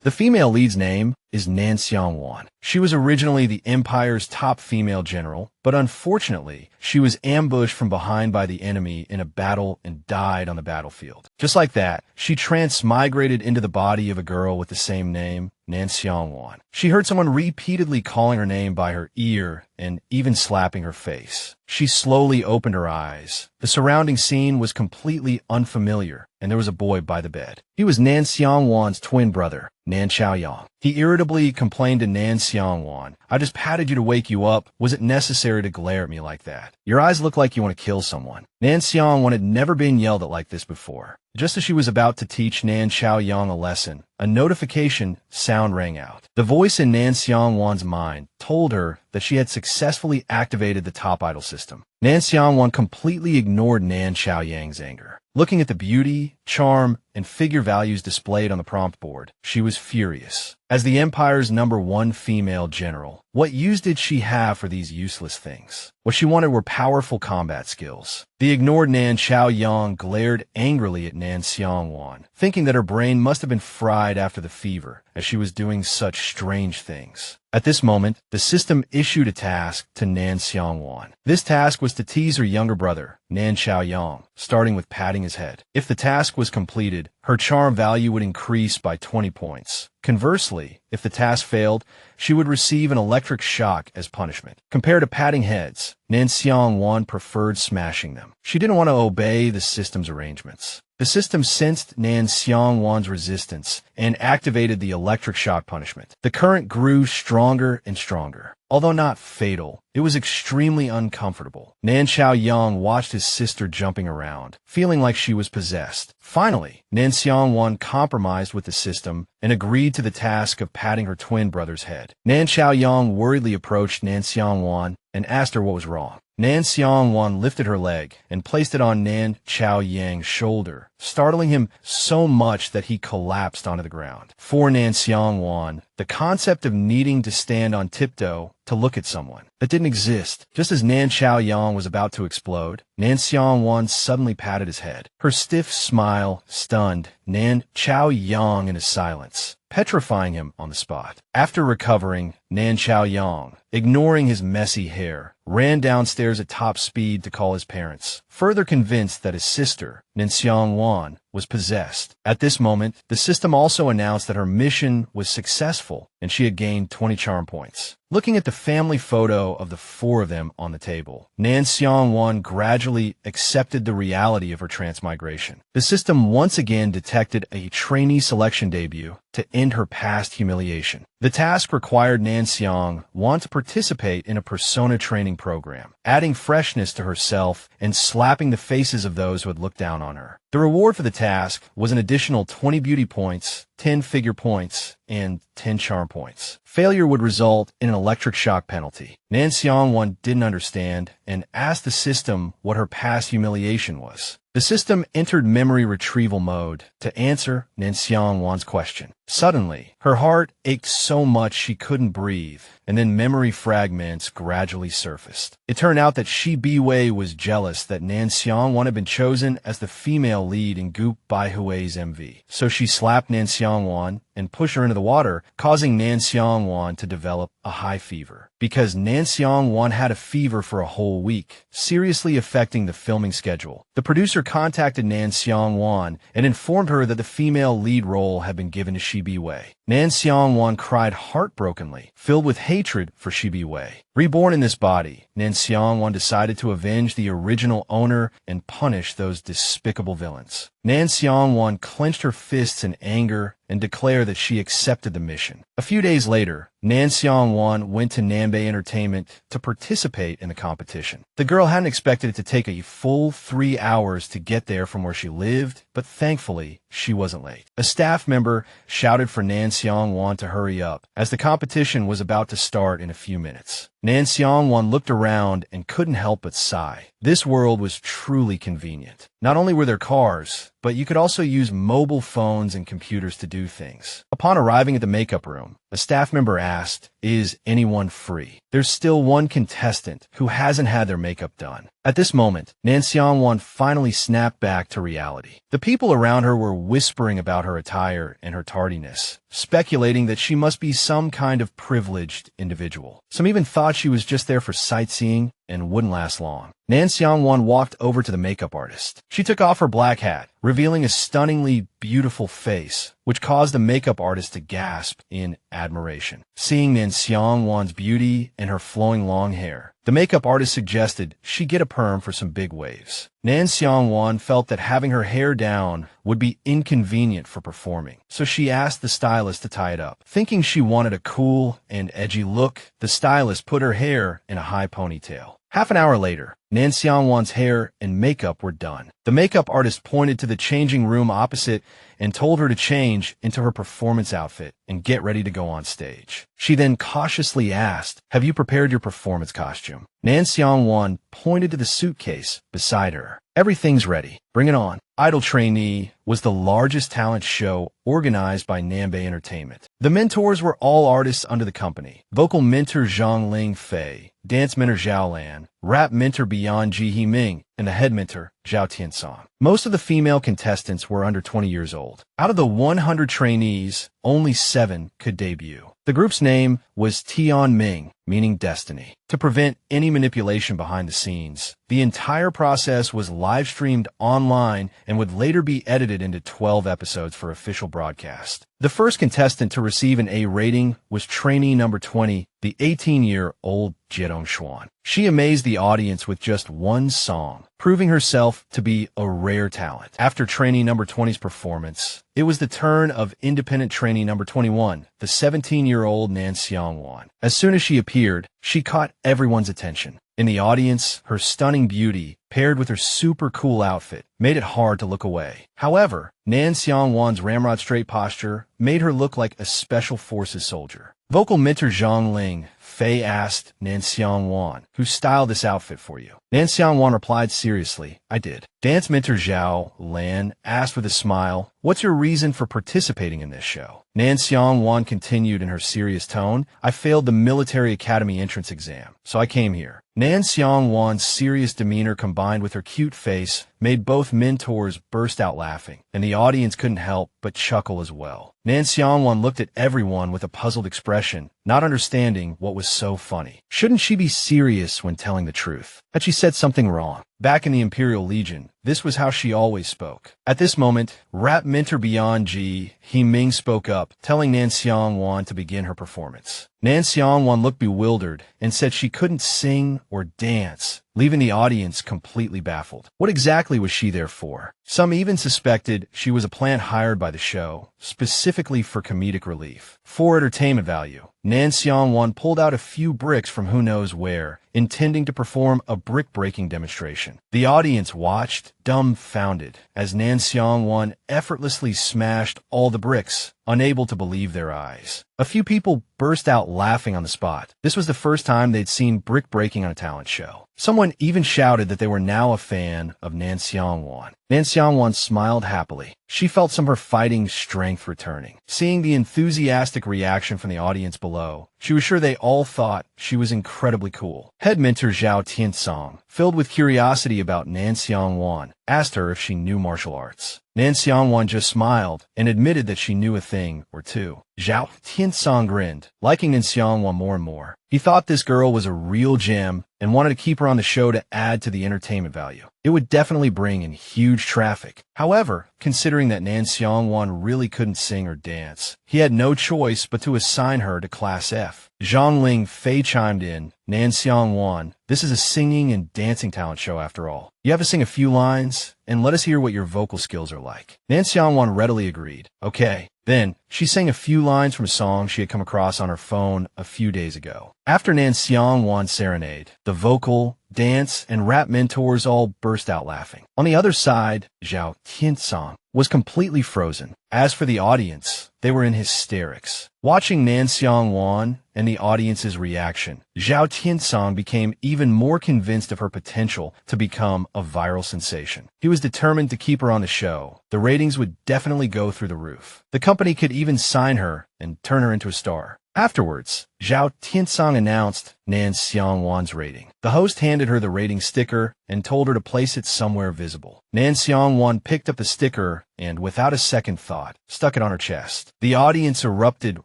The female lead's name is Nan Xiang Wan. She was originally the Empire's top female general, but unfortunately, she was ambushed from behind by the enemy in a battle and died on the battlefield. Just like that, she transmigrated into the body of a girl with the same name, Nan Xiang Wan. She heard someone repeatedly calling her name by her ear and even slapping her face. She slowly opened her eyes. The surrounding scene was completely unfamiliar, and there was a boy by the bed. He was Nan Xiang Wan's twin brother, Nan Xiaoyang. He irritably complained to Nan Xiang Wan, "I just patted you to wake you up. Was it necessary to glare at me like that? Your eyes look like you want to kill someone." Nan Xiang Wan had never been yelled at like this before. Just as she was about to teach Nan Xiaoyang a lesson, a notification sound rang out. The voice in Nan Xiang Wan's mind told her that she had successfully activated the top idol system. Nan Xiang Wan completely ignored Nan Xiaoyang's anger. Looking at the beauty, charm, and figure values displayed on the prompt board, she was furious. As the Empire's #1 female general, what use did she have for these useless things? What she wanted were powerful combat skills. The ignored Nan Xiaoyang glared angrily at Nan Xiang Wan, thinking that her brain must have been fried after the fever, as she was doing such strange things. At this moment, the system issued a task to Nan Xiang Wan. This task was to tease her younger brother, Nan Xiaoyang, starting with patting his head. If the task was completed, her charm value would increase by 20 points. Conversely, if the task failed, she would receive an electric shock as punishment. Compared to patting heads, Nan Xiang Wan preferred smashing them. She didn't want to obey the system's arrangements. The system sensed Nan Xiang Wan's resistance and activated the electric shock punishment. The current grew stronger and stronger. Although not fatal, it was extremely uncomfortable. Nan Xiaoyang watched his sister jumping around, feeling like she was possessed. Finally, Nan Xiang Wan compromised with the system and agreed to the task of patting her twin brother's head. Nan Xiaoyang worriedly approached Nan Xiang Wan and asked her what was wrong. Nan Xiang Wan lifted her leg and placed it on Nan Xiaoyang's shoulder, startling him so much that he collapsed onto the ground. For Nan Xiang Wan, the concept of needing to stand on tiptoe to look at someone that didn't exist. Just as Nan Xiaoyang was about to explode, Nan Xiang Wan suddenly patted his head. Her stiff smile stunned Nan Xiaoyang into silence, petrifying him on the spot. After recovering, Nan Xiaoyang, ignoring his messy hair, ran downstairs at top speed to call his parents, further convinced that his sister, Nan Xiang Wan, was possessed. At this moment, the system also announced that her mission was successful and she had gained 20 charm points. Looking at the family photo of the four of them on the table, Nan Xiang Wan gradually accepted the reality of her transmigration. The system once again detected a trainee selection debut to end her past humiliation. The task required Nan Xiang Wan to participate in a persona training program, adding freshness to herself and slapping the faces of those who had looked down on her. The reward for the task was an additional 20 beauty points, 10 figure points, and 10 charm points. Failure would result in an electric shock penalty. Nan Xiang Wan didn't understand and asked the system what her past humiliation was. The system entered memory retrieval mode to answer Nan Xiang Wan's question. Suddenly, her heart ached so much she couldn't breathe, and then memory fragments gradually surfaced. It turned out that Sher Byway was jealous that Nan Xiang Wan had been chosen as the female lead in Goop Baihui's MV. So she slapped Nan Xiang Wan and pushed her into the water, causing Nan Xiang Wan to develop a high fever. Because Nan Xiang Wan had a fever for a whole week, seriously affecting the filming schedule. The producer contacted Nan Xiang Wan and informed her that the female lead role had been given to Sher Byway. Nan Xiang Wan cried heartbrokenly, filled with hatred for Sher Byway. Reborn in this body, Nan Xiang Wan decided to avenge the original owner and punish those despicable villains. Nan Xiang Wan clenched her fists in anger and declared that she accepted the mission. A few days later, Nan Xiang Wan went to Nanbei Entertainment to participate in the competition. The girl hadn't expected it to take a full 3 hours to get there from where she lived, but thankfully, she wasn't late. A staff member shouted for Nan Xiang Wan to hurry up, as the competition was about to start in a few minutes. Nan Xiang Wan looked around and couldn't help but sigh. This world was truly convenient. Not only were there cars, but you could also use mobile phones and computers to do things. Upon arriving at the makeup room, a staff member asked, "Is anyone free?" There's still one contestant who hasn't had their makeup done. At this moment, Nan Xiang Wan finally snapped back to reality. The people around her were whispering about her attire and her tardiness, speculating that she must be some kind of privileged individual. Some even thought she was just there for sightseeing and wouldn't last long. Nan Xiang Wan walked over to the makeup artist. She took off her black hat, revealing a stunningly beautiful face, which caused the makeup artist to gasp in admiration. Seeing Nan Xiang Wan's beauty and her flowing long hair, the makeup artist suggested she get a perm for some big waves. Nan Xiang Wan felt that having her hair down would be inconvenient for performing, so she asked the stylist to tie it up. Thinking she wanted a cool and edgy look, the stylist put her hair in a high ponytail. Half an hour later, Nan Xiang Wan's hair and makeup were done. The makeup artist pointed to the changing room opposite and told her to change into her performance outfit and get ready to go on stage. She then cautiously asked, "Have you prepared your performance costume?" Nan Xiang Wan pointed to the suitcase beside her. "Everything's ready. Bring it on." Idol Trainee was the largest talent show organized by Nanbei Entertainment. The mentors were all artists under the company. Vocal mentor Zhang Ling Fei, dance mentor Zhao Lan, rap mentor Beyond Ji Himing, and the head mentor Zhao Tiansong. Most of the female contestants were under 20 years old. Out of the 100 trainees, only 7 could debut. The group's name was Tian Ming, meaning destiny. To prevent any manipulation behind the scenes, the entire process was live-streamed online and would later be edited into 12 episodes for official broadcast. The first contestant to receive an A rating was trainee number 20, the 18-year-old Jiedong Xuan. She amazed the audience with just one song, proving herself to be a rare talent. After trainee number 20's performance, it was the turn of independent trainee number 21, the 17-year-old Nan Xiang Wan. As soon as she appeared, she caught everyone's attention. In the audience, her stunning beauty, paired with her super cool outfit, made it hard to look away. However, Nan Xiang Wan's ramrod straight posture made her look like a special forces soldier. Vocal mentor Zhang Ling Fei asked Nan Xiang Wan, "Who styled this outfit for you?" Nan Xiang Wan replied seriously, "I did." Dance mentor Zhao Lan asked with a smile, "What's your reason for participating in this show?" Nan Xiang Wan continued in her serious tone, "I failed the military academy entrance exam, so I came here." Nan Xiang Wan's serious demeanor combined with her cute face made both mentors burst out laughing, and the audience couldn't help but chuckle as well. Nan Xiang Wan looked at everyone with a puzzled expression, not understanding what was so funny. Shouldn't she be serious when telling the truth? Had she said something wrong? Back in the Imperial Legion, this was how she always spoke. At this moment, rap mentor Beyond Ji Himing spoke up, telling Nan Xiang Wan to begin her performance. Nan Xiang Wan looked bewildered and said she couldn't sing or dance, leaving the audience completely baffled. What exactly was she there for? Some even suspected she was a plant hired by the show, specifically for comedic relief. For entertainment value, Nan Xiang Wan pulled out a few bricks from who knows where, intending to perform a brick-breaking demonstration. The audience watched, dumbfounded, as Nan Xiang Wan effortlessly smashed all the bricks, unable to believe their eyes. A few people burst out laughing on the spot. This was the first time they'd seen brick-breaking on a talent show. Someone even shouted that they were now a fan of Nan Xiang Wan. Nan Xiang Wan smiled happily. She felt some of her fighting strength returning. Seeing the enthusiastic reaction from the audience below, she was sure they all thought she was incredibly cool. Head mentor Zhao Tiansong, filled with curiosity about Nan Xiang Wan, asked her if she knew martial arts. Nan Xiang Wan just smiled and admitted that she knew a thing or two. Zhao Tiansong grinned, liking Nan Xiang Wan more and more. He thought this girl was a real gem and wanted to keep her on the show to add to the entertainment value. It would definitely bring in huge traffic. However, considering that Nan Xiang Wan really couldn't sing or dance, he had no choice but to assign her to Class F. Zhang Ling Fei chimed in, "Nan Xiang Wan, this is a singing and dancing talent show after all. You have to sing a few lines, and let us hear what your vocal skills are like." Nan Xiang Wan readily agreed. Okay. Then, she sang a few lines from a song she had come across on her phone a few days ago. After Nan Xiang Wan's serenade, the vocal, dance, and rap mentors all burst out laughing. On the other side, Zhao Tiansong was completely frozen. As for the audience, they were in hysterics. Watching Nan Xiang Wan and the audience's reaction, Zhao Tiansong became even more convinced of her potential to become a viral sensation. He was determined to keep her on the show. The ratings would definitely go through the roof. The company could even sign her and turn her into a star. Afterwards, Zhao Tiansong announced Nan Xiang Wan's rating. The host handed her the rating sticker and told her to place it somewhere visible. Nan Xiang Wan picked up the sticker and, without a second thought, stuck it on her chest. The audience erupted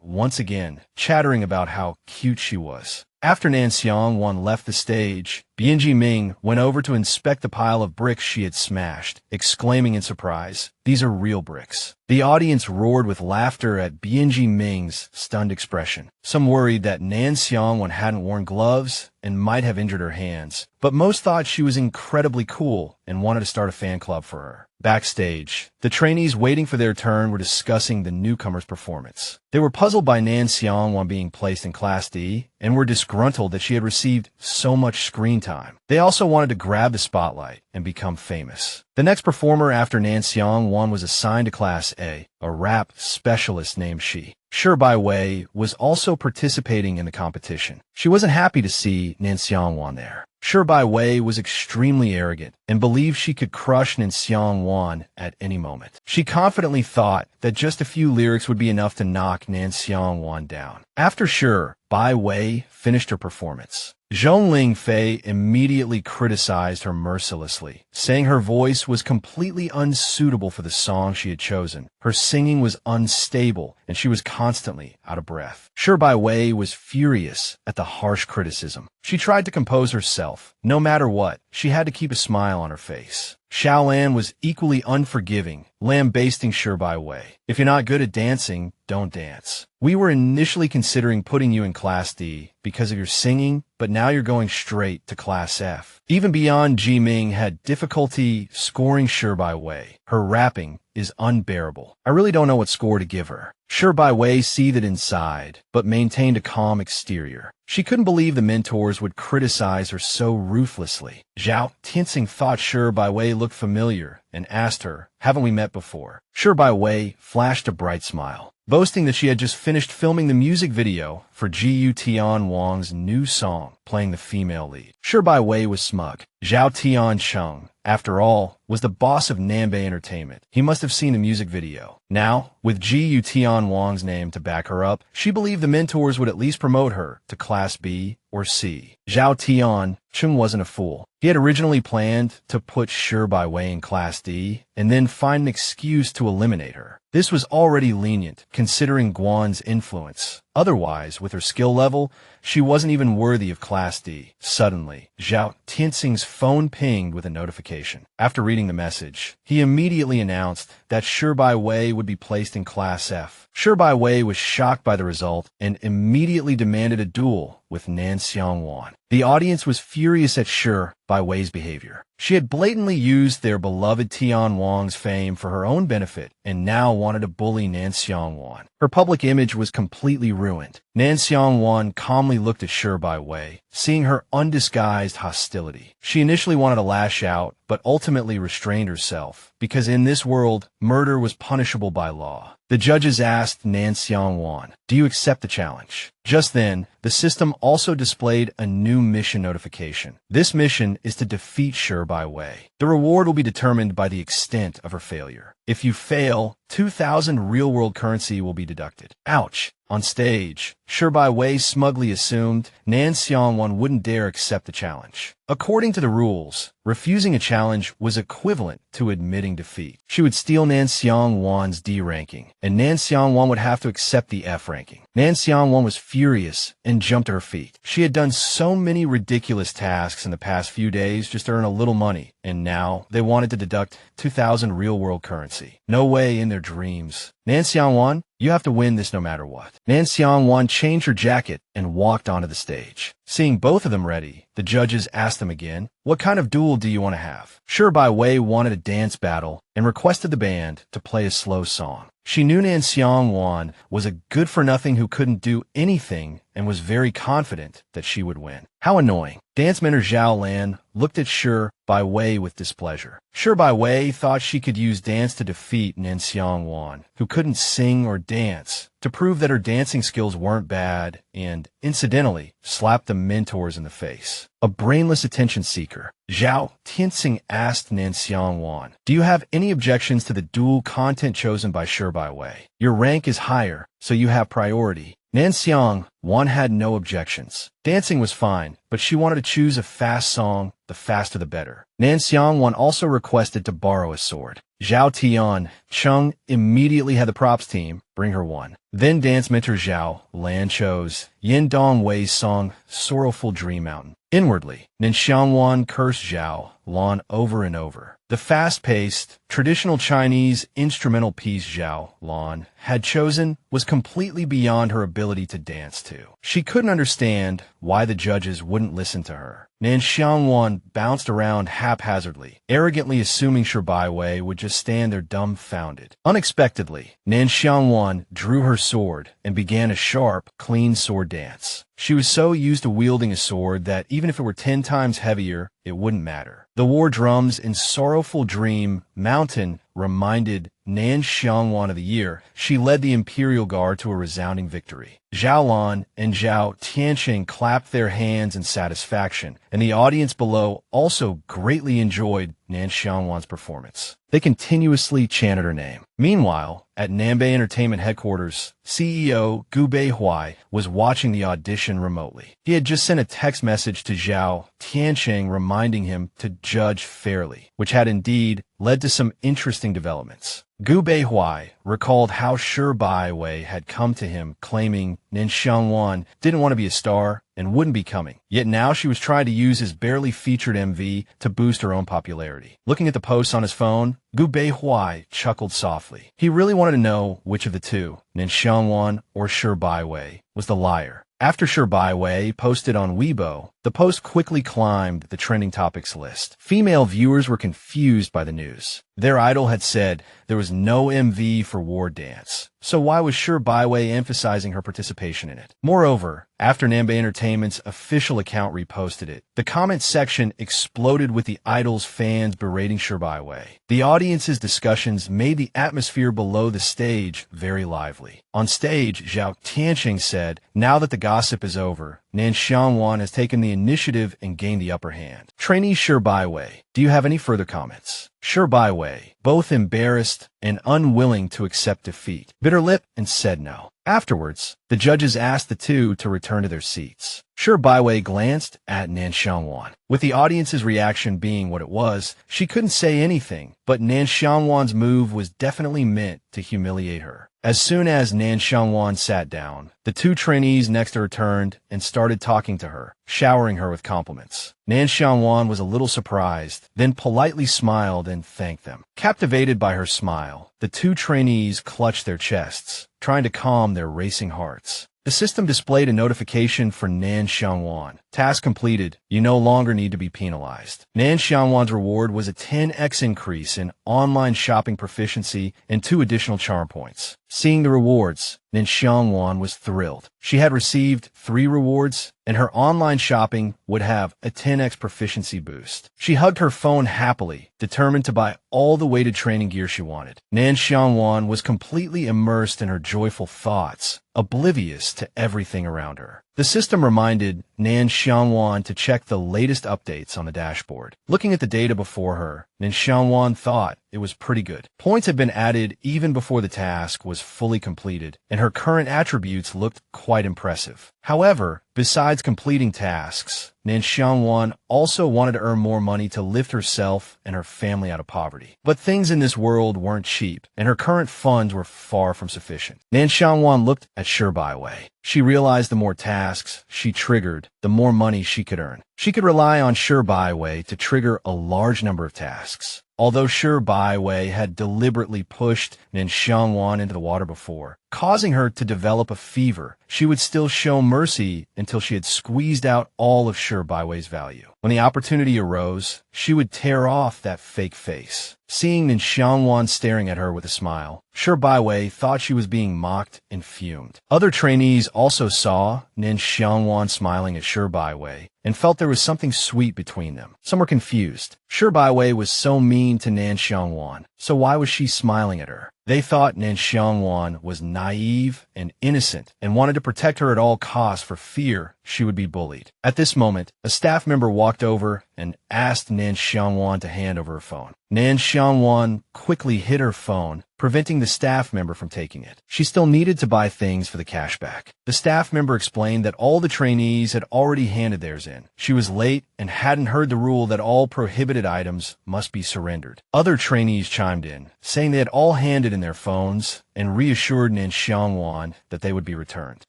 once again, chattering about how cute she was. After Nan Xiang Wan left the stage, Ming went over to inspect the pile of bricks she had smashed, exclaiming in surprise, "These are real bricks." The audience roared with laughter at Ming's stunned expression. Some worried that Nan Xiang Wan hadn't worn gloves and might have injured her hands, but most thought she was incredibly cool and wanted to start a fan club for her. Backstage, the trainees waiting for their turn were discussing the newcomer's performance. They were puzzled by Nan Xiang Wan being placed in Class D and were disgruntled that she had received so much screen time. They also wanted to grab the spotlight and become famous. The next performer after Nan Xiang Wan was assigned to Class A rap specialist named Sher Byway was also participating in the competition. She wasn't happy to see Nan Xiang Wan there. Sher Byway was extremely arrogant and believed she could crush Nan Xiang Wan at any moment. She confidently thought that just a few lyrics would be enough to knock Nan Xiang Wan down. After Sher Byway finished her performance, Zhongling Fei immediately criticized her mercilessly, saying her voice was completely unsuitable for the song she had chosen. Her singing was unstable, and she was constantly out of breath. Sher Byway was furious at the harsh criticism. She tried to compose herself. No matter what, she had to keep a smile on her face. Xiaolan was equally unforgiving, lambasting Sher Byway. "If you're not good at dancing, don't dance. We were initially considering putting you in Class D because of your singing, but now you're going straight to Class F." Even Beyond Ming had difficulty scoring Sher Byway. Her rapping is unbearable. I really don't know what score to give her. Sher Byway seethed inside, but maintained a calm exterior. She couldn't believe the mentors would criticize her so ruthlessly. Zhao Tiansong thought Sher Byway looked familiar and asked her, "Haven't we met before?" Sher Byway flashed a bright smile, boasting that she had just finished filming the music video for Gu Tianwang's new song, playing the female lead. Sher Byway was smug. Zhao Tiancheng, after all, was the boss of Nanbei Entertainment. He must have seen the music video. Now, with Gu Tianwang's name to back her up, she believed the mentors would at least promote her to Class B or C. Zhao Tiancheng wasn't a fool. He had originally planned to put Sher Byway in Class D and then find an excuse to eliminate her. This was already lenient, considering Guan's influence. Otherwise, with her skill level, she wasn't even worthy of Class D. Suddenly, Zhao Tiansong's phone pinged with a notification. After reading the message, he immediately announced that Sher Byway would be placed in Class F. Sher Byway was shocked by the result and immediately demanded a duel with Nan Xiang Wan. The audience was furious at Sher Byway's behavior. She had blatantly used their beloved Tianwang's fame for her own benefit and now wanted to bully Nan Xiang Wan. Her public image was completely ruined. Nan Xiang Wan calmly looked at Sher Byway, seeing her undisguised hostility. She initially wanted to lash out, but ultimately restrained herself, because in this world, murder was punishable by law. The judges asked Nan Xiang Wan, "Do you accept the challenge?" Just then, the system also displayed a new mission notification. This mission is to defeat Sher Byway. The reward will be determined by the extent of her failure. If you fail, 2,000 real-world currency will be deducted. Ouch! On stage, Sher Byway smugly assumed Nan Xiang Wan wouldn't dare accept the challenge. According to the rules, refusing a challenge was equivalent to admitting defeat. She would steal Nan Xiang Wan's D ranking, and Nan Xiang Wan would have to accept the F ranking. Nan Xiang Wan was furious and jumped to her feet. She had done so many ridiculous tasks in the past few days just to earn a little money, and now they wanted to deduct 2,000 real-world currency. No way in their dreams. Nan Xiang Wan, you have to win this no matter what. Nan Xiang Wan changed her jacket and walked onto the stage. Seeing both of them ready, the judges asked them again, "What kind of duel do you want to have?" Sher Byway wanted a dance battle and requested the band to play a slow song. She knew Nan Xiang Wan was a good-for-nothing who couldn't do anything and was very confident that she would win. How annoying. Dance mentor Zhao Lan looked at Sher Byway with displeasure. Sher Byway thought she could use dance to defeat Nan Xiang Wan, who couldn't sing or dance, to prove that her dancing skills weren't bad and, incidentally, slapped the mentors in the face. A brainless attention seeker, Zhao Tianxing asked Nan Xiang Wan, "Do you have any objections to the duel content chosen by Sher Byway? Your rank is higher, so you have priority." Nan Xiang Wan had no objections. Dancing was fine, but she wanted to choose a fast song, the faster the better. Nan Xiang Wan also requested to borrow a sword. Zhao Tian Chung immediately had the props team bring her one. Then dance mentor Zhao Lan chose Yin Dong Wei's song Sorrowful Dream Mountain. Inwardly, Nan Xiang Wan cursed Zhao Lan over and over. The fast-paced, traditional Chinese instrumental piece Zhao Lan had chosen was completely beyond her ability to dance to. She couldn't understand why the judges wouldn't listen to her. Nan Xiang Wan bounced around haphazardly, arrogantly assuming Sher Byway would just stand there dumbfounded. Unexpectedly, Nan Xiang Wan drew her sword and began a sharp, clean sword dance. She was so used to wielding a sword that even if it were 10 times heavier, it wouldn't matter. The war drums in Sorrowful Dream Mountain reminded Nan Xiang Wan of the year she led the Imperial Guard to a resounding victory. Zhao Lan and Zhao Tianxing clapped their hands in satisfaction, and the audience below also greatly enjoyed Nan Xiang Wan's performance. They continuously chanted her name. Meanwhile, at Nanbei Entertainment headquarters, CEO Gu Beihui was watching the audition remotely. He had just sent a text message to Zhao Tianxing reminding him to judge fairly, which had indeed led to some interesting developments. Gu Beihui recalled how Sher Byway had come to him claiming Nan Xiang Wan didn't want to be a star and wouldn't be coming. Yet now she was trying to use his barely featured MV to boost her own popularity. Looking at the posts on his phone, Gu Beihui chuckled softly. He really wanted to know which of the two, Nan Xiang Wan or Sher Byway, was the liar. After Sher Byway posted on Weibo, the post quickly climbed the trending topics list. Female viewers were confused by the news. Their idol had said there was no MV for War Dance, so why was Sher Byway emphasizing her participation in it? Moreover, after Nanbei Entertainment's official account reposted it, the comment section exploded with the idol's fans berating Sher Byway. The audience's discussions made the atmosphere below the stage very lively. On stage, Zhao Tianxing said, "Now that the gossip is over, Nan Xiang Wan has taken the initiative and gained the upper hand." Trainee Sher Byway, do you have any further comments? Sher Byway, both embarrassed and unwilling to accept defeat, bit her lip and said no. Afterwards, the judges asked the two to return to their seats. Sher Byway glanced at Nan Xiang Wan. With the audience's reaction being what it was, she couldn't say anything, but Nan Xiang Wan's move was definitely meant to humiliate her. As soon as Nan Xiang Wan sat down, the two trainees next to her turned and started talking to her, showering her with compliments. Nan Xiang Wan was a little surprised, then politely smiled and thanked them. Captivated by her smile, the two trainees clutched their chests, trying to calm their racing hearts. The system displayed a notification for Nan Xiang Wan. Task completed. You no longer need to be penalized. Nan Xiang Wan's reward was a 10x increase in online shopping proficiency and 2 additional charm points. Seeing the rewards, Nan Xiang Wan was thrilled. She had received 3 rewards, and her online shopping would have a 10x proficiency boost. She hugged her phone happily, determined to buy all the weighted training gear she wanted. Nan Xiang Wan was completely immersed in her joyful thoughts, oblivious to everything around her. The system reminded Nan Xiang Wan to check the latest updates on the dashboard. Looking at the data before her, Nan Xiang Wan thought it was pretty good. Points had been added even before the task was fully completed, and her current attributes looked quite impressive. However, besides completing tasks, Nan Xiang Wan also wanted to earn more money to lift herself and her family out of poverty. But things in this world weren't cheap, and her current funds were far from sufficient. Nan Xiang Wan looked at Sher Byway. She realized the more tasks she triggered, the more money she could earn. She could rely on Sher Byway to trigger a large number of tasks. Although Sher Byway had deliberately pushed Nan Xiang Wan into the water before, causing her to develop a fever. She would still show mercy until she had squeezed out all of Sher Byway's value. When the opportunity arose, she would tear off that fake face. Seeing Nan Xiang Wan staring at her with a smile, Sher Byway thought she was being mocked and fumed. Other trainees also saw Nan Xiang Wan smiling at Sher Byway and felt there was something sweet between them. Some were confused. Sher Byway was so mean to Nan Xiang Wan, so why was she smiling at her? They thought Nan Xiang Wan was naive and innocent and wanted to protect her at all costs for fear she would be bullied. At this moment, a staff member walked over and asked Nan Xiang Wan to hand over her phone. Nan Xiang Wan quickly hid her phone, preventing the staff member from taking it. She still needed to buy things for the cashback. The staff member explained that all the trainees had already handed theirs in. She was late and hadn't heard the rule that all prohibited items must be surrendered. Other trainees chimed in, saying they had all handed in their phones and reassured Nan Xiang Wan that they would be returned.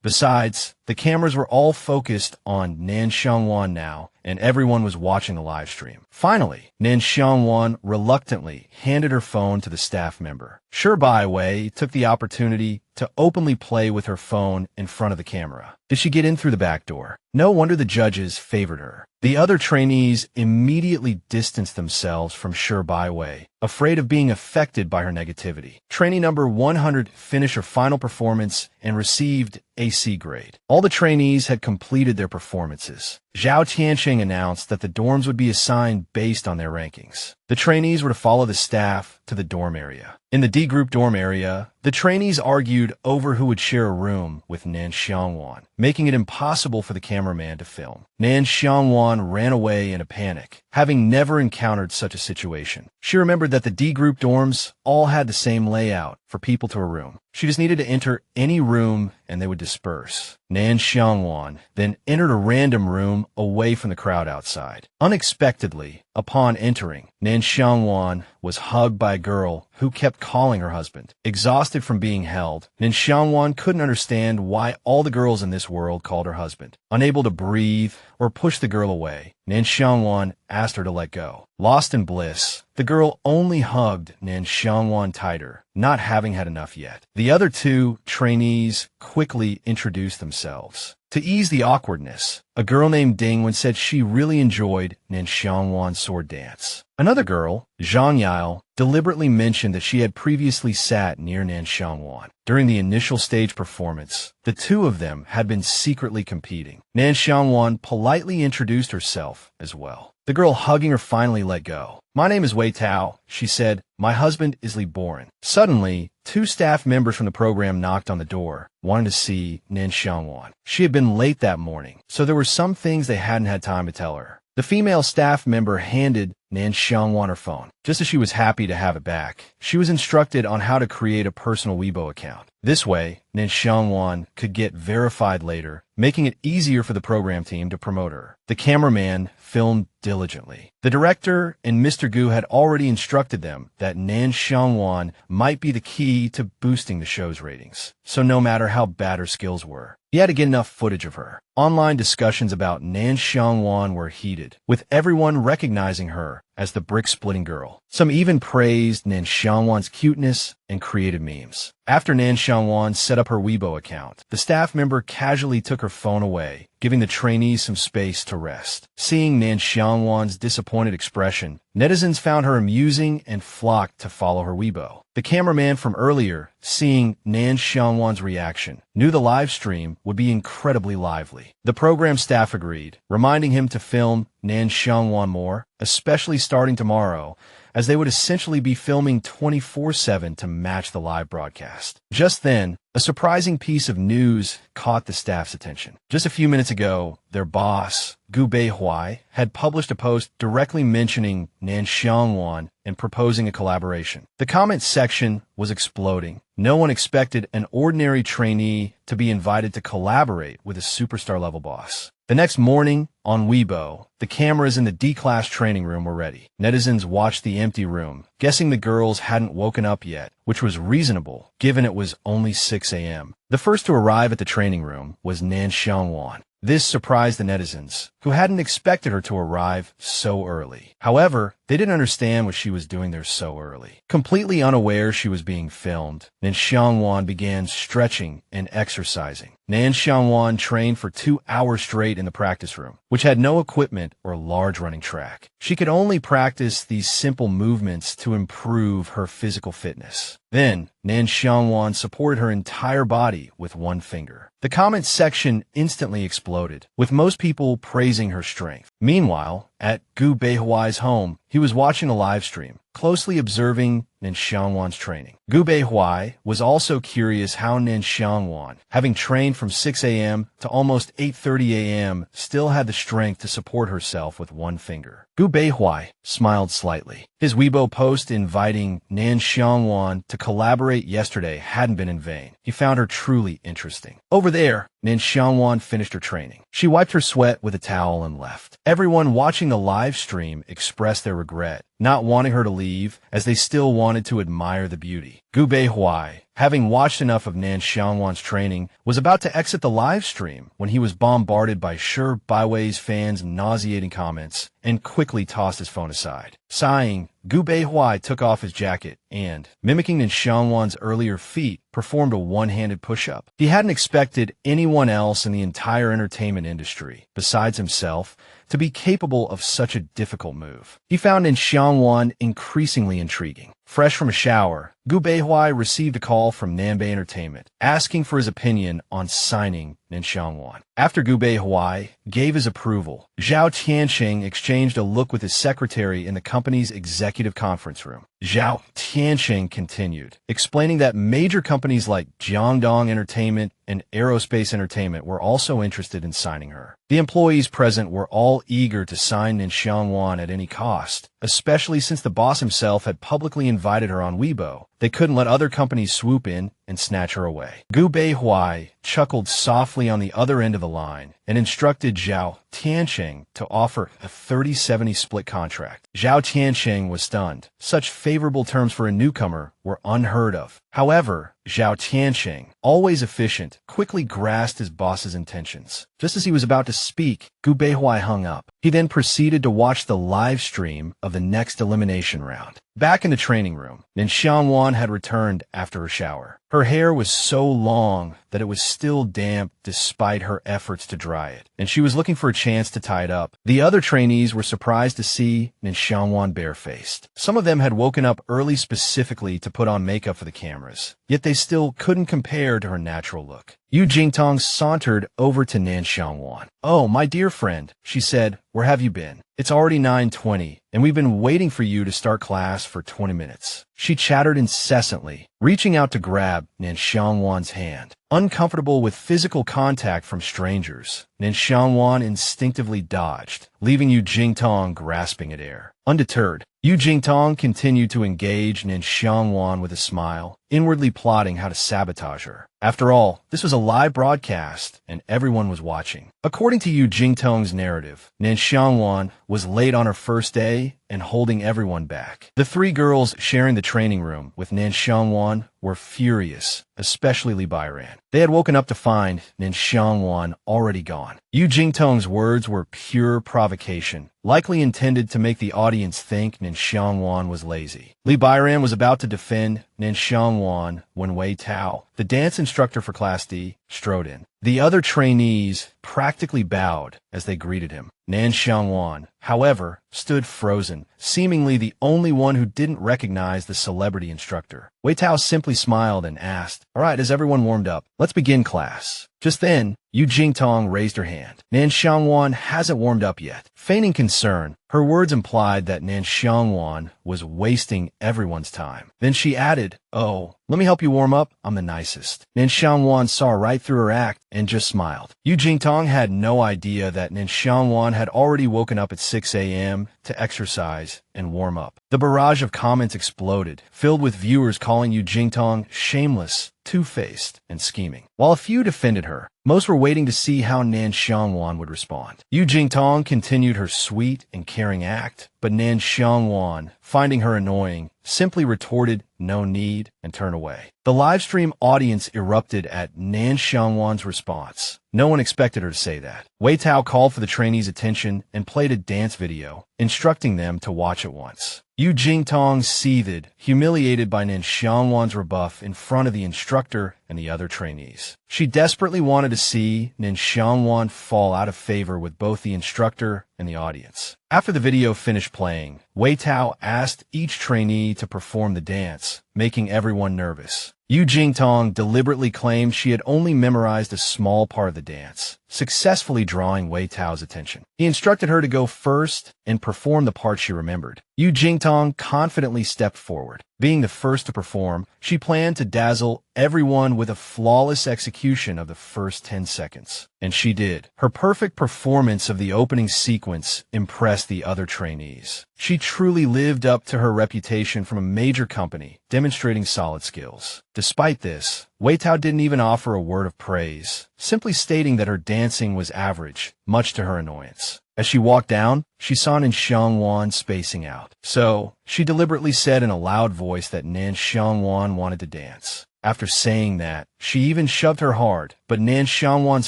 Besides, the cameras were all focused on Nan Xiang Wan now, and everyone was watching the live stream. Finally, Nan Xiang Wan reluctantly handed her phone to the staff member. Sher Byway took the opportunity to openly play with her phone in front of the camera. Did she get in through the back door? No wonder the judges favored her. The other trainees immediately distanced themselves from Sher Byway, afraid of being affected by her negativity. Trainee number 100 finished her final performance and received a C grade. All the trainees had completed their performances. Zhao Tianxing announced that the dorms would be assigned based on their rankings. The trainees were to follow the staff to the dorm area. In the D group dorm area, the trainees argued over who would share a room with Nan Xiang Wan, making it impossible for the cameraman to film. Nan Xiang Wan ran away in a panic, having never encountered such a situation. She remembered that the D group dorms all had the same layout for people to a room. She just needed to enter any room and they would disperse. Nan Xiang Wan then entered a random room away from the crowd outside. Unexpectedly, upon entering, Nan Xiang Wan was hugged by a girl who kept calling her husband. Exhausted from being held, Nan Xiang Wan couldn't understand why all the girls in this world called her husband. Unable to breathe or push the girl away, Nan Xiang Wan asked her to let go. Lost in bliss, the girl only hugged Nan Xiang Wan tighter, not having had enough yet. The other two trainees quickly introduced themselves. To ease the awkwardness, a girl named Ding Wen said she really enjoyed Nan Xiang Wan's sword dance. Another girl, Zhang Yao, deliberately mentioned that she had previously sat near Nan Xiang Wan. During the initial stage performance, the two of them had been secretly competing. Nan Xiang Wan politely introduced herself as well. The girl hugging her finally let go. "My name is Wei Tao," she said. "My husband is reborn." Suddenly, two staff members from the program knocked on the door, wanting to see Nan Xiang Wan. She had been late that morning, so there were some things they hadn't had time to tell her. The female staff member handed Nan Xiang Wan her phone. Just as she was happy to have it back, she was instructed on how to create a personal Weibo account. This way, Nan Xiang Wan could get verified later, making it easier for the program team to promote her. The cameraman filmed diligently. The director and Mr. Gu had already instructed them that Nan Xiang Wan might be the key to boosting the show's ratings. So no matter how bad her skills were, he had to get enough footage of her. Online discussions about Nan Xiang Wan were heated, with everyone recognizing her as the brick-splitting girl. Some even praised Nan Xiang Wan's cuteness and created memes. After Nan Xiang Wan set up her Weibo account, the staff member casually took her phone away, giving the trainees some space to rest. Seeing Nan Xiang Wan's disappointed expression, netizens found her amusing and flocked to follow her Weibo. The cameraman from earlier, seeing Nan Xiang Wan's reaction, knew the live stream would be incredibly lively. The program staff agreed, reminding him to film Nan Xiang Wan more, especially starting tomorrow, as they would essentially be filming 24/7 to match the live broadcast. Just then, a surprising piece of news caught the staff's attention. Just a few minutes ago, their boss, Gu Beihui, had published a post directly mentioning Nan Xiang Wan and proposing a collaboration. The comment section was exploding. No one expected an ordinary trainee to be invited to collaborate with a superstar-level boss. The next morning, on Weibo, the cameras in the D-class training room were ready. Netizens watched the empty room, guessing the girls hadn't woken up yet, which was reasonable, given it was only 6 a.m. The first to arrive at the training room was Nan Xiang Wan. This surprised the netizens, who hadn't expected her to arrive so early. However, They didn't understand what she was doing there so early. Completely unaware she was being filmed, Nan Xiang Wan began stretching and exercising. Nan Xiang Wan trained for 2 hours straight in the practice room, which had no equipment or large running track. She could only practice these simple movements to improve her physical fitness. Then, Nan Xiang Wan supported her entire body with one finger. The comment section instantly exploded, with most people praising her strength. Meanwhile, at Gu Beihuai's home, he was watching a live stream, closely observing Nan Xiang Wan's training. Gu Beihuai was also curious how Nan Xiang Wan, having trained from 6 a.m. to almost 8:30 a.m., still had the strength to support herself with one finger. Gu Beihuai smiled slightly. His Weibo post inviting Nan Xiang Wan to collaborate yesterday hadn't been in vain. He found her truly interesting. Over there, Nan Xiang Wan finished her training. She wiped her sweat with a towel and left. Everyone watching the live stream expressed their regret, not wanting her to leave, as they still wanted to admire the beauty. Gu Beihuai, having watched enough of Nan Xiang Wan's training, was about to exit the live stream when he was bombarded by Sher Byway's fans' nauseating comments and quickly tossed his phone aside. Sighing, Gu Beihuai took off his jacket and, mimicking Nan Xiang Wan's earlier feat, performed a one-handed push-up. He hadn't expected anyone else in the entire entertainment industry, besides himself, to be capable of such a difficult move. He found Nan Xiang Wan increasingly intriguing. Fresh from a shower, Gu Beihuai received a call from Nanbei Entertainment, asking for his opinion on signing Nan Xiang Wan. After Gu Beihuai gave his approval, Zhao Tianxing exchanged a look with his secretary in the company's executive conference room. Zhao Tianxing continued, explaining that major companies like Jiangdong Entertainment and Aerospace Entertainment were also interested in signing her. The employees present were all eager to sign Nan Xiang Wan at any cost, especially since the boss himself had publicly invited her on Weibo. They couldn't let other companies swoop in and snatch her away. Gu Beihuai chuckled softly on the other end of the line and instructed Zhao Tianxing to offer a 30-70 split contract. Zhao Tianxing was stunned. Such favorable terms for a newcomer were unheard of. However, Zhao Tianxing, always efficient, quickly grasped his boss's intentions. Just as he was about to speak, Gu Beihuai hung up. He then proceeded to watch the live stream of the next elimination round. Back in the training room, Nan Xiang Wan had returned after a shower. Her hair was so long that it was still damp despite her efforts to dry it, and she was looking for a chance to tie it up. The other trainees were surprised to see Nan Xiang Wan barefaced. Some of them had woken up early specifically to put on makeup for the cameras, yet they still couldn't compare to her natural look. Yu Jingtong sauntered over to Nan Xiang Wan. "Oh, my dear friend," she said, "where have you been? It's already 9:20, and we've been waiting for you to start class for 20 minutes. She chattered incessantly, reaching out to grab Nan Xiang Wan's hand. Uncomfortable with physical contact from strangers, Nan Xiang Wan instinctively dodged, leaving Yu Jingtong grasping at air. Undeterred, Yu Jingtong continued to engage Nan Xiang Wan with a smile, inwardly plotting how to sabotage her. After all, this was a live broadcast, and everyone was watching. According to Yu Jingtong's narrative, Nan Xiang Wan was late on her first day and holding everyone back. The three girls sharing the training room with Nan Xiang Wan were furious, especially Li Bairan. They had woken up to find Nan Xiang Wan already gone. Yu Jingtong's words were pure provocation, likely intended to make the audience think Nan Xiang Wan was lazy. Li Bairan was about to defend Nan Xiang Wan when Wei Tao, the dance instructor for Class D, strode in. The other trainees practically bowed as they greeted him. Nan Xiang Wan, however, stood frozen, seemingly the only one who didn't recognize the celebrity instructor. Wei Tao simply smiled and asked, "All right, is everyone warmed up? Let's begin class." Just then, Yu Jingtong raised her hand. Nan Xiang Wan hasn't warmed up yet. Feigning concern, her words implied that Nan Xiang Wan was wasting everyone's time. Then she added, "Oh, let me help you warm up. I'm the nicest." Nan Xiang Wan saw right through her act and just smiled. Yu Jingtong had no idea that Nan Xiang Wan had already woken up at 6 a.m. to exercise and warm up. The barrage of comments exploded, filled with viewers calling Yu Jingtong shameless, two-faced, and scheming. While a few defended her, Most were waiting to see how Nan Xiang Wan would respond. Yu Jingtong continued her sweet and caring act, but Nan Xiang Wan, finding her annoying, simply retorted, "No need," and turned away. The livestream audience erupted at Nan Xiang Wan's response. No one expected her to say that. Wei Tao called for the trainees' attention and played a dance video, instructing them to watch at once. Yu Jingtong seethed, humiliated by Nan Xiang Wan's rebuff in front of the instructor and the other trainees. She desperately wanted to see Nan Xiang Wan fall out of favor with both the instructor and the audience. After the video finished playing, Wei Tao asked each trainee to perform the dance, making everyone nervous. Yu Jingtong deliberately claimed she had only memorized a small part of the dance, successfully drawing Wei Tao's attention. He instructed her to go first and perform the part she remembered. Yu Jingtong confidently stepped forward. Being the first to perform, she planned to dazzle everyone with a flawless execution of the first 10 seconds. And she did. Her perfect performance of the opening sequence impressed the other trainees. She truly lived up to her reputation from a major company, demonstrating solid skills. Despite this, Wei Tao didn't even offer a word of praise, simply stating that her dancing was average, much to her annoyance. As she walked down, she saw Nan Xiang Wan spacing out. So, she deliberately said in a loud voice that Nan Xiang Wan wanted to dance. After saying that, she even shoved her hard, but Nan Xiang Wan's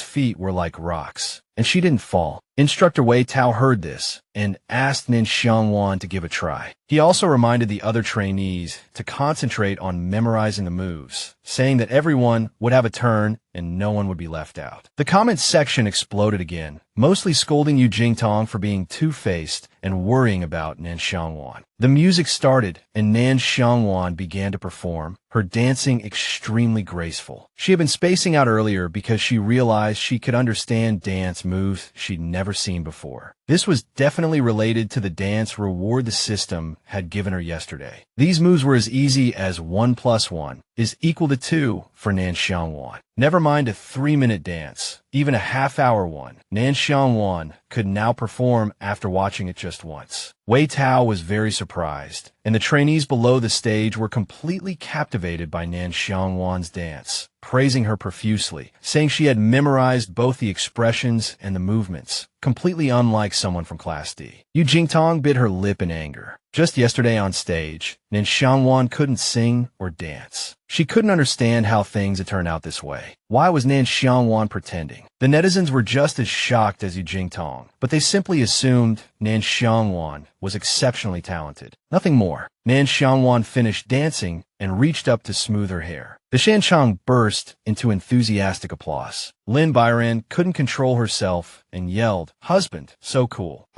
feet were like rocks, and she didn't fall. Instructor Wei Tao heard this and asked Nan Xiang Wan to give a try. He also reminded the other trainees to concentrate on memorizing the moves, saying that everyone would have a turn and no one would be left out. The comments section exploded again, mostly scolding Yu Jingtong for being two-faced and worrying about Nan Xiang Wan. The music started and Nan Xiang Wan began to perform, her dancing extremely graceful. She had been spacing out earlier because she realized she could understand dance moves she'd never seen before. This was definitely related to the dance reward the system had given her yesterday. These moves were as easy as 1 + 1 is equal to 2 for Nan Xiang Wan. Never mind a 3-minute dance, even a half-hour one. Nan Xiang Wan could now perform after watching it just once. Wei Tao was very surprised, and the trainees below the stage were completely captivated by Nan Xiang Wan's dance, praising her profusely, saying she had memorized both the expressions and the movements, completely unlike someone from Class D. Yu Jingtong bit her lip in anger. Just yesterday on stage, Nan Xiang Wan couldn't sing or dance. She couldn't understand how things had turned out this way. Why was Nan Xiang Wan pretending? The netizens were just as shocked as Yu Jingtong, but they simply assumed Nan Xiang Wan was exceptionally talented. Nothing more. Nan Xiang Wan finished dancing and reached up to smooth her hair. The Shanchang burst into enthusiastic applause. Lin Bairan couldn't control herself and yelled, "Husband, so cool."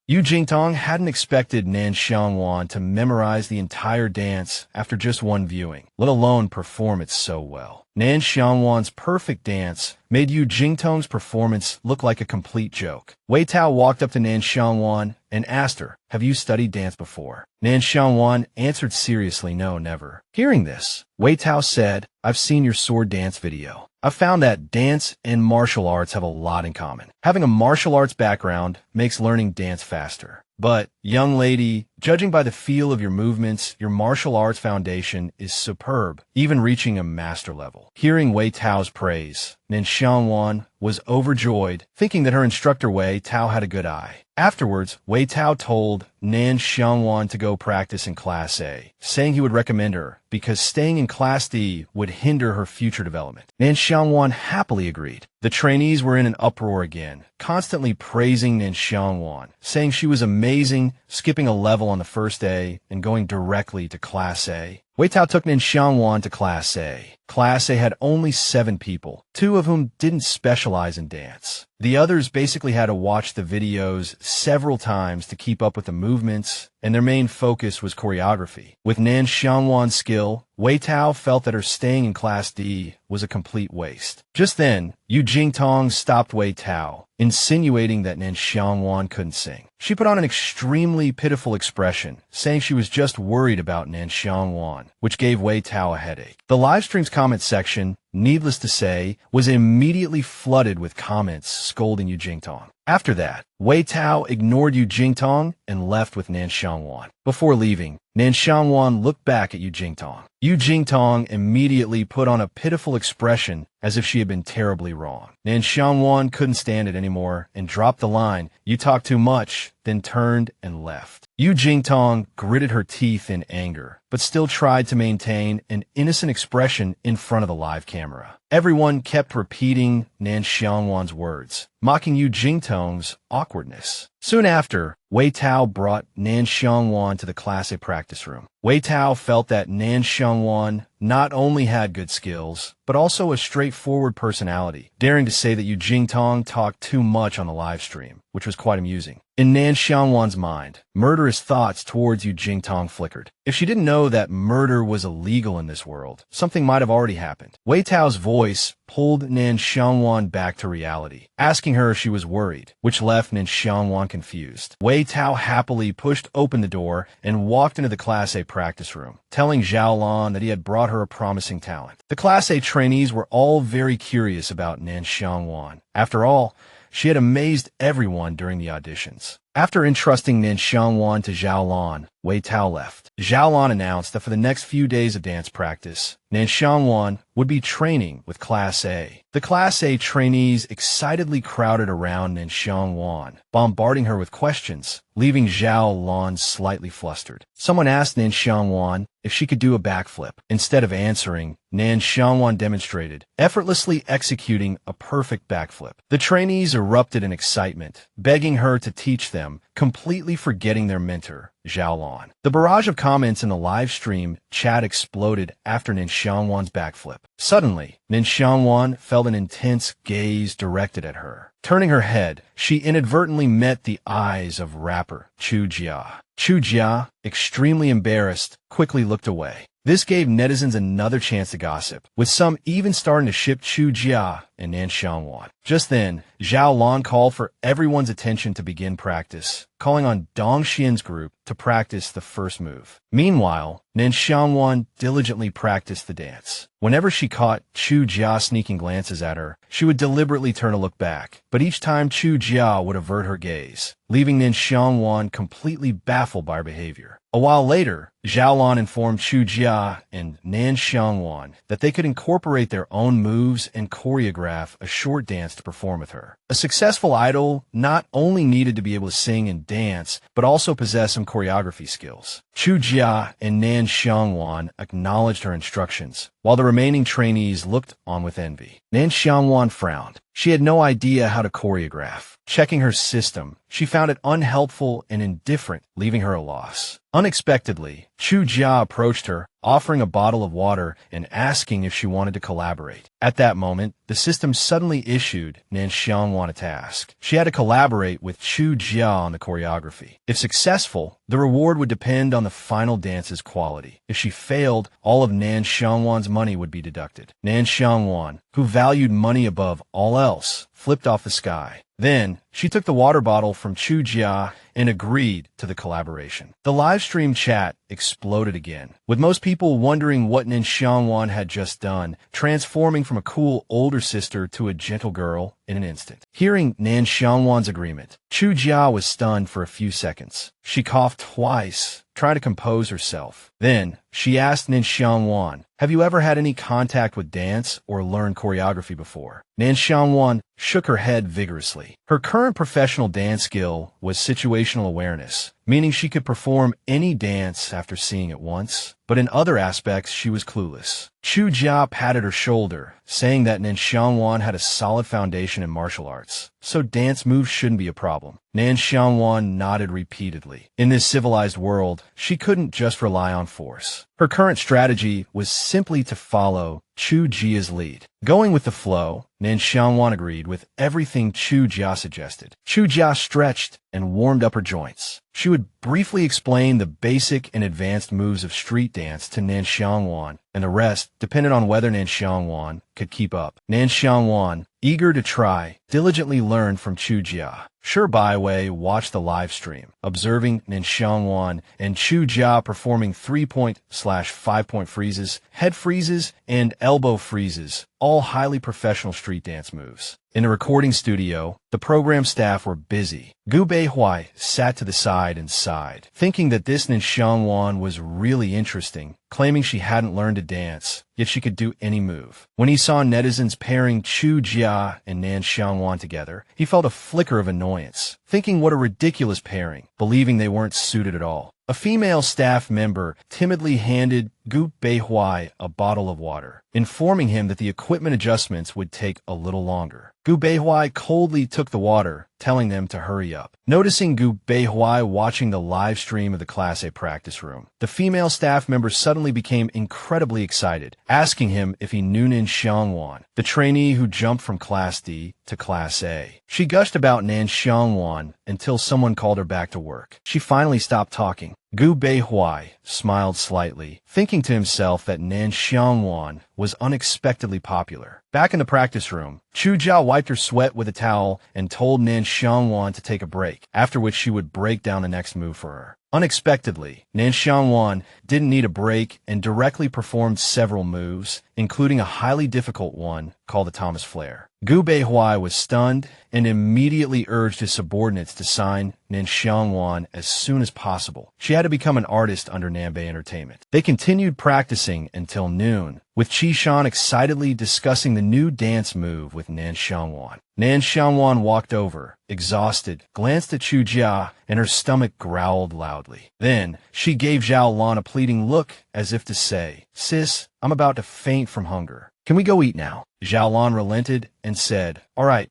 Yu Jingtong hadn't expected Nan Xiang Wan to memorize the entire dance after just one viewing, let alone perform it so well. Nan Xiang Wan's perfect dance made Yu Jingtong's performance look like a complete joke. Wei Tao walked up to Nan Xiang Wan and asked her, "Have you studied dance before?" Nan Xiang Wan answered seriously, "No, never." Hearing this, Wei Tao said, "I've seen your sword dance video. I've found that dance and martial arts have a lot in common. Having a martial arts background makes learning dance faster. But, young lady, judging by the feel of your movements, your martial arts foundation is superb, even reaching a master level." Hearing Wei Tao's praise, Nan Xiang Wan was overjoyed, thinking that her instructor Wei Tao had a good eye. Afterwards, Wei Tao told Nan Xiang Wan to go practice in Class A, saying he would recommend her because staying in Class D would hinder her future development. Nan Xiang Wan happily agreed. The trainees were in an uproar again, constantly praising Nan Xiang Wan, saying she was amazing, skipping a level on the first day and going directly to Class A. Wei Tao took Nan Xiang Wan to Class A. Class A had only 7 people, 2 of whom didn't specialize in dance. The others basically had to watch the videos several times to keep up with the movements, and their main focus was choreography. With Nan Xiang Wan's skill, Wei Tao felt that her staying in Class D was a complete waste. Just then, Yu Jingtong stopped Wei Tao, insinuating that Nan Xiang Wan couldn't sing. She put on an extremely pitiful expression, saying she was just worried about Nan Xiang Wan, which gave Wei Tao a headache. The livestream's comment section, needless to say, was immediately flooded with comments scolding Yu Jingtong. After that, Wei Tao ignored Yu Jingtong and left with Nan Xiang Wan. Before leaving, Nan Xiang Wan looked back at Yu Jingtong. Yu Jingtong immediately put on a pitiful expression as if she had been terribly wrong. Nan Xiang Wan couldn't stand it anymore and dropped the line, "You talk too much," then turned and left. Yu Jingtong gritted her teeth in anger, but still tried to maintain an innocent expression in front of the live camera. Everyone kept repeating Nan Xiang Wan's words, mocking Yu Jingtong's awkwardness. Soon after, Wei Tao brought Nan Xiang Wan to the Class A practice room. Wei Tao felt that Nan Xiang Wan not only had good skills, but also a straightforward personality, daring to say that Yu Jingtong talked too much on the live stream, which was quite amusing. In Nan Xiang Wan's mind, murderous thoughts towards Yu Jingtong flickered. If she didn't know that murder was illegal in this world, something might have already happened. Wei Tao's voice pulled Nan Xiang Wan back to reality, asking her if she was worried, which left Nan Xiang Wan confused. Wei Tao happily pushed open the door and walked into the Class A practice room, telling Zhao Lan that he had brought her a promising talent. The Class A trainees were all very curious about Nan Xiang Wan. After all, she had amazed everyone during the auditions. After entrusting Nan Xiang Wan to Zhao Lan, Wei Tao left. Zhao Lan announced that for the next few days of dance practice, Nan Xiang Wan would be training with Class A. The Class A trainees excitedly crowded around Nan Xiang Wan, bombarding her with questions, leaving Zhao Lan slightly flustered. Someone asked Nan Xiang Wan if she could do a backflip. Instead of answering, Nan Xiang Wan demonstrated, effortlessly executing a perfect backflip. The trainees erupted in excitement, begging her to teach them, completely forgetting their mentor, Zhao Lan. The barrage of comments in the live stream chat exploded after Nan Xiang Wan's backflip. Suddenly, Nan Xiang Wan felt an intense gaze directed at her. Turning her head, she inadvertently met the eyes of rapper Chu Jia. Chu Jia, extremely embarrassed, quickly looked away. This gave netizens another chance to gossip, with some even starting to ship Chu Jia and Nan Xiang Wan. Just then, Zhao Lan called for everyone's attention to begin practice, calling on Dong Xian's group to practice the first move. Meanwhile, Nan Xiang Wan diligently practiced the dance. Whenever she caught Chu Jia sneaking glances at her, she would deliberately turn to look back, but each time Chu Jia would avert her gaze, leaving Nan Xiang Wan completely baffled by her behavior. A while later, Zhao Lan informed Chu Jia and Nan Xiang Wan that they could incorporate their own moves and choreograph a short dance to perform with her. A successful idol not only needed to be able to sing and dance, but also possess some choreography skills. Chu Jia and Nan Xiang Wan acknowledged her instructions, while the remaining trainees looked on with envy. Nan Xiang Wan frowned. She had no idea how to choreograph. Checking her system, she found it unhelpful and indifferent, leaving her a loss. Unexpectedly, Chu Jia approached her, offering a bottle of water and asking if she wanted to collaborate. At that moment, the system suddenly issued Nan Xiang Wan a task. She had to collaborate with Chu Jia on the choreography. If successful, the reward would depend on the final dance's quality. If she failed, all of Nan Xiang Wan's money would be deducted. Nan Xiang Wan, who valued money above all else, flipped off the sky. Then, she took the water bottle from Chu Jia and agreed to the collaboration. The live stream chat exploded again, with most people wondering what Nan Xiang Wan had just done, transforming from a cool older sister to a gentle girl in an instant. Hearing Nan Xiang Wan's agreement, Chu Jia was stunned for a few seconds. She coughed twice, trying to compose herself. Then, she asked Nan Xiang Wan, "Have you ever had any contact with dance or learned choreography before?" Nan Xiang Wan shook her head vigorously. Her current professional dance skill was situational awareness, meaning she could perform any dance after seeing it once, but in other aspects she was clueless. Chu Jia patted her shoulder, saying that Nan Xiang Wan had a solid foundation in martial arts, so dance moves shouldn't be a problem. Nan Xiang Wan nodded repeatedly. In this civilized world, she couldn't just rely on force. Her current strategy was simply to follow Chu Jia's lead. Going with the flow, Nan Xiang Wan agreed with everything Chu Jia suggested. Chu Jia stretched and warmed up her joints. She would briefly explain the basic and advanced moves of street dance to Nan Xiang Wan, and the rest depended on whether Nan Xiang Wan could keep up. Nan Xiang Wan, eager to try, diligently learned from Chu Jia. Sher Byway watched the live stream, observing Nan Xiang Wan and Chu Jia performing 3-point/5-point freezes, head freezes, and elbow freezes, all highly professional street dance moves. In the recording studio, the program staff were busy. Gu Beihui sat to the side and sighed, thinking that this Nan Xiang Wan was really interesting, claiming she hadn't learned to dance, yet she could do any move. When he saw netizens pairing Chu Jia and Nan Xiang Wan together, he felt a flicker of annoyance, thinking what a ridiculous pairing, believing they weren't suited at all. A female staff member timidly handed Gu Beihui a bottle of water, informing him that the equipment adjustments would take a little longer. Gu Beihui coldly took the water, telling them to hurry up. Noticing Gu Beihui watching the live stream of the Class A practice room, the female staff member suddenly became incredibly excited, asking him if he knew Nan Xiang Wan, the trainee who jumped from Class D to Class A. She gushed about Nan Xiang Wan until someone called her back to work. She finally stopped talking. Gu Beihui smiled slightly, thinking to himself that Nan Xiang Wan was unexpectedly popular. Back in the practice room, Chu Jia wiped her sweat with a towel and told Nan Xiang Wan to take a break, after which she would break down the next move for her. Unexpectedly, Nan Xiang Wan didn't need a break and directly performed several moves, including a highly difficult one called the Thomas Flare. Gu Beihui was stunned and immediately urged his subordinates to sign Nan Xiang Wan as soon as possible. She had to become an artist under Nanbei Entertainment. They continued practicing until noon, with Chi Shan excitedly discussing the new dance move with Nan Xiang Wan. Nan Xiang Wan walked over, exhausted, glanced at Chu Jia, and her stomach growled loudly. Then, she gave Zhao Lan a pleading look as if to say, "Sis, I'm about to faint from hunger. Can we go eat now?" Zhao Lan relented and said, all right,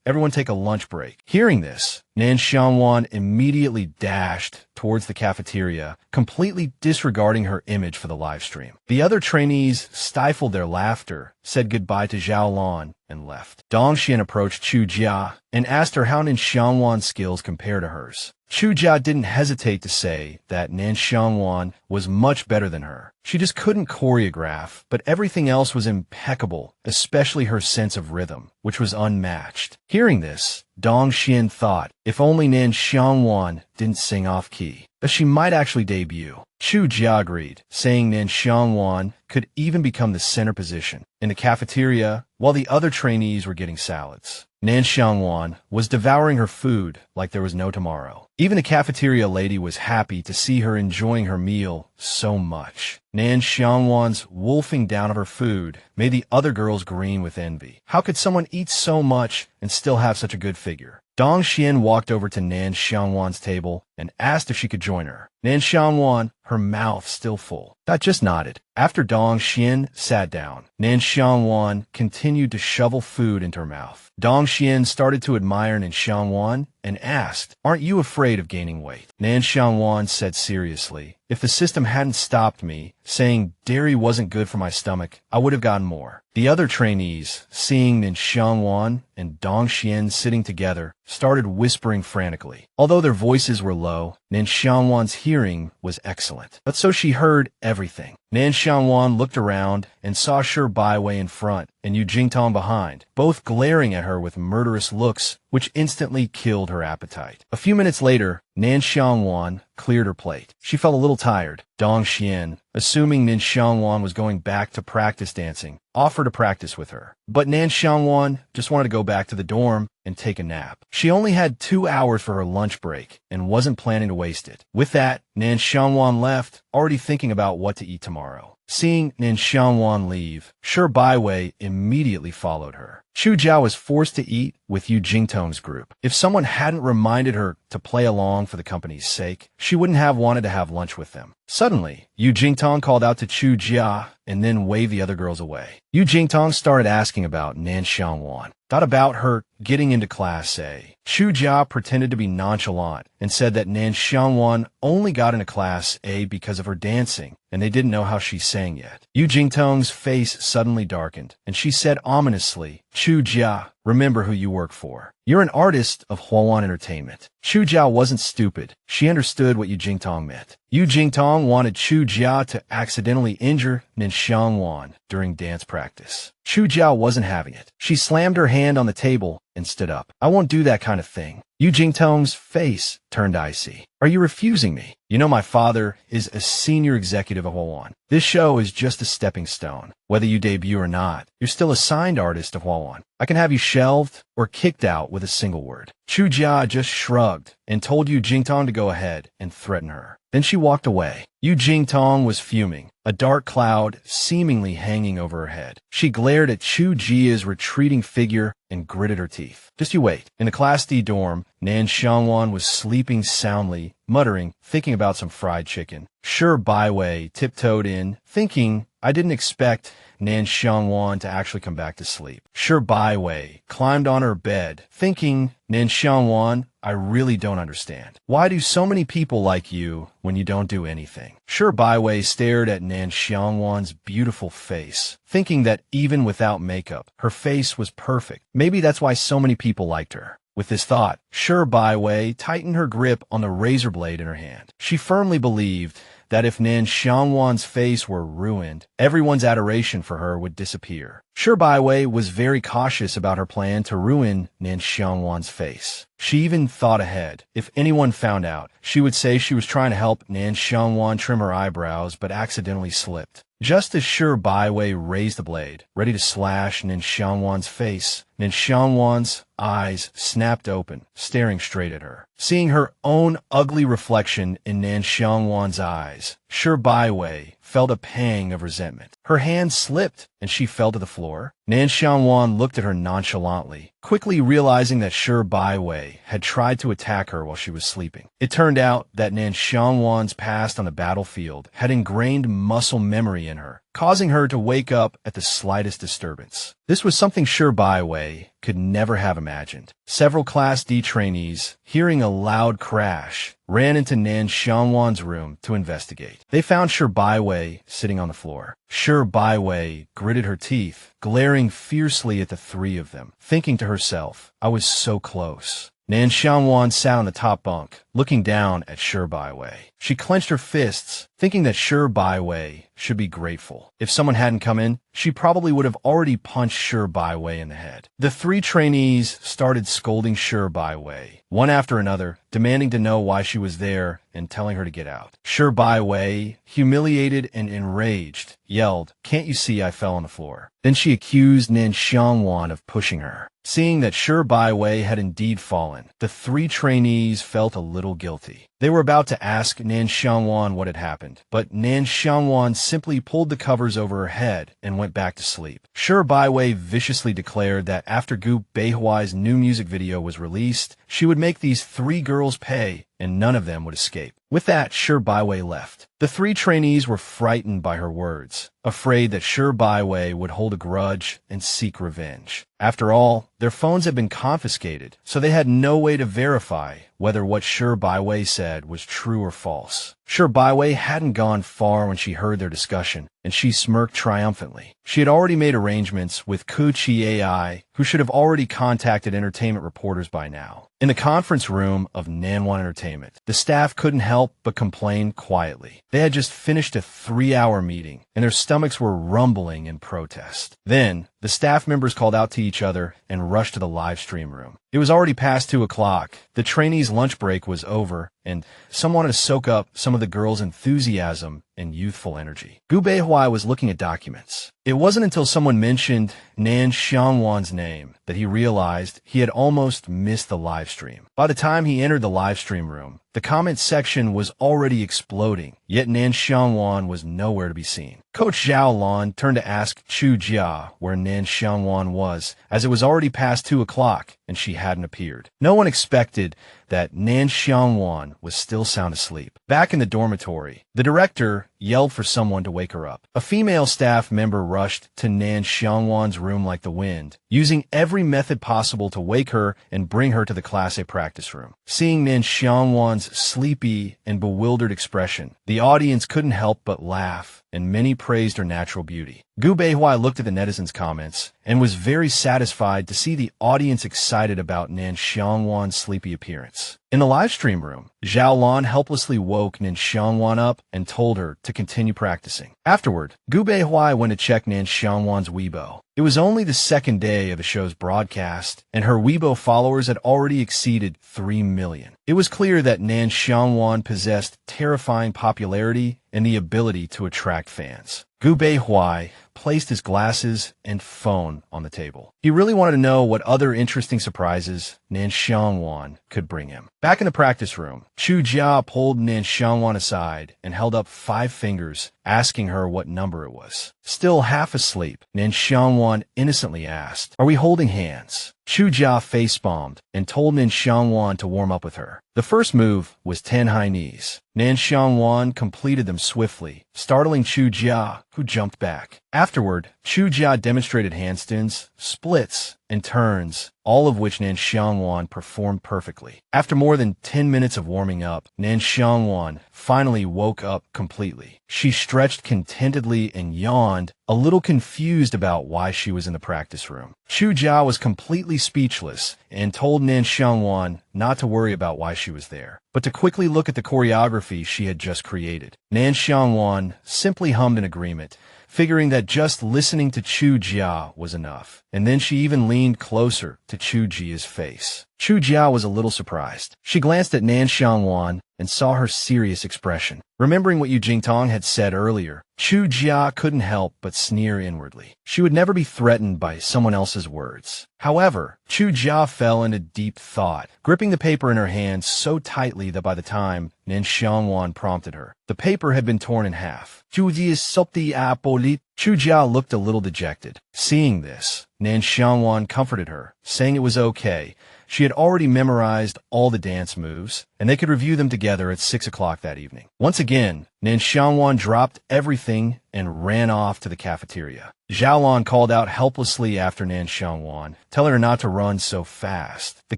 everyone take a lunch break." Hearing this, Nan Xiang Wan immediately dashed towards the cafeteria, completely disregarding her image for the live stream. The other trainees stifled their laughter, said goodbye to Zhao Lan, and left. Dong Xian approached Chu Jia and asked her how Nan Xiang Wan's skills compare to hers. Chu Jia didn't hesitate to say that Nan Xiang Wan was much better than her. She just couldn't choreograph, but everything else was impeccable, especially her sense of rhythm, which was unmatched. Hearing this, Dong Xian thought, if only Nan Xiang Wan didn't sing off-key, that she might actually debut. Chu Jia agreed, saying Nan Xiang Wan could even become the center position. In the cafeteria, while the other trainees were getting salads, Nan Xiang Wan was devouring her food like there was no tomorrow. Even the cafeteria lady was happy to see her enjoying her meal so much. Nan Xiang Wan's wolfing down of her food made the other girls green with envy. How could someone eat so much and still have such a good figure? Dong Xian walked over to Nan Xiang Wan's table and asked if she could join her. Nan Xiang Wan, her mouth still full, just nodded. After Dong Xian sat down, Nan Xiang Wan continued to shovel food into her mouth. Dong Xian started to admire Nan Xiang Wan and asked, "Aren't you afraid of gaining weight?" Nan Xiang Wan said seriously, "If the system hadn't stopped me, saying dairy wasn't good for my stomach, I would have gotten more." The other trainees, seeing Nan Xiang Wan and Dong Xian sitting together, started whispering frantically. Although their voices were low, Nan Xiang Wan's hearing was excellent, but so she heard everything. Nan Xiang Wan looked around and saw Sher Byway in front and Yu Jingtong behind, both glaring at her with murderous looks, which instantly killed her appetite. A few minutes later, Nan Xiang Wan cleared her plate. She felt a little tired. Dong Xian, assuming Nan Xiang Wan was going back to practice dancing, offered to practice with her. But Nan Xiang Wan just wanted to go back to the dorm and take a nap. She only had 2 hours for her lunch break and wasn't planning to waste it. With that, Nan Xiang Wan left, already thinking about what to eat tomorrow. Seeing Nan Xiang Wan leave, Sher Byway immediately followed her. Chu Jia was forced to eat with Yu Jingtong's group. If someone hadn't reminded her to play along for the company's sake, she wouldn't have wanted to have lunch with them. Suddenly, Yu Jingtong called out to Chu Jia and then waved the other girls away. Yu Jingtong started asking about Nan Xiang Wan, thought about her getting into Class A. Chu Jia pretended to be nonchalant and said that Nan Xiang Wan only got into Class A because of her dancing, and they didn't know how she sang yet. Yu Jingtong's face suddenly darkened, and she said ominously, "Chu Jia, remember who you work for. You're an artist of Huawan Entertainment." Chu Jia wasn't stupid. She understood what Yu Jingtong meant. Yu Jingtong wanted Chu Jia to accidentally injure Nan Xiang Wan during dance practice. Chu Jia wasn't having it. She slammed her hand on the table and stood up. "I won't do that kind of thing. Yu Jingtong's face turned icy. Are you refusing me? You know my father is a senior executive of Huawon. This show is just a stepping stone. Whether you debut or not, you're still a signed artist of Huawon. I can have you shelved or kicked out with a single word. Chu Jia just shrugged and told Yu Jingtong to go ahead and threaten her. Then she walked away. Yu Jingtong was fuming, a dark cloud seemingly hanging over her head. She glared at Chu Jia's retreating figure and gritted her teeth. Just you wait. In the Class D dorm, Nan Xiang Wan was sleeping soundly, muttering, thinking about some fried chicken. Sher Byway tiptoed in, thinking, I didn't expect Nan Xiang Wan to actually come back to sleep. Sher Byway climbed on her bed, thinking, Nan Xiang Wan, I really don't understand. Why do so many people like you when you don't do anything? Sher Byway stared at Nan Xiang Wan's beautiful face, thinking that even without makeup, her face was perfect. Maybe that's why so many people liked her. With this thought, Sher Byway tightened her grip on the razor blade in her hand. She firmly believed that if Nan Xiang Wan's face were ruined, everyone's adoration for her would disappear. Sher Byway was very cautious about her plan to ruin Nan Xiang Wan's face. She even thought ahead. If anyone found out, she would say she was trying to help Nan Xiang Wan trim her eyebrows but accidentally slipped. Just as Sher Byway raised the blade, ready to slash Nan Xiang Wan's face, Nan Xiang Wan's eyes snapped open, staring straight at her. Seeing her own ugly reflection in Nan Xiang Wan's eyes, Sher Byway felt a pang of resentment. Her hand slipped, and she fell to the floor. Nan Xiang Wan looked at her nonchalantly, quickly realizing that Sher Byway had tried to attack her while she was sleeping. It turned out that Nan Xiang Wan's past on the battlefield had ingrained muscle memory in her, causing her to wake up at the slightest disturbance. This was something Sher Byway could never have imagined. Several Class D trainees, hearing a loud crash, ran into Nan Xiang Wan's room to investigate. They found Sher Byway sitting on the floor. Sher Byway gritted her teeth, glaring fiercely at the three of them, thinking to herself, I was so close. Nan Xiang Wan sat on the top bunk, looking down at Sher Byway. She clenched her fists, thinking that Sher Byway should be grateful. If someone hadn't come in, she probably would have already punched Sher Byway in the head. The three trainees started scolding Sher Byway, one after another, demanding to know why she was there and telling her to get out. Sher Byway, humiliated and enraged, yelled, Can't you see I fell on the floor? Then she accused Nan Xiang Wan of pushing her. Seeing that Sher Byway had indeed fallen, the three trainees felt a little guilty. They were about to ask Nan Xiang Wan what had happened, but Nan Xiang Wan simply pulled the covers over her head and went back to sleep. Sher Byway viciously declared that after Gu Beihuai's new music video was released, she would make these three girls pay and none of them would escape. With that, Sher Byway left. The three trainees were frightened by her words, afraid that Sher Byway would hold a grudge and seek revenge. After all, their phones had been confiscated, so they had no way to verify whether what Sher Byway said was true or false. Sher Byway hadn't gone far when she heard their discussion, and she smirked triumphantly. She had already made arrangements with Kuchi AI, who should have already contacted entertainment reporters by now. In the conference room of Nanwan Entertainment, the staff couldn't help but complain quietly. They had just finished a 3-hour meeting, and their stomachs were rumbling in protest. Then, the staff members called out to each other and rushed to the live stream room. It was already past 2 o'clock. The trainees' lunch break was over, and some wanted to soak up some of the girls' enthusiasm and youthful energy. Gu Beihuai was looking at documents. It wasn't until someone mentioned Nan Xiang Wan's name that he realized he had almost missed the live stream. By the time he entered the live stream room, the comment section was already exploding, yet Nan Xiang Wan was nowhere to be seen. Coach Zhao Lan turned to ask Chu Jia where Nan Xiang Wan was, as it was already past 2 o'clock and she hadn't appeared. No one expected that Nan Xiang Wan was still sound asleep. Back in the dormitory, the director yelled for someone to wake her up. A female staff member rushed to Nan Xiang Wan's room like the wind, using every method possible to wake her and bring her to the Class A practice room. Seeing Nan Xiang Wan's sleepy and bewildered expression, the audience couldn't help but laugh, and many praised her natural beauty. Gu Beihuai looked at the netizens' comments and was very satisfied to see the audience excited about Nan Xiang Wan's sleepy appearance. minutes. In the livestream room, Zhao Lan helplessly woke Nan Xiang Wan up and told her to continue practicing. Afterward, Gu Beihui went to check Nan Xiang Wan's Weibo. It was only the second day of the show's broadcast, and her Weibo followers had already exceeded 3 million. It was clear that Nan Xiang Wan possessed terrifying popularity and the ability to attract fans. Gu Beihui placed his glasses and phone on the table. He really wanted to know what other interesting surprises Nan Xiang Wan could bring him. Back in the practice room, Chu Jia pulled Nan Xiang Wan aside and held up 5 fingers, asking her what number it was. Still half asleep, Nan Xiang Wan innocently asked, "Are we holding hands?" Chu Jia face-bombed and told Nan Xiang Wan to warm up with her. The first move was 10 high knees. Nan Xiang Wan completed them swiftly, startling Chu Jia, who jumped back. Afterward, Chu Jia demonstrated handstands, splits, and turns, all of which Nan Xiang Wan performed perfectly. After more than 10 minutes of warming up, Nan Xiang Wan finally woke up completely. She stretched contentedly and yawned, a little confused about why she was in the practice room. Chu Jia was completely speechless and told Nan Xiang Wan not to worry about why she was there, but to quickly look at the choreography she had just created. Nan Xiang Wan simply hummed in agreement, figuring that just listening to Chu Jia was enough. And then she even leaned closer to Chu Jia's face. Chu Jia was a little surprised. She glanced at Nan Xiang Wan and saw her serious expression. Remembering what Yu Jingtong had said earlier, Chu Jia couldn't help but sneer inwardly. She would never be threatened by someone else's words. However, Chu Jia fell into deep thought, gripping the paper in her hands so tightly that by the time Nan Xiang Wan prompted her, the paper had been torn in half. Chu Jia looked a little dejected. Seeing this, Nan Xiang Wan comforted her, saying it was okay. She had already memorized all the dance moves, and they could review them together at 6 o'clock that evening. Once again, Nan Xiang Wan dropped everything and ran off to the cafeteria. Zhao Lan called out helplessly after Nan Xiang Wan, telling her not to run so fast. The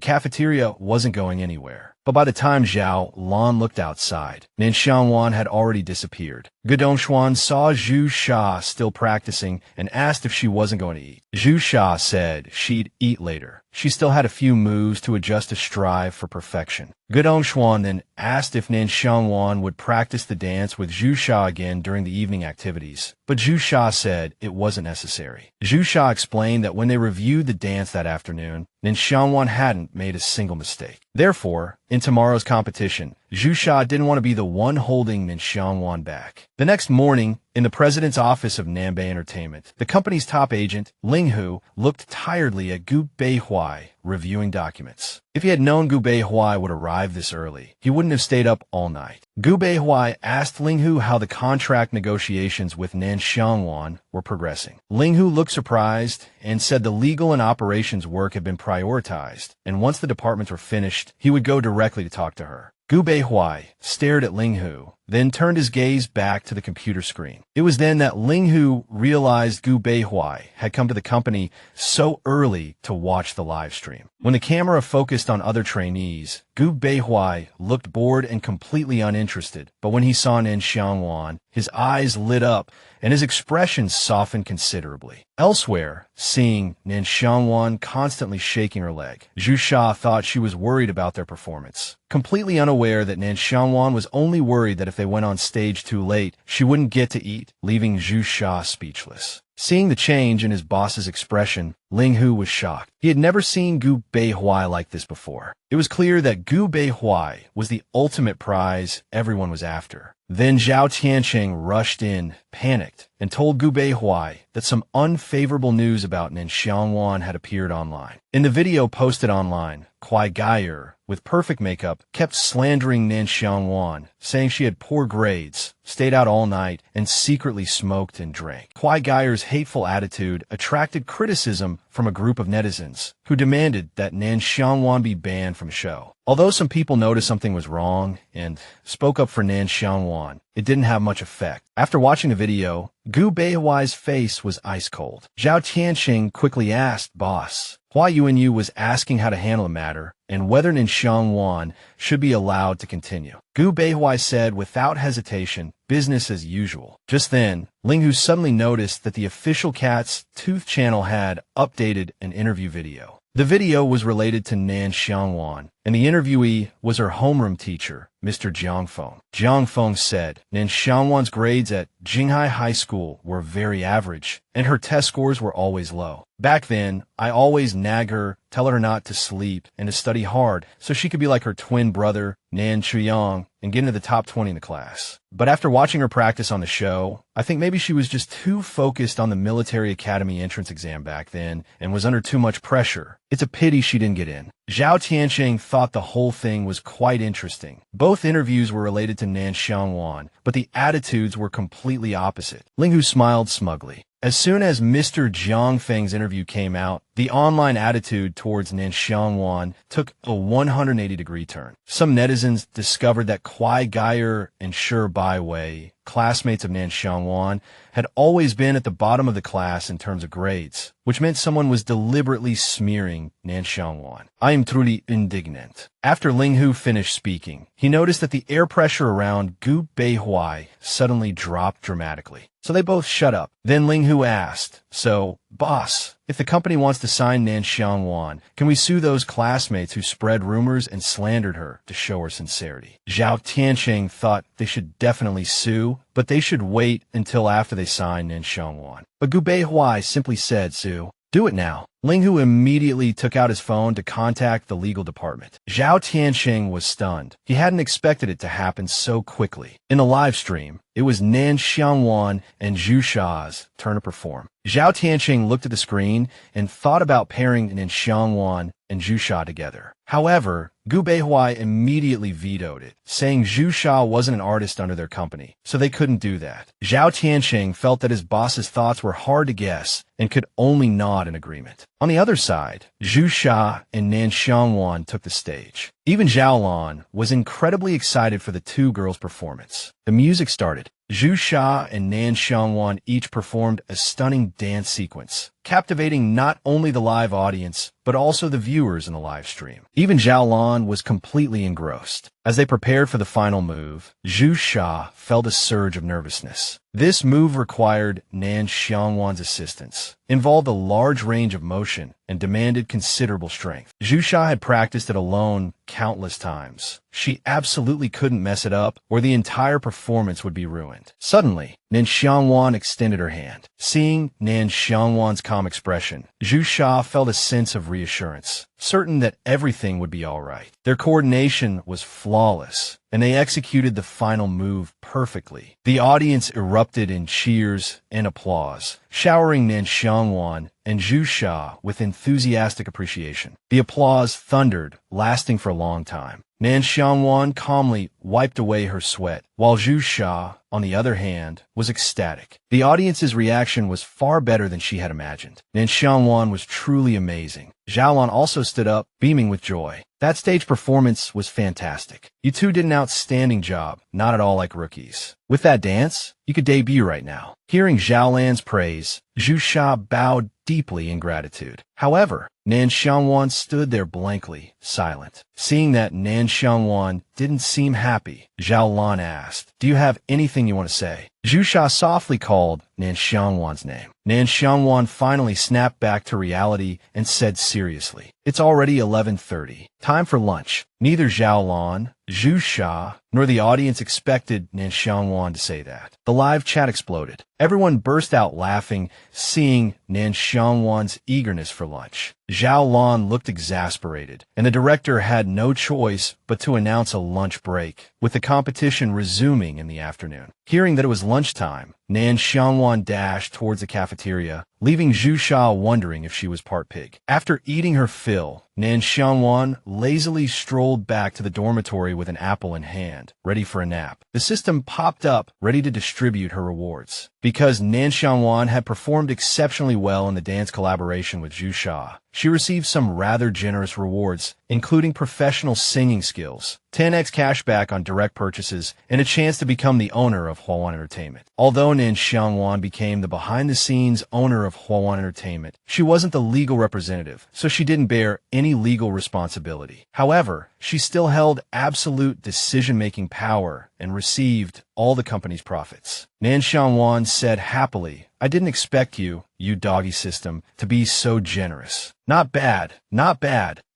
cafeteria wasn't going anywhere. But by the time Zhao Lan looked outside, Nan Xiang Wan had already disappeared. Gedongxuan saw Zhu Sha still practicing and asked if she wasn't going to eat. Zhu Sha said she'd eat later. She still had a few moves to adjust to strive for perfection. Gedongxuan then asked if Nan Xiang Wan would practice the dance with Zhu Sha again during the evening activities, but Zhu Sha said it wasn't necessary. Zhu Sha explained that when they reviewed the dance that afternoon, Nan Xiang Wan hadn't made a single mistake. Therefore, in tomorrow's competition, Zhu Sha didn't want to be the one holding Nan Xiang Wan back. The next morning, in the president's office of Nanbei Entertainment, the company's top agent, Ling Hu, looked tiredly at Gu Beihui reviewing documents. If he had known Gu Beihui would arrive this early, he wouldn't have stayed up all night. Gu Beihui asked Ling Hu how the contract negotiations with Nan Xiang Wan were progressing. Ling Hu looked surprised and said the legal and operations work had been prioritized, and once the departments were finished, he would go directly to talk to her. Gu Beihui stared at Ling Hu, then turned his gaze back to the computer screen. It was then that Ling Hu realized Gu Beihui had come to the company so early to watch the live stream. When the camera focused on other trainees, Gu Beihui looked bored and completely uninterested, but when he saw Nan Xiang Wan, his eyes lit up and his expression softened considerably. Elsewhere, seeing Nan Xiang Wan constantly shaking her leg, Zhu Sha thought she was worried about their performance. Completely unaware that Nan Xiang Wan was only worried that if they went on stage too late, she wouldn't get to eat, leaving Zhu Sha speechless. Seeing the change in his boss's expression, Ling Hu was shocked. He had never seen Gu Beihui like this before. It was clear that Gu Beihui was the ultimate prize everyone was after. Then Zhao Tiancheng rushed in, panicked, and told Gu Beihui that some unfavorable news about Nan Xiang Wan had appeared online. In the video posted online, Kuai Gaier, with perfect makeup, kept slandering Nan Xiang Wan, saying she had poor grades, stayed out all night, and secretly smoked and drank. Kuai Gaier's hateful attitude attracted criticism from a group of netizens, who demanded that Nan Xiang Wan be banned from the show. Although some people noticed something was wrong and spoke up for Nan Xiang Wan, it didn't have much effect. After watching the video, Gu Beihuai's face was ice cold. Zhao Tianxing quickly asked Boss Hua Yuanyu was asking how to handle the matter and whether Nan Xiang Wan should be allowed to continue. Gu Beihui said without hesitation, business as usual. Just then, Ling Hu suddenly noticed that the official Cat's Tooth channel had updated an interview video. The video was related to Nan Xiang Wan, and the interviewee was her homeroom teacher, Mr. Jiangfeng. Jiangfeng said Nan Xiang Wan's grades at Jinghai High School were very average, and her test scores were always low. Back then, I always nag her, tell her not to sleep and to study hard so she could be like her twin brother, Nan Xiang, and get into the top 20 in the class. But after watching her practice on the show, I think maybe she was just too focused on the military academy entrance exam back then and was under too much pressure. It's a pity she didn't get in. Zhao Tianqing thought the whole thing was quite interesting. Both interviews were related to Nan Xiang Wan, but the attitudes were completely opposite. Linghu smiled smugly. As soon as Mr. Jiang Feng's interview came out, the online attitude towards Nan Xiang Wan took a 180-degree turn. Some netizens discovered that Kwai Geier and Sher Byway, classmates of Nan Xiang Wan, had always been at the bottom of the class in terms of grades, which meant someone was deliberately smearing Nan Xiang Wan. I am truly indignant. After Linghu finished speaking, he noticed that the air pressure around Gu Beihui suddenly dropped dramatically. So they both shut up. Then Linghu asked, "So, boss, if the company wants to sign Nan Xiang Wan, can we sue those classmates who spread rumors and slandered her to show her sincerity?" Zhao Tianqing thought they should definitely sue, but they should wait until after they sign Nan Xiang Wan. But Gu Beihui simply said, "Sue, do it now." Linghu immediately took out his phone to contact the legal department. Zhao Tianqing was stunned. He hadn't expected it to happen so quickly. In the live stream, it was Nan Xiang Wan and Zhu Sha's turn to perform. Zhao Tianqing looked at the screen and thought about pairing Nan Xiang Wan and Zhu Sha together. However, Gu Beihui immediately vetoed it, saying Zhu Sha wasn't an artist under their company, so they couldn't do that. Zhao Tianqing felt that his boss's thoughts were hard to guess and could only nod in agreement. On the other side, Zhu Sha and Nan Xiang Wan took the stage. Even Zhao Lan was incredibly excited for the two girls' performance. The music started. Zhu Sha and Nan Xiang Wan each performed a stunning dance sequence, captivating not only the live audience, but also the viewers in the live stream. Even Zhao Lan was completely engrossed. As they prepared for the final move, Zhu Sha felt a surge of nervousness. This move required Nan Xiang Wan's assistance, involved a large range of motion, and demanded considerable strength. Zhu Sha had practiced it alone countless times. She absolutely couldn't mess it up, or the entire performance would be ruined. Suddenly, Nan Xiang Wan extended her hand. Seeing Nan Xiang Wan's calm expression, Zhu Sha felt a sense of reassurance, certain that everything would be all right. Their coordination was flawless, and they executed the final move perfectly. The audience erupted in cheers and applause, showering Nan Xiang Wan and Zhu Sha with enthusiastic appreciation. The applause thundered, lasting for a long time. Nan Xiang Wan calmly wiped away her sweat, while Zhu Sha, on the other hand, was ecstatic. The audience's reaction was far better than she had imagined. Nan Xiang Wan was truly amazing. Zhao Lan also stood up, beaming with joy. That stage performance was fantastic. You two did an outstanding job, not at all like rookies. With that dance, you could debut right now. Hearing Zhao Lan's praise, Zhu Sha bowed deeply in gratitude. However, Nan Xiang Wan stood there blankly, silent. Seeing that Nan Xiang Wan didn't seem happy, Zhao Lan asked, "Do you have anything you want to say?" Zhu Sha softly called Nan Xiang Wan's name. Nan Xiang Wan finally snapped back to reality and said seriously, "It's already 11:30. Time for lunch." Neither Zhao Lan, Zhu Sha, nor the audience expected Nan Xiang Wan to say that. The live chat exploded. Everyone burst out laughing, seeing Nan Xiang Wan's eagerness for lunch. Zhao Lan looked exasperated, and the director had no choice but to announce a lunch break, with the competition resuming in the afternoon. Hearing that it was lunchtime, Nan Xiang Wan dashed towards the cafeteria, leaving Zhu Sha wondering if she was part pig. After eating her fill, Nan Xiang Wan lazily strolled back to the dormitory with an apple in hand, ready for a nap. The system popped up, ready to distribute her rewards. Because Nan Xiang Wan had performed exceptionally well in the dance collaboration with Zhu Sha, she received some rather generous rewards, including professional singing skills, 10x cashback on direct purchases, and a chance to become the owner of Huawan Entertainment. Although Nan Xiang Wan became the behind-the-scenes owner of Huawan Entertainment, she wasn't the legal representative, so she didn't bear any legal responsibility. However, she still held absolute decision-making power and received all the company's profits. Nan Xiang Wan said happily, I didn't expect you doggy system, to be so generous. Not bad,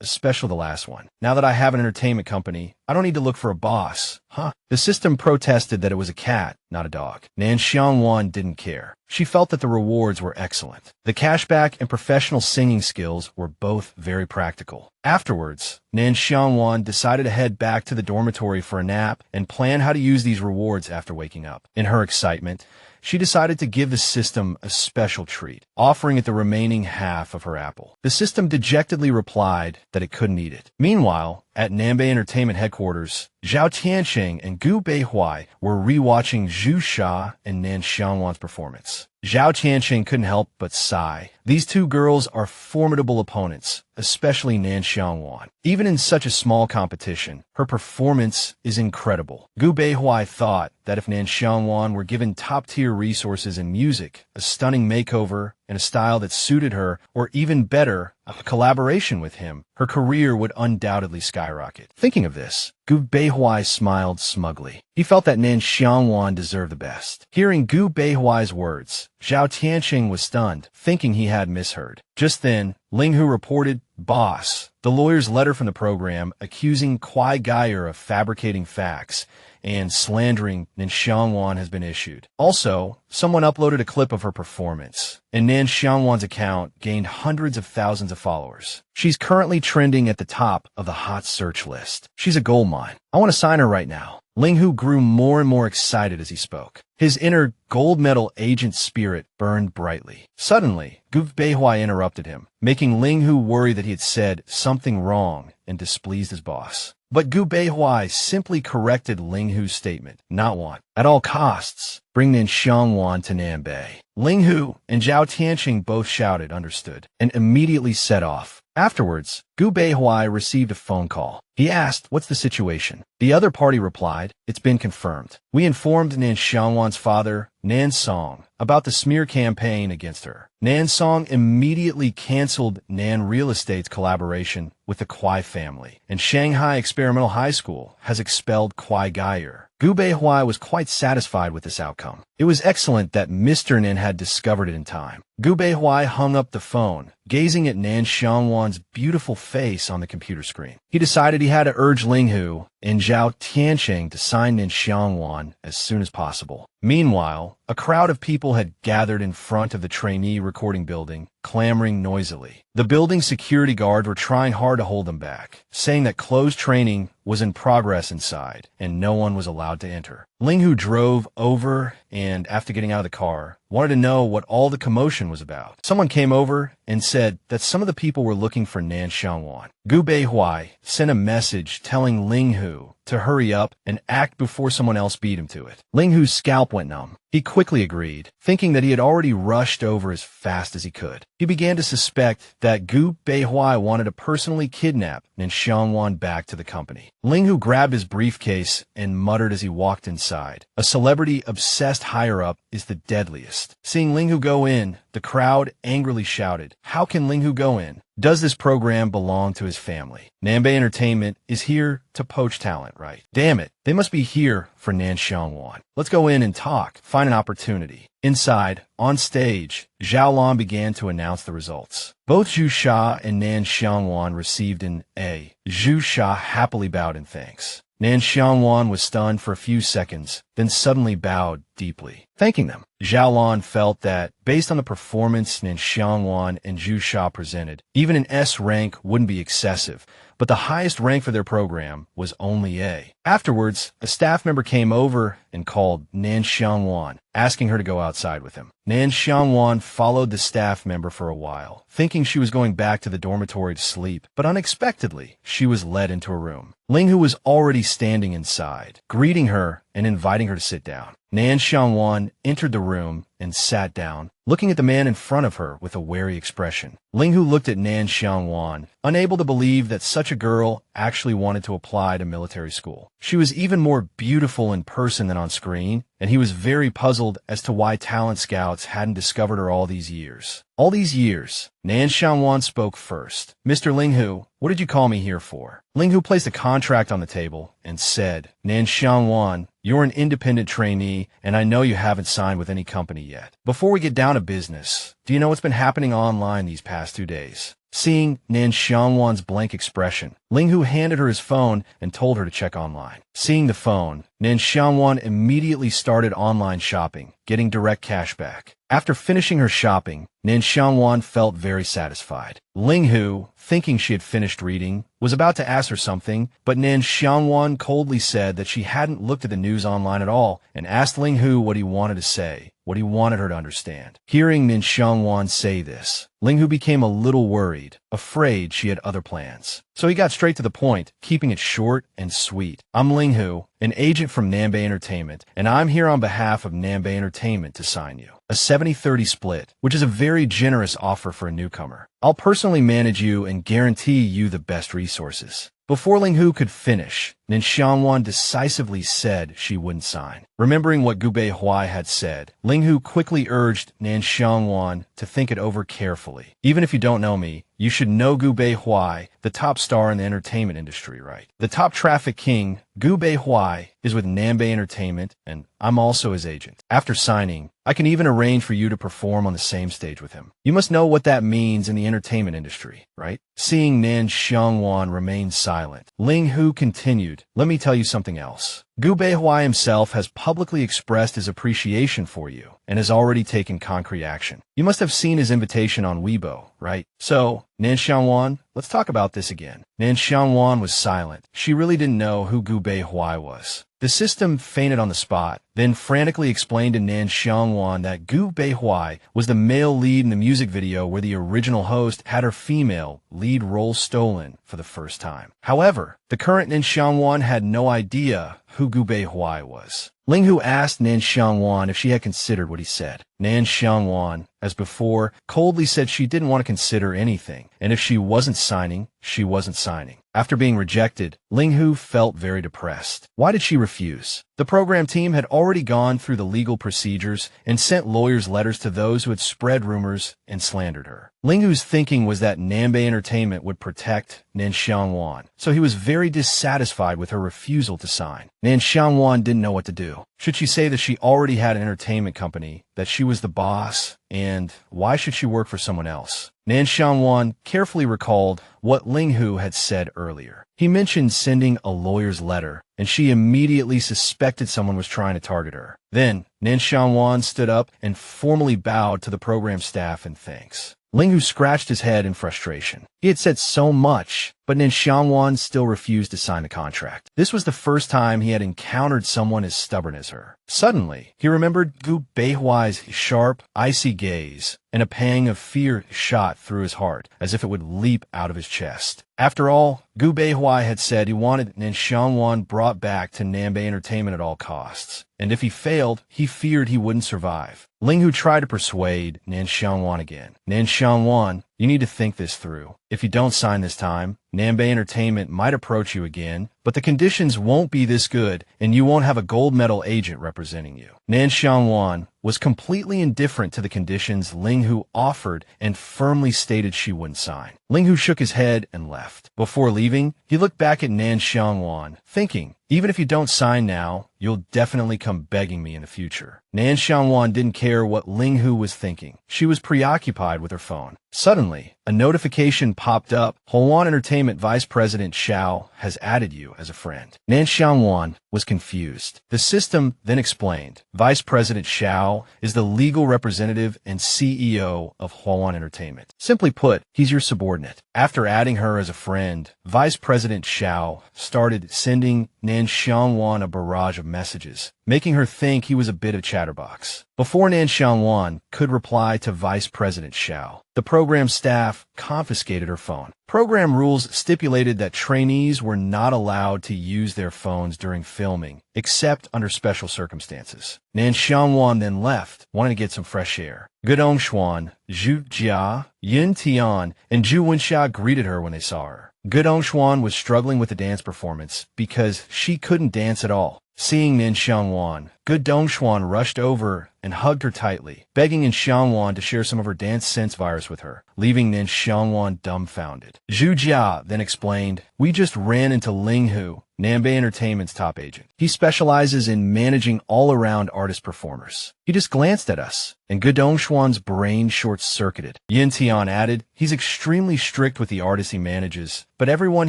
especially the last one. Now that I have an entertainment company, I don't need to look for a boss, huh? The system protested that it was a cat, not a dog. Nan Xiang Wan didn't care. She felt that the rewards were excellent. The cashback and professional singing skills were both very practical. Afterwards, Nan Xiang Wan decided to head back to the dormitory for a nap and plan how to use these rewards after waking up. In her excitement, she decided to give the system a special treat, offering it the remaining half of her apple. The system dejectedly replied that it couldn't eat it. Meanwhile, at Nanbei Entertainment headquarters, Zhao Tianqing and Gu Beihuai were rewatching Zhu Sha and Nan Xiangwan's performance. Zhao Tianqing couldn't help but sigh. These two girls are formidable opponents, especially Nan Xiangwan. Even in such a small competition, her performance is incredible. Gu Beihuai thought that if Nan Xiangwan were given top-tier resources in music, a stunning makeover, and a style that suited her, or even better, a collaboration with him, her career would undoubtedly skyrocket. Thinking of this, Gu Beihuai smiled smugly. He felt that Nan Xiangwan deserved the best. Hearing Gu Beihuai's words, Zhao Tianqing was stunned, thinking he had misheard. Just then, Ling Hu reported, "Boss, the lawyer's letter from the program accusing Kwai Geier of fabricating facts and slandering Nan Xiangwan has been issued. Also, someone uploaded a clip of her performance, and Nan Xiangwan's account gained hundreds of thousands of followers. She's currently trending at the top of the hot search list. She's a gold mine. I want to sign her right now." Ling Hu grew more and more excited as he spoke. His inner gold medal agent spirit burned brightly. Suddenly, Gu Beihuai interrupted him, making Ling Hu worry that he had said something wrong and displeased his boss. But Gu Beihuai simply corrected Ling Hu's statement. Not one. At all costs, bring Nan Xiangwan to Nanbei. Ling Hu and Zhao Tianqing both shouted, understood, and immediately set off. Afterwards, Gu Beihuai received a phone call. He asked, "What's the situation?" The other party replied, "It's been confirmed. We informed Nan Xiangwan's father, Nan Song, about the smear campaign against her. Nan Song immediately canceled Nan Real Estate's collaboration with the Kwai family, and Shanghai Experimental High School has expelled Kwai Geier." Gu Beihuai was quite satisfied with this outcome. It was excellent that Mr. Nan had discovered it in time. Gu Beihuai hung up the phone, gazing at Nan Xiangwan's beautiful face on the computer screen. He decided he had to urge Ling Hu and Zhao Tianqing to sign Nan Xiangwan as soon as possible. Meanwhile, a crowd of people had gathered in front of the trainee recording building, clamoring noisily. The building's security guards were trying hard to hold them back, saying that closed training was in progress inside, and no one was allowed to enter. Ling Hu drove over and, after getting out of the car, wanted to know what all the commotion was about. Someone came over and said that some of the people were looking for Nan Xiangwan. Gu Beihuai sent a message telling Ling Hu to hurry up and act before someone else beat him to it. Ling Hu's scalp went numb. He quickly agreed, thinking that he had already rushed over as fast as he could. He began to suspect that Gu Beihuai wanted to personally kidnap Nan Xiangwan back to the company. Ling Hu grabbed his briefcase and muttered as he walked inside. A celebrity-obsessed higher-up is the deadliest. Seeing Ling Hu go in, the crowd angrily shouted, "How can Ling Hu go in? Does this program belong to his family? Nanbei Entertainment is here to poach talent, right? Damn it, they must be here for Nan Xiangwan. Let's go in and talk, find an opportunity." Inside, on stage, Zhao Lan began to announce the results. Both Zhu Sha and Nan Xiangwan received an A. Zhu Sha happily bowed in thanks. Nan Xiangwan was stunned for a few seconds, then suddenly bowed deeply, thanking them. Zhao Lan felt that, based on the performance Nan Xiangwan and Zhu Sha presented, even an S rank wouldn't be excessive, but the highest rank for their program was only A. Afterwards, a staff member came over and called Nan Xiangwan, asking her to go outside with him. Nan Xiangwan followed the staff member for a while, thinking she was going back to the dormitory to sleep, but unexpectedly, she was led into a room. Ling Hu was already standing inside, greeting her and inviting her to sit down. Nan Xiangwan entered the room and sat down, looking at the man in front of her with a wary expression. Ling Hu looked at Nan Xiangwan, unable to believe that such a girl actually wanted to apply to military school. She was even more beautiful in person than on screen, and he was very puzzled as to why talent scouts hadn't discovered her all these years. All these years, Nan Xiangwan spoke first. "Mr. Ling Hu, what did you call me here for?" Ling Hu placed a contract on the table and said, "Nan Xiangwan, you're an independent trainee, and I know you haven't signed with any company yet. Before we get down to business, do you know what's been happening online these past 2 days? Seeing Nan Xiang Wan's blank expression, Linghu handed her his phone and told her to check online. Seeing the phone, Nan Xiang Wan immediately started online shopping, getting direct cash back. After finishing her shopping, Nan Xiang Wan felt very satisfied. Linghu, thinking she had finished reading, was about to ask her something, but Nan Xiang Wan coldly said that she hadn't looked at the news online at all and asked Linghu what he wanted to say, what he wanted her to understand. Hearing Nan Xiang Wan say this, Linghu became a little worried, afraid she had other plans. So he got straight to the point, keeping it short and sweet. I'm Linghu, an agent from Nanbei Entertainment, and I'm here on behalf of Nanbei Entertainment to sign you. A 70-30 split, which is a very generous offer for a newcomer. I'll personally manage you and guarantee you the best resources. Before Linghu could finish, Nan Xiang Wan decisively said she wouldn't sign. Remembering what Gu Beihui had said, Linghu quickly urged Nan Xiang Wan to think it over carefully. Even if you don't know me, you should know Gu Beihui, the top star in the entertainment industry, right? The top traffic king, Gu Beihui, is with Nanbei Entertainment, and I'm also his agent. After signing, I can even arrange for you to perform on the same stage with him. You must know what that means in the entertainment industry, right? Seeing Nan Xiang Wan remain silent, Linghu continued, let me tell you something else. Gu Beihui himself has publicly expressed his appreciation for you and has already taken concrete action. You must have seen his invitation on Weibo, right? So, Nan Xiang Wan, let's talk about this again. Nan Xiang Wan was silent. She really didn't know who Gu Beihui was. The system fainted on the spot, then frantically explained to Nan Xiang Wan that Gu Beihui was the male lead in the music video where the original host had her female lead role stolen for the first time. However, the current Nan Xiang Wan had no idea who Gu Beihui was. Linghu asked Nan Xiang Wan if she had considered what he said. Nan Xiang Wan, as before, coldly said she didn't want to consider anything, and if she wasn't signing, she wasn't signing. After being rejected, Linghu felt very depressed. Why did she refuse? The program team had already gone through the legal procedures and sent lawyers' letters to those who had spread rumors and slandered her. Linghu's thinking was that Nanbei Entertainment would protect Nan Xiang Wan, so he was very dissatisfied with her refusal to sign. Nan Xiang Wan didn't know what to do. Should she say that she already had an entertainment company, that she was the boss, and why should she work for someone else? Nan Xiang Wan carefully recalled what Linghu had said earlier. He mentioned sending a lawyer's letter, and she immediately suspected someone was trying to target her. Then, Nan Xiang Wan stood up and formally bowed to the program staff in thanks. Linghu scratched his head in frustration. He had said so much, but Nan Xiang Wan still refused to sign the contract. This was the first time he had encountered someone as stubborn as her. Suddenly, he remembered Gu Beihui's sharp, icy gaze, and a pang of fear shot through his heart, as if it would leap out of his chest. After all, Gu Beihui had said he wanted Nan Xiang Wan brought back to Nanbei Entertainment at all costs, and if he failed, he feared he wouldn't survive. Linghu tried to persuade Nan Xiang Wan again. Nan Xiang Wan, you need to think this through. If you don't sign this time, Nanbei Entertainment might approach you again, but the conditions won't be this good, and you won't have a gold medal agent representing you. Nan Xiang Wan was completely indifferent to the conditions Linghu offered and firmly stated she wouldn't sign. Linghu shook his head and left. Before leaving, he looked back at Nan Xiang Wan, thinking, even if you don't sign now, you'll definitely come begging me in the future. Nan Xiang Wan didn't care what Linghu was thinking. She was preoccupied with her phone. Suddenly, a notification popped up. Hwan Entertainment Vice President Xiao has added you as a friend. Nan Xiang Wan was confused. The system then explained, Vice President Xiao is the legal representative and CEO of Hwan Entertainment. Simply put, he's your subordinate. After adding her as a friend, Vice President Xiao started sending Nan Xiang Wan a barrage of messages, making her think he was a bit of a chatterbox. Before Nan Xiang Wan could reply to Vice President Xiao, the program staff confiscated her phone. Program rules stipulated that trainees were not allowed to use their phones during filming, except under special circumstances. Nan Xiang Wan then left, wanting to get some fresh air. Gudong Xuan, Zhu Jia, Yin Tian, and Zhu Wenxia greeted her when they saw her. Gudong Xuan was struggling with the dance performance because she couldn't dance at all. Seeing Nan Xiang Wan, Good Dongxuan rushed over and hugged her tightly, begging Nan Xiang Wan to share some of her dance sense virus with her, leaving Nan Xiang Wan dumbfounded. Zhu Jia then explained, "We just ran into Ling Hu, Nanbei Entertainment's top agent. He specializes in managing all-around artist performers. He just glanced at us, and Gedongxuan's brain short-circuited." Yin Tian added, "He's extremely strict with the artists he manages, but everyone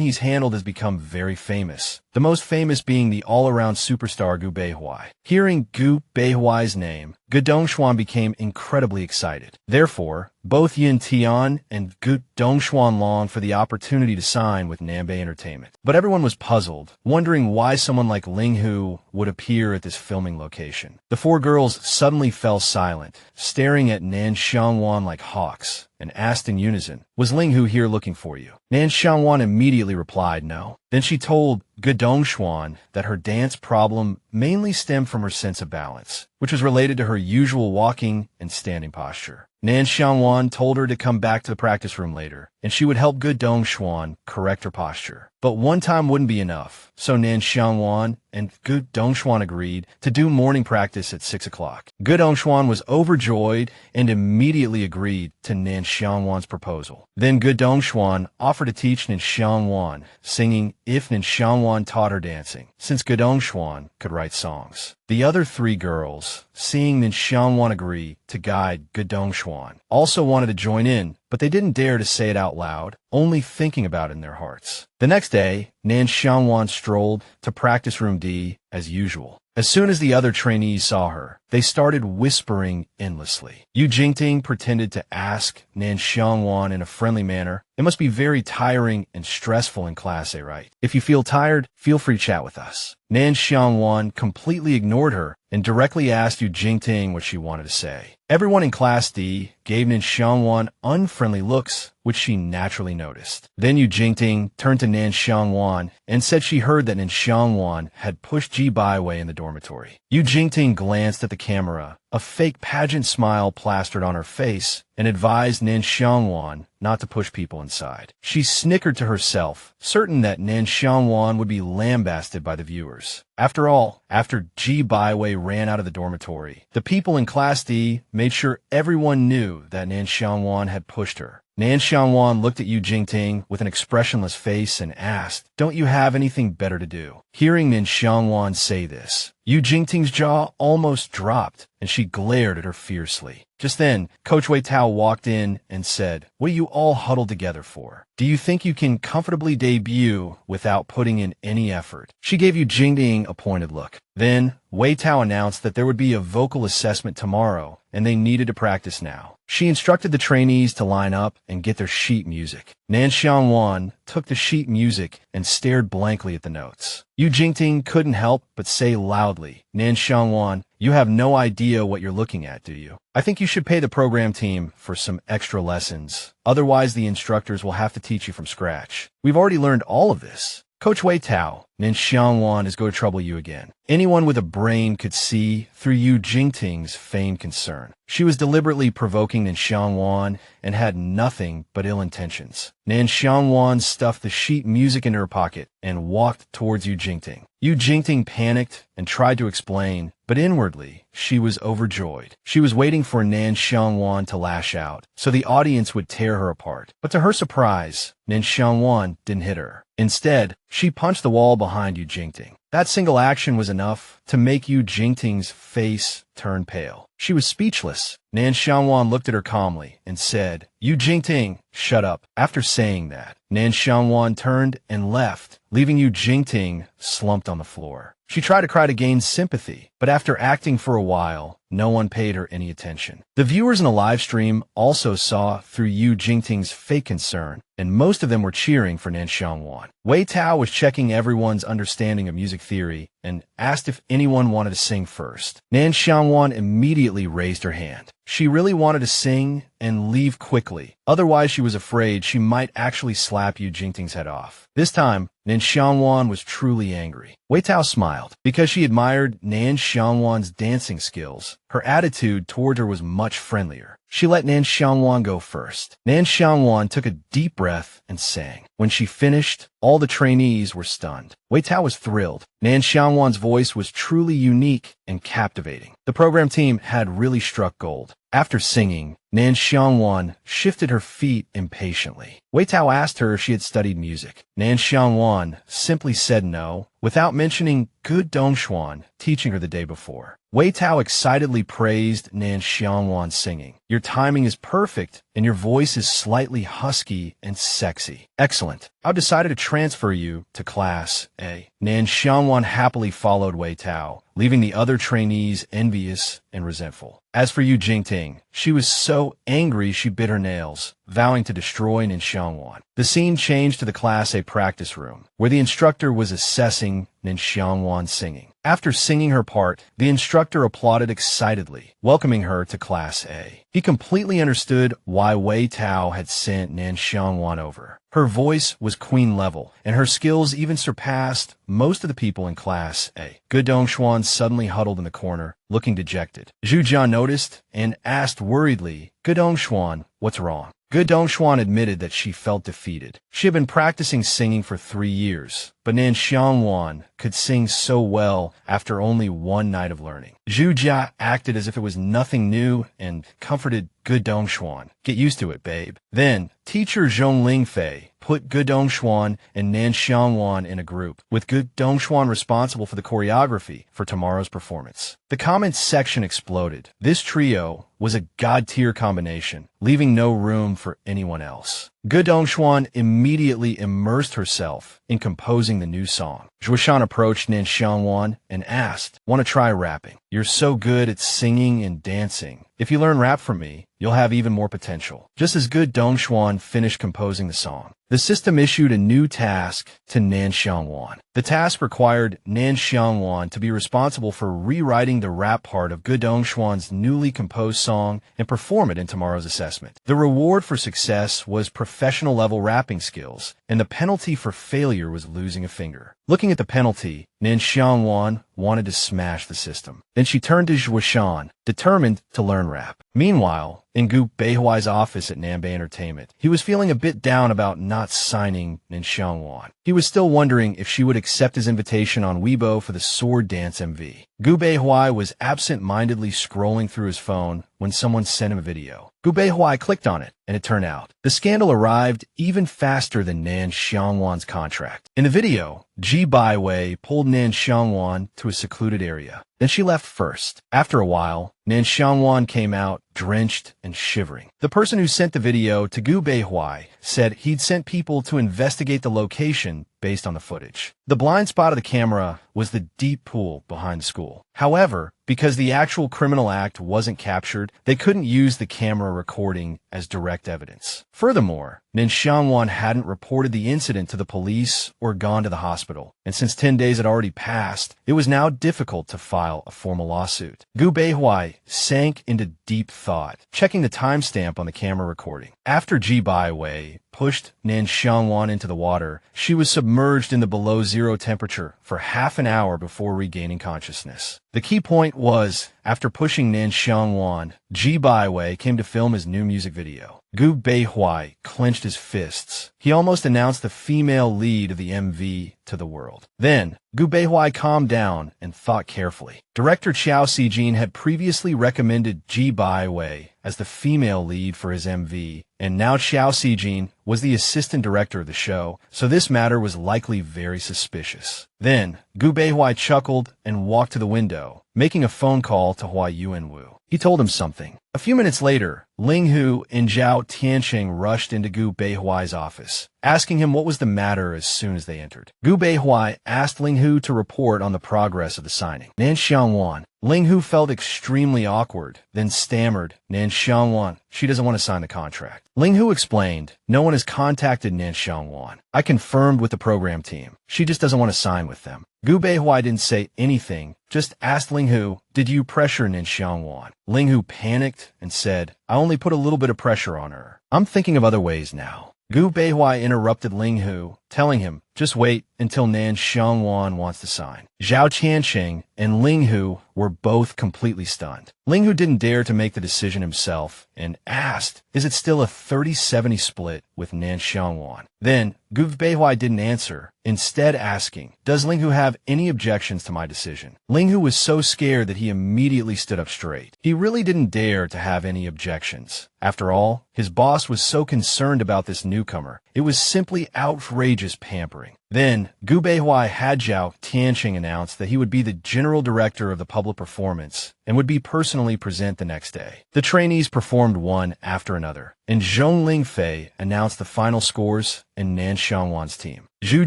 he's handled has become very famous. The most famous being the all-around superstar Gu Beihuai." Hearing Gu Beihuai's name, Gedongxuan became incredibly excited. Therefore, both Yin Tian and Gu Dongxuan longed for the opportunity to sign with Nanbei Entertainment. But everyone was puzzled, wondering why someone like Ling Hu would appear at this filming location. The four girls suddenly fell silent, staring at Nan Xiang Wan like hawks, and asked in unison, "Was Ling Hu here looking for you?" Nan Xiang Wan immediately replied no. Then she told Gedongxuan that her dance problem mainly stemmed from her sense of balance, which was related to her usual walking and standing posture. Nan Xiang Wan told her to come back to the practice room later, and she would help Gedongxuan correct her posture. But one time wouldn't be enough, so Nan Xiang Wan and Gedongxuan agreed to do morning practice at 6 o'clock. Gedongxuan was overjoyed and immediately agreed to Nan Xiang Wan's proposal. Then Gedongxuan offered to teach Nan Xiang Wan singing if Nan Xiang Wan taught her dancing, since Gedongxuan could write songs. The other three girls, seeing Nan Xiang Wan agree to guide Gedongxuan, also wanted to join in, but they didn't dare to say it out loud, only thinking about it in their hearts. The next day, Nan Xiang Wan strolled to practice room D as usual. As soon as the other trainees saw her, they started whispering endlessly. Yu Jingting pretended to ask Nan Xiang Wan in a friendly manner, "It must be very tiring and stressful in class, right? If you feel tired, feel free to chat with us." Nan Xiang Wan completely ignored her and directly asked Yu Jingting what she wanted to say. Everyone in Class D gave Nan Xiang Wan unfriendly looks, which she naturally noticed. Then Yu Jingting turned to Nan Xiang Wan and said she heard that Nan Xiang Wan had pushed Sher Byway in the dormitory. Yu Jingting glanced at the camera, a fake pageant smile plastered on her face, and advised Nan Xiang Wan not to push people inside. She snickered to herself, certain that Nan Xiang Wan would be lambasted by the viewers. After all, after Sher Byway ran out of the dormitory, the people in Class D made sure everyone knew that Nan Xiang Wan had pushed her. Nan Xiang Wan looked at Yu Jingting with an expressionless face and asked, "Don't you have anything better to do?" Hearing Nan Xiang Wan say this, Yu Jingting's jaw almost dropped, and she glared at her fiercely. Just then, Coach Wei Tao walked in and said, "What are you all huddled together for? Do you think you can comfortably debut without putting in any effort?" She gave Yu Jingting a pointed look. Then, Wei Tao announced that there would be a vocal assessment tomorrow, and they needed to practice now. She instructed the trainees to line up and get their sheet music. Nan Xiang Wan took the sheet music and stared blankly at the notes. Yu Jingting couldn't help but say loudly, "Nan Xiang Wan, you have no idea what you're looking at, do you? I think you should pay the program team for some extra lessons. Otherwise, the instructors will have to teach you from scratch. We've already learned all of this." Coach Wei Tao, Nan Xiang Wan is going to trouble you again. Anyone with a brain could see through Yu Jingting's feigned concern. She was deliberately provoking Nan Xiang Wan and had nothing but ill intentions. Nan Xiang Wan stuffed the sheet music into her pocket and walked towards Yu Jingting. Yu Jingting panicked and tried to explain, but inwardly, she was overjoyed. She was waiting for Nan Xiang Wan to lash out, so the audience would tear her apart. But to her surprise, Nan Xiang Wan didn't hit her. Instead, she punched the wall behind Yu Jingting. That single action was enough to make Yu Jingting's face turn pale. She was speechless. Nan Xiang Wan looked at her calmly and said, "Yu Jingting, shut up." After saying that, Nan Xiang Wan turned and left, leaving Yu Jingting slumped on the floor. She tried to cry to gain sympathy, but after acting for a while, no one paid her any attention. The viewers in the live stream also saw through Yu Jingting's fake concern, and most of them were cheering for Nan Xiang Wan. Wei Tao was checking everyone's understanding of music theory and asked if anyone wanted to sing first. Nan Xiang Wan immediately raised her hand. She really wanted to sing and leave quickly. Otherwise, she was afraid she might actually slap Yu Jingting's head off. This time, Nan Xiang Wan was truly angry. Wei Tao smiled. Because she admired Nan Xiang Wan's dancing skills, her attitude toward her was much friendlier. She let Nan Xiang Wan go first. Nan Xiang Wan took a deep breath and sang. When she finished, all the trainees were stunned. Wei Tao was thrilled. Nan Xiang Wan's voice was truly unique and captivating. The program team had really struck gold. After singing, Nan Xiang Wan shifted her feet impatiently. Wei Tao asked her if she had studied music. Nan Xiang Wan simply said no, without mentioning Good Dongxuan teaching her the day before. Wei Tao excitedly praised Nan Xiang Wan's singing. Your timing is perfect, and your voice is slightly husky and sexy. Excellent. I've decided to transfer you to Class A. Nan Xiang Wan happily followed Wei Tao, leaving the other trainees envious and resentful. As for Yu Jingting, she was so angry she bit her nails, vowing to destroy Nan Xiang Wan. The scene changed to the Class A practice room, where the instructor was assessing Nan Xiang Wan's singing. After singing her part, the instructor applauded excitedly, welcoming her to Class A. He completely understood why Wei Tao had sent Nan Xiang Wan over. Her voice was queen level, and her skills even surpassed most of the people in Class A. Good Dongxuan suddenly huddled in the corner, looking dejected. Zhu Jian noticed and asked worriedly, Good Dongxuan, what's wrong? Good Dongxuan admitted that she felt defeated. She had been practicing singing for 3 years, but Nan Xiang Wan could sing so well after only 1 night of learning. Zhu Jia acted as if it was nothing new and comforted Good Dongxuan. Get used to it, babe. Then, teacher Zhong Lingfei put Good Dongxuan and Nan Xiang Wan in a group, with Good Dongxuan responsible for the choreography for tomorrow's performance. The comments section exploded. This trio was a god-tier combination, leaving no room for anyone else. Good Dongxuan immediately immersed herself in composing the new song. Zhuoshan approached Nan Xiang Wan and asked, Want to try rapping? You're so good at singing and dancing. If you learn rap from me, you'll have even more potential. Just as Good Dongxuan finished composing the song, the system issued a new task to Nan Xiang Wan. The task required Nan Xiang Wan to be responsible for rewriting the rap part of Good Dongxuan's newly composed song and perform it in tomorrow's assessment. The reward for success was professional-level rapping skills, and the penalty for failure was losing a finger. Looking at the penalty, Nan Xiang Wan wanted to smash the system. Then she turned to Zhuoshan, determined to learn rap. Meanwhile, in Gu Beihuai's office at Nanbei Entertainment, he was feeling a bit down about not signing Nan Xiang Wan. He was still wondering if she would accept his invitation on Weibo for the sword dance MV. Gu Beihuai was absent-mindedly scrolling through his phone when someone sent him a video. Gu Beihuai clicked on it, and it turned out the scandal arrived even faster than Nan Xiang Wan's contract. In the video, Sher Byway pulled Nan Xiang Wan to a secluded area. Then she left first. After a while, Nan Xiang Wan came out, drenched and shivering. The person who sent the video to Gu Beihuai said he'd sent people to investigate the location based on the footage. The blind spot of the camera was the deep pool behind the school. However, because the actual criminal act wasn't captured, they couldn't use the camera recording as direct evidence. Furthermore, Nan Xiang Wan hadn't reported the incident to the police or gone to the hospital, and since 10 days had already passed, it was now difficult to file a formal lawsuit. Gu Beihuai sank into deep thought, checking the timestamp on the camera recording. After Sher Byway pushed Nan Xiang Wan into the water, she was submerged in the below-zero temperature for half an hour before regaining consciousness. The key point was, after pushing Nan Xiang Wan, Sher Byway came to film his new music video. Gu Beihuai clenched his fists. He almost announced the female lead of the MV to the world. Then, Gu Beihuai calmed down and thought carefully. Director Qiao Xijin had previously recommended Sher Byway as the female lead for his MV, and now Qiao Xijin was the assistant director of the show, so this matter was likely very suspicious. Then, Gu Beihuai chuckled and walked to the window, making a phone call to Hua Yuanwu. He told him something. A few minutes later, Ling Hu and Zhao Tiancheng rushed into Gu Beihuai's office, asking him what was the matter as soon as they entered. Gu Beihuai asked Ling Hu to report on the progress of the signing. Nan Xiang Wan. Ling Hu felt extremely awkward, then stammered, Nan Xiang Wan, she doesn't want to sign the contract. Ling Hu explained, no one has contacted Nan Xiang Wan. I confirmed with the program team. She just doesn't want to sign with them. Gu Beihuai didn't say anything, just asked Ling Hu, did you pressure Nan Xiang Wan? Ling Hu panicked and said, I only put a little bit of pressure on her. I'm thinking of other ways now. Gu Beihuai interrupted Ling Hu telling him, "Just wait until Nan Xiang Wan wants to sign." Zhao Qiansheng and Ling Hu were both completely stunned. Ling Hu didn't dare to make the decision himself and asked, "Is it still a 30-70 split with Nan Xiang Wan?" Then, Gu Beihuai didn't answer, instead asking, "Does Ling Hu have any objections to my decision?" Ling Hu was so scared that he immediately stood up straight. He really didn't dare to have any objections. After all, his boss was so concerned about this newcomer. It was simply outrageous pampering. Then, Gu Beihuai had Zhao Tianxing announce that he would be the general director of the public performance and would be personally present the next day. The trainees performed one after another, and Zhong Lingfei announced the final scores in Nan Xiang Wan's team. Zhu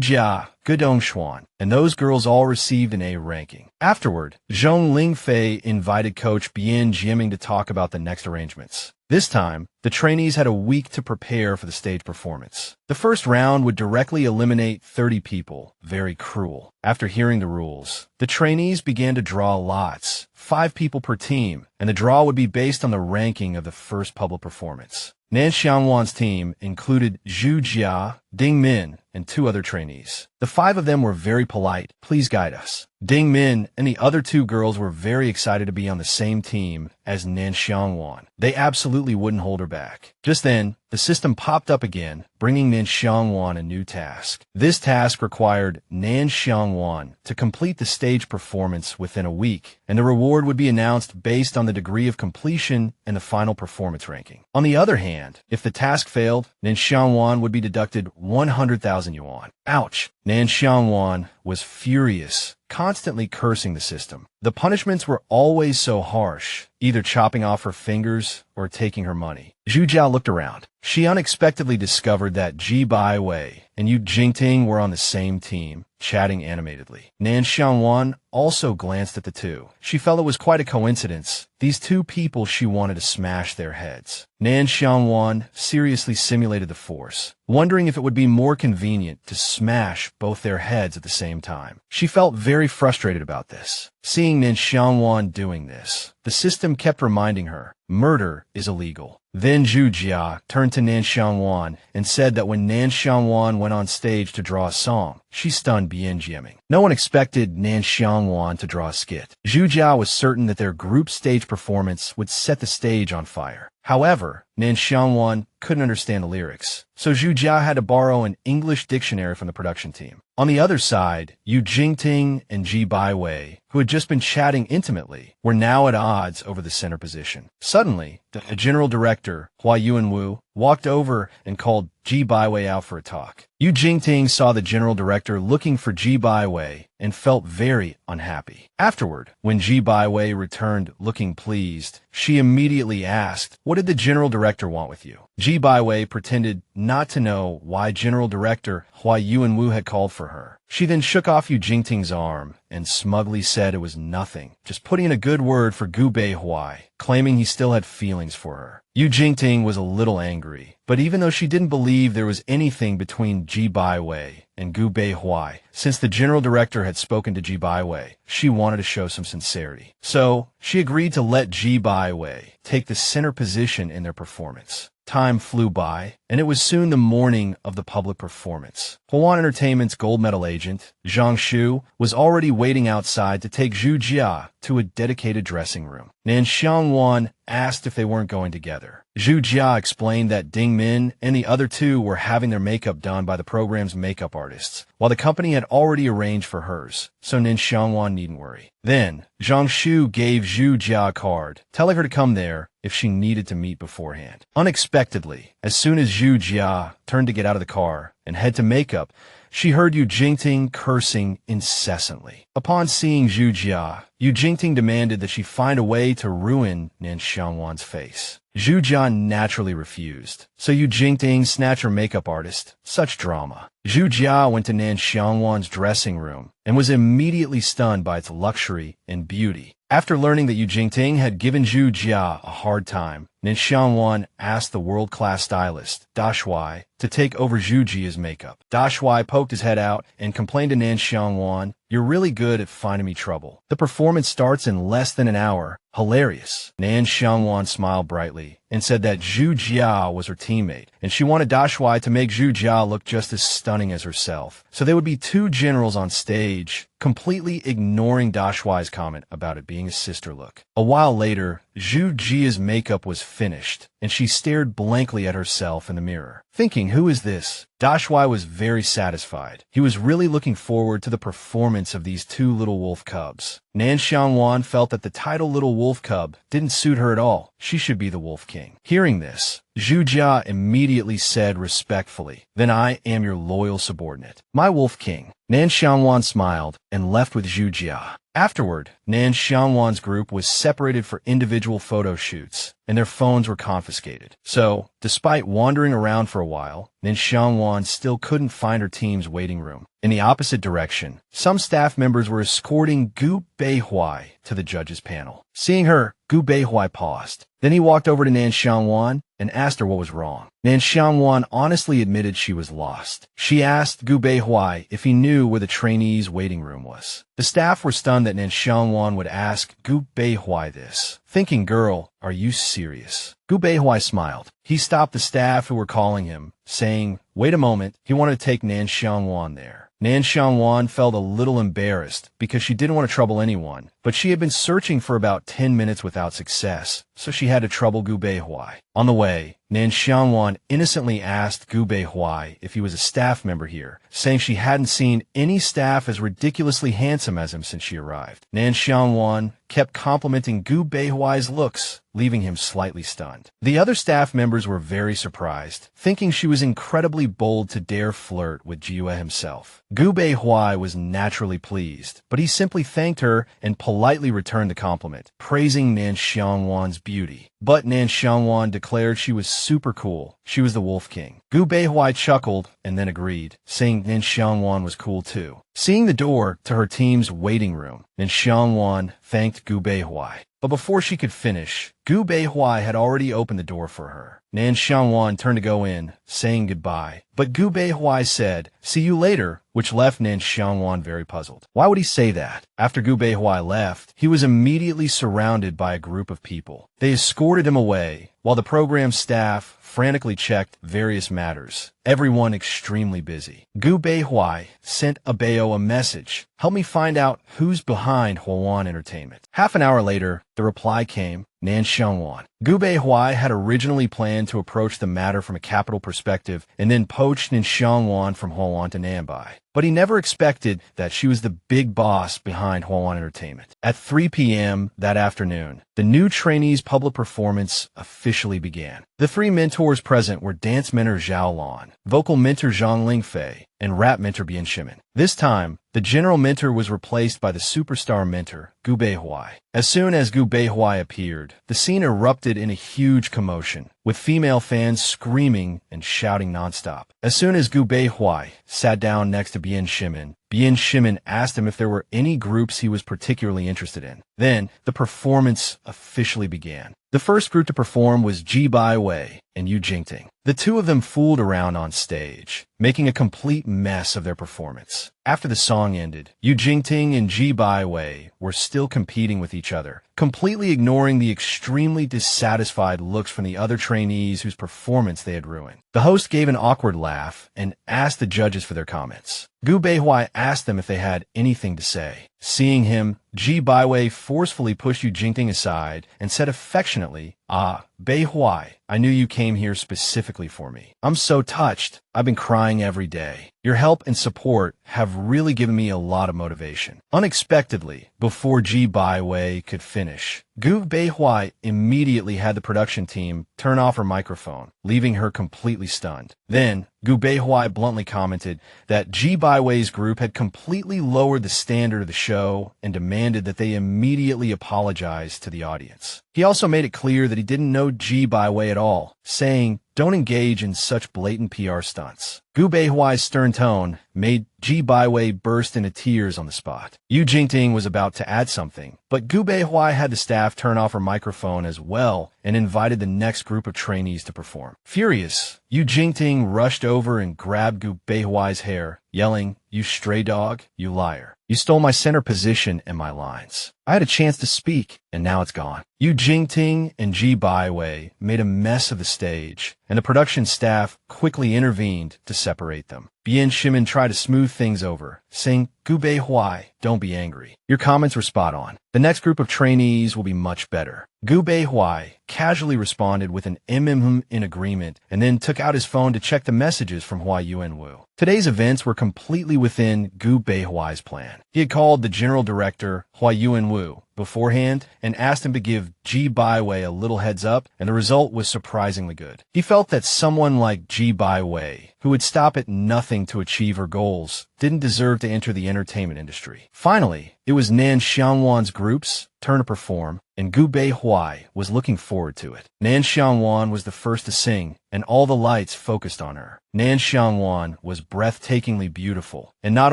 Jia, Gedong Xuan, and those girls all received an A ranking. Afterward, Zhong Lingfei invited coach Bian Jiaming to talk about the next arrangements. This time, the trainees had a week to prepare for the stage performance. The first round would directly eliminate 30 people. Very cruel. After hearing the rules, the trainees began to draw lots, 5 people per team, and the draw would be based on the ranking of the first public performance. Nan Xiang Wan's team included Zhu Jia, Ding Min, and 2 other trainees. The 5 of them were very polite. "Please guide us." Ding Min and the other 2 girls were very excited to be on the same team as Nan Xiang Wan. They absolutely wouldn't hold her back. Just then, the system popped up again, bringing Nan Xiang Wan a new task. This task required Nan Xiang Wan to complete the stage performance within a week, and the reward would be announced based on the degree of completion and the final performance ranking. On the other hand, if the task failed, Nan Xiang Wan would be deducted 100,000 yuan. Ouch! Nan Xiang Wan was furious, constantly cursing the system. The punishments were always so harsh, either chopping off her fingers or taking her money. Zhu Jiao looked around. She unexpectedly discovered that Ji Baiwei and Yu Jingting were on the same team, chatting animatedly. Nan Xiang Wan also glanced at the 2. She felt it was quite a coincidence. These 2 people she wanted to smash their heads. Nan Xiang Wan seriously simulated the force, wondering if it would be more convenient to smash both their heads at the same time. She felt very frustrated about this. Seeing Nan Xiang Wan doing this, the system kept reminding her, murder is illegal. Then Zhu Jia turned to Nan Xiang Wan and said that when Nan Xiang Wan went on stage to draw a song, she stunned Bian Jiaming. No one expected Nan Xiang Wan to draw a skit. Zhu Jia was certain that their group stage performance would set the stage on fire. However, Nan Xiang Wan couldn't understand the lyrics, so Zhu Jia had to borrow an English dictionary from the production team. On the other side, Yu Jingting and Ji Baiwei, who had just been chatting intimately, were now at odds over the center position. Suddenly, the general director, Hua Yuanwu, walked over and called Ji Baiwei out for a talk. Yu Jingting saw the general director looking for Ji Baiwei and felt very unhappy. Afterward, when Ji Baiwei returned looking pleased, she immediately asked, "What did the general director want with you?" Ji Baiwei pretended not to know why General Director Hua Yuanwu had called for her. She then shook off Yu Jingting's arm and smugly said it was nothing, just putting in a good word for Gu Beihuai, claiming he still had feelings for her. Yu Jingting was a little angry, but even though she didn't believe there was anything between Ji Baiwei and Gu Beihuai, since the general director had spoken to Ji Baiwei, she wanted to show some sincerity. So, she agreed to let Ji Baiwei take the center position in their performance. Time flew by, and it was soon the morning of the public performance. Hwan Entertainment's gold medal agent, Zhang Shu, was already waiting outside to take Zhu Jia to a dedicated dressing room. Nan Xiang Wan asked if they weren't going together. Zhu Jia explained that Ding Min and the other 2 were having their makeup done by the program's makeup artists, while the company had already arranged for hers, so Nan Xiang Wan needn't worry. Then, Zhang Shu gave Zhu Jia a card, telling her to come there if she needed to meet beforehand. Unexpectedly, as soon as Zhu Jia turned to get out of the car and head to makeup, she heard Yu Jingting cursing incessantly. Upon seeing Zhu Jia, Yu Jingting demanded that she find a way to ruin Nan Xiang Wan's face. Zhu Jia naturally refused, so Yu Jingting snatched her makeup artist. Such drama. Zhu Jia went to Nan Xiang Wan's dressing room and was immediately stunned by its luxury and beauty. After learning that Yu Jingting had given Zhu Jia a hard time, Nan Xiang Wan asked the world-class stylist, Da Shui, to take over Zhu Jia's makeup. Da Shui poked his head out and complained to Nan Xiang Wan, "You're really good at finding me trouble. The performance starts in less than an hour. Hilarious." Nan Xiang Wan smiled brightly and said that Zhu Jia was her teammate, and she wanted Da Shui to make Zhu Jia look just as stunning as herself. So there would be two generals on stage, completely ignoring Da Shui's comment about it being a sister look. A while later, Zhu Jia's makeup was finished, and she stared blankly at herself in the mirror, thinking, "Who is this?" Da Shui was very satisfied. He was really looking forward to the performance of these two little wolf cubs. Nan Xiang Wan felt that the title Little Wolf Cub didn't suit her at all. She should be the Wolf King. Hearing this, Zhu Jia immediately said respectfully, "Then I am your loyal subordinate, my Wolf King." Nan Xiang Wan smiled and left with Zhu Jia. Afterward, Nan Xiang Wan's group was separated for individual photo shoots, and their phones were confiscated. So, despite wandering around for a while, Nan Xiang Wan still couldn't find her team's waiting room. In the opposite direction, some staff members were escorting Gu Beihui to the judges' panel. Seeing her, Gu Beihui paused. Then he walked over to Nan Xiang Wan and asked her what was wrong. Nan Xiang Wan honestly admitted she was lost. She asked Gu Beihui if he knew where the trainees' waiting room was. The staff were stunned that Nan Xiang Wan would ask Gu Beihui this, thinking, "Girl, are you serious?" Gu Beihui smiled. He stopped the staff who were calling him, saying, "Wait a moment," he wanted to take Nan Xiang Wan there. Nan Xiang Wan felt a little embarrassed because she didn't want to trouble anyone, but she had been searching for about 10 minutes without success, so she had to trouble Gu Beihui. On the way, Nan Xiang Wan innocently asked Gu Beihui if he was a staff member here, saying she hadn't seen any staff as ridiculously handsome as him since she arrived. Nan Xiang Wan kept complimenting Gu Beihui's looks, leaving him slightly stunned. The other staff members were very surprised, thinking she was incredibly bold to dare flirt with Jiue himself. Gu Beihui was naturally pleased, but he simply thanked her and politely returned the compliment, praising Nan Xiang Wan's beauty. But Nan Xiang Wan declared she was super cool. She was the Wolf King. Gu Beihui chuckled and then agreed, saying Nan Xiang Wan was cool too. Seeing the door to her team's waiting room, Nan Xiang Wan thanked Gu Beihui. But before she could finish, Gu Beihui had already opened the door for her. Nan Xiang Wan turned to go in, saying goodbye. But Gu Beihui said, "See you later," which left Nan Xiang Wan very puzzled. Why would he say that? After Gu Beihui left, he was immediately surrounded by a group of people. They escorted him away, while the program staff frantically checked various matters, everyone extremely busy. Gu Beihui sent Abeo a message, "Help me find out who's behind Huawan Entertainment." Half an hour later, the reply came, Nan Xiang Wan. Gu Beihui had originally planned to approach the matter from a capital perspective and then poach Nan Xiang Wan from Huawan to Nanbai. But he never expected that she was the big boss behind Huawan Entertainment. At 3 p.m. that afternoon, the new trainees' public performance officially began. The three mentors present were dance mentor Zhao Lan, vocal mentor Zhang Lingfei, and rap mentor Bian Shimin. This time, the general mentor was replaced by the superstar mentor, Gu Beihui. As soon as Gu Beihui appeared, the scene erupted in a huge commotion, with female fans screaming and shouting nonstop. As soon as Gu Beihui sat down next to Bian Shimin asked him if there were any groups he was particularly interested in. Then, the performance officially began. The first group to perform was Sher Byway and Yu Jingting. The two of them fooled around on stage, making a complete mess of their performance. After the song ended, Yu Jingting and Sher Byway were still competing with each other, completely ignoring the extremely dissatisfied looks from the other trainees whose performance they had ruined. The host gave an awkward laugh and asked the judges for their comments. Gu Beihui asked them if they had anything to say. Seeing him, Sher Byway forcefully pushed Yu Jingting aside and said affectionately, "Ah, Beihui, I knew you came here specifically for me. I'm so touched. I've been crying every day. Your help and support have really given me a lot of motivation." Unexpectedly, before Sher Byway could finish, Gu Beihui immediately had the production team turn off her microphone, leaving her completely stunned. Then, Gu Beihui bluntly commented that Sher Byway's group had completely lowered the standard of the show and demanded that they immediately apologize to the audience. He also made it clear that he he didn't know G Byway at all, saying, "Don't engage in such blatant PR stunts." Gu Beihuai's stern tone made G Byway burst into tears on the spot. Yu Jingting was about to add something, but Gu Beihua had the staff turn off her microphone as well and invited the next group of trainees to perform. Furious, Yu Jingting rushed over and grabbed Gu Beihuai's hair, yelling, "You stray dog, you liar. You stole my center position and my lines. I had a chance to speak, and now it's gone." Yu Jingting and G Byway made a mess of the stage, and the production staff quickly intervened to separate them. Bian Shimin tried to smooth things over, saying, "Gu Beihuai, don't be angry. Your comments were spot on. The next group of trainees will be much better." Gu Beihuai casually responded with an in agreement and then took out his phone to check the messages from Hua Yuanwu. Today's events were completely within Gu Beihuai's plan. He had called the general director, Hua Yuanwu, beforehand and asked him to give G Byway a little heads up, and the result was surprisingly good. He felt that someone like G Byway, who would stop at nothing to achieve her goals, didn't deserve to enter the entertainment industry. Finally, it was Nan Xiang Wan's group's turn to perform, and Gu Beihuai was looking forward to it. Nan Xiang Wan was the first to sing, and all the lights focused on her. Nan Xiang Wan was breathtakingly beautiful, and not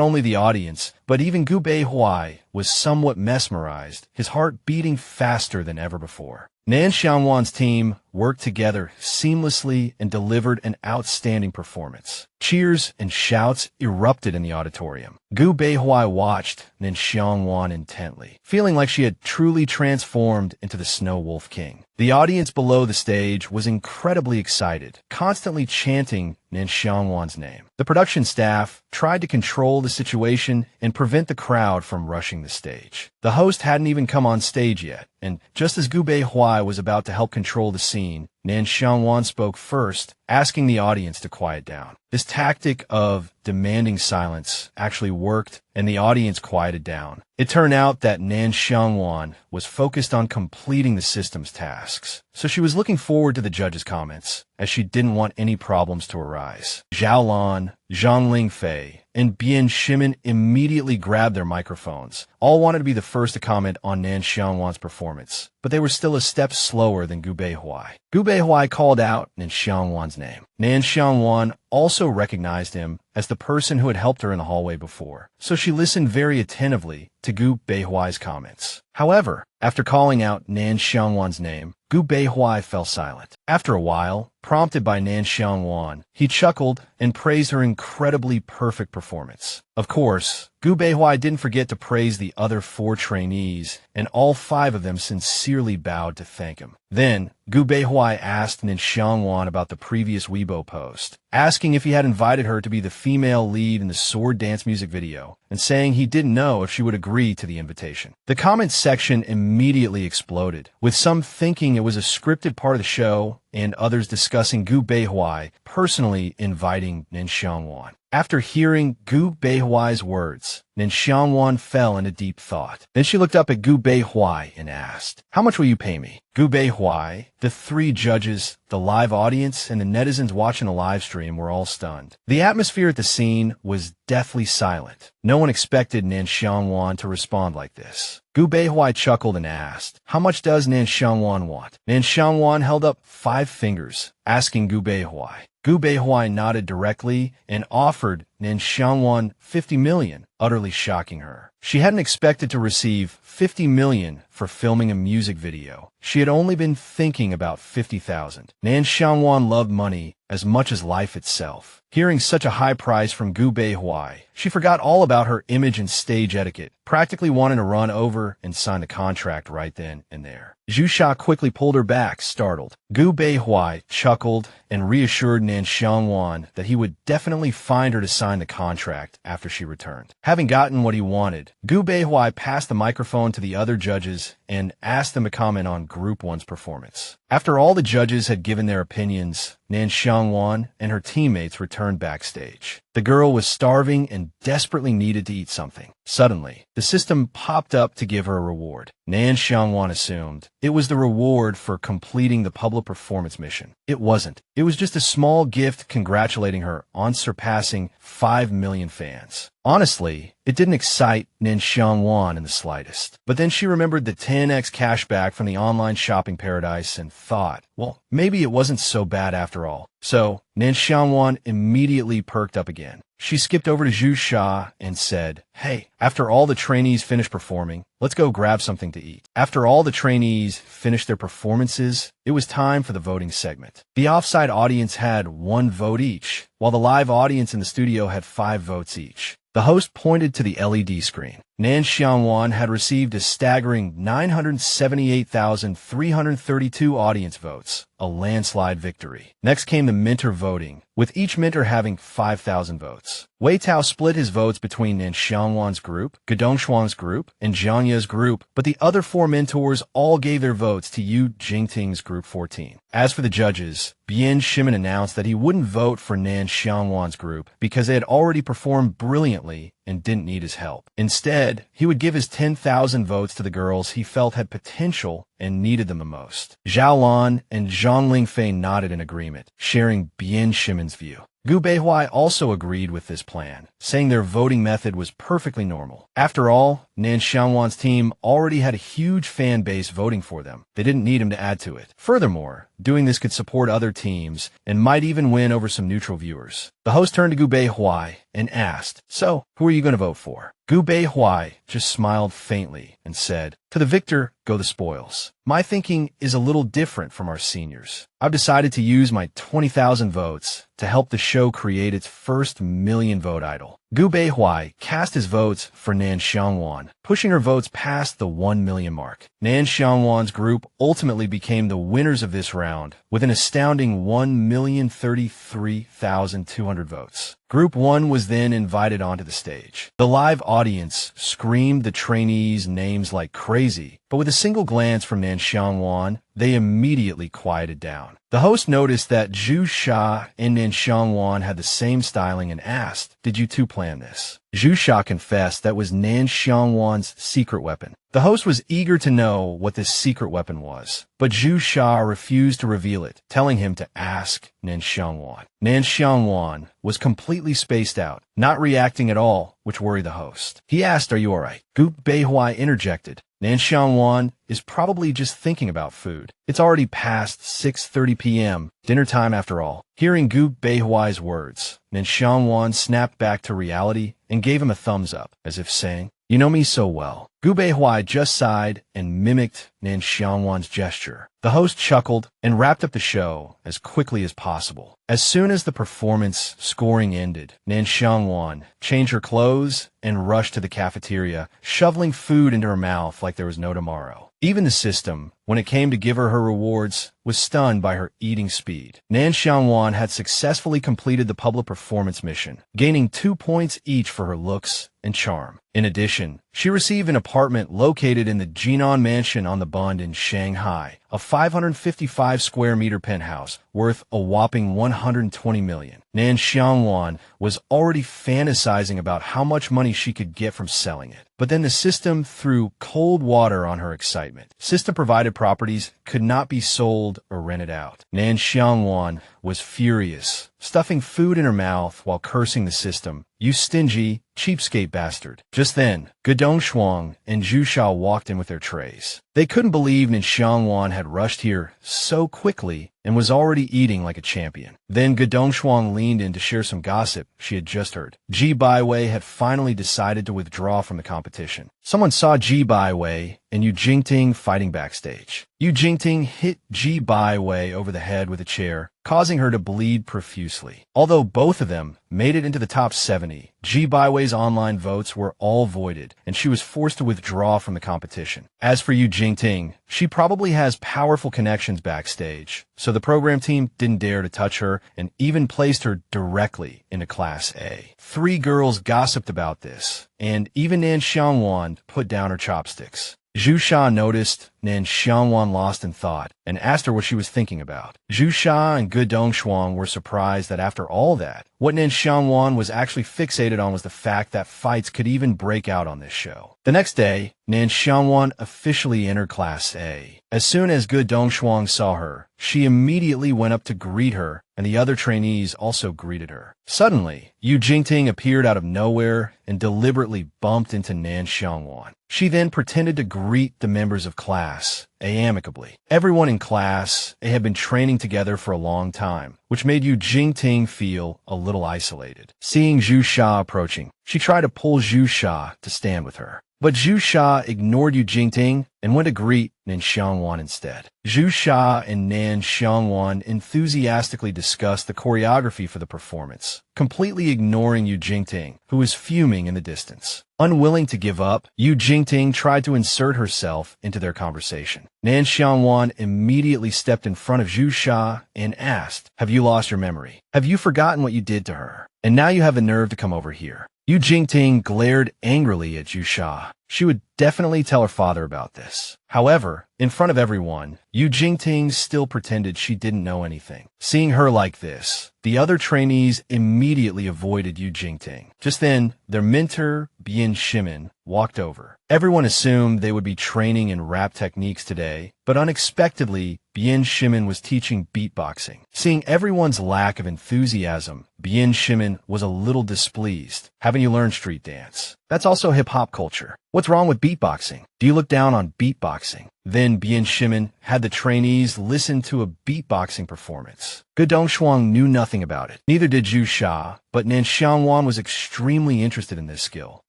only the audience, but even Gu Beihuai was somewhat mesmerized, his heart beating faster than ever before. Nan Xiang Wan's team worked together seamlessly and delivered an outstanding performance. Cheers and shouts erupted in the auditorium. Gu Beihuai watched Nan Xiang Wan intently, feeling like she had truly transformed into the Snow Wolf King. The audience below the stage was incredibly excited, constantly chanting Nan Xiang Wan's name. The production staff tried to control the situation and prevent the crowd from rushing the stage. The host hadn't even come on stage yet, and just as Gu Beihuai was about to help control the scene, Nan Xiang Wan spoke first, asking the audience to quiet down. This tactic of demanding silence actually worked, and the audience quieted down. It turned out that Nan Xiang Wan was focused on completing the system's tasks, so she was looking forward to the judges' comments, as she didn't want any problems to arise. Zhao Lan, Zhang Lingfei, and Bian Shimin immediately grabbed their microphones. All wanted to be the first to comment on Nan Xiang Wan's performance, but they were still a step slower than Gu Beihuai. Gu Beihuai called out Nan Xiang Wan's name. Nan Xiang Wan also recognized him as the person who had helped her in the hallway before, so she listened very attentively to Gu Beihuai's comments. However, after calling out Nan Xiang Wan's name, Gu Beihuai fell silent. After a while, prompted by Nan Xiang Wan, he chuckled and praised her incredibly perfect performance. Of course, Gu Beihuai didn't forget to praise the other 4 trainees, and all 5 of them sincerely bowed to thank him. Then, Gu Beihuai asked Nan Xiang Wan about the previous Weibo post, asking if he had invited her to be the female lead in the sword dance music video, and saying he didn't know if she would agree to the invitation. The comments section immediately exploded, with some thinking it was a scripted part of the show, and others discussing Gu Beihuai personally inviting Nan Xiang Wan. After hearing Gu Beihuai's words, Nan Xiang Wan fell into deep thought. Then she looked up at Gu Beihuai and asked, "How much will you pay me?" Gu Beihuai, the 3 judges, the live audience, and the netizens watching the live stream were all stunned. The atmosphere at the scene was deathly silent. No one expected Nan Xiang Wan to respond like this. Gu Beihuai chuckled and asked, "How much does Nan Xiang Wan want?" Nan Xiang Wan held up 5 fingers, asking Gu Beihuai. Gu Beihuai nodded directly and offered Nan Xiang Wan 50 million, utterly shocking her. She hadn't expected to receive 50 million for filming a music video. She had only been thinking about 50,000. Nan Xiang Wan loved money as much as life itself. Hearing such a high price from Gu Beihuai, she forgot all about her image and stage etiquette, practically wanting to run over and sign the contract right then and there. Zhu Sha quickly pulled her back, startled. Gu Beihuai chuckled and reassured Nan Xiang Wan that he would definitely find her to sign the contract after she returned. Having gotten what he wanted, Gu Beihuai passed the microphone to the other judges and asked them to comment on Group 1's performance. After all the judges had given their opinions, Nan Xiang Wan and her teammates returned backstage. The girl was starving and desperately needed to eat something. Suddenly, the system popped up to give her a reward. Nan Xiang Wan assumed it was the reward for completing the public performance mission. It wasn't. It was just a small gift congratulating her on surpassing 5 million fans. Honestly, it didn't excite Nan Xiang Wan in the slightest. But then she remembered the 10x cashback from the online shopping paradise and thought, well, maybe it wasn't so bad after all. So, Nan Xiang Wan immediately perked up again. She skipped over to Zhu Sha and said, "Hey, after all the trainees finish performing, let's go grab something to eat." After all the trainees finished their performances, it was time for the voting segment. The offsite audience had 1 vote each, while the live audience in the studio had 5 votes each. The host pointed to the LED screen. Nan Xiang Wan had received a staggering 978,332 audience votes, a landslide victory. Next came the mentor voting, with each mentor having 5,000 votes. Wei Tao split his votes between Nan Xiang Wan's group, Gedong group, and Zhang Ye's group, but the other 4 mentors all gave their votes to Yu Jingting's group 14. As for the judges, Bian Shimin announced that he wouldn't vote for Nan Xiang Wan's group because they had already performed brilliantly and didn't need his help. Instead, he would give his 10,000 votes to the girls he felt had potential and needed them the most. Zhao Lan and Zhang Lingfei nodded in agreement, sharing Bian Shimin's view. Gu Beihuai also agreed with this plan, saying their voting method was perfectly normal. After all, Nan Xiangwan's team already had a huge fan base voting for them. They didn't need him to add to it. Furthermore, doing this could support other teams and might even win over some neutral viewers. The host turned to Gu Beihuai and asked, "So, who are you going to vote for?" Gu Beihuai just smiled faintly and said, "To the victor go the spoils. My thinking is a little different from our seniors. I've decided to use my 20,000 votes to help the show create its first million-vote idol." Gu Beihuai cast his votes for Nan Xiangwan, pushing her votes past the 1 million mark. Nan Xiangwan's group ultimately became the winners of this round with an astounding 1,033,200 votes. Group 1 was then invited onto the stage. The live audience screamed the trainees' names like crazy, but with a single glance from Nan Xiangwan, they immediately quieted down. The host noticed that Zhu Sha and Nan Xiangwan had the same styling and asked, "Did you two plan this?" Zhu Sha confessed that was Nan Xiangwan's secret weapon. The host was eager to know what this secret weapon was, but Zhu Sha refused to reveal it, telling him to ask Nan Xiangwan. Nan Xiangwan was completely spaced out, not reacting at all, which worried the host. He asked, "Are you alright?" Gu Beihuai interjected, "Nan Xiangwan is probably just thinking about food. It's already past 6:30 p.m., dinner time after all." Hearing Gu Beihuai's words, Nan Xiangwan snapped back to reality and gave him a thumbs up, as if saying, "You know me so well." Gu Beihuai just sighed and mimicked Nan Xiangwan's gesture. The host chuckled and wrapped up the show as quickly as possible. As soon as the performance scoring ended, Nan Xiangwan changed her clothes and rushed to the cafeteria, shoveling food into her mouth like there was no tomorrow. Even the system, when it came to give her rewards, was stunned by her eating speed. Nan Xiangwan had successfully completed the public performance mission, gaining 2 points each for her looks and charm. In addition, she received an apartment located in the Jinan Mansion on the Bund in Shanghai, a 555 square meter penthouse worth a whopping 120 million. Nan Xiangwan was already fantasizing about how much money she could get from selling it. But then the system threw cold water on her excitement. System-provided properties could not be sold or rented out. Nan Xiangwan was furious, stuffing food in her mouth while cursing the system. "You stingy, cheapskate bastard." Just then, Gedong Shuang and Zhu Sha walked in with their trays. They couldn't believe Nan Xiangwan had rushed here so quickly and was already eating like a champion. Then Gedong Shuang leaned in to share some gossip she had just heard. Sher Byway had finally decided to withdraw from the competition. Someone saw Sher Byway and Yu Jingting fighting backstage. Yu Jingting hit Sher Byway over the head with a chair, causing her to bleed profusely. Although both of them made it into the top 70, Sher Byway's online votes were all voided, and she was forced to withdraw from the competition. As for Yu Jingting, she probably has powerful connections backstage, so the program team didn't dare to touch her and even placed her directly into Class A. 3 girls gossiped about this, and even Nan Xiangwan put down her chopsticks. Zhu Sha noticed Nan Xiangwan lost in thought and asked her what she was thinking about. Zhu Sha and Gedong Shuang were surprised that after all that, what Nan Xiangwan was actually fixated on was the fact that fights could even break out on this show. The next day, Nan Xiangwan officially entered Class A. As soon as Gedong Shuang saw her, she immediately went up to greet her and the other trainees also greeted her. Suddenly, Yu Jingting appeared out of nowhere and deliberately bumped into Nan Xiang Wan. She then pretended to greet the members of Class A amicably. Everyone in Class A had been training together for a long time, which made Yu Jingting feel a little isolated. Seeing Zhu Sha approaching, she tried to pull Zhu Sha to stand with her. But Zhu Sha ignored Yu Jingting and went to greet Nan Xiang Wan instead. Zhu Sha and Nan Xiang Wan enthusiastically discussed the choreography for the performance, completely ignoring Yu Jingting, who was fuming in the distance. Unwilling to give up, Yu Jingting tried to insert herself into their conversation. Nan Xiang Wan immediately stepped in front of Zhu Sha and asked, "Have you lost your memory? Have you forgotten what you did to her? And now you have the nerve to come over here?" Yu Jingting glared angrily at Zhu Sha. She would definitely tell her father about this. However, in front of everyone, Yu Jingting still pretended she didn't know anything. Seeing her like this, the other trainees immediately avoided Yu Jingting. Just then, their mentor, Bian Shimin, walked over. Everyone assumed they would be training in rap techniques today, but unexpectedly, Bian Shimin was teaching beatboxing. Seeing everyone's lack of enthusiasm, Bian Shimin was a little displeased. "Haven't you learned street dance? That's also hip-hop culture. What's wrong with beatboxing? Do you look down on beatboxing?" Then Bian Shimin had the trainees listen to a beatboxing performance. Gedong knew nothing about it. Neither did Zhu Sha, but Nan Xiang Wan was extremely interested in this skill.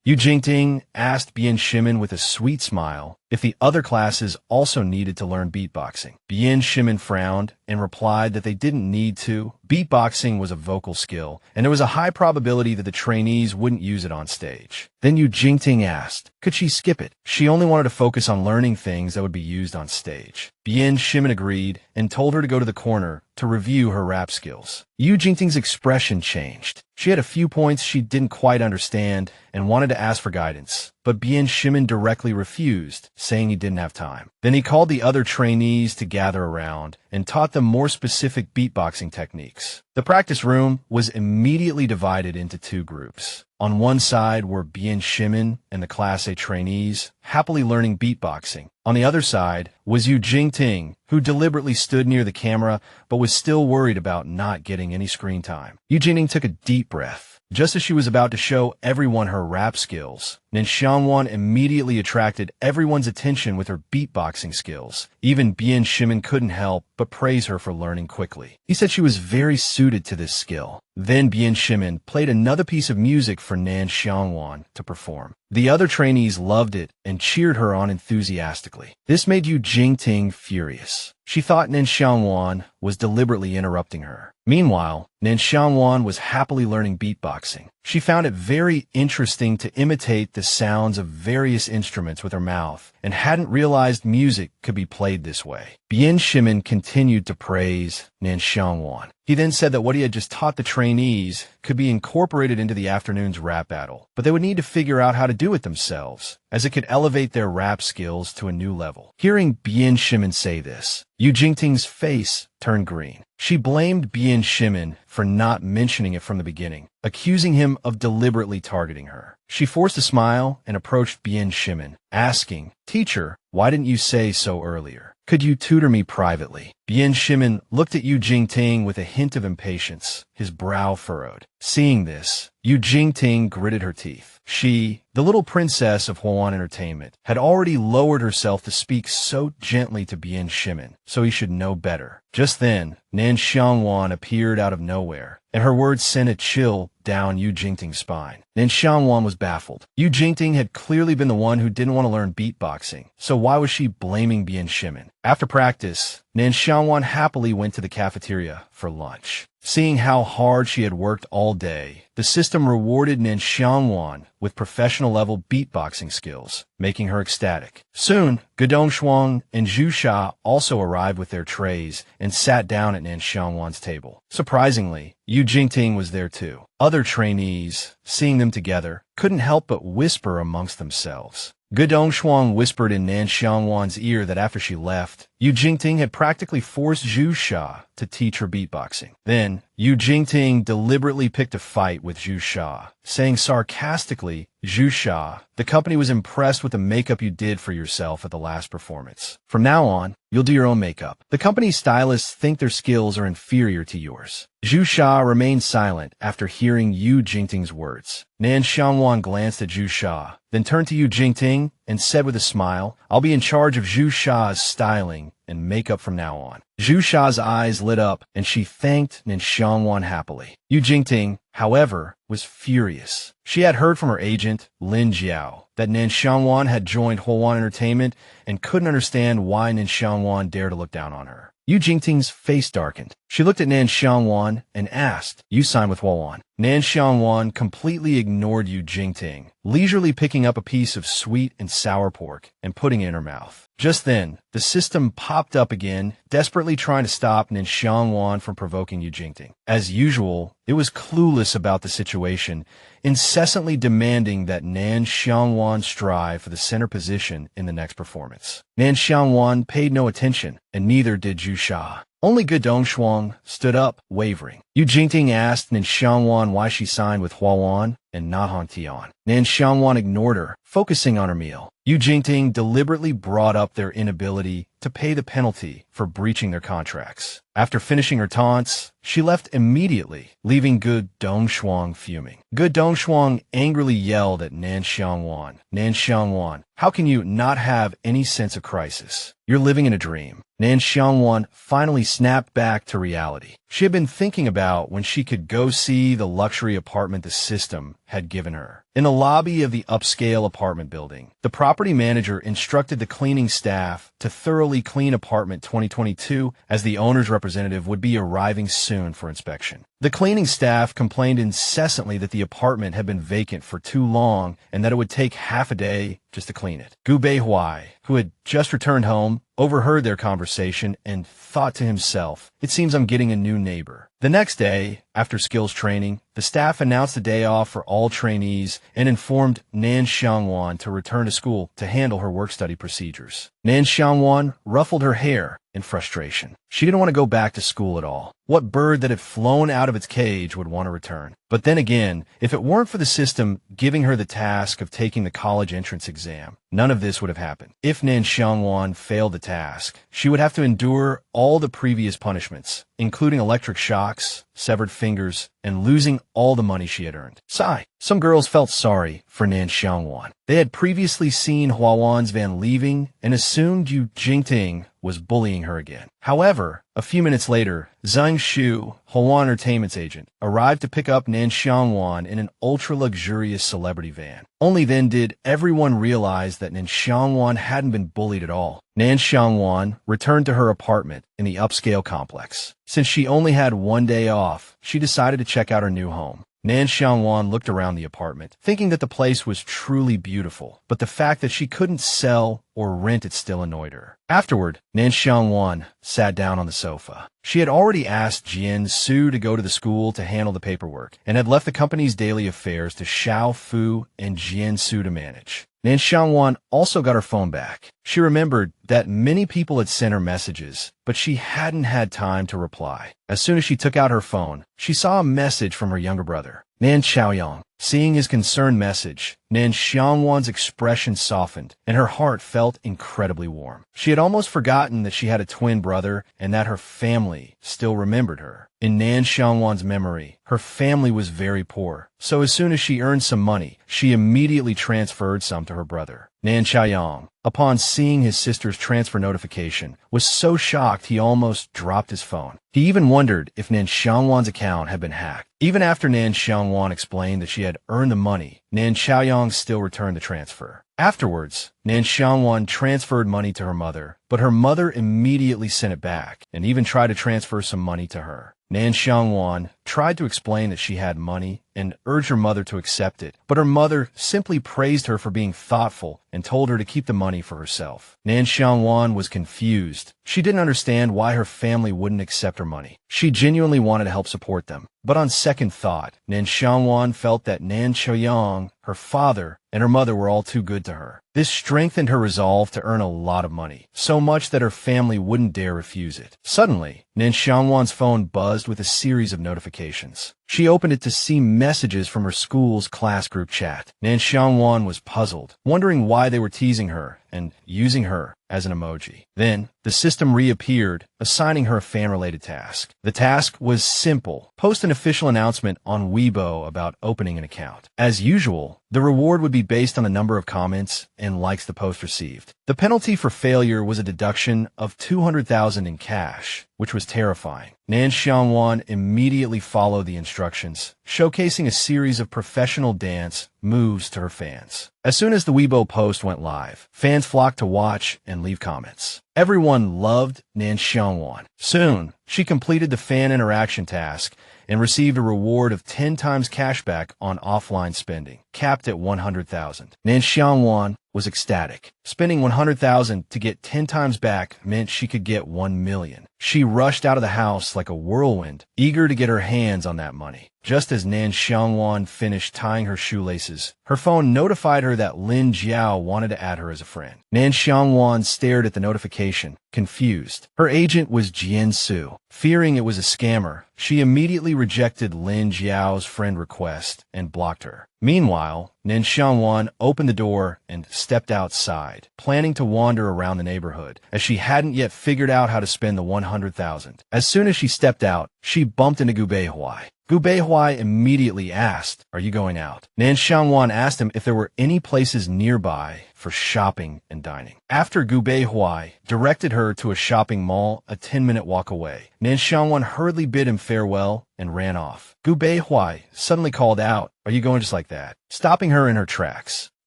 Yu Jingting asked Bian Shimin with a sweet smile if the other classes also needed to learn beatboxing. Bian Shimin frowned and replied that they didn't need to. Beatboxing was a vocal skill, and there was a high probability that the trainees wouldn't use it on stage. Then Yu Jingting asked, could she skip it? She only wanted to focus on learning things that would be used on stage. Bian Shimin agreed and told her to go to the corner to review her rap skills. Yu Jingting's expression changed. She had a few points she didn't quite understand and wanted to ask for guidance, but Bian Shimin directly refused, saying he didn't have time. Then he called the other trainees to gather around and taught them more specific beatboxing techniques. The practice room was immediately divided into two groups. On one side were Bian Shimin and the Class A trainees, happily learning beatboxing. On the other side was Yu Jingting, who deliberately stood near the camera but was still worried about not getting any screen time. Yu Jingting took a deep breath. Just as she was about to show everyone her rap skills, Nan Xiang Wan immediately attracted everyone's attention with her beatboxing skills. Even Bian Shimin couldn't help but praise her for learning quickly. He said she was very suited to this skill. Then Bian Shimin played another piece of music for Nan Xiang Wan to perform. The other trainees loved it and cheered her on enthusiastically. This made Yu Jingting furious. She thought Nan Xiang Wan was deliberately interrupting her. Meanwhile, Nan Xiang Wan was happily learning beatboxing. She found it very interesting to imitate the sounds of various instruments with her mouth and hadn't realized music could be played this way. Bian Shimin continued to praise Nan Xiang Wan. He then said that what he had just taught the trainees could be incorporated into the afternoon's rap battle, but they would need to figure out how to do it themselves, as it could elevate their rap skills to a new level. Hearing Bian Shimin say this, Yu Jingting's face turned green. She blamed Bian Shimin for not mentioning it from the beginning, accusing him of deliberately targeting her. She forced a smile and approached Bian Shimin, asking, "Teacher, why didn't you say so earlier? Could you tutor me privately?" Bian Shimin looked at Yu Jingting with a hint of impatience, his brow furrowed. Seeing this, Yu Jingting gritted her teeth. She, the little princess of Huan Entertainment, had already lowered herself to speak so gently to Bian Shimin, so he should know better. Just then, Nan Xiang Wan appeared out of nowhere, and her words sent a chill down Yu Jingting's spine. Nan Xiang Wan was baffled. Yu Jingting had clearly been the one who didn't want to learn beatboxing, so why was she blaming Bian Shimin? After practice, Nan Xiang Wan happily went to the cafeteria for lunch. Seeing how hard she had worked all day, the system rewarded Nan Xiang Wan with professional-level beatboxing skills, making her ecstatic. Soon, Gedong and Zhu Sha also arrived with their trays and sat down at Nan Xiang Wan's table. Surprisingly, Yu Jingting was there too. Other trainees, seeing them together, couldn't help but whisper amongst themselves. Gedong whispered in Nan Xiang Wan's ear that after she left, Yu Jingting had practically forced Zhu Sha to teach her beatboxing. Then, Yu Jingting deliberately picked a fight with Zhu Sha, saying sarcastically, "Zhu Sha, the company was impressed with the makeup you did for yourself at the last performance. From now on, you'll do your own makeup. The company's stylists think their skills are inferior to yours." Zhu Sha remained silent after hearing Yu Jingting's words. Nan Xiang Wan glanced at Zhu Sha, then turned to Yu Jingting and said with a smile, "I'll be in charge of Zhu Sha's styling and makeup from now on." Zhu Sha's eyes lit up, and she thanked Nan Xiang Wan happily. Yu Jingting, however, was furious. She had heard from her agent, Lin Jiao, that Nan Xiang Wan had joined Huowan Entertainment and couldn't understand why Nan Xiang Wan dared to look down on her. Yu Jingting's face darkened. She looked at Nan Xiang Wan and asked, "You signed with Huowan?" Nan Xiang Wan completely ignored Yu Jingting, leisurely picking up a piece of sweet and sour pork and putting it in her mouth. Just then, the system popped up again, desperately trying to stop Nan Xiang Wan from provoking Yu Jingting. As usual, it was clueless about the situation, incessantly demanding that Nan Xiang Wan strive for the center position in the next performance. Nan Xiang Wan paid no attention, and neither did Zhu Sha. Only Gedong Shuang stood up, wavering. Yu Jingting asked Nan Xiang Wan why she signed with Huowan and not Han Tian. Nan Xiang Wan ignored her, focusing on her meal. Yu Jingting deliberately brought up their inability to pay the penalty for breaching their contracts. After finishing her taunts, she left immediately, leaving Gedong Shuang fuming. Gedong Shuang angrily yelled at Nan Xiang Wan, "Nan Xiang Wan, how can you not have any sense of crisis? You're living in a dream." Nan Xiang Wan finally snapped back to reality. She had been thinking about when she could go see the luxury apartment the system had given her. In the lobby of the upscale apartment building, the property manager instructed the cleaning staff to thoroughly clean apartment 2022 as the owner's representative would be arriving soon for inspection. The cleaning staff complained incessantly that the apartment had been vacant for too long and that it would take half a day just to clean it. Gu Beihuai, who had just returned home, overheard their conversation and thought to himself, "It seems I'm getting a new neighbor." The next day, after skills training, the staff announced a day off for all trainees and informed Nan Xiang Wan to return to school to handle her work-study procedures. Nan Xiang Wan ruffled her hair in frustration. She didn't want to go back to school at all. What bird that had flown out of its cage would want to return? But then again, if it weren't for the system giving her the task of taking the college entrance exam, none of this would have happened. If Nan Xiang Wan failed the task, she would have to endure all the previous punishments, including electric shocks, severed fingers, and losing all the money she had earned. Sigh. Some girls felt sorry for Nan Xiang Wan. They had previously seen Huowan's van leaving and assumed Yu Jingting was bullying her again. However, a few minutes later, Zhang Shu, Huowan Entertainment's agent, arrived to pick up Nan Xiang Wan in an ultra-luxurious celebrity van. Only then did everyone realize that Nan Xiang Wan hadn't been bullied at all. Nan Xiang Wan returned to her apartment in the upscale complex. Since she only had one day off, she decided to check out her new home. Nan Xiang Wan looked around the apartment, thinking that the place was truly beautiful, but the fact that she couldn't sell or rent it still annoyed her. Afterward, Nan Xiang Wan sat down on the sofa. She had already asked Jian Su to go to the school to handle the paperwork, and had left the company's daily affairs to Xiao Fu and Jian Su to manage. Nan Xiang Wan also got her phone back. She remembered that many people had sent her messages, but she hadn't had time to reply. As soon as she took out her phone, she saw a message from her younger brother, Nan Xiaoyang. Seeing his concerned message, Nan Xiang Wan's expression softened, and her heart felt incredibly warm. She had almost forgotten that she had a twin brother and that her family still remembered her. In Nan Xiang Wan's memory, her family was very poor, so as soon as she earned some money, she immediately transferred some to her brother. Nan Xiaoyang, upon seeing his sister's transfer notification, was so shocked he almost dropped his phone. He even wondered if Nan Xiang Wan's account had been hacked. Even after Nan Xiang Wan explained that she had earned the money, Nan Xiaoyang still returned the transfer. Afterwards, Nan Xiang Wan transferred money to her mother, but her mother immediately sent it back and even tried to transfer some money to her. Nan Xiang Wan tried to explain that she had money and urged her mother to accept it, but her mother simply praised her for being thoughtful and told her to keep the money for herself. Nan Xiang Wan was confused. She didn't understand why her family wouldn't accept her money. She genuinely wanted to help support them. But on second thought, Nan Xiang Wan felt that Nan Xiang, her father, and her mother were all too good to her. This strengthened her resolve to earn a lot of money, so much that her family wouldn't dare refuse it. Suddenly, Nan Xiang Wan's phone buzzed with a series of notifications. She opened it to see messages from her school's class group chat. Nan Xiang Wan was puzzled, wondering why they were teasing her and using her as an emoji. Then, the system reappeared, assigning her a fan-related task. The task was simple: post an official announcement on Weibo about opening an account. As usual, the reward would be based on the number of comments and likes the post received. The penalty for failure was a deduction of 200,000 in cash, which was terrifying. Nan Xiang Wan immediately followed the instructions, showcasing a series of professional dance moves to her fans. As soon as the Weibo post went live, fans flocked to watch and leave comments. Everyone loved Nan Xiang Wan. Soon, she completed the fan interaction task and received a reward of 10 times cashback on offline spending, capped at 100,000. Nan Xiang Wan was ecstatic. Spending 100,000 to get 10 times back meant she could get 1 million. She rushed out of the house like a whirlwind, eager to get her hands on that money. Just as Nan Xiang Wan finished tying her shoelaces, her phone notified her that Lin Jiao wanted to add her as a friend. Nan Xiang Wan stared at the notification, confused. Her agent was Jian Su. Fearing it was a scammer, she immediately rejected Lin Jiao's friend request and blocked her. Meanwhile, Nan Xiang Wan opened the door and stepped outside, planning to wander around the neighborhood, as she hadn't yet figured out how to spend the 100,000. As soon as she stepped out, she bumped into Gu Beihuai. Gu Beihuai immediately asked, "Are you going out?" Nan Xiang Wan asked him if there were any places nearby for shopping and dining. After Gu Beihuai directed her to a shopping mall a 10-minute walk away, Nan Xiang Wan hurriedly bid him farewell and ran off. Gu Beihuai suddenly called out, "Are you going just like that?" stopping her in her tracks.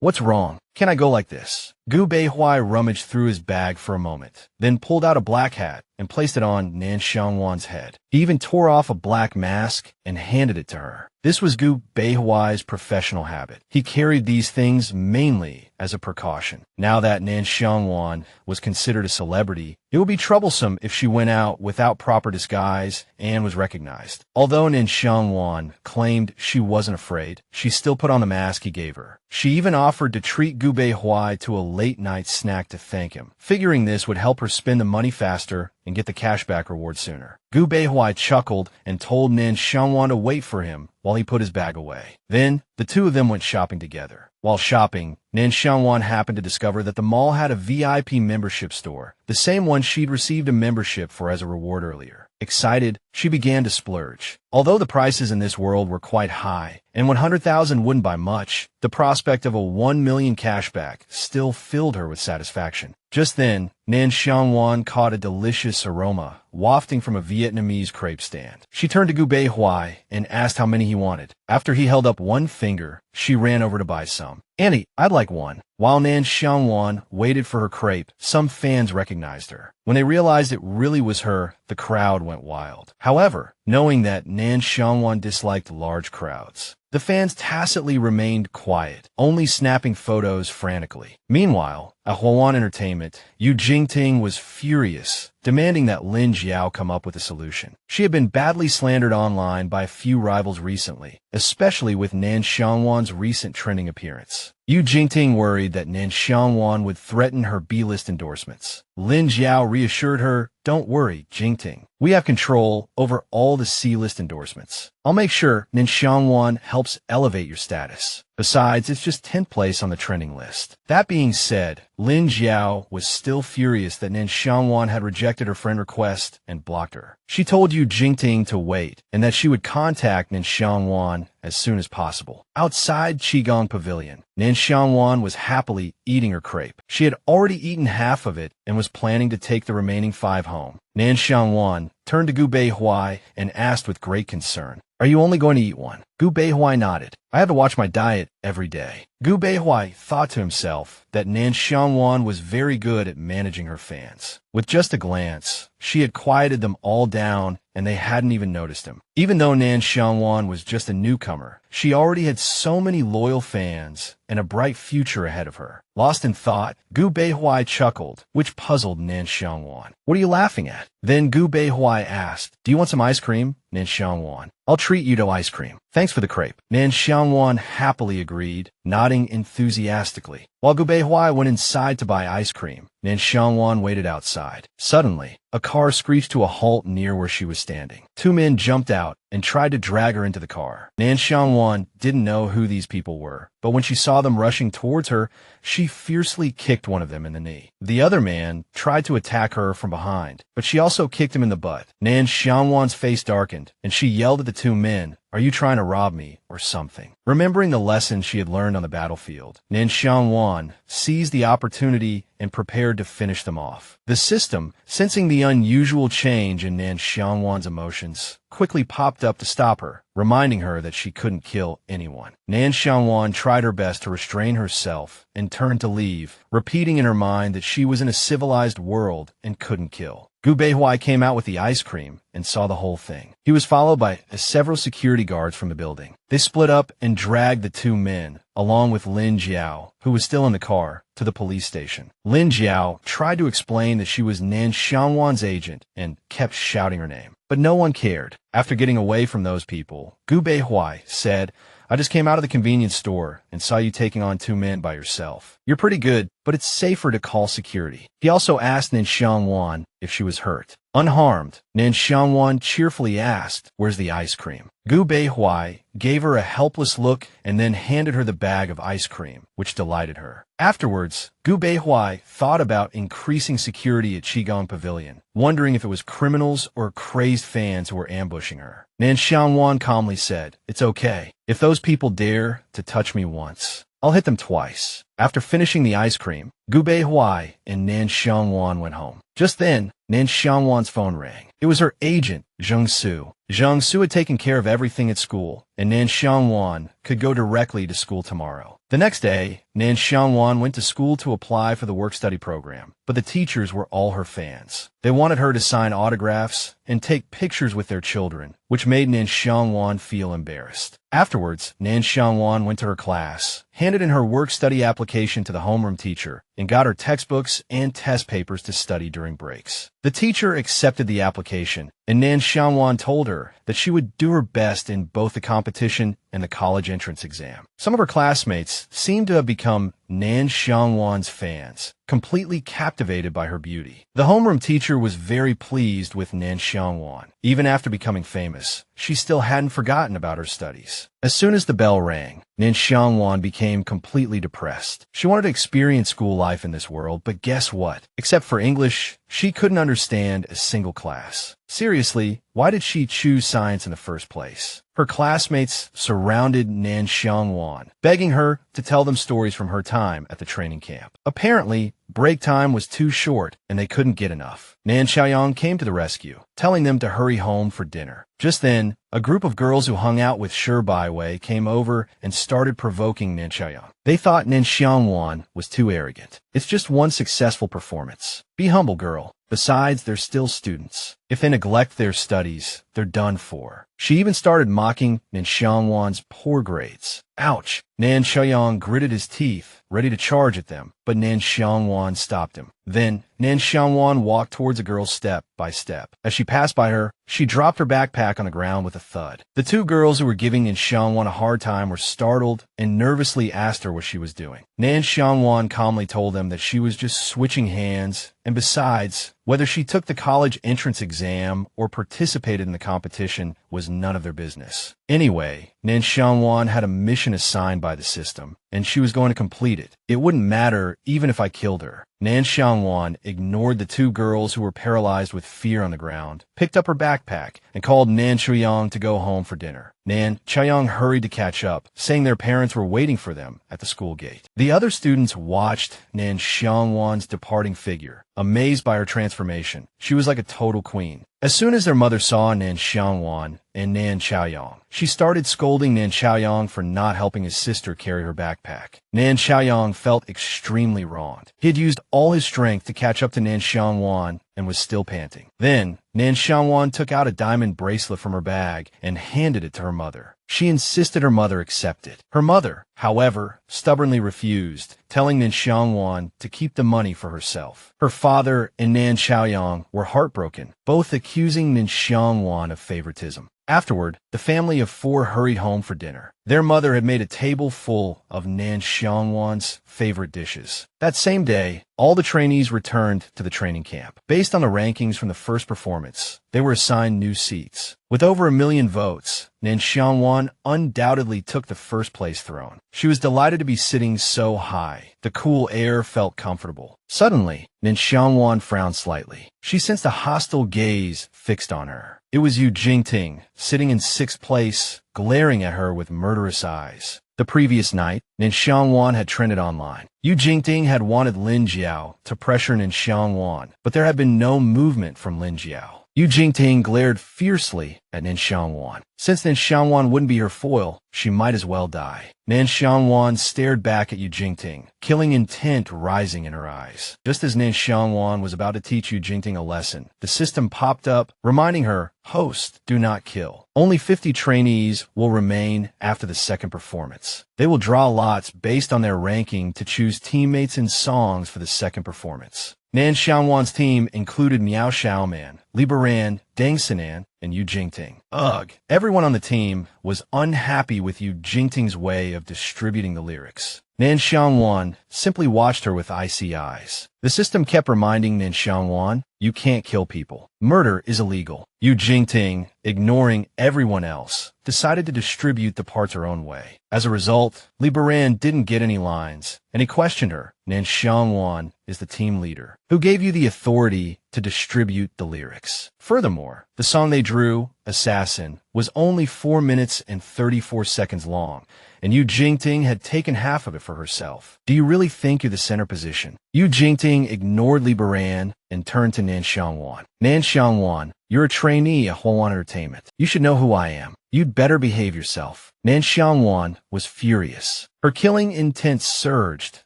"What's wrong? Can I go like this?" Gu Beihuai rummaged through his bag for a moment, then pulled out a black hat and placed it on Nan Xiang Wan's head. He even tore off a black mask and handed it to her. This was Gu Beihuai's professional habit. He carried these things mainly as a precaution. Now that Nan Xiang Wan was considered a celebrity, it would be troublesome if she went out without proper disguise and was recognized. Although Nan Xiang Wan claimed she wasn't afraid, she still put on the mask he gave her. She even offered to treat Gu Beihuai to a late-night snack to thank him, figuring this would help her spend the money faster and get the cashback reward sooner. Gu Beihuai chuckled and told Nan Xiang Wan to wait for him while he put his bag away. Then, the two of them went shopping together. While shopping, Nan Xiang Wan happened to discover that the mall had a VIP membership store, the same one she'd received a membership for as a reward earlier. Excited, she began to splurge. Although the prices in this world were quite high, and 100,000 wouldn't buy much, the prospect of a 1 million cashback still filled her with satisfaction. Just then, Nan Xiang Wan caught a delicious aroma wafting from a Vietnamese crepe stand. She turned to Gu Beihuai and asked how many he wanted. After he held up one finger, she ran over to buy some. "Auntie, I'd like one." While Nan Xiang Wan waited for her crepe, some fans recognized her. When they realized it really was her, the crowd went wild. However, knowing that Nan Xiang Wan disliked large crowds, the fans tacitly remained quiet, only snapping photos frantically. Meanwhile, at Huawan Entertainment, Yu Jingting was furious, demanding that Lin Jiao come up with a solution. She had been badly slandered online by a few rivals recently, especially with Nan Xiang Wan's recent trending appearance. Yu Jingting worried that Nan Xiang Wan would threaten her B-list endorsements. Lin Jiao reassured her, "Don't worry, Jingting. We have control over all the C-list endorsements. I'll make sure Nan Xiang Wan helps elevate your status. Besides, it's just 10th place on the trending list." That being said, Lin Jiao was still furious that Nan Xiang Wan had rejected her friend request and blocked her. She told Yu Jingting to wait and that she would contact Nan Xiang Wan as soon as possible. Outside Qigong Pavilion, Nan Xiang Wan was happily eating her crepe. She had already eaten half of it and was planning to take the remaining 5 home. Nan Xiang Wan turned to Gu Beihuai and asked with great concern, "Are you only going to eat one?" Gu Beihuai nodded. "I have to watch my diet every day." Gu Beihuai thought to himself that Nan Xiang Wan was very good at managing her fans. With just a glance, she had quieted them all down and they hadn't even noticed him. Even though Nan Xiang Wan was just a newcomer, she already had so many loyal fans and a bright future ahead of her. Lost in thought, Gu Beihuai chuckled, which puzzled Nan Xiang Wan. "What are you laughing at?" Then Gu Beihuai asked, "Do you want some ice cream?" Nan Xiang Wan. I'll treat you to ice cream. Thanks for the crepe. Nan Xiang Wan happily agreed, nodding enthusiastically. While Gu Beihui went inside to buy ice cream, Nan Xiang Wan waited outside. Suddenly, a car screeched to a halt near where she was standing. Two men jumped out and tried to drag her into the car. Nan Xiang Wan didn't know who these people were, but when she saw them rushing towards her, she fiercely kicked one of them in the knee. The other man tried to attack her from behind, but she also kicked him in the butt. Nan Xiang Wan's face darkened, and she yelled at the two men, "Are you trying to rob me, or something?" Remembering the lesson she had learned on the battlefield, Nan Xiang Wan seized the opportunity and prepared to finish them off. The system, sensing the unusual change in Nan Xiang Wan's emotions, quickly popped up to stop her, reminding her that she couldn't kill anyone. Nan Xiang Wan tried her best to restrain herself and turned to leave, repeating in her mind that she was in a civilized world and couldn't kill. Gu Beihui came out with the ice cream and saw the whole thing. He was followed by several security guards from the building. They split up and dragged the two men, along with Lin Jiao, who was still in the car, to the police station. Lin Jiao tried to explain that she was Nan Xiang Wan's agent and kept shouting her name, but no one cared. After getting away from those people, Gu Beihui said, "I just came out of the convenience store and saw you taking on two men by yourself. You're pretty good, but it's safer to call security." He also asked Nan Xiang Wan if she was hurt. Unharmed, Nan Xiang Wan cheerfully asked, "Where's the ice cream?" Gu Beihui gave her a helpless look and then handed her the bag of ice cream, which delighted her. Afterwards, Gu Beihui thought about increasing security at Qigong Pavilion, wondering if it was criminals or crazed fans who were ambushing her. Nan Xiang Wan calmly said, "It's okay. If those people dare to touch me once, I'll hit them twice." After finishing the ice cream, Gu Beihui and Nan Xiang Wan went home. Just then, Nan Xiang Wan's phone rang. It was her agent, Zheng Su. Zheng Su had taken care of everything at school, and Nan Xiang Wan could go directly to school tomorrow. The next day, Nan Xiang Wan went to school to apply for the work-study program, but the teachers were all her fans. They wanted her to sign autographs and take pictures with their children, which made Nan Xiang Wan feel embarrassed. Afterwards, Nan Xiang Wan went to her class, handed in her work-study application to the homeroom teacher, and got her textbooks and test papers to study during breaks. The teacher accepted the application, and Nan Xiang Wan told her that she would do her best in both the competition and the college entrance exam. Some of her classmates seemed to have become Nan Xiang Wan's fans, completely captivated by her beauty. The homeroom teacher was very pleased with Nan Xiang Wan. Even after becoming famous, she still hadn't forgotten about her studies. As soon as the bell rang, Nan Xiang Wan became completely depressed. She wanted to experience school life in this world, but guess what? Except for English, she couldn't understand a single class. Seriously, why did she choose science in the first place? Her classmates surrounded Nan Xiang Wan, begging her to tell them stories from her time at the training camp. Apparently, break time was too short and they couldn't get enough. Nan Xiaoyang came to the rescue, telling them to hurry home for dinner. Just then, a group of girls who hung out with Sher Byway came over and started provoking Nan Xiaoyang. They thought Nan Xiang Wan was too arrogant. "It's just one successful performance. Be humble, girl. Besides, they're still students. If they neglect their studies, they're done for." She even started mocking Nan Xiang Wan's poor grades. Ouch! Nan Xiaoyang gritted his teeth, ready to charge at them, but Nan Xiang Wan stopped him. Then, Nan Xiang Wan walked towards the girl step by step. As she passed by her, she dropped her backpack on the ground with a thud. The two girls who were giving Nan Xiang Wan a hard time were startled and nervously asked her what she was doing. Nan Xiang Wan calmly told them that she was just switching hands, and besides, whether she took the college entrance exam or participated in the competition was none of their business. Anyway, Nan Xiang Wan had a mission assigned by the system, and she was going to complete it. It wouldn't matter even if I killed her. Nan Xiang Wan ignored the two girls who were paralyzed with fear on the ground, picked up her backpack, and called Nan Xiaoyang to go home for dinner. Nan Xiaoyang hurried to catch up, saying their parents were waiting for them at the school gate. The other students watched Nan Xiang Wan's departing figure, amazed by her transformation. She was like a total queen. As soon as their mother saw Nan Xiang Wan and Nan Xiaoyang, she started scolding Nan Xiaoyang for not helping his sister carry her backpack. Nan Xiaoyang felt extremely wronged. He had used all his strength to catch up to Nan Xiang Wan and was still panting. Then, Nan Xiang Wan took out a diamond bracelet from her bag and handed it to her mother. She insisted her mother accept it. Her mother, however, stubbornly refused, telling Nan Xiang Wan to keep the money for herself. Her father and Nan Xiaoyang were heartbroken, both accusing Nan Xiang Wan of favoritism. Afterward, the family of four hurried home for dinner. Their mother had made a table full of Nan Xiang Wan's favorite dishes. That same day, all the trainees returned to the training camp. Based on the rankings from the first performance, they were assigned new seats. With over 1 million votes, Nan Xiang Wan undoubtedly took the first place throne. She was delighted to be sitting so high. The cool air felt comfortable. Suddenly, Nan Xiang Wan frowned slightly. She sensed a hostile gaze fixed on her. It was Yu Jingting, sitting in 6th place, glaring at her with murderous eyes. The previous night, Nan Xiang Wan had trended online. Yu Jingting had wanted Lin Jiao to pressure Nan Xiang Wan, but there had been no movement from Lin Jiao. Yu Jingting glared fiercely at Nan Xiang Wan. Since Nan Xiang Wan wouldn't be her foil, she might as well die. Nan Xiang Wan stared back at Yu Jingting, killing intent rising in her eyes. Just as Nan Xiang Wan was about to teach Yu Jingting a lesson, the system popped up, reminding her, "Host, do not kill. Only 50 trainees will remain after the second performance. They will draw lots based on their ranking to choose teammates and songs for the second performance." Nan Xiangwan's team included Miao Xiaoman, Li Baran, Deng Sinan, and Yu Jingting. Ugh. Everyone on the team was unhappy with Yu Jingting's way of distributing the lyrics. Nan Xiangwan simply watched her with icy eyes. The system kept reminding Nan Xiangwan, "You can't kill people. Murder is illegal." Yu Jingting, ignoring everyone else, decided to distribute the parts her own way. As a result, Li Baran didn't get any lines, and he questioned her. "Nan Xiangwan is the team leader. Who gave you the authority to distribute the lyrics?" Furthermore, the song they drew, Assassin, was only 4 minutes and 34 seconds long, and Yu Jingting had taken half of it for herself. "Do you really think you're the center position?" Yu Jingting ignored Li Baran and turned to Nan Xiangwan. "Nan Xiangwan, you're a trainee at Huawan Entertainment. You should know who I am. You'd better behave yourself." Nan Xiangwan was furious. Her killing intent surged,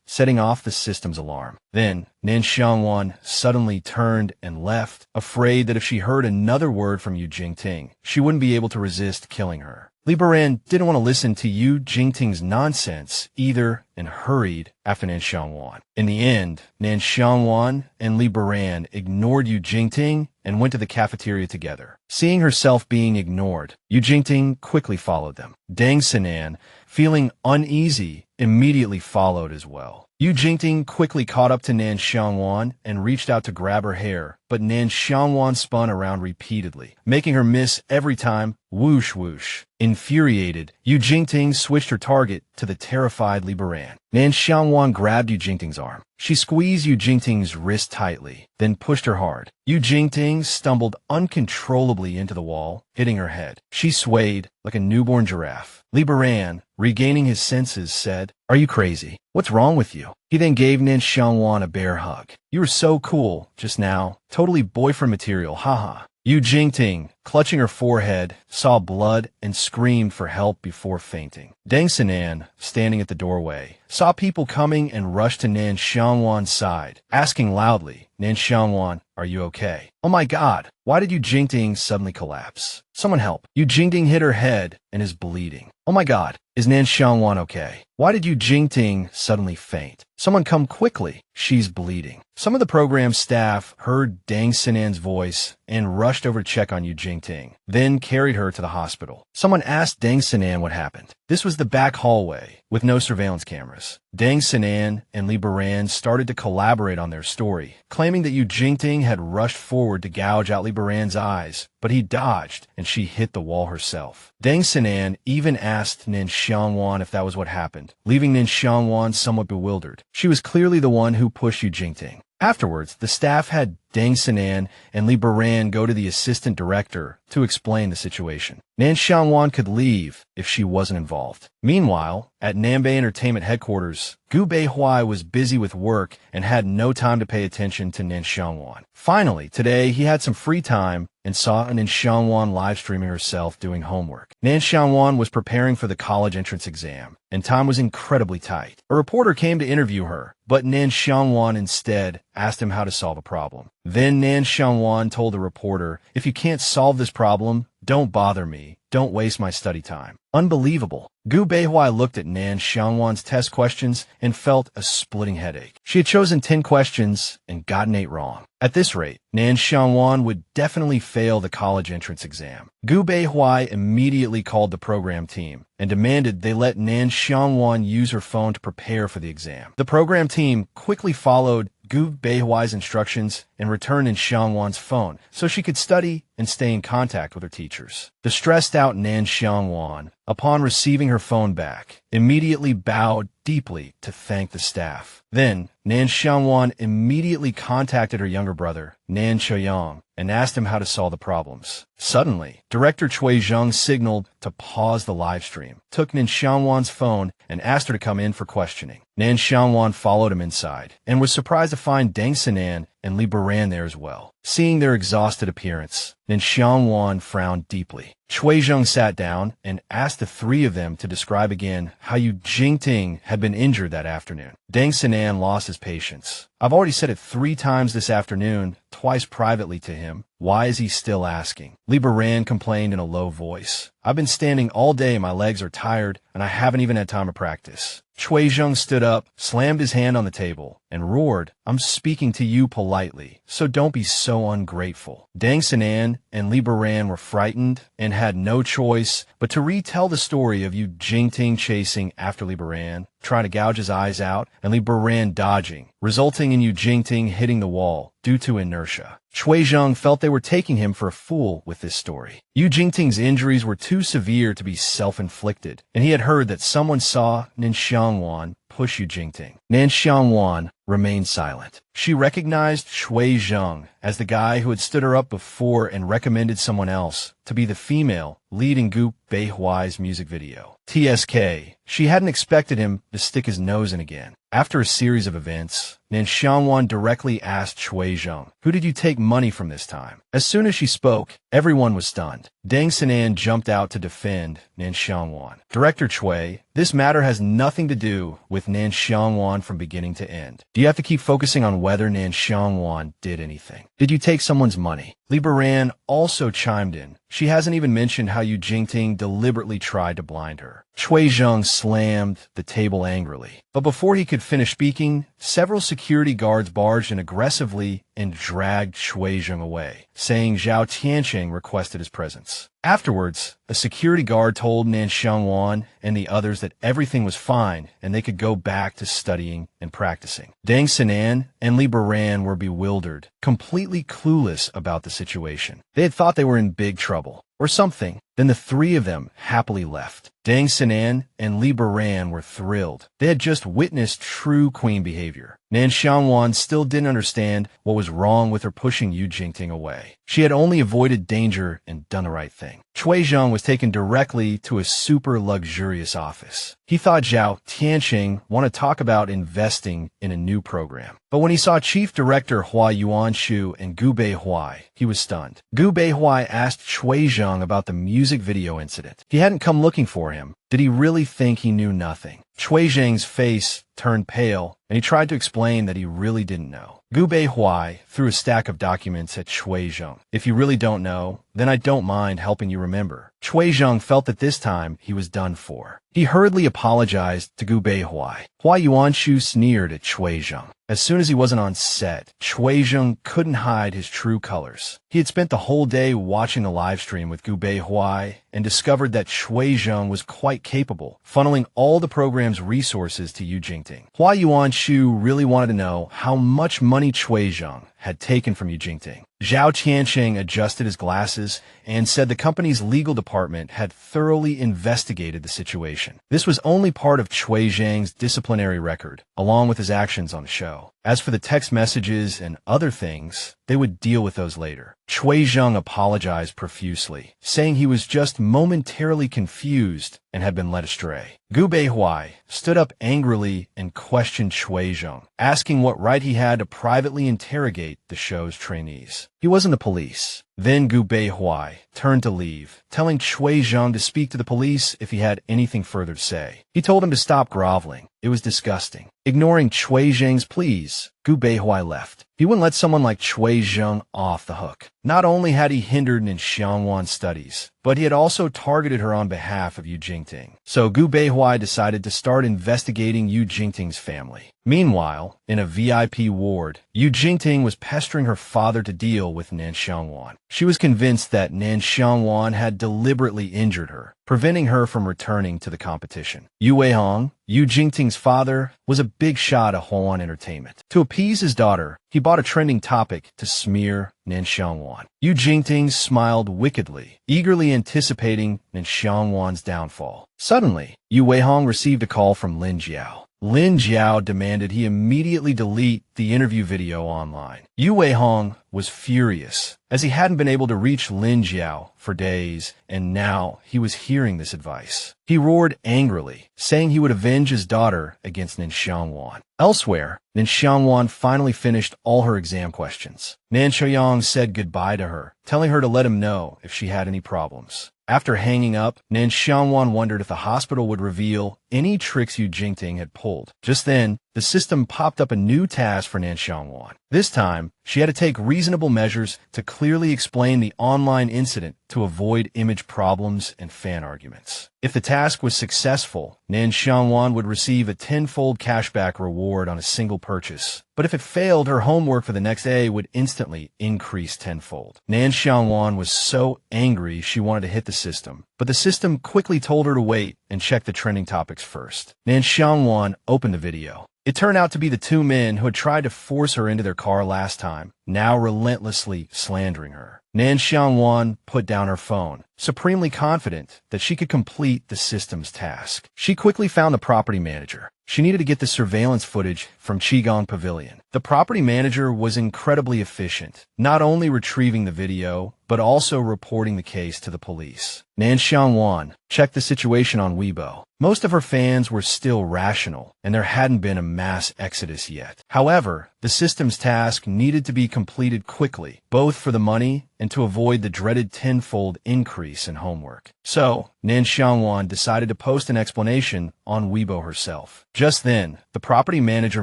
setting off the system's alarm. Then, Nan Xiangwan suddenly turned and left, afraid that if she heard another word from Yu Jingting, she wouldn't be able to resist killing her. Li Baran didn't want to listen to Yu Jingting's nonsense either and hurried after Nan Xiangwan. In the end, Nan Xiangwan and Li Baran ignored Yu Jingting and went to the cafeteria together. Seeing herself being ignored, Yu Jingting quickly followed them. Deng Sinan, feeling uneasy, immediately followed as well. Yu Jingting quickly caught up to Nan Xiangwan and reached out to grab her hair, but Nan Xiangwan spun around repeatedly, making her miss every time. Whoosh whoosh. Infuriated, Yu Jingting switched her target to the terrified Li Baran. Nan Xiangwan grabbed Yu Jingting's arm. She squeezed Yu Jingting's wrist tightly, then pushed her hard. Yu Jingting stumbled uncontrollably into the wall, hitting her head. She swayed like a newborn giraffe. Li Baran, regaining his senses, said, "Are you crazy? What's wrong with you?" He then gave Nan Xiangwan a bear hug. "You were so cool just now. Totally boyfriend material, haha." Yu Jingting, clutching her forehead, saw blood and screamed for help before fainting. Deng Sinan, standing at the doorway, saw people coming and rushed to Nan Xiangwan's side, asking loudly, "Nan Xiangwan, are you okay?" "Oh my god, why did Yu Jingting suddenly collapse? Someone help." Yu Jingting hit her head and is bleeding. "Oh my god, is Nan Xiangwan okay? Why did Yu Jingting suddenly faint? Someone come quickly, she's bleeding." Some of the program staff heard Deng Sinan's voice and rushed over to check on Yu Jingting, then carried her to the hospital. Someone asked Deng Sinan what happened. This was the back hallway, with no surveillance cameras. Deng Sinan and Li Baran started to collaborate on their story, claiming that Yu Jingting had rushed forward to gouge out Li Baran's eyes, but he dodged and she hit the wall herself. Deng Sinan even asked Nan Xiangwan if that was what happened, leaving Nan Xiangwan somewhat bewildered. She was clearly the one who pushed Yu Jingting. Afterwards, the staff had Deng Sinan and Li Baran go to the assistant director to explain the situation. Nan Xiangwan could leave if she wasn't involved. Meanwhile, at Nanbei Entertainment headquarters, Gu Beihui was busy with work and had no time to pay attention to Nan Xiangwan. Finally, today he had some free time and saw Nan Xiangwan live streaming herself doing homework. Nan Xiangwan was preparing for the college entrance exam, and time was incredibly tight. A reporter came to interview her, but Nan Xiangwan instead asked him how to solve a problem. Then Nan Xiangwan told the reporter, "If you can't solve this problem, Don't bother me. Don't waste my study time. Unbelievable. Gu Beihuai looked at Nan Xiang Wan's test questions and felt a splitting headache. She had chosen 10 questions and gotten 8 wrong. At this rate, Nan Xiang Wan would definitely fail the college entrance exam. Gu Beihuai immediately called the program team and demanded they let Nan Xiang Wan use her phone to prepare for the exam. The program team quickly followed Gu Beihuai's instructions and returned Nan Xiang Wan's phone so she could study and stay in contact with her teachers. The stressed-out Nan Xiang Wan, upon receiving her phone back, immediately bowed deeply to thank the staff. Then, Nan Xiang Wan immediately contacted her younger brother, Nan Xiang, and asked him how to solve the problems. Suddenly, Director Cui Zheng signaled to pause the live stream, took Nan Xiang Wan's phone, and asked her to come in for questioning. Nan Xiang Wan followed him inside, and was surprised to find Deng Sinan and Li Baran there as well. Seeing their exhausted appearance, Nan Xiang Wan frowned deeply. Cui Zheng sat down and asked the 3 of them to describe again how Yu Jingting had been injured that afternoon. Deng Sinan lost his patience. I've already said it 3 times this afternoon, twice privately to him. Why is he still asking? Li Baran complained in a low voice. I've been standing all day, my legs are tired, and I haven't even had time to practice. Cui Zheng stood up, slammed his hand on the table, and roared, I'm speaking to you politely, so don't be so ungrateful. Deng Sinan and Li Baran were frightened and had no choice but to retell the story of Yu Jingting chasing after Li Baran, trying to gouge his eyes out, and Li Baran dodging, resulting in Yu Jingting hitting the wall due to inertia. Cui Zheng felt they were taking him for a fool with this story. Yu Jingting's injuries were too severe to be self-inflicted, and he had heard that someone saw Nan Xiang Wan push Yu Jingting. Nan Xiang Wan remained silent. She recognized Cui Zheng as the guy who had stood her up before and recommended someone else to be the female lead in Gu Beihuai's music video. TSK. She hadn't expected him to stick his nose in again. After a series of events, Nan Xiang Wan directly asked Cui Zheng, who did you take money from this time? As soon as she spoke, everyone was stunned. Deng Sinan jumped out to defend Nan Xiang Wan. Director Cui, this matter has nothing to do with Nan Xiang Wan from beginning to end. Do you have to keep focusing on whether Nan Xiang Wan did anything? Did you take someone's money? Li Baran also chimed in. She hasn't even mentioned how Yu Jingting deliberately tried to blind her. Cui Zheng slammed the table angrily. But before he could finish speaking, several security guards barged in aggressively and dragged Cui Zheng away, saying Zhao Tianqing requested his presence. Afterwards, a security guard told Nan Xiang Wan and the others that everything was fine and they could go back to studying and practicing. Deng Sinan and Li Baran were bewildered, completely clueless about the situation. They had thought they were in big trouble, or something. Then the 3 of them happily left. Deng Sinan and Li Baran were thrilled. They had just witnessed true queen behavior. Nan Xiang Wan still didn't understand what was wrong with her pushing Yu Jingting away. She had only avoided danger and done the right thing. Cui Zheng was taken directly to a super luxurious office. He thought Zhao Tianqing wanted to talk about investing in a new program. But when he saw Chief Director Hua Yuanshu and Gu Beihuai, he was stunned. Gu Beihuai asked Cui Zheng about the music video incident. He hadn't come looking for him. Did he really think he knew nothing? Cui Zheng's face turned pale, and he tried to explain that he really didn't know. Gu Beihuai threw a stack of documents at Cui Zheng. If you really don't know, then I don't mind helping you remember. Cui Zheng felt that this time he was done for. He hurriedly apologized to Gu Beihuai. Hua Yuanshu sneered at Cui Zheng. As soon as he wasn't on set, Cui Zheng couldn't hide his true colors. He had spent the whole day watching the live stream with Gu Beihuai and discovered that Cui Zheng was quite capable, funneling all the program's resources to Yu Jingting. Hua Yuanshu really wanted to know how much money Cui Zheng had taken from Yu Jingting. Zhao Tianqing adjusted his glasses and said the company's legal department had thoroughly investigated the situation. This was only part of Cui Zheng's disciplinary record, along with his actions on the show. As for the text messages and other things, they would deal with those later. Cui Zheng apologized profusely, saying he was just momentarily confused and had been led astray. Gu Beihuai stood up angrily and questioned Cui Zheng, asking what right he had to privately interrogate the show's trainees. He wasn't the police. Then Gu Beihuai turned to leave, telling Cui Zheng to speak to the police if he had anything further to say. He told him to stop groveling. It was disgusting. Ignoring Cui Zheng's pleas, Gu Beihuai left. He wouldn't let someone like Cui Zheng off the hook. Not only had he hindered Nan Xiang Wan's studies, but he had also targeted her on behalf of Yu Jingting. So Gu Beihui decided to start investigating Yu Jingting's family. Meanwhile, in a VIP ward, Yu Jingting was pestering her father to deal with Nan Xiang Wan. She was convinced that Nan Xiang Wan had deliberately injured her, preventing her from returning to the competition. Yu Weihong, Yu Jingting's father, was a big shot at Huan Entertainment. To appease his daughter, he bought a trending topic to smear Nan Xiang Wan. Yu Jingting smiled wickedly, eagerly anticipating Nan Xiang Wan's downfall. Suddenly, Yu Weihong received a call from Lin Jiao. Lin Jiao demanded he immediately delete the interview video online. Yu Weihong was furious, as he hadn't been able to reach Lin Jiao for days, and now he was hearing this advice. He roared angrily, saying he would avenge his daughter against Nan Xiang Wan. Elsewhere, Nan Xiang Wan finally finished all her exam questions. Nan Xiang said goodbye to her, telling her to let him know if she had any problems. After hanging up, Nan Xiang Wan wondered if the hospital would reveal any tricks Yu Jingting had pulled. Just then, the system popped up a new task for Nan Xiang Wan. This time, she had to take reasonable measures to clearly explain the online incident to avoid image problems and fan arguments. If the task was successful, Nan Xiang Wan would receive a tenfold cashback reward on a single purchase. But if it failed, her homework for the next day would instantly increase tenfold. Nan Xiang Wan was so angry she wanted to hit the system, but the system quickly told her to wait and check the trending topics first. Nan Xiang Wan opened the video. It turned out to be the two men who had tried to force her into their car last time, now relentlessly slandering her. Nan Xiang Wan put down her phone, supremely confident that she could complete the system's task. She quickly found the property manager. She needed to get the surveillance footage from Qigong Pavilion. The property manager was incredibly efficient, not only retrieving the video, but also reporting the case to the police. Nan Xiang Wan checked the situation on Weibo. Most of her fans were still rational, and there hadn't been a mass exodus yet. However, the system's task needed to be completed quickly, both for the money and to avoid the dreaded tenfold increase in homework. So, Nan Xiang Wan decided to post an explanation on Weibo herself. Just then, the property manager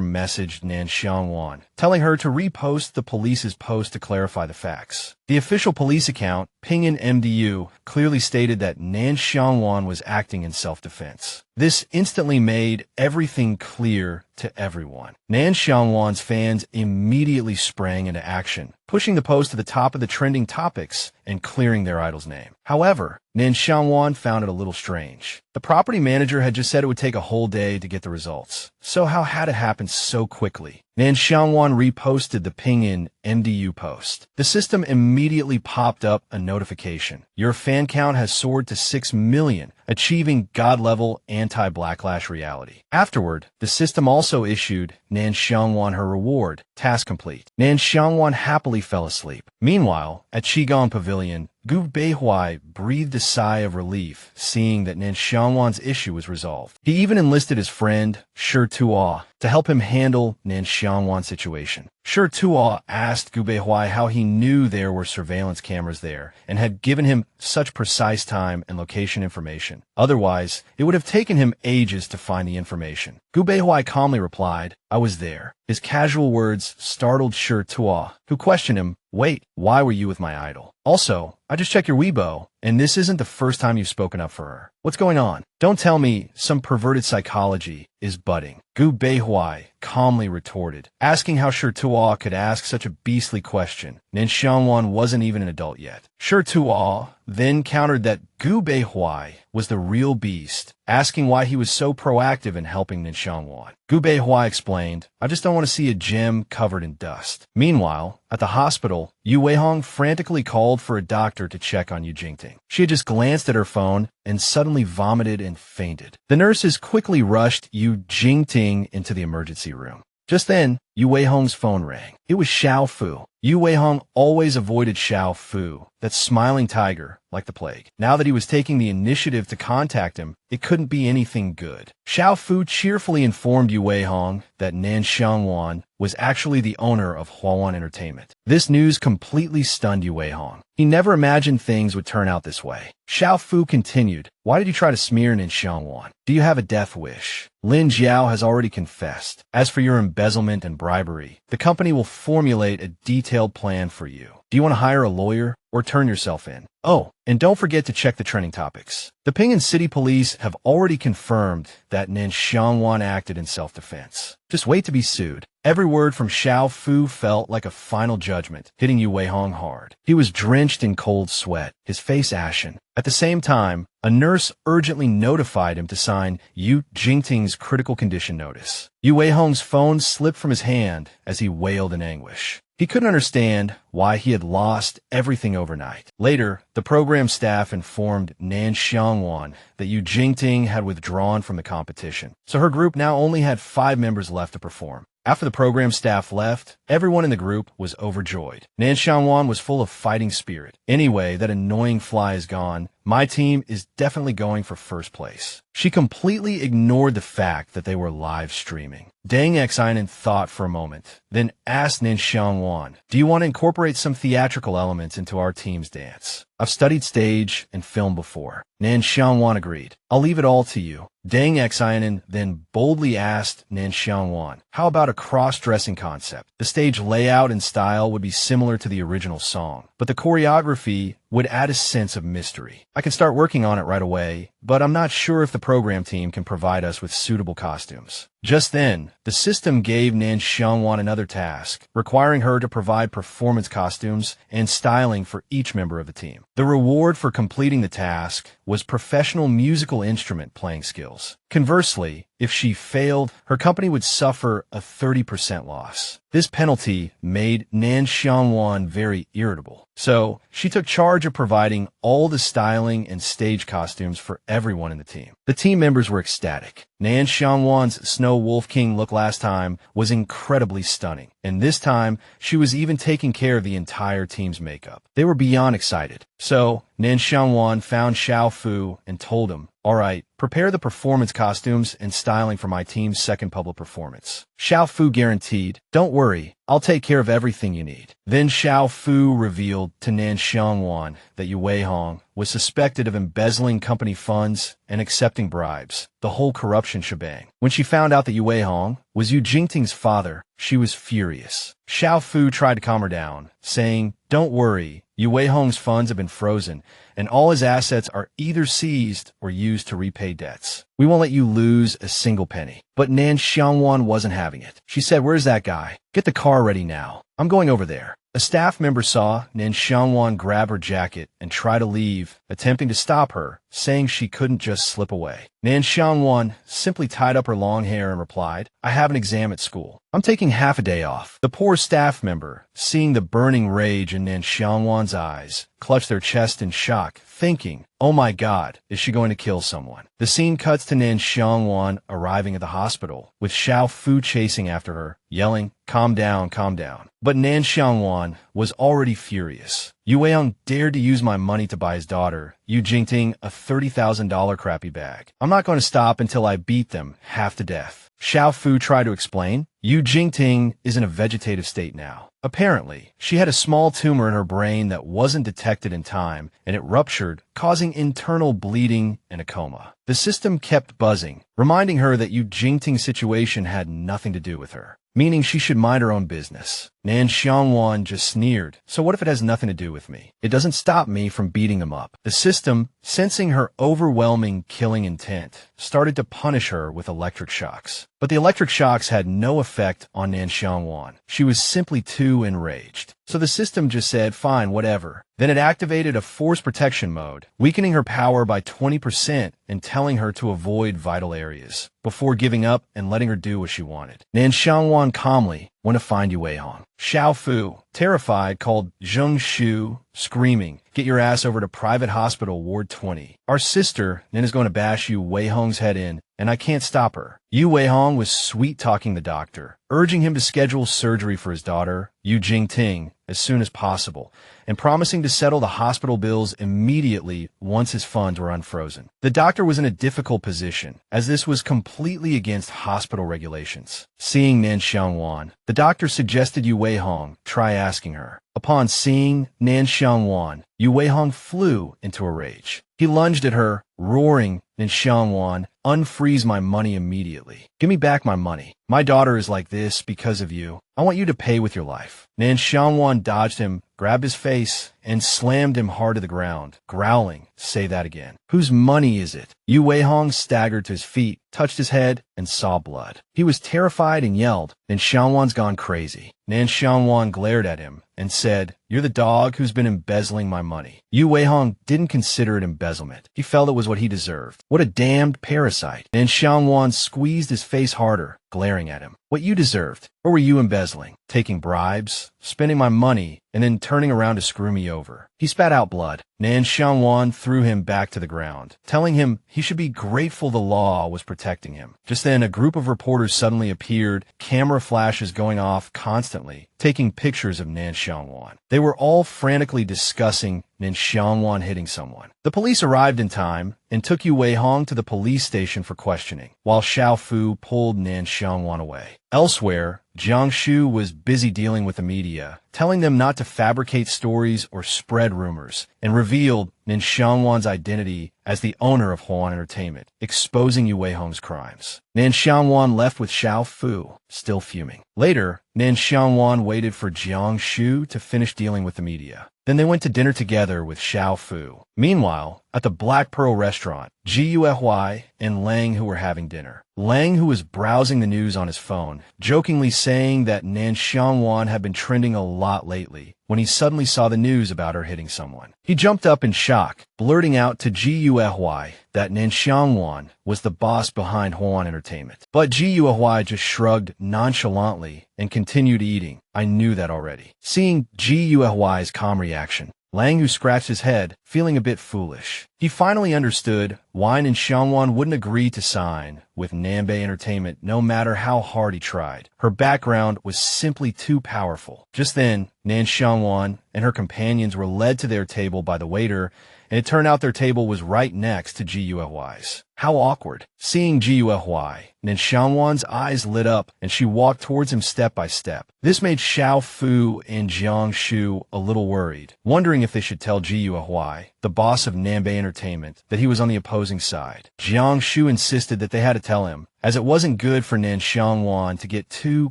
messaged Nan Xiang Wan, telling her to repost the police's post to clarify the facts. The official police account, Pinyin MDU, clearly stated that Nan Xiang Wan was acting in self-defense. This instantly made everything clear to everyone. Nan Xiang Wan's fans immediately sprang into action, pushing the post to the top of the trending topics and clearing their idol's name. However, Nan Xiang Wan found it a little strange. The property manager had just said it would take a whole day to get the results. So how had it happened so quickly? Nan Xiang Wan reposted the Pinyin MDU post. The system immediately popped up a notification. Your fan count has soared to 6 million, achieving God-level anti-backlash reality. Afterward, the system also issued Nan Xiang Wan her reward, task complete. Nan Xiang Wan happily fell asleep. Meanwhile, at Qigong Pavilion, Gu Beihui breathed a sigh of relief, seeing that Nan Xiang Wan's issue was resolved. He even enlisted his friend, Sher Byway, to help him handle Nan Xiang Wan's situation. Sher Byway asked Gu Beihui how he knew there were surveillance cameras there and had given him such precise time and location information. Otherwise, it would have taken him ages to find the information. Gu Beihui calmly replied, "I was there." His casual words startled Sher Byway, who questioned him, "Wait, why were you with my idol? Also, I just checked your Weibo, and this isn't the first time you've spoken up for her. What's going on? Don't tell me some perverted psychology is budding." Gu Beihui calmly retorted, asking how Sher Byway could ask such a beastly question. Nan Xiang Wan wasn't even an adult yet. Sher Byway then countered that Gu Beihui was the real beast, asking why he was so proactive in helping Nan Xiang Wan. Gu Beihui explained, "I just don't want to see a gem covered in dust." Meanwhile, at the hospital, Yu Weihong frantically called for a doctor to check on Yu Jingting. She had just glanced at her phone and suddenly vomited and fainted. The nurses quickly rushed Yu Jingting into the emergency room. Just then, Yu Weihong's phone rang. It was Xiao Fu. Yu Weihong always avoided Xiao Fu, that smiling tiger, like the plague. Now that he was taking the initiative to contact him, it couldn't be anything good. Xiao Fu cheerfully informed Yu Weihong that Nan Xiang Wan was actually the owner of Huan Entertainment. This news completely stunned Yu Weihong. He never imagined things would turn out this way. Xiao Fu continued, "Why did you try to smear Nan Xiang Wan? Do you have a death wish? Lin Jiao has already confessed. As for your embezzlement and bribery, the company will formulate a detailed plan for you. Do you want to hire a lawyer or turn yourself in? Oh, and don't forget to check the trending topics. The Ping'an City Police have already confirmed that Nan Xiang Wan acted in self-defense. Just wait to be sued. Every word from Xiao Fu felt like a final judgment, hitting Yu Weihong hard. He was drenched in cold sweat, his face ashen. At the same time, a nurse urgently notified him to sign Yu Jingting's critical condition notice. Yu Weihong's phone slipped from his hand as he wailed in anguish. He couldn't understand why he had lost everything overnight. Later, the program staff informed Nan Xiang Wan that Yu Jingting had withdrawn from the competition, so her group now only had 5 members left to perform. After the program staff left, everyone in the group was overjoyed. Nan Xiang Wan was full of fighting spirit. Anyway, that annoying fly is gone. My team is definitely going for first place. She completely ignored the fact that they were live streaming. Deng Xiaonan thought for a moment, then asked Nan Xiang Wan, "Do you want to incorporate some theatrical elements into our team's dance? I've studied stage and film before." Nan Xiang Wan agreed. "I'll leave it all to you." Deng Xiaonan then boldly asked Nan Xiang Wan, "How about a cross-dressing concept? The stage layout and style would be similar to the original song, but the choreography would add a sense of mystery. I can start working on it right away, but I'm not sure if the program team can provide us with suitable costumes." Just then, the system gave Nan Xiang Wan another task, requiring her to provide performance costumes and styling for each member of the team. The reward for completing the task was professional musical instrument playing skills. Conversely, if she failed, her company would suffer a 30% loss. This penalty made Nan Xiang Wan very irritable. So, she took charge of providing all the styling and stage costumes for everyone in the team. The team members were ecstatic. Nan Xiang Wan's Snow Wolf King look last time was incredibly stunning, and this time, she was even taking care of the entire team's makeup. They were beyond excited. So, Nan Xiang Wan found Xiao Fu and told him, "All right, prepare the performance costumes and styling for my team's second public performance." Xiao Fu guaranteed, "Don't worry, I'll take care of everything you need." Then Xiao Fu revealed to Nan Xiang Wan that Yu Weihong was suspected of embezzling company funds and accepting bribes, the whole corruption shebang. When she found out that Yu Weihong was Yu Jingting's father, she was furious. Xiao Fu tried to calm her down, saying, "Don't worry, Yu Weihong's funds have been frozen, and all his assets are either seized or used to repay debts. We won't let you lose a single penny." But Nan Xiang Wan wasn't having it. She said, "Where's that guy? Get the car ready now. I'm going over there." A staff member saw Nan Xiang Wan grab her jacket and try to leave, attempting to stop her, saying she couldn't just slip away. Nan Xiang Wan simply tied up her long hair and replied, "I have an exam at school. I'm taking half a day off." The poor staff member, seeing the burning rage in Nan Xiang Wan's eyes, clutched their chest in shock, thinking, "Oh my God, is she going to kill someone?" The scene cuts to Nan Xiang Wan arriving at the hospital, with Xiao Fu chasing after her, yelling, "Calm down, calm down." But Nan Xiang Wan was already furious. "Yu Weihong dared to use my money to buy his daughter, Yu Jingting, a $30,000 crappy bag. I'm not going to stop until I beat them half to death." Xiao Fu tried to explain, "Yu Jingting is in a vegetative state now. Apparently, she had a small tumor in her brain that wasn't detected in time, and it ruptured, causing internal bleeding and a coma." The system kept buzzing, reminding her that Yu Jingting's situation had nothing to do with her, meaning she should mind her own business. Nan Xiang Wan just sneered, "So what if it has nothing to do with me? It doesn't stop me from beating them up." The system, sensing her overwhelming killing intent, started to punish her with electric shocks. But the electric shocks had no effect on Nan Xiang Wan. She was simply too enraged. So the system just said, "Fine, whatever." Then it activated a force protection mode, weakening her power by 20% and telling her to avoid vital areas, before giving up and letting her do what she wanted. Nan Xiang Wan calmly went to find Yu Weihong. Xiao Fu, terrified, called Zheng Shu, screaming, "Get your ass over to Private Hospital Ward 20. Our sister Nan is going to bash Yu Weihong's head in, and I can't stop her." Yu Weihong was sweet-talking the doctor, urging him to schedule surgery for his daughter, Yu Jingting, as soon as possible, and promising to settle the hospital bills immediately once his funds were unfrozen. The doctor was in a difficult position, as this was completely against hospital regulations. Seeing Nan Xiang Wan, the doctor suggested Yu Weihong try asking her. Upon seeing Nan Xiang Wan, Yu Weihong flew into a rage. He lunged at her, roaring, "Nan Xiang Wan, unfreeze my money immediately." Give me back my money. My daughter is like this because of you. I want you to pay with your life. Nan Xiang Wan dodged him, grabbed his face, and slammed him hard to the ground, growling, "Say that again. Whose money is it?" Yu Weihong staggered to his feet, touched his head, and saw blood. He was terrified and yelled, "Nan Xiang Wan's gone crazy." Nan Xiang Wan glared at him and said, "You're the dog who's been embezzling my money." Yu Weihong didn't consider it embezzlement. He felt it was what he deserved. What a damned parasite. Nan Xiang Wan squeezed his face harder, glaring at him. "What you deserved. Or were you embezzling? Taking bribes, spending my money, and then turning around to screw me over?" He spat out blood. Nan Xiang Wan threw him back to the ground, telling him he should be grateful the law was protecting him. Just then, a group of reporters suddenly appeared, camera flashes going off constantly, taking pictures of Nan Xiang Wan. They were all frantically discussing Nan Xiang Wan hitting someone. The police arrived in time and took Yu Weihong to the police station for questioning, while Xiao Fu pulled Nan Xiang Wan away. Elsewhere, Jiang Shu was busy dealing with the media, telling them not to fabricate stories or spread rumors, and revealed Nan Xiang Wan's identity as the owner of Huan Entertainment, exposing Yu Weihong's crimes. Nan Xiang Wan left with Xiao Fu, still fuming. Later, Nan Xiang Wan waited for Jiang Shu to finish dealing with the media. Then they went to dinner together with Xiao Fu. Meanwhile, at the Black Pearl restaurant, Ji Yuehua and Lang Hu were having dinner. Lang Hu was browsing the news on his phone, jokingly saying that Nan Xiang Wan had been trending a lot lately, when he suddenly saw the news about her hitting someone. He jumped up in shock, blurting out to Ji Yuehua that Nan Xiang Wan was the boss behind Huan Entertainment. But Ji Yuehua just shrugged nonchalantly and continued eating. "I knew that already." Seeing Ji Yuehua's calm reaction, Lang Hu scratched his head, feeling a bit foolish. He finally understood why Nan Xiang Wan wouldn't agree to sign with Nanbei Entertainment no matter how hard he tried. Her background was simply too powerful. Just then, Nan Xiang Wan and her companions were led to their table by the waiter, and it turned out their table was right next to Ji Yuehua's. How awkward. Seeing Ji Yuehua, Nan Xiang Wan's eyes lit up, and she walked towards him step by step. This made Xiao Fu and Jiang Shu a little worried, wondering if they should tell Ji Yuehua, the boss of Nanbei Entertainment, that he was on the opposing side. Jiang Shu insisted that they had to tell him, as it wasn't good for Nan Xiang Wan to get too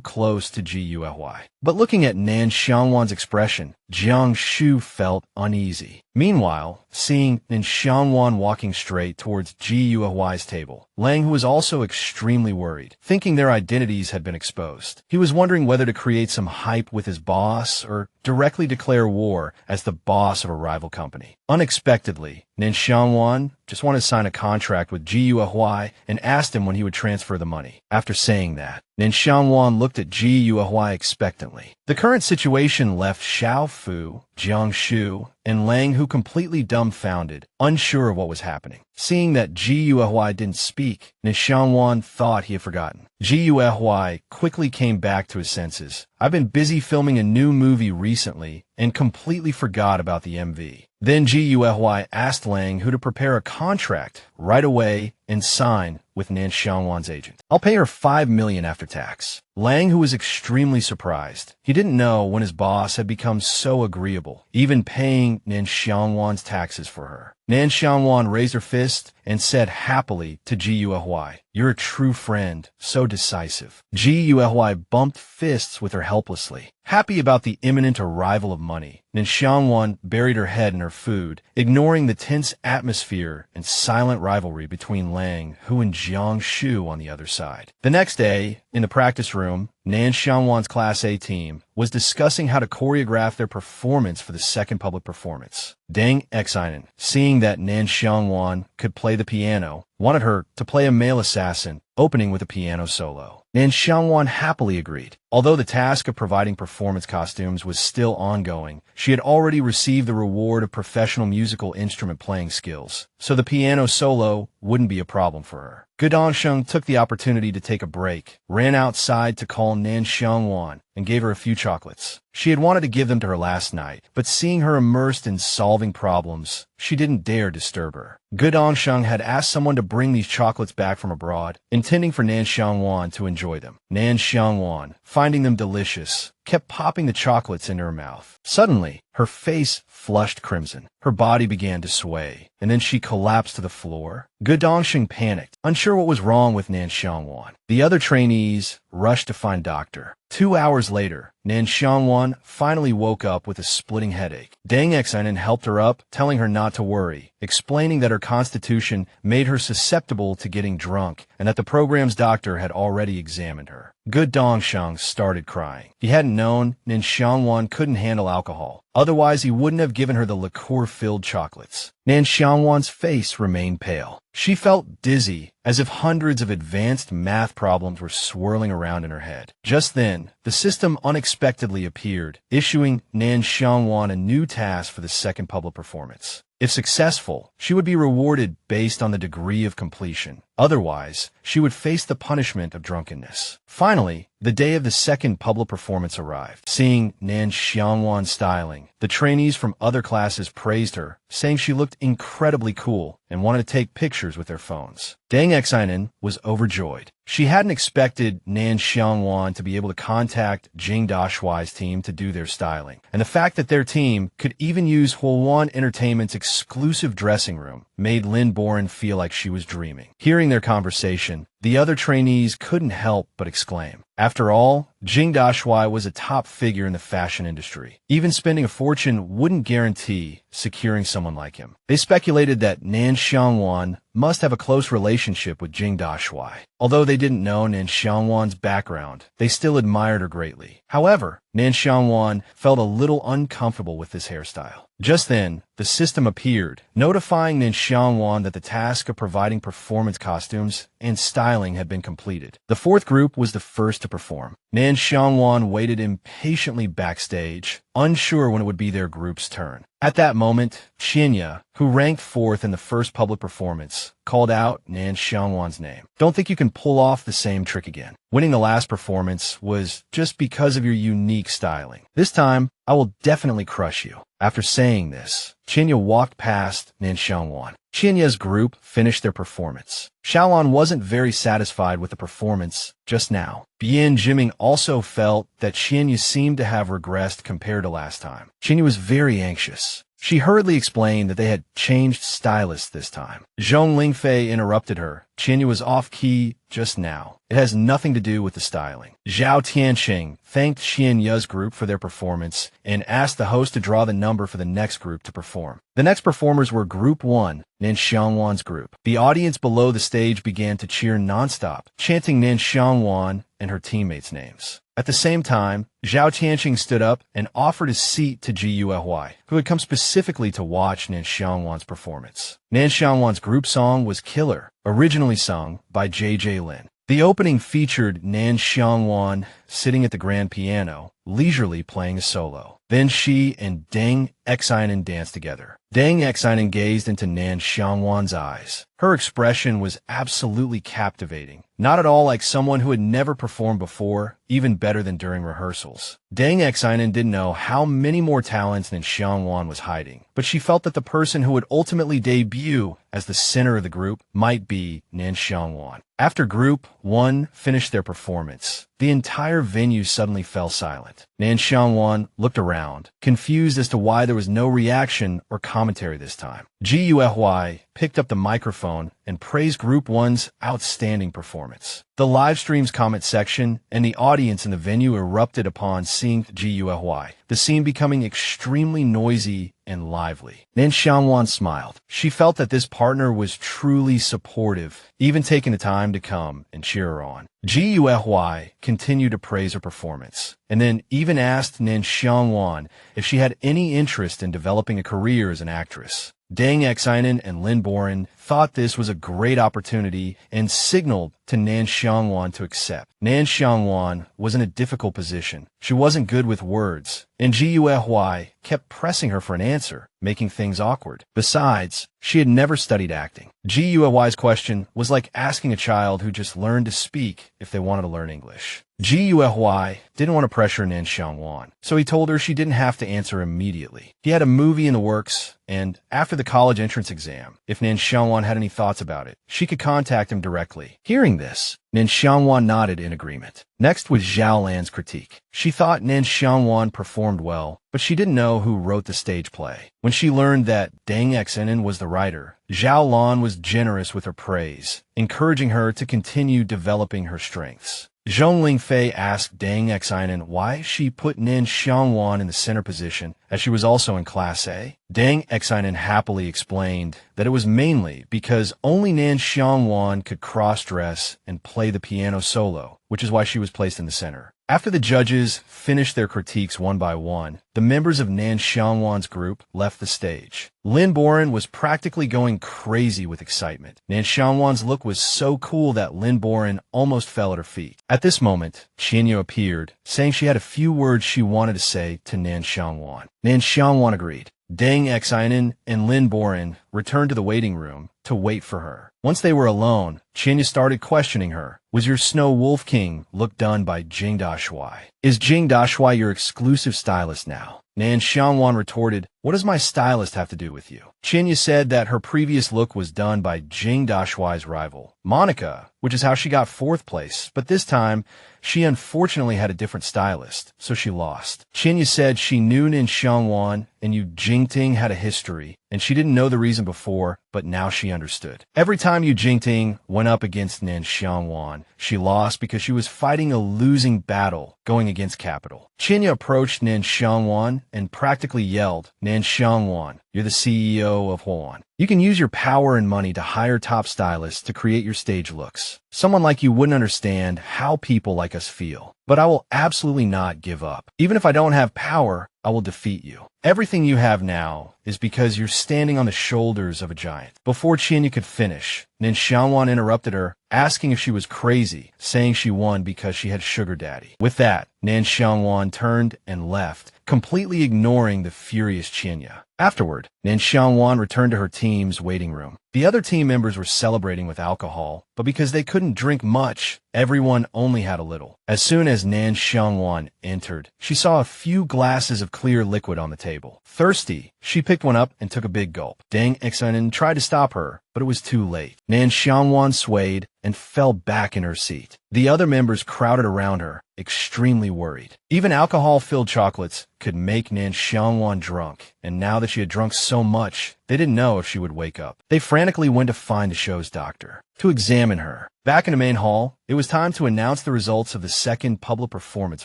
close to Ji Yuehua. But looking at Nan Xiang Wan's expression, Jiang Shu felt uneasy. Meanwhile, seeing Nan Xiang Wan walking straight towards Ji Yuehua's table, Lang Hu was also extremely worried, thinking their identities had been exposed. He was wondering whether to create some hype with his boss or directly declare war as the boss of a rival company. Unexpectedly, Nan Xiang Wan just wanted to sign a contract with Ji Yuehua and asked him when he would transfer the money. After saying that, Nan Xiang Wan looked at Ji Yuehua expectantly. The current situation left Xiao Fu, Jiang Shu, and Lang Hu completely dumbfounded, unsure of what was happening. Seeing that Ji Yuehua didn't speak, Nan Xiang Wan thought he had forgotten. Ji Yuehua quickly came back to his senses. "I've been busy filming a new movie recently and completely forgot about the MV." Then Ji Yuehua asked Lang Hu to prepare a contract right away and sign with Nan Xiang Wan's agent. "I'll pay her $5 million after tax." Lang Hu was extremely surprised. He didn't know when his boss had become so agreeable, even paying Nan Xiang Wan's taxes for her. Nan Xiang Wan raised her fist and said happily to Ji Yuehua, "You're a true friend, so decisive." Ji Yuehua bumped fists with her helplessly. Happy about the imminent arrival of money, Nan Xiang Wan buried her head in her food, ignoring the tense atmosphere and silent rivalry between Lang Hu and Jiang Shu on the other side. The next day, in the practice room, Nan Xiang Wan's Class A team was discussing how to choreograph their performance for the second public performance. Deng Exinen, seeing that Nan Xiang Wan could play the piano, wanted her to play a male assassin, opening with a piano solo. Nan Xiang Wan happily agreed. Although the task of providing performance costumes was still ongoing, she had already received the reward of professional musical instrument playing skills, so the piano solo wouldn't be a problem for her. Gudongsheng took the opportunity to take a break, ran outside to call Nan Xiang Wan, and gave her a few chocolates. She had wanted to give them to her last night, but seeing her immersed in solving problems, she didn't dare disturb her. Gudongsheng had asked someone to bring these chocolates back from abroad, intending for Nan Xiang Wan to enjoy them. Nan Xiang Wan, finding them delicious, kept popping the chocolates into her mouth. Suddenly, her face flushed crimson. Her body began to sway, and then she collapsed to the floor. Dongxing panicked, unsure what was wrong with Nan Xiang Wan. The other trainees rushed to find doctor. 2 hours later, Nan Xiang Wan finally woke up with a splitting headache. Deng Xiaonan helped her up, telling her not to worry, explaining that her constitution made her susceptible to getting drunk and that the program's doctor had already examined her. Dongxiang started crying. He hadn't known Nan Xiang Wan couldn't handle alcohol. Otherwise, he wouldn't have given her the liqueur-filled chocolates. Nan Xiang Wan's face remained pale. She felt dizzy, as if hundreds of advanced math problems were swirling around in her head. Just then, the system unexpectedly appeared, issuing Nan Xiang Wan a new task for the second public performance. If successful, she would be rewarded based on the degree of completion. Otherwise, she would face the punishment of drunkenness. Finally, the day of the second public performance arrived. Seeing Nan Xiang Wan's styling, the trainees from other classes praised her, saying she looked incredibly cool and wanted to take pictures with their phones. Deng Xiaonan was overjoyed. She hadn't expected Nan Xiang Wan to be able to contact Jing Dashuai's team to do their styling, and the fact that their team could even use Huowan Entertainment's exclusive dressing room made Lin Boren feel like she was dreaming. Hearing their conversation, the other trainees couldn't help but exclaim. After all, Jing Dashuai was a top figure in the fashion industry. Even spending a fortune wouldn't guarantee securing someone like him. They speculated that Nan Xiang Wan must have a close relationship with Jing Dashuai. Although they didn't know Nan Xiang Wan's background, they still admired her greatly. However, Nan Xiang Wan felt a little uncomfortable with this hairstyle. Just then, the system appeared, notifying Nan Xiang Wan that the task of providing performance costumes and styling had been completed. The fourth group was the first to perform. Nan Xiang Wan waited impatiently backstage, unsure when it would be their group's turn. At that moment, Qianya, who ranked fourth in the first public performance, called out Nan Xiang Wan's name. Don't think you can pull off the same trick again. Winning the last performance was just because of your unique styling. This time, I will definitely crush you. After saying this, Qianya walked past Nan Xiang Wan. Qianya's group finished their performance. Xiaolan wasn't very satisfied with the performance just now. Bian Jiming also felt that Qianya seemed to have regressed compared to last time. Qianya was very anxious. She hurriedly explained that they had changed stylists this time. Zhong Lingfei interrupted her. Qianya was off-key just now. It has nothing to do with the styling. Zhao Tianxing thanked Qianya's group for their performance and asked the host to draw the number for the next group to perform. The next performers were Group 1, Nan Xiang Wan's group. The audience below the stage began to cheer nonstop, chanting Nan Xiang Wan and her teammates' names. At the same time, Zhao Tianxing stood up and offered his seat to Ji Yuehui, who had come specifically to watch Nan Xiang Wan's performance. Nan Xiang Wan's group song was Killer, originally sung by J.J. Lin. The opening featured Nan Xiang Wan sitting at the grand piano, leisurely playing a solo. Then she and Deng Xiaonan danced together. Deng Xiaonan gazed into Nan Xiang Wan's eyes. Her expression was absolutely captivating, not at all like someone who had never performed before, even better than during rehearsals. Deng Xiaonan didn't know how many more talents Nan Xiang Wan was hiding, but she felt that the person who would ultimately debut as the center of the group might be Nan Xiang Wan. After Group 1 finished their performance, the entire venue suddenly fell silent. Nan Xiang Wan looked around, confused as to why there was no reaction or commentary this time. Ji Yuehui picked up the microphone and praised Group 1's outstanding performance. The live stream's comment section and the audience in the venue erupted upon seeing Ji Yuehui, the scene becoming extremely noisy and lively. Nan Xiang Wan smiled. She felt that this partner was truly supportive, even taking the time to come and cheer her on. Ji Yuehui continued to praise her performance, and then even asked Nan Xiang Wan if she had any interest in developing a career as an actress. Deng Xiaonan and Lin Boren thought this was a great opportunity and signaled to Nan Xiang Wan to accept. Nan Xiang Wan was in a difficult position. She wasn't good with words, and Ji Yuehui kept pressing her for an answer, making things awkward. Besides, she had never studied acting. Ji Yuehui's question was like asking a child who just learned to speak if they wanted to learn English. Gui didn't want to pressure Nan Xiang Wan, so he told her she didn't have to answer immediately. He had a movie in the works, and after the college entrance exam, if Nan Xiang Wan had any thoughts about it, she could contact him directly. Hearing this, Nan Xiang Wan nodded in agreement. Next was Zhao Lan's critique. She thought Nan Xiang Wan performed well, but she didn't know who wrote the stage play. When she learned that Deng Xiaonan was the writer, Zhao Lan was generous with her praise, encouraging her to continue developing her strengths. Zhong Lingfei asked Deng Xiaonan why she put Nan Xiang Wan in the center position, as she was also in Class A. Deng Xiaonan happily explained that it was mainly because only Nan Xiang Wan could cross-dress and play the piano solo, which is why she was placed in the center. After the judges finished their critiques one by one, the members of Nan Xiang Wan's group left the stage. Lin Boren was practically going crazy with excitement. Nan Xiang Wan's look was so cool that Lin Boren almost fell at her feet. At this moment, Qianyu appeared, saying she had a few words she wanted to say to Nan Xiang Wan. Nan Xiang Wan agreed. Deng Xiaonan and Lin Boren returned to the waiting room to wait for her. Once they were alone, Qianyu started questioning her. Was your Snow Wolf King look done by Jing Dashui? Is Jing Dashui your exclusive stylist now? Nan Xiang Wan retorted, what does my stylist have to do with you? Qianyu said that her previous look was done by Jing Dashui's rival, Monica, which is how she got 4th place, but this time, she unfortunately had a different stylist, so she lost. Qianyu said she knew Nan Xiang Wan and Yu Jingting had a history, and she didn't know the reason before, but now she understood. Every time Yu Jingting went up against Nan Xiang Wan, she lost because she was fighting a losing battle going against Capital. Qianyu approached Nan Xiang Wan and practically yelled, Nan Xiang Wan, you're the CEO of Huan. You can use your power and money to hire top stylists to create your stage looks. Someone like you wouldn't understand how people like us feel. But I will absolutely not give up. Even if I don't have power, I will defeat you. Everything you have now is because you're standing on the shoulders of a giant. Before Qianyu could finish, Nan Xiang Wan interrupted her, asking if she was crazy, saying she won because she had sugar daddy. With that, Nan Xiang Wan turned and left, completely ignoring the furious Qianyu. Afterward, Nan Xiang Wan returned to her team's waiting room. The other team members were celebrating with alcohol, but because they couldn't drink much, everyone only had a little. As soon as Nan Xiang Wan entered, she saw a few glasses of clear liquid on the table. Thirsty, she picked one up and took a big gulp. Deng Xiaonan tried to stop her, but it was too late. Nan Xiang Wan swayed and fell back in her seat. The other members crowded around her, extremely worried. Even alcohol-filled chocolates could make Nan Xiang Wan drunk, and now that she had drunk so much, they didn't know if she would wake up. They frantically went to find the show's doctor to examine her. Back in the main hall, it was time to announce the results of the second public performance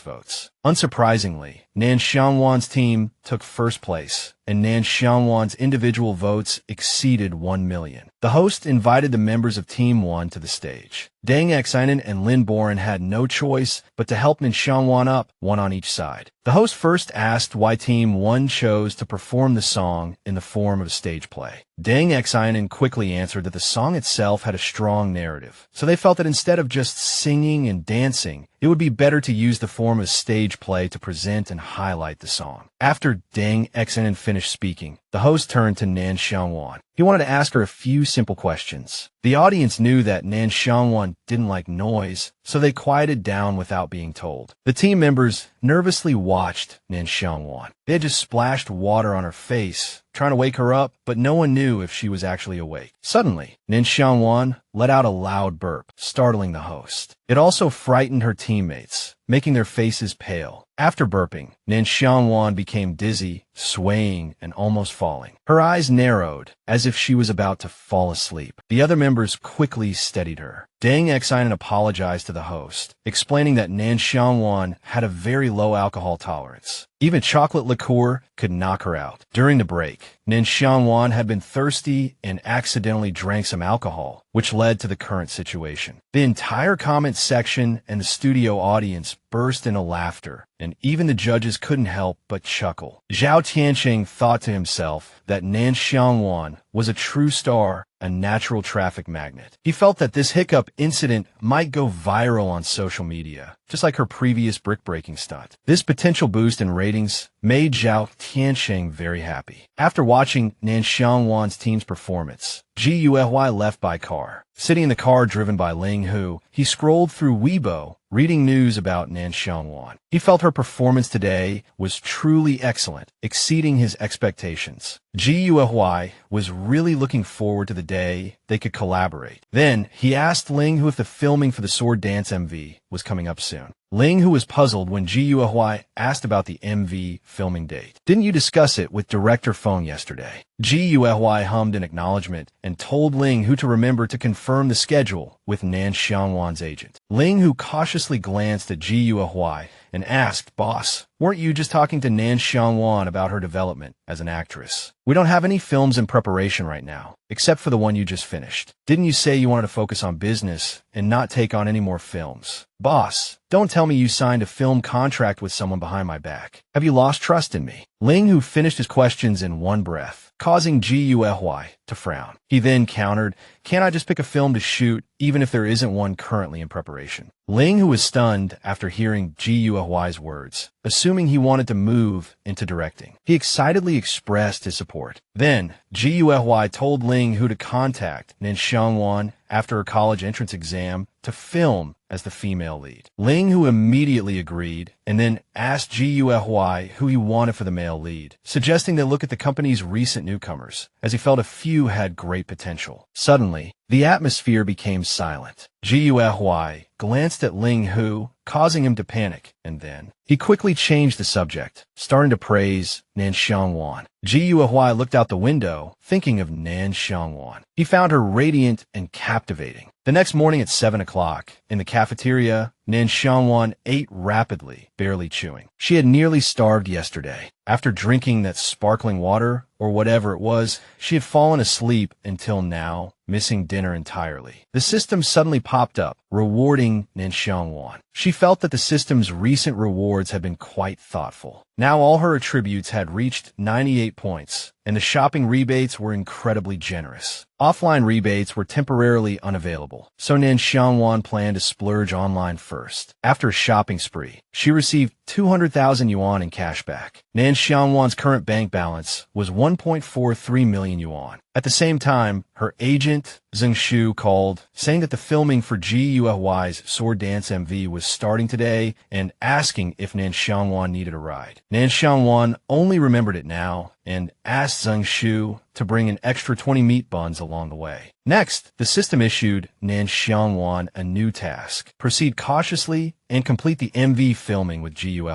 votes. Unsurprisingly, Nan Xiang Wan's team took 1st place, and Nan Xiang Wan's individual votes exceeded 1 million. The host invited the members of Team 1 to the stage. Deng Xiaonan and Lin Boren had no choice but to help Nan Xiang Wan up, one on each side. The host first asked why Team 1 chose to perform the song in the form of a stage play. Deng Xiaonan quickly answered that the song itself had a strong narrative, so they felt that instead of just singing and dancing, it would be better to use the form of stage play to present and highlight the song. After Deng Xiaonan finished speaking, the host turned to Nan Xiang Wan. He wanted to ask her a few simple questions. The audience knew that Nan Xiang Wan didn't like noise, so they quieted down without being told. The team members nervously watched Nan Xiang Wan. They had just splashed water on her face, trying to wake her up, but no one knew if she was actually awake. Suddenly, Nan Xiang Wan let out a loud burp, startling the host. It also frightened her teammates, making their faces pale. After burping, Nan Xiang Wan became dizzy, swaying, and almost falling. Her eyes narrowed, as if she was about to fall asleep. The other members quickly steadied her. Deng Xiaonan apologized to the host, explaining that Nan Xiang Wan had a very low alcohol tolerance. Even chocolate liqueur could knock her out. During the break, Nan Xiang Wan had been thirsty and accidentally drank some alcohol, which led to the current situation. The entire comment section and the studio audience burst into laughter, and even the judges couldn't help but chuckle. Zhao Tianqing thought to himself that Nan Xiang Wan was a true star, a natural traffic magnet. He felt that this hiccup incident might go viral on social media, just like her previous brick-breaking stunt. This potential boost in ratings made Zhao Tianqing very happy. After watching Nan Xiang Wan's team's performance, Gui left by car. Sitting in the car driven by Ling Hu, he scrolled through Weibo, reading news about Nan Xiang Wan. He felt her performance today was truly excellent, exceeding his expectations. Gui was really looking forward to the day they could collaborate. Then, he asked Ling Hu if the filming for the sword dance MV was coming up soon. Ling Hu was puzzled when Gui asked about the MV filming date. Didn't you discuss it with director Feng yesterday? Gui hummed in acknowledgement and told Ling Hu to remember to confirm the schedule with Nan Xiang Wan's agent. Ling Hu cautiously glanced at Gui and asked, "Boss, weren't you just talking to Nan Xiang Wan about her development as an actress? We don't have any films in preparation right now, except for the one you just finished. Didn't you say you wanted to focus on business and not take on any more films?" "Boss, don't tell me you signed a film contract with someone behind my back. Have you lost trust in me?" Ling Hu finished his questions in one breath, causing Gui to frown. He then countered, "Can't I just pick a film to shoot, even if there isn't one currently in preparation?" Ling Hu was stunned after hearing Gui's words, assuming he wanted to move into directing. He excitedly expressed his support. Then, Gui told Ling Hu to contact Nan Xiang Wan after her college entrance exam to film as the female lead. Ling Hu immediately agreed and then asked Gui who he wanted for the male lead, suggesting they look at the company's recent newcomers, as he felt a few had great potential. Suddenly, the atmosphere became silent. Gui glanced at Ling Hu, causing him to panic, and then he quickly changed the subject, starting to praise Nan Xiang Wan. Gui looked out the window, thinking of Nan Xiang Wan. He found her radiant and captivating. The next morning at 7 o'clock, in the cafeteria, Nan Xiang Wan ate rapidly, barely chewing. She had nearly starved yesterday. After drinking that sparkling water, or whatever it was, she had fallen asleep until now, missing dinner entirely. The system suddenly popped up, rewarding Nan Xiang Wan. She felt that the system's recent rewards had been quite thoughtful. Now all her attributes had reached 98 points, and the shopping rebates were incredibly generous. Offline rebates were temporarily unavailable, so Nan Xiang Wan planned to splurge online first. After a shopping spree, she received 200,000 yuan in cash back. Nan Xiang Wan's current bank balance was 1.43 million yuan. At the same time, her agent, Zheng Shu, called, saying that the filming for Gui's sword dance MV was starting today and asking if Nan Xiang Wan needed a ride. Nan Xiang Wan only remembered it now and asked Zheng Shu to bring an extra 20 meat buns along the way. Next, the system issued Nan Xiang Wan a new task: proceed cautiously and complete the MV filming with Gui.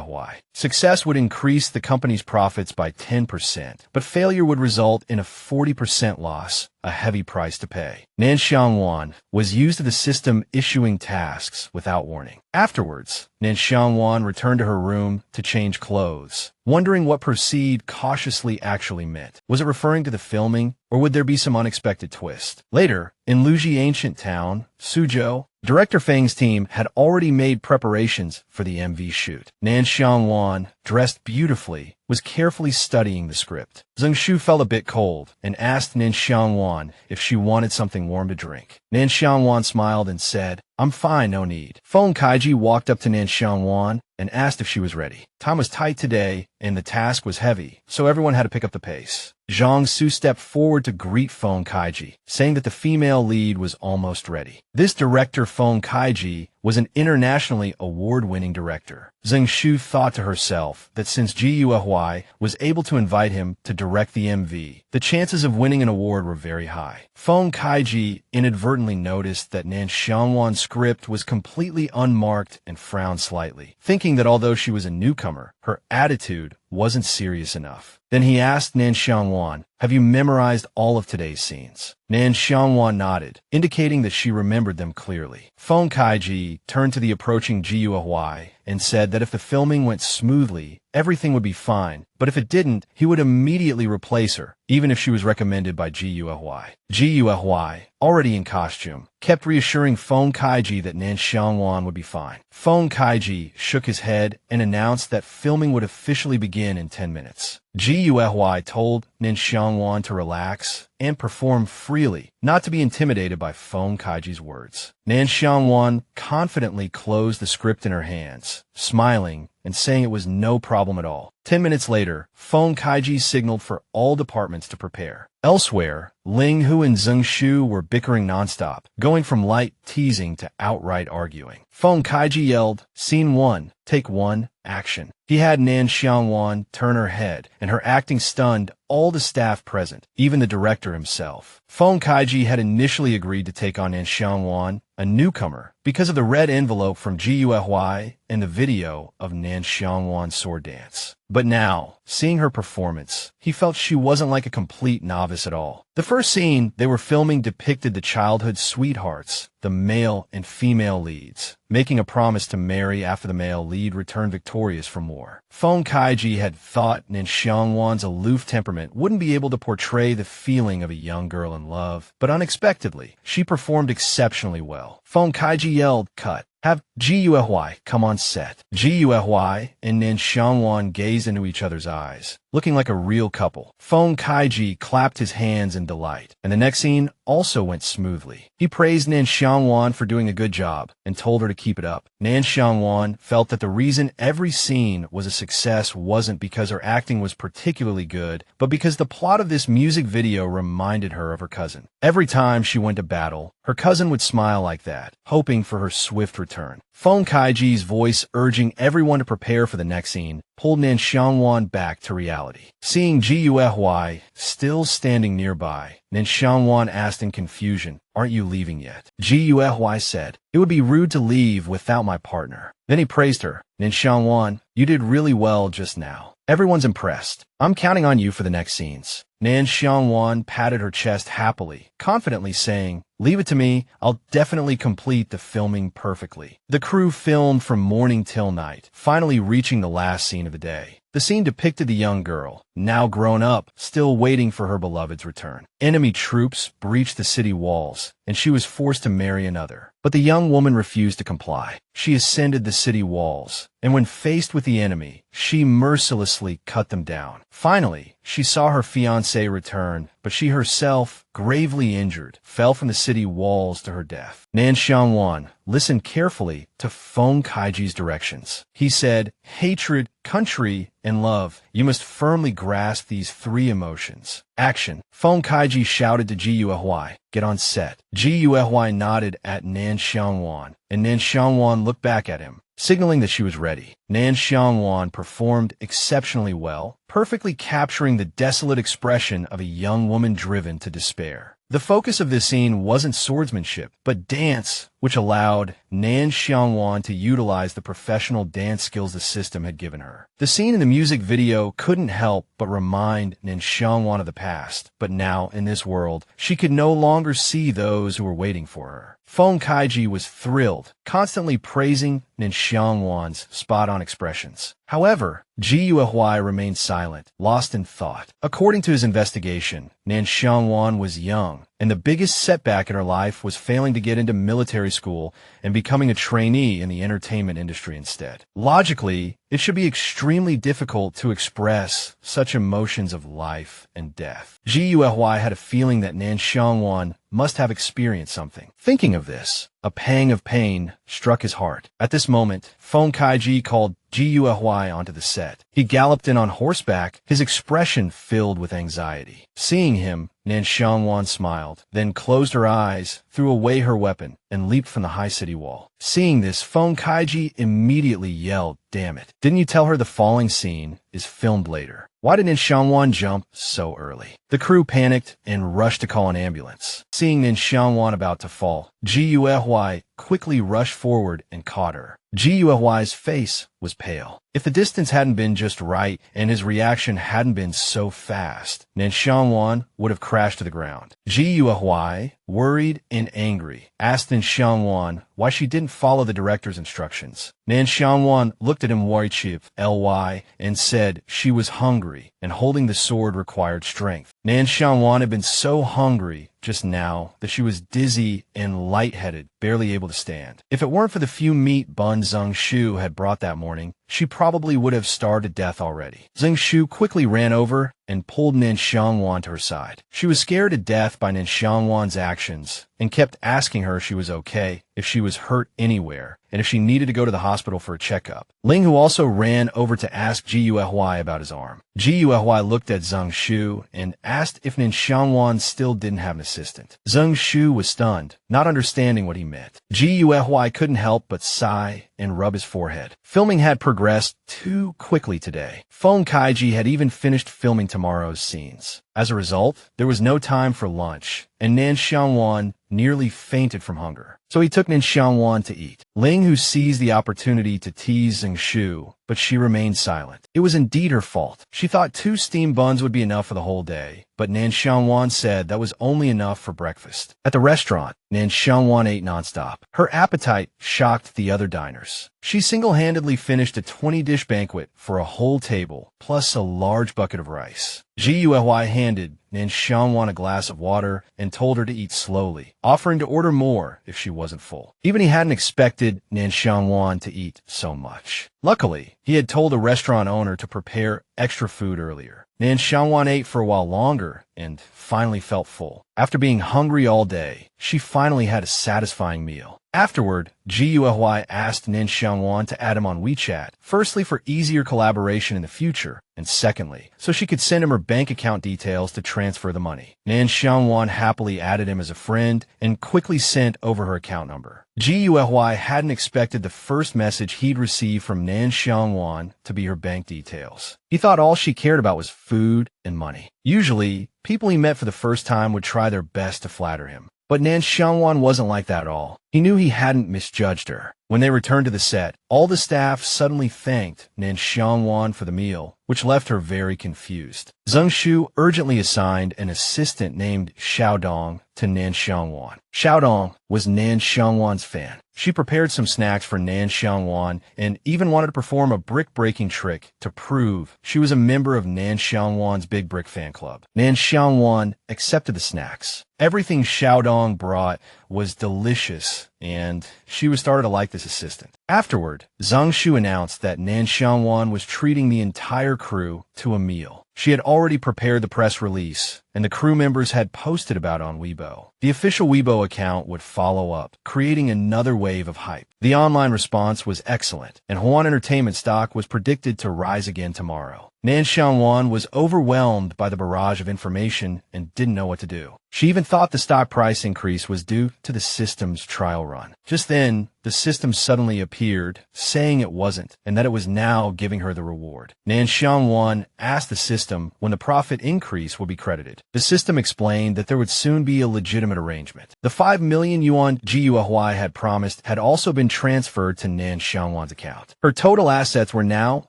Success would increase the company's profits by 10%, but failure would result in a 40% loss, a heavy price to pay. Nan Xiang Wan was used to the system issuing tasks without warning. Afterwards, Nan Xiang Wan returned to her room to change clothes, wondering what proceed cautiously actually meant. Was it referring to the filming, or would there be some unexpected twist? Later, in Luji Ancient Town, Suzhou, Director Feng's team had already made preparations for the MV shoot. Nan Xiang Wan, dressed beautifully, was carefully studying the script. Zheng Shu felt a bit cold and asked Nan Xiang Wan if she wanted something warm to drink. Nan Xiang Wan smiled and said, "I'm fine, no need." Feng Kaiji walked up to Nan Xiang Wan and asked if she was ready. Time was tight today, and the task was heavy, so everyone had to pick up the pace. Zhang Su stepped forward to greet Feng Kaiji, saying that the female lead was almost ready. This director, Feng Kaiji, was an internationally award-winning director. Zheng Shu thought to herself that since Gui was able to invite him to direct the MV, the chances of winning an award were very high. Feng Kaiji inadvertently noticed that Nan Xiang Wan's script was completely unmarked and frowned slightly, thinking that although she was a newcomer, her attitude wasn't serious enough. Then he asked Nan Xiang Wan, "Have you memorized all of today's scenes?" Nan Xiang Wan nodded, indicating that she remembered them clearly. Feng Kaiji turned to the approaching Gui and said that if the filming went smoothly, everything would be fine, but if it didn't, he would immediately replace her, even if she was recommended by Gui. Gui, already in costume, kept reassuring Feng Kaiji that Nan Xiang Wan would be fine. Feng Kaiji shook his head and announced that filming would officially begin in 10 minutes. Gui told Nan Xiang Wan to relax and perform freely, not to be intimidated by Feng Kaiji's words. Nan Xiang Wan confidently closed the script in her hands, smiling and saying it was no problem at all. 10 minutes later, Feng Kaiji signaled for all departments to prepare. Elsewhere, Ling Hu and Zheng Shu were bickering nonstop, going from light teasing to outright arguing. Feng Kaiji yelled, "Scene 1, take 1, action." He had Nan Xiang Wan turn her head, and her acting stunned all the staff present, even the director himself. Feng Kaiji had initially agreed to take on Nan Xiang Wan, a newcomer, because of the red envelope from GUFY and the video of Nan Xiang Wan's sword dance. But now, seeing her performance, he felt she wasn't like a complete novice at all. The first scene they were filming depicted the childhood sweethearts, the male and female leads, making a promise to marry after the male lead returned victorious from war. Feng Kaiji had thought Nan Xiang Wan's aloof temperament wouldn't be able to portray the feeling of a young girl in love, but unexpectedly, she performed exceptionally well. Feng Kaiji yelled, "Cut. Have GUFY come on set." GUFY and Nan Xiang Wan gazed into each other's eyes, looking like a real couple. Feng Kaiji clapped his hands in delight, and the next scene also went smoothly. He praised Nan Xiang Wan for doing a good job and told her to keep it up. Nan Xiang Wan felt that the reason every scene was a success wasn't because her acting was particularly good, but because the plot of this music video reminded her of her cousin. Every time she went to battle, her cousin would smile like that, hoping for her swift return. Feng Kaiji's voice urging everyone to prepare for the next scene pulled Nan Xiang Wan back to reality. Seeing GUFY still standing nearby, Nan Xiang Wan asked in confusion, "Aren't you leaving yet?" GUFY said, "It would be rude to leave without my partner." Then he praised her. "Nan Xiang Wan, you did really well just now. Everyone's impressed. I'm counting on you for the next scenes." Nan Xiang Wan patted her chest happily, confidently saying, "Leave it to me, I'll definitely complete the filming perfectly." The crew filmed from morning till night, finally reaching the last scene of the day. The scene depicted the young girl, now grown up, still waiting for her beloved's return. Enemy troops breached the city walls, and she was forced to marry another. But the young woman refused to comply. She ascended the city walls, and when faced with the enemy, she mercilessly cut them down. Finally, she saw her fiancé return, but she herself, gravely injured, fell from the city walls to her death. Nan Xiang Wan listened carefully to Feng Kaiji's directions. He said, "Hatred, country, and love. You must firmly grasp these three emotions. Action." Feng Kaiji shouted to GUFY, "Get on set." GUFY nodded at Nan Xiang Wan, and Nan Xiang Wan looked back at him, signaling that she was ready. Nan Xiang Wan performed exceptionally well, perfectly capturing the desolate expression of a young woman driven to despair. The focus of this scene wasn't swordsmanship, but dance, which allowed Nan Xiang Wan to utilize the professional dance skills the system had given her. The scene in the music video couldn't help but remind Nan Xiang Wan of the past, but now, in this world, she could no longer see those who were waiting for her. Feng Kaiji was thrilled, constantly praising Nan Xiang Wan's spot-on expressions. However, GUFY remained silent, lost in thought. According to his investigation, Nan Xiang Wan was young, and the biggest setback in her life was failing to get into military school and becoming a trainee in the entertainment industry instead. Logically, it should be extremely difficult to express such emotions of life and death. GUFY had a feeling that Nan Xiang Wan must have experienced something. Thinking of this, a pang of pain struck his heart. At this moment, Feng Kaiji called GUFY onto the set. He galloped in on horseback, his expression filled with anxiety. Seeing him, Nan Xiang Wan smiled, then closed her eyes, threw away her weapon, and leaped from the high city wall. Seeing this, Feng Kaiji immediately yelled, "Damn it. Didn't you tell her the falling scene is filmed later? Why did Nan Xiang Wan jump so early?" The crew panicked and rushed to call an ambulance. Seeing Nan Xiang Wan about to fall, GUFY quickly rushed forward and caught her. GUFY's face was pale. If the distance hadn't been just right and his reaction hadn't been so fast, Nan Xiang Wan would have crashed to the ground. GUFY, worried and angry, asked Nan Xiang Wan why she didn't follow the director's instructions. Nan Xiang Wan looked at him LY and said she was hungry and holding the sword required strength. Nan Xiang Wan had been so hungry just now that she was dizzy and lightheaded, barely able to stand. If it weren't for the few meat buns Zheng Shu had brought that morning, she probably would have starved to death already. Zheng Shu quickly ran over and pulled Nan Xiang Wan to her side. She was scared to death by Nan Xiang Wan's actions and kept asking her if she was okay, if she was hurt anywhere, and if she needed to go to the hospital for a checkup. Ling Hu also ran over to ask Ji Yuehua about his arm. Ji Yuehua looked at Zheng Shu and asked if Nan Xiang Wan still didn't have an assistant. Zheng Shu was stunned, not understanding what he meant. Ji Yuehua couldn't help but sigh and rub his forehead. Filming had progressed too quickly today. Feng Kaiji had even finished filming tomorrow's scenes. As a result, there was no time for lunch, and Nan Xiang Wan nearly fainted from hunger. So he took Nan Xiang Wan to eat. Ling Hu seized the opportunity to tease Zheng Shu, but she remained silent. It was indeed her fault. She thought 2 steamed buns would be enough for the whole day, but Nan Xiang Wan said that was only enough for breakfast. At the restaurant, Nan Xiang Wan ate nonstop. Her appetite shocked the other diners. She single-handedly finished a 20-dish banquet for a whole table, plus a large bucket of rice. Ji Yuehua handed Nan Xiang Wan a glass of water and told her to eat slowly, offering to order more if she wasn't full. Even he hadn't expected Nan Xiang Wan to eat so much. Luckily, he had told the restaurant owner to prepare extra food earlier. Nan Xiang Wan ate for a while longer and finally felt full. After being hungry all day, she finally had a satisfying meal. Afterward, Ji Yuehua asked Nan Xiang Wan to add him on WeChat, firstly for easier collaboration in the future, and secondly, so she could send him her bank account details to transfer the money. Nan Xiang Wan happily added him as a friend and quickly sent over her account number. Ji Yuehua hadn't expected the first message he'd received from Nan Xiang Wan to be her bank details. He thought all she cared about was food and money. Usually, people he met for the first time would try their best to flatter him. But Nan Xiang Wan wasn't like that at all. He knew he hadn't misjudged her. When they returned to the set, all the staff suddenly thanked Nan Xiang Wan for the meal, which left her very confused. Zheng Shu urgently assigned an assistant named Xiaodong to Nan Xiang Wan. Xiaodong was Nan Xiang Wan's fan. She prepared some snacks for Nan Xiang Wan and even wanted to perform a brick-breaking trick to prove she was a member of Nan Xiang Wan's Big Brick fan club. Nan Xiang Wan accepted the snacks. Everything Xiaodong brought was delicious, and she was started to like this assistant. Afterward, Zheng Shu announced that Nan Xiang Wan was treating the entire crew to a meal. She had already prepared the press release, and the crew members had posted about it on Weibo. The official Weibo account would follow up, creating another wave of hype. The online response was excellent, and Hwan Entertainment stock was predicted to rise again tomorrow. Nan Xiang Wan was overwhelmed by the barrage of information and didn't know what to do. She even thought the stock price increase was due to the system's trial run. Just then, the system suddenly appeared, saying it wasn't, and that it was now giving her the reward. Nan Xiang Wan asked the system when the profit increase would be credited. The system explained that there would soon be a legitimate arrangement. The 5 million yuan Ji Yuehua had promised had also been transferred to Nan Xiang Wan's account. Her total assets were now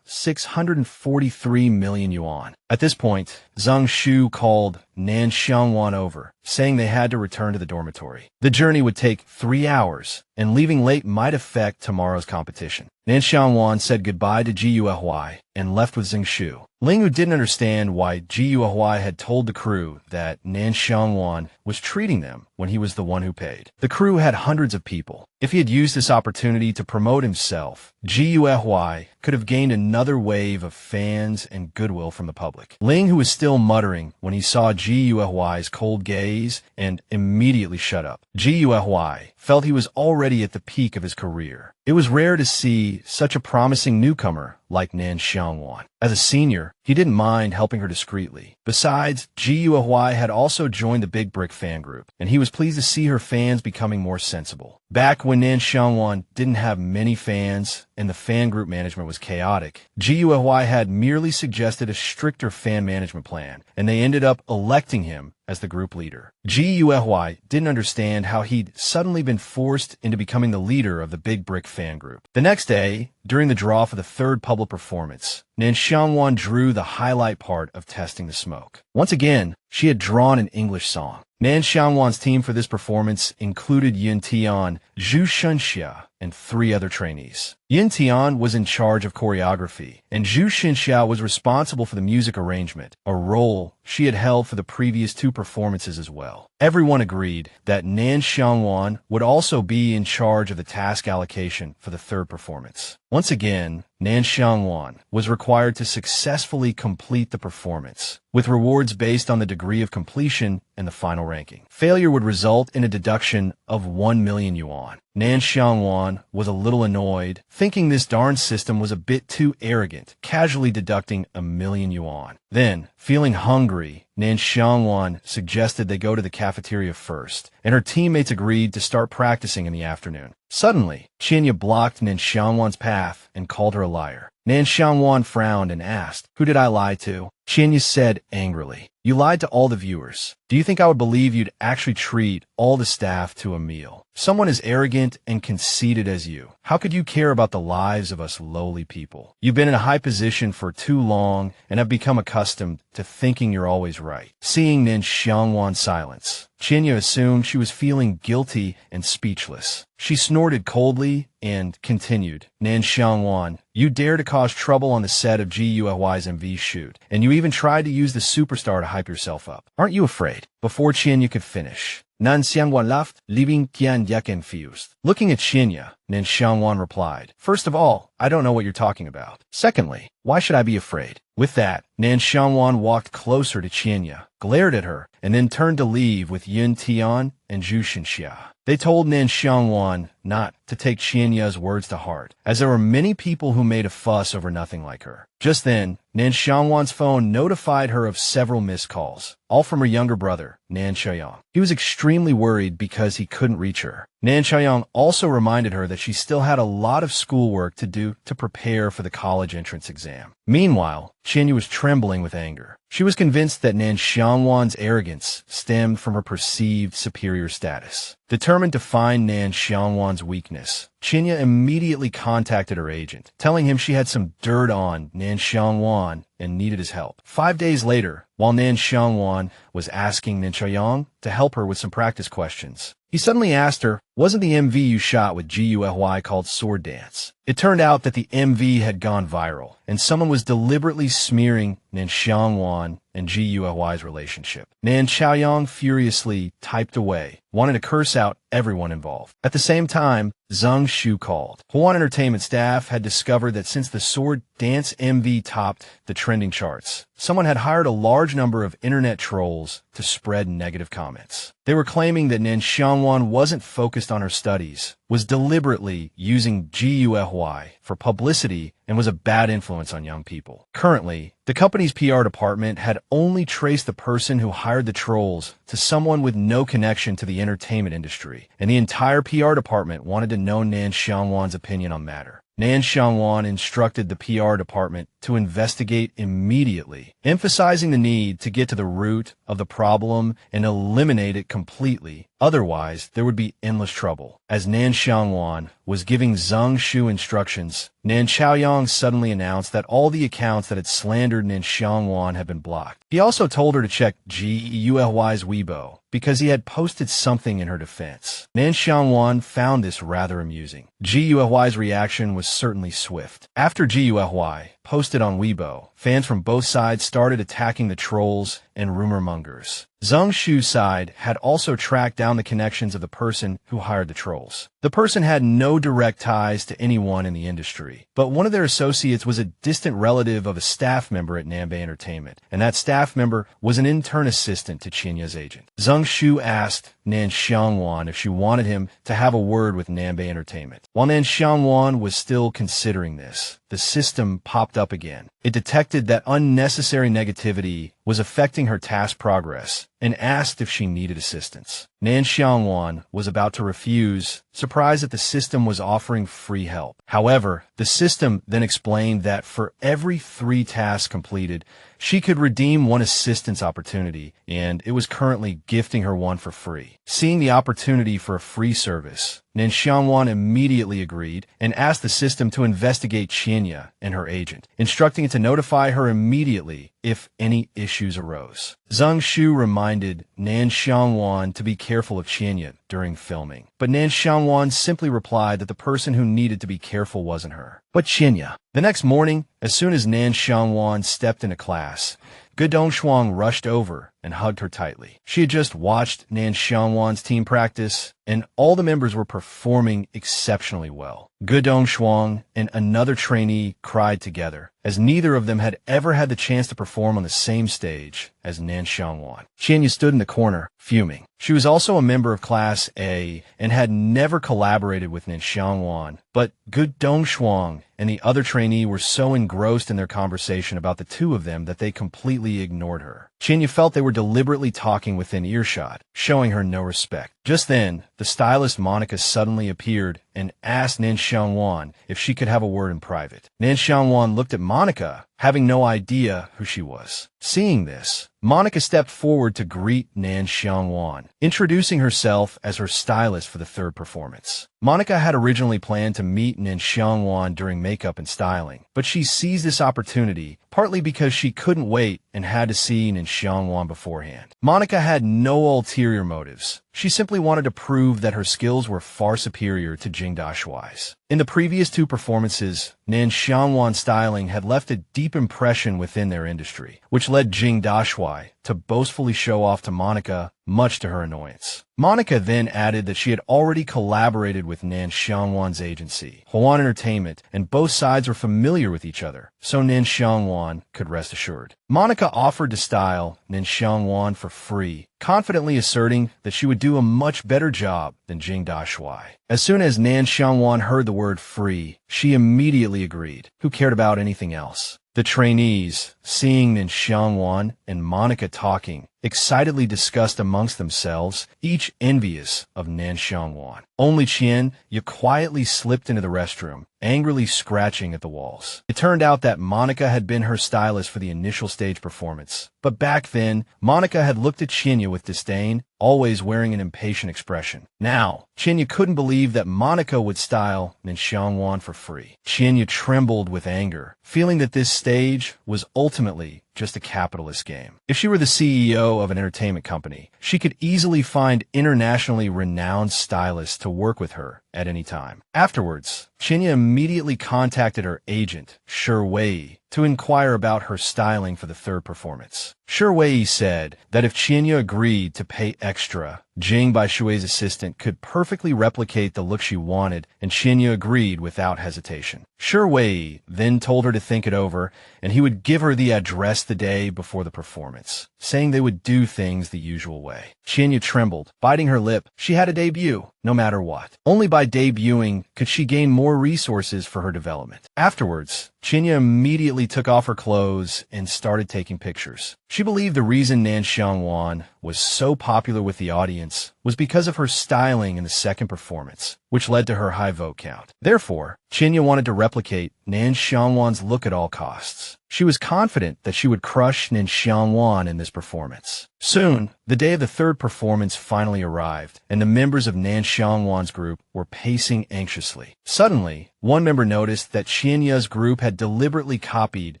643 million yuan. At this point, Zheng Shu called Nan Xiang Wan over, saying they had to return to the dormitory. The journey would take 3 hours, and leaving late might affect tomorrow's competition. Nan Xiang Wan said goodbye to Ji Yuehua and left with Zheng Shu. Ling Hu didn't understand why Ji Yuehua had told the crew that Nan Xiang Wan was treating them when he was the one who paid. The crew had hundreds of people. If he had used this opportunity to promote himself, Ji Yuehua could have gained another wave of fans and goodwill from the public. Ling Hu was still muttering when he saw Ji Yuehua's cold gaze and immediately shut up. Ji Yuehua felt he was already at the peak of his career. It was rare to see such a promising newcomer like Nan Xiang Wan. As a senior, he didn't mind helping her discreetly. Besides, Ji Yuehua had also joined the Big Brick fan group, and he was pleased to see her fans becoming more sensible. Back when Nan Xiang Wan didn't have many fans and the fan group management was chaotic, Ji Yuehua had merely suggested a stricter fan management plan, and they ended up electing him as the group leader. Ji Yuehua didn't understand how he'd suddenly been forced into becoming the leader of the Big Brick fan group. The next day, during the draw for the third public performance, Nan Xiang Wan drew the highlight part of testing the smoke. Once again, she had drawn an English song. Nan Xiang Wan's team for this performance included Yin Tian, Zhu Shenxia, and 3 other trainees. Yin Tian was in charge of choreography, and Zhu Shenxia was responsible for the music arrangement, a role she had held for the previous 2 performances as well. Everyone agreed that Nan Xiang Wan would also be in charge of the task allocation for the third performance. Once again, Nan Xiang Wan was required to successfully complete the performance, with rewards based on the degree of completion and the final ranking. Failure would result in a deduction of 1 million yuan. Nan Xiang Wan was a little annoyed, thinking this darn system was a bit too arrogant, casually deducting 1 million yuan. Then, feeling hungry, Nan Xiang Wan suggested they go to the cafeteria first, and her teammates agreed to start practicing in the afternoon. Suddenly, Qianya blocked Nan Xiang Wan's path and called her a liar. Nan Xiang Wan frowned and asked, "Who did I lie to?" Qianya said angrily, "You lied to all the viewers. Do you think I would believe you'd actually treat all the staff to a meal? Someone as arrogant and conceited as you, how could you care about the lives of us lowly people? You've been in a high position for too long and have become accustomed to thinking you're always right." Seeing Nan Xiang Wan's silence, Qianya assumed she was feeling guilty and speechless. She snorted coldly and continued, "Nan Xiang Wan, you dare to cause trouble on the set of GUFY's MV shoot, and you even tried to use the superstar to hype yourself up. Aren't you afraid?" Before Qianya could finish, Nan Xiang Wan laughed, leaving Qianya confused. Looking at Qianya, Nan Xiang Wan replied, "First of all, I don't know what you're talking about. Secondly, why should I be afraid?" With that, Nan Xiang Wan walked closer to Qianya, glared at her, and then turned to leave with Yun Tian and Zhu Xinxia. They told Nan Xiang Wan not to take Qianya's words to heart, as there were many people who made a fuss over nothing like her. Just then, Nan Xiang Wan's phone notified her of several missed calls, all from her younger brother, Nan Xiang. He was extremely worried because he couldn't reach her. Nan Xiang also reminded her that she still had a lot of schoolwork to do to prepare for the college entrance exam. Meanwhile, Qianya was trembling with anger. She was convinced that Nan Xiang Wan's arrogance stemmed from her perceived superior status. Determined to find Nan Xiang Wan's weakness, Qianya immediately contacted her agent, telling him she had some dirt on Nan Xiang Wan and needed his help. 5 days later, while Nan Xiang Wan was asking Nan Xiang to help her with some practice questions, he suddenly asked her, "Wasn't the MV you shot with GUFY called Sword Dance?" It turned out that the MV had gone viral, and someone was deliberately smearing Nan Xiang Wan and GUFY's relationship. Nan Xiaoyang furiously typed away, wanting to curse out everyone involved. At the same time, Zhang Shu called. Hwan Entertainment staff had discovered that since the Sword Dance MV topped the trending charts, someone had hired a large number of internet trolls to spread negative comments. They were claiming that Nan Xiang Wan wasn't focused on her studies, was deliberately using GUFY for publicity, and was a bad influence on young people. Currently, the company's PR department had only traced the person who hired the trolls to someone with no connection to the entertainment industry, and the entire PR department wanted to know Nan Xiang Wan's opinion on the matter. Nan Xiang Wan instructed the PR department to investigate immediately, emphasizing the need to get to the root of the problem and eliminate it completely. Otherwise, there would be endless trouble. As Nan Xiang Wan was giving Zhang Shu instructions, Nan Xiaoyang suddenly announced that all the accounts that had slandered Nan Xiang Wan had been blocked. He also told her to check GUFY's Weibo, because he had posted something in her defense. Nan Xiang Wan found this rather amusing. GUFY's reaction was certainly swift. After GUFY posted on Weibo, fans from both sides started attacking the trolls and rumor mongers. Zhang Shu's side had also tracked down the connections of the person who hired the trolls. The person had no direct ties to anyone in the industry, but one of their associates was a distant relative of a staff member at Nanbei Entertainment, and that staff member was an intern assistant to Qianya's agent. Zhang Shu asked Nan Xiang Wan if she wanted him to have a word with Nanbei Entertainment. While Nan Xiang Wan was still considering this, the system popped up again. It detected that unnecessary negativity was affecting her task progress and asked if she needed assistance. Nan Xiang Wan was about to refuse, surprised that the system was offering free help. However, the system then explained that for every 3 tasks completed, she could redeem 1 assistance opportunity, and it was currently gifting her 1 for free. Seeing the opportunity for a free service, Nan Xiang Wan immediately agreed and asked the system to investigate Qianya and her agent, instructing it to notify her immediately if any issues arose. Zhang Shu reminded Nan Xiang Wan to be careful of Qianya during filming, but Nan Xiang Wan simply replied that the person who needed to be careful wasn't her, but Qianya. The next morning, as soon as Nan Xiang Wan stepped into class, Gedong Shuang rushed over and hugged her tightly. She had just watched Nan Xiang Wan's team practice, and all the members were performing exceptionally well. Gudong Shuang and another trainee cried together, as neither of them had ever had the chance to perform on the same stage as Nan Xiang Wan. Qianya stood in the corner, fuming. She was also a member of Class A and had never collaborated with Nan Xiang Wan, but Gudong Shuang and the other trainee were so engrossed in their conversation about the two of them that they completely ignored her. Qianya felt they were deliberately talking within earshot, showing her no respect. Just then, the stylist Monica suddenly appeared and asked Nan Xiang Wan if she could have a word in private. Nan Xiang Wan looked at Monica, having no idea who she was. Seeing this, Monica stepped forward to greet Nan Xiang Wan, introducing herself as her stylist for the third performance. Monica had originally planned to meet Nan Xiang Wan during makeup and styling, but she seized this opportunity partly because she couldn't wait and had to see Nan Xiang Wan beforehand. Monica had no ulterior motives. She simply wanted to prove that her skills were far superior to Jing Dashuai's. In the previous two performances, Nan Xiang Wan's styling had left a deep impression within their industry, which led Jing Dashuai to boastfully show off to Monica, much to her annoyance. Monica then added that she had already collaborated with Nan Xiang Wan's agency, Huan Entertainment, and both sides were familiar with each other, so Nan Xiang Wan could rest assured. Monica offered to style Nan Xiang Wan for free, confidently asserting that she would do a much better job than Jing Dashuai. As soon as Nan Xiang Wan heard the word free, she immediately agreed. Who cared about anything else? The trainees, seeing Nan Xiang Wan and Monica talking, excitedly discussed amongst themselves, each envious of Nan Xiang Wan. Only Qian quietly slipped into the restroom, angrily scratching at the walls. It turned out that Monica had been her stylist for the initial stage performance. But back then, Monica had looked at Qianya with disdain, always wearing an impatient expression. Now, Qianya couldn't believe that Monica would style Nan Xiang Wan for free. Qianya trembled with anger, feeling that this stage was ultimately just a capitalist game. If she were the CEO of an entertainment company, she could easily find internationally renowned stylists to work with her at any time. Afterwards, Qianya immediately contacted her agent, Sher Byway, to inquire about her styling for the third performance. Sher Byway said that if Qianya agreed to pay extra, Jing Baishui's assistant could perfectly replicate the look she wanted, and Qianya agreed without hesitation. Sher Byway then told her to think it over, and he would give her the address the day before the performance, saying they would do things the usual way. Qianya trembled, biting her lip. She had a debut, no matter what. Only by debuting could she gain more resources for her development. Afterwards, Qianya immediately took off her clothes and started taking pictures. She believed the reason Nan Xiang Wan was so popular with the audience was because of her styling in the second performance, which led to her high vote count. Therefore, Qianya wanted to replicate Nan Xiang Wan's look at all costs. She was confident that she would crush Nan Xiang Wan in this performance. Soon, the day of the third performance finally arrived, and the members of Nan Xiang Wan's group were pacing anxiously. Suddenly, one member noticed that Qianya's group had deliberately copied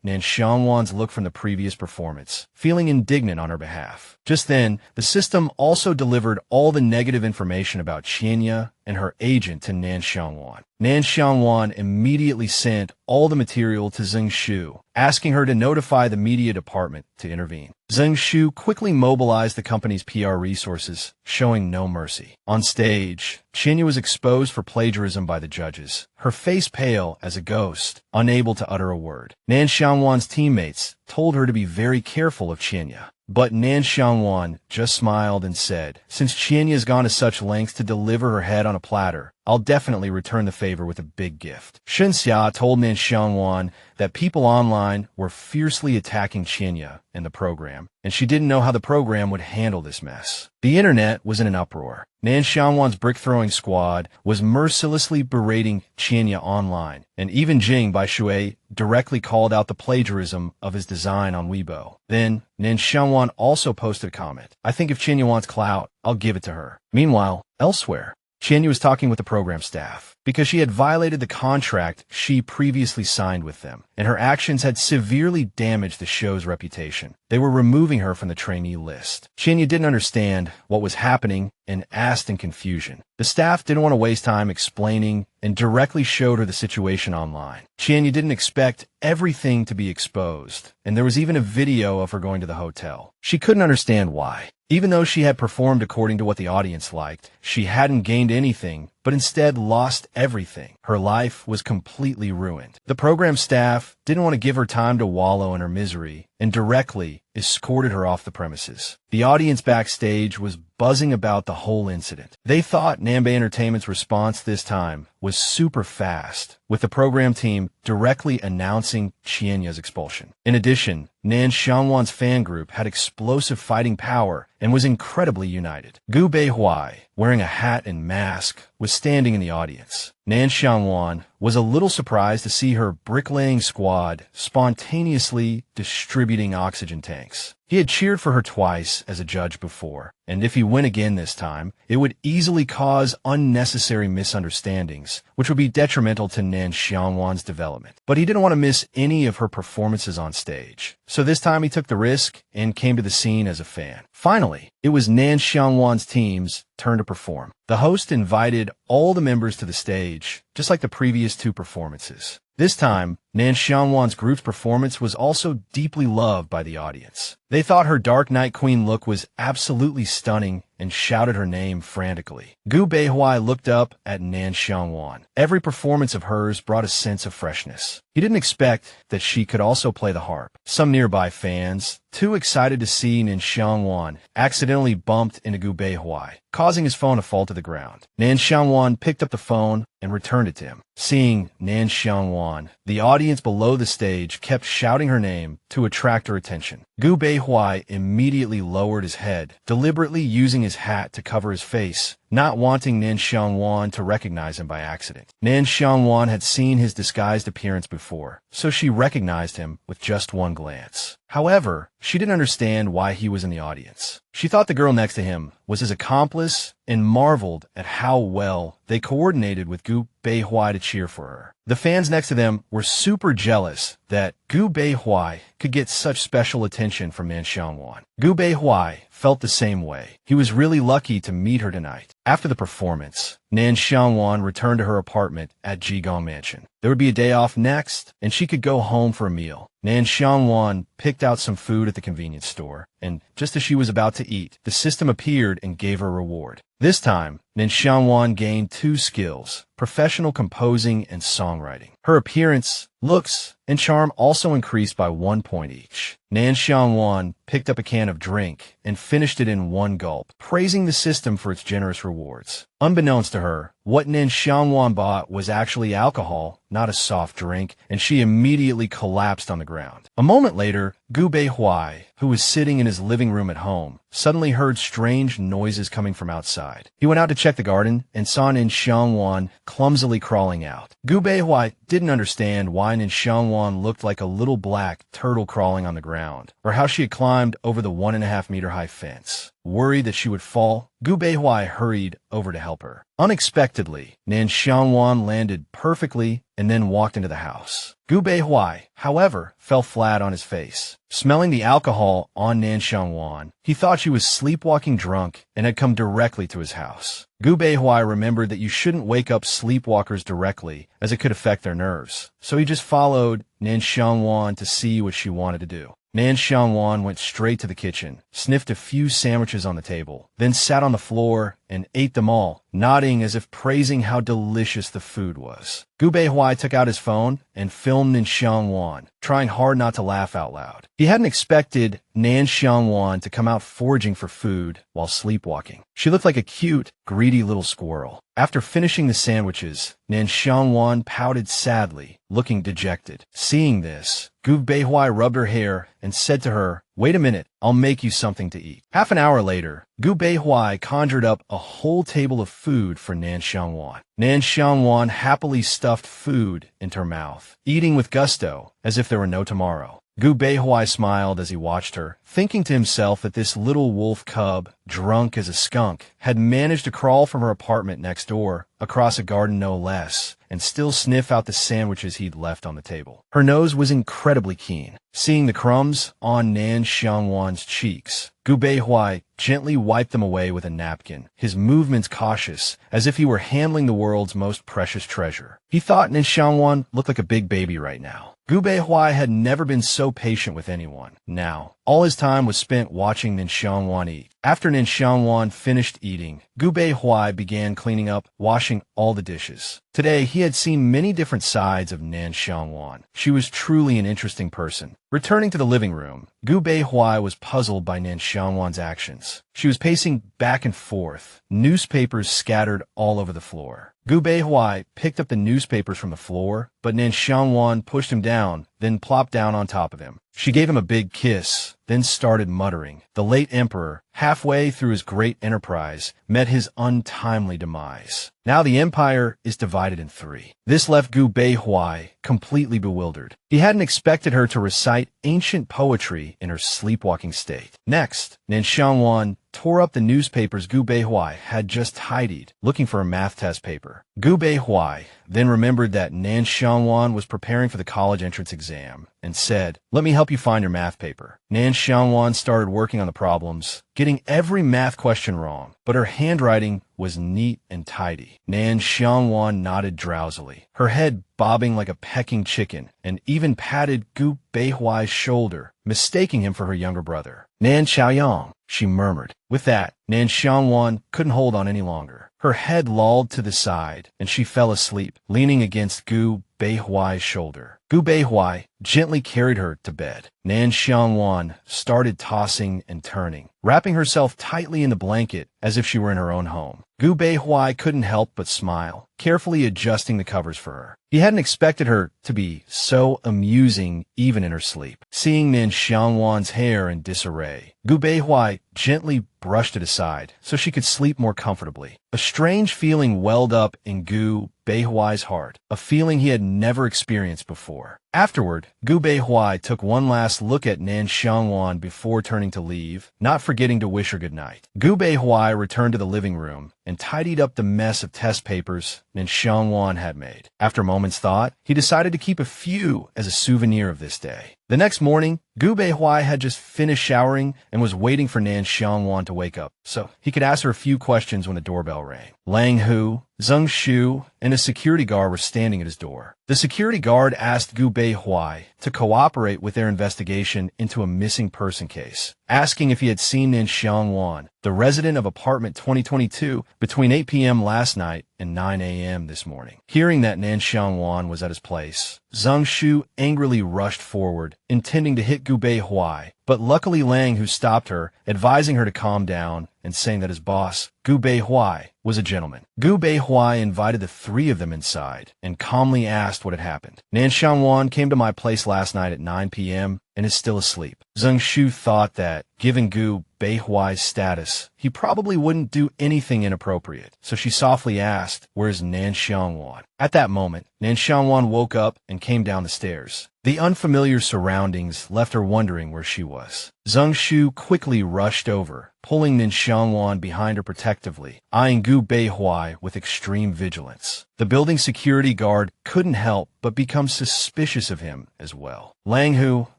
Nan Xiang Wan's look from the previous performance, feeling indignant on her behalf. Just then, the system also delivered all the negative information about Qianya and her agent to Nan Xiang Wan. Nan Xiang Wan immediately sent all the material to Zheng Shu, asking her to notify the media department to intervene. Zheng Shu quickly mobilized the company's PR resources, showing no mercy. On stage, Qianya was exposed for plagiarism by the judges, her face pale as a ghost, unable to utter a word. Nan Xiang Wan's teammates told her to be very careful of Qianya. But Nan Xiang Wan just smiled and said, "Since Qianya has gone to such lengths to deliver her head on a platter, I'll definitely return the favor with a big gift." Shen Xia told Nan Xiang Wan that people online were fiercely attacking Qianya and the program, and she didn't know how the program would handle this mess. The internet was in an uproar. Nan Xiang Wan's brick-throwing squad was mercilessly berating Qianya online, and even Jing Baishui directly called out the plagiarism of his design on Weibo. Then, Nan Xiang Wan also posted a comment, "I think if Qianya wants clout, I'll give it to her." Meanwhile, elsewhere, Qianya was talking with the program staff because she had violated the contract she previously signed with them, and her actions had severely damaged the show's reputation. They were removing her from the trainee list. Qianya didn't understand what was happening and asked in confusion. The staff didn't want to waste time explaining and directly showed her the situation online. Qianya didn't expect everything to be exposed, and there was even a video of her going to the hotel. She couldn't understand why. Even though she had performed according to what the audience liked, she hadn't gained anything but instead lost everything. Her life was completely ruined. The program staff didn't want to give her time to wallow in her misery and directly escorted her off the premises. The audience backstage was buzzing about the whole incident. They thought Nanbei Entertainment's response this time was super fast, with the program team directly announcing Qianya's expulsion. In addition, Nan Xiang Wan's fan group had explosive fighting power and was incredibly united. Gu Beihuai, wearing a hat and mask, was standing in the audience. Nan Xiang Wan was a little surprised to see her bricklaying squad spontaneously distributing oxygen tanks. He had cheered for her twice as a judge before, and if he went again this time, it would easily cause unnecessary misunderstandings, which would be detrimental to Nan Xiang Wan's development. But he didn't want to miss any of her performances on stage. So this time he took the risk and came to the scene as a fan. Finally, it was Nan Xiang Wan's team's turn to perform. The host invited all the members to the stage, just like the previous two performances. This time, Nan Xiang Wan's group's performance was also deeply loved by the audience. They thought her Dark Knight Queen look was absolutely stunning and shouted her name frantically. Gu Beihuai looked up at Nan Xiang Wan. Every performance of hers brought a sense of freshness. He didn't expect that she could also play the harp. Some nearby fans, too excited to see Nan Xiang Wan, accidentally bumped into Gu Beihuai, causing his phone to fall to the ground. Nan Xiang Wan picked up the phone and returned it to him. Seeing Nan Xiang Wan, the audience below the stage kept shouting her name to attract her attention. Gu Beihuai immediately lowered his head, deliberately using his hat to cover his face, not wanting Nan Xiang Wan to recognize him by accident. Nan Xiang Wan had seen his disguised appearance before, so she recognized him with just one glance. However, she didn't understand why he was in the audience. She thought the girl next to him was his accomplice and marveled at how well they coordinated with Gu Beihuai to cheer for her. The fans next to them were super jealous that Gu Beihuai could get such special attention from Nan Xiang Wan. Gu Beihuai felt the same way. He was really lucky to meet her tonight. After the performance, Nan Xiang Wan returned to her apartment at Jigong Mansion. There would be a day off next, and she could go home for a meal. Nan Xiang Wan picked out some food at the convenience store, and just as she was about to eat, the system appeared and gave her a reward. This time, Nan Xiang Wan gained 2 skills: professional composing and songwriting. Her appearance, looks, and charm also increased by 1 point each. Nan Xiang Wan picked up a can of drink and finished it in 1 gulp, praising the system for its generous rewards. Unbeknownst to her, what Nan Xiang Wan bought was actually alcohol, not a soft drink, and she immediately collapsed on the ground. A moment later, Gu Beihuai, who was sitting in his living room at home, suddenly heard strange noises coming from outside. He went out to check the garden and saw Nan Xiang Wan clumsily crawling out. Gu Beihuai didn't understand why Nan Xiang Wan looked like a little black turtle crawling on the ground, or how she had climbed over the 1.5-meter high fence. Worried that she would fall, Gu Beihuai hurried over to help her. Unexpectedly, Nan Xiang Wan landed perfectly and then walked into the house. Gu Beihuai, however, fell flat on his face. Smelling the alcohol on Nan Xiang Wan, he thought she was sleepwalking drunk and had come directly to his house. Gu Beihuai remembered that you shouldn't wake up sleepwalkers directly, as it could affect their nerves, so he just followed Nan Xiang Wan to see what she wanted to do. Nan Xiang Wan went straight to the kitchen, sniffed a few sandwiches on the table, then sat on the floor and ate them all, nodding as if praising how delicious the food was. Gu Beihuai took out his phone and filmed Nan Xiang Wan, trying hard not to laugh out loud. He hadn't expected Nan Xiang Wan to come out foraging for food while sleepwalking. She looked like a cute, greedy little squirrel. After finishing the sandwiches, Nan Xiang Wan pouted sadly, looking dejected. Seeing this, Gu Beihuai rubbed her hair and said to her, "Wait a minute, I'll make you something to eat." Half an hour later, Gu Beihuai conjured up a whole table of food for Nan Xiang Wan. Nan Xiang Wan happily stuffed food into her mouth, eating with gusto, as if there were no tomorrow. Gu Beihuai smiled as he watched her, thinking to himself that this little wolf cub, drunk as a skunk, had managed to crawl from her apartment next door, across a garden no less, and still sniff out the sandwiches he'd left on the table. Her nose was incredibly keen. Seeing the crumbs on Nan Xiang Wan's cheeks, Gu Beihui gently wiped them away with a napkin, his movements cautious, as if he were handling the world's most precious treasure. He thought Nan Xiang Wan looked like a big baby right now. Gu Beihui had never been so patient with anyone. Now, all his time was spent watching Nan Xiang Wan eat. After Nan Xiang Wan finished eating, Gu Beihui began cleaning up, washing all the dishes. Today, he had seen many different sides of Nan Xiang Wan. She was truly an interesting person. Returning to the living room, Gu Beihui was puzzled by Nan Xiang Wan's actions. She was pacing back and forth, newspapers scattered all over the floor. Gu Beihui picked up the newspapers from the floor, but Nan Xiang Wan pushed him down, then plopped down on top of him. She gave him a big kiss, then started muttering. The late emperor, halfway through his great enterprise, met his untimely demise. Now the empire is divided in three. This left Gu Beihui completely bewildered. He hadn't expected her to recite ancient poetry in her sleepwalking state. Next, Nan Xiang Wan tore up the newspapers Gu Beihui had just tidied, looking for a math test paper. Gu Beihui then remembered that Nan Xiang Wan was preparing for the college entrance exam and said, "Let me help you find your math paper." Nan Xiang Wan started working on the problems, getting every math question wrong, but her handwriting was neat and tidy. Nan Xiang Wan nodded drowsily, her head bobbing like a pecking chicken, and even patted Gu Beihui's shoulder, mistaking him for her younger brother. "Nan Xiaoyang," she murmured. With that, Nan Xiang Wan couldn't hold on any longer. Her head lolled to the side, and she fell asleep, leaning against Gu Beihui's shoulder. Gu Beihui gently carried her to bed. Nan Xiang Wan started tossing and turning, wrapping herself tightly in the blanket as if she were in her own home. Gu Beihui couldn't help but smile, carefully adjusting the covers for her. He hadn't expected her to be so amusing even in her sleep. Seeing Nan Xiang Wan's hair in disarray, Gu Beihui gently brushed it aside so she could sleep more comfortably. A strange feeling welled up in Gu Beihui's heart, a feeling he had never experienced before. Afterward, Gu Beihui took one last look at Nan Xiang Wan before turning to leave, not forgetting to wish her good night. Gu Beihui returned to the living room and tidied up the mess of test papers Nan Xiang Wan had made. After a moment's thought, he decided to keep a few as a souvenir of this day. The next morning, Gu Beihui had just finished showering and was waiting for Nan Xiang Wan to wake up so he could ask her a few questions when the doorbell rang. Lang Hu, Zheng Shu, and a security guard were standing at his door. The security guard asked Gu Beihui to cooperate with their investigation into a missing person case, asking if he had seen Nan Xiang Wan, the resident of apartment 2022, between 8 p.m. last night and 9 a.m. this morning. Hearing that Nan Xiang Wan was at his place, Zheng Shu angrily rushed forward, intending to hit Gu Beihui, but luckily Lang Hu stopped her, advising her to calm down and saying that his boss, Gu Beihui, was a gentleman. Gu Beihui invited the three of them inside and calmly asked what had happened. Nan Xiang Wan came to my place last night at 9 p.m. and is still asleep. Zheng Shu thought that, given Gu Beihui's status, he probably wouldn't do anything inappropriate, so she softly asked, "Where's Nan Xiang Wan?" At that moment, Nan Xiang Wan woke up and came down the stairs. The unfamiliar surroundings left her wondering where she was. Zheng Shu quickly rushed over, pulling Nan Xiang Wan behind her protectively, eyeing Gu Beihui with extreme vigilance. The building security guard couldn't help but become suspicious of him as well. Lang Hu,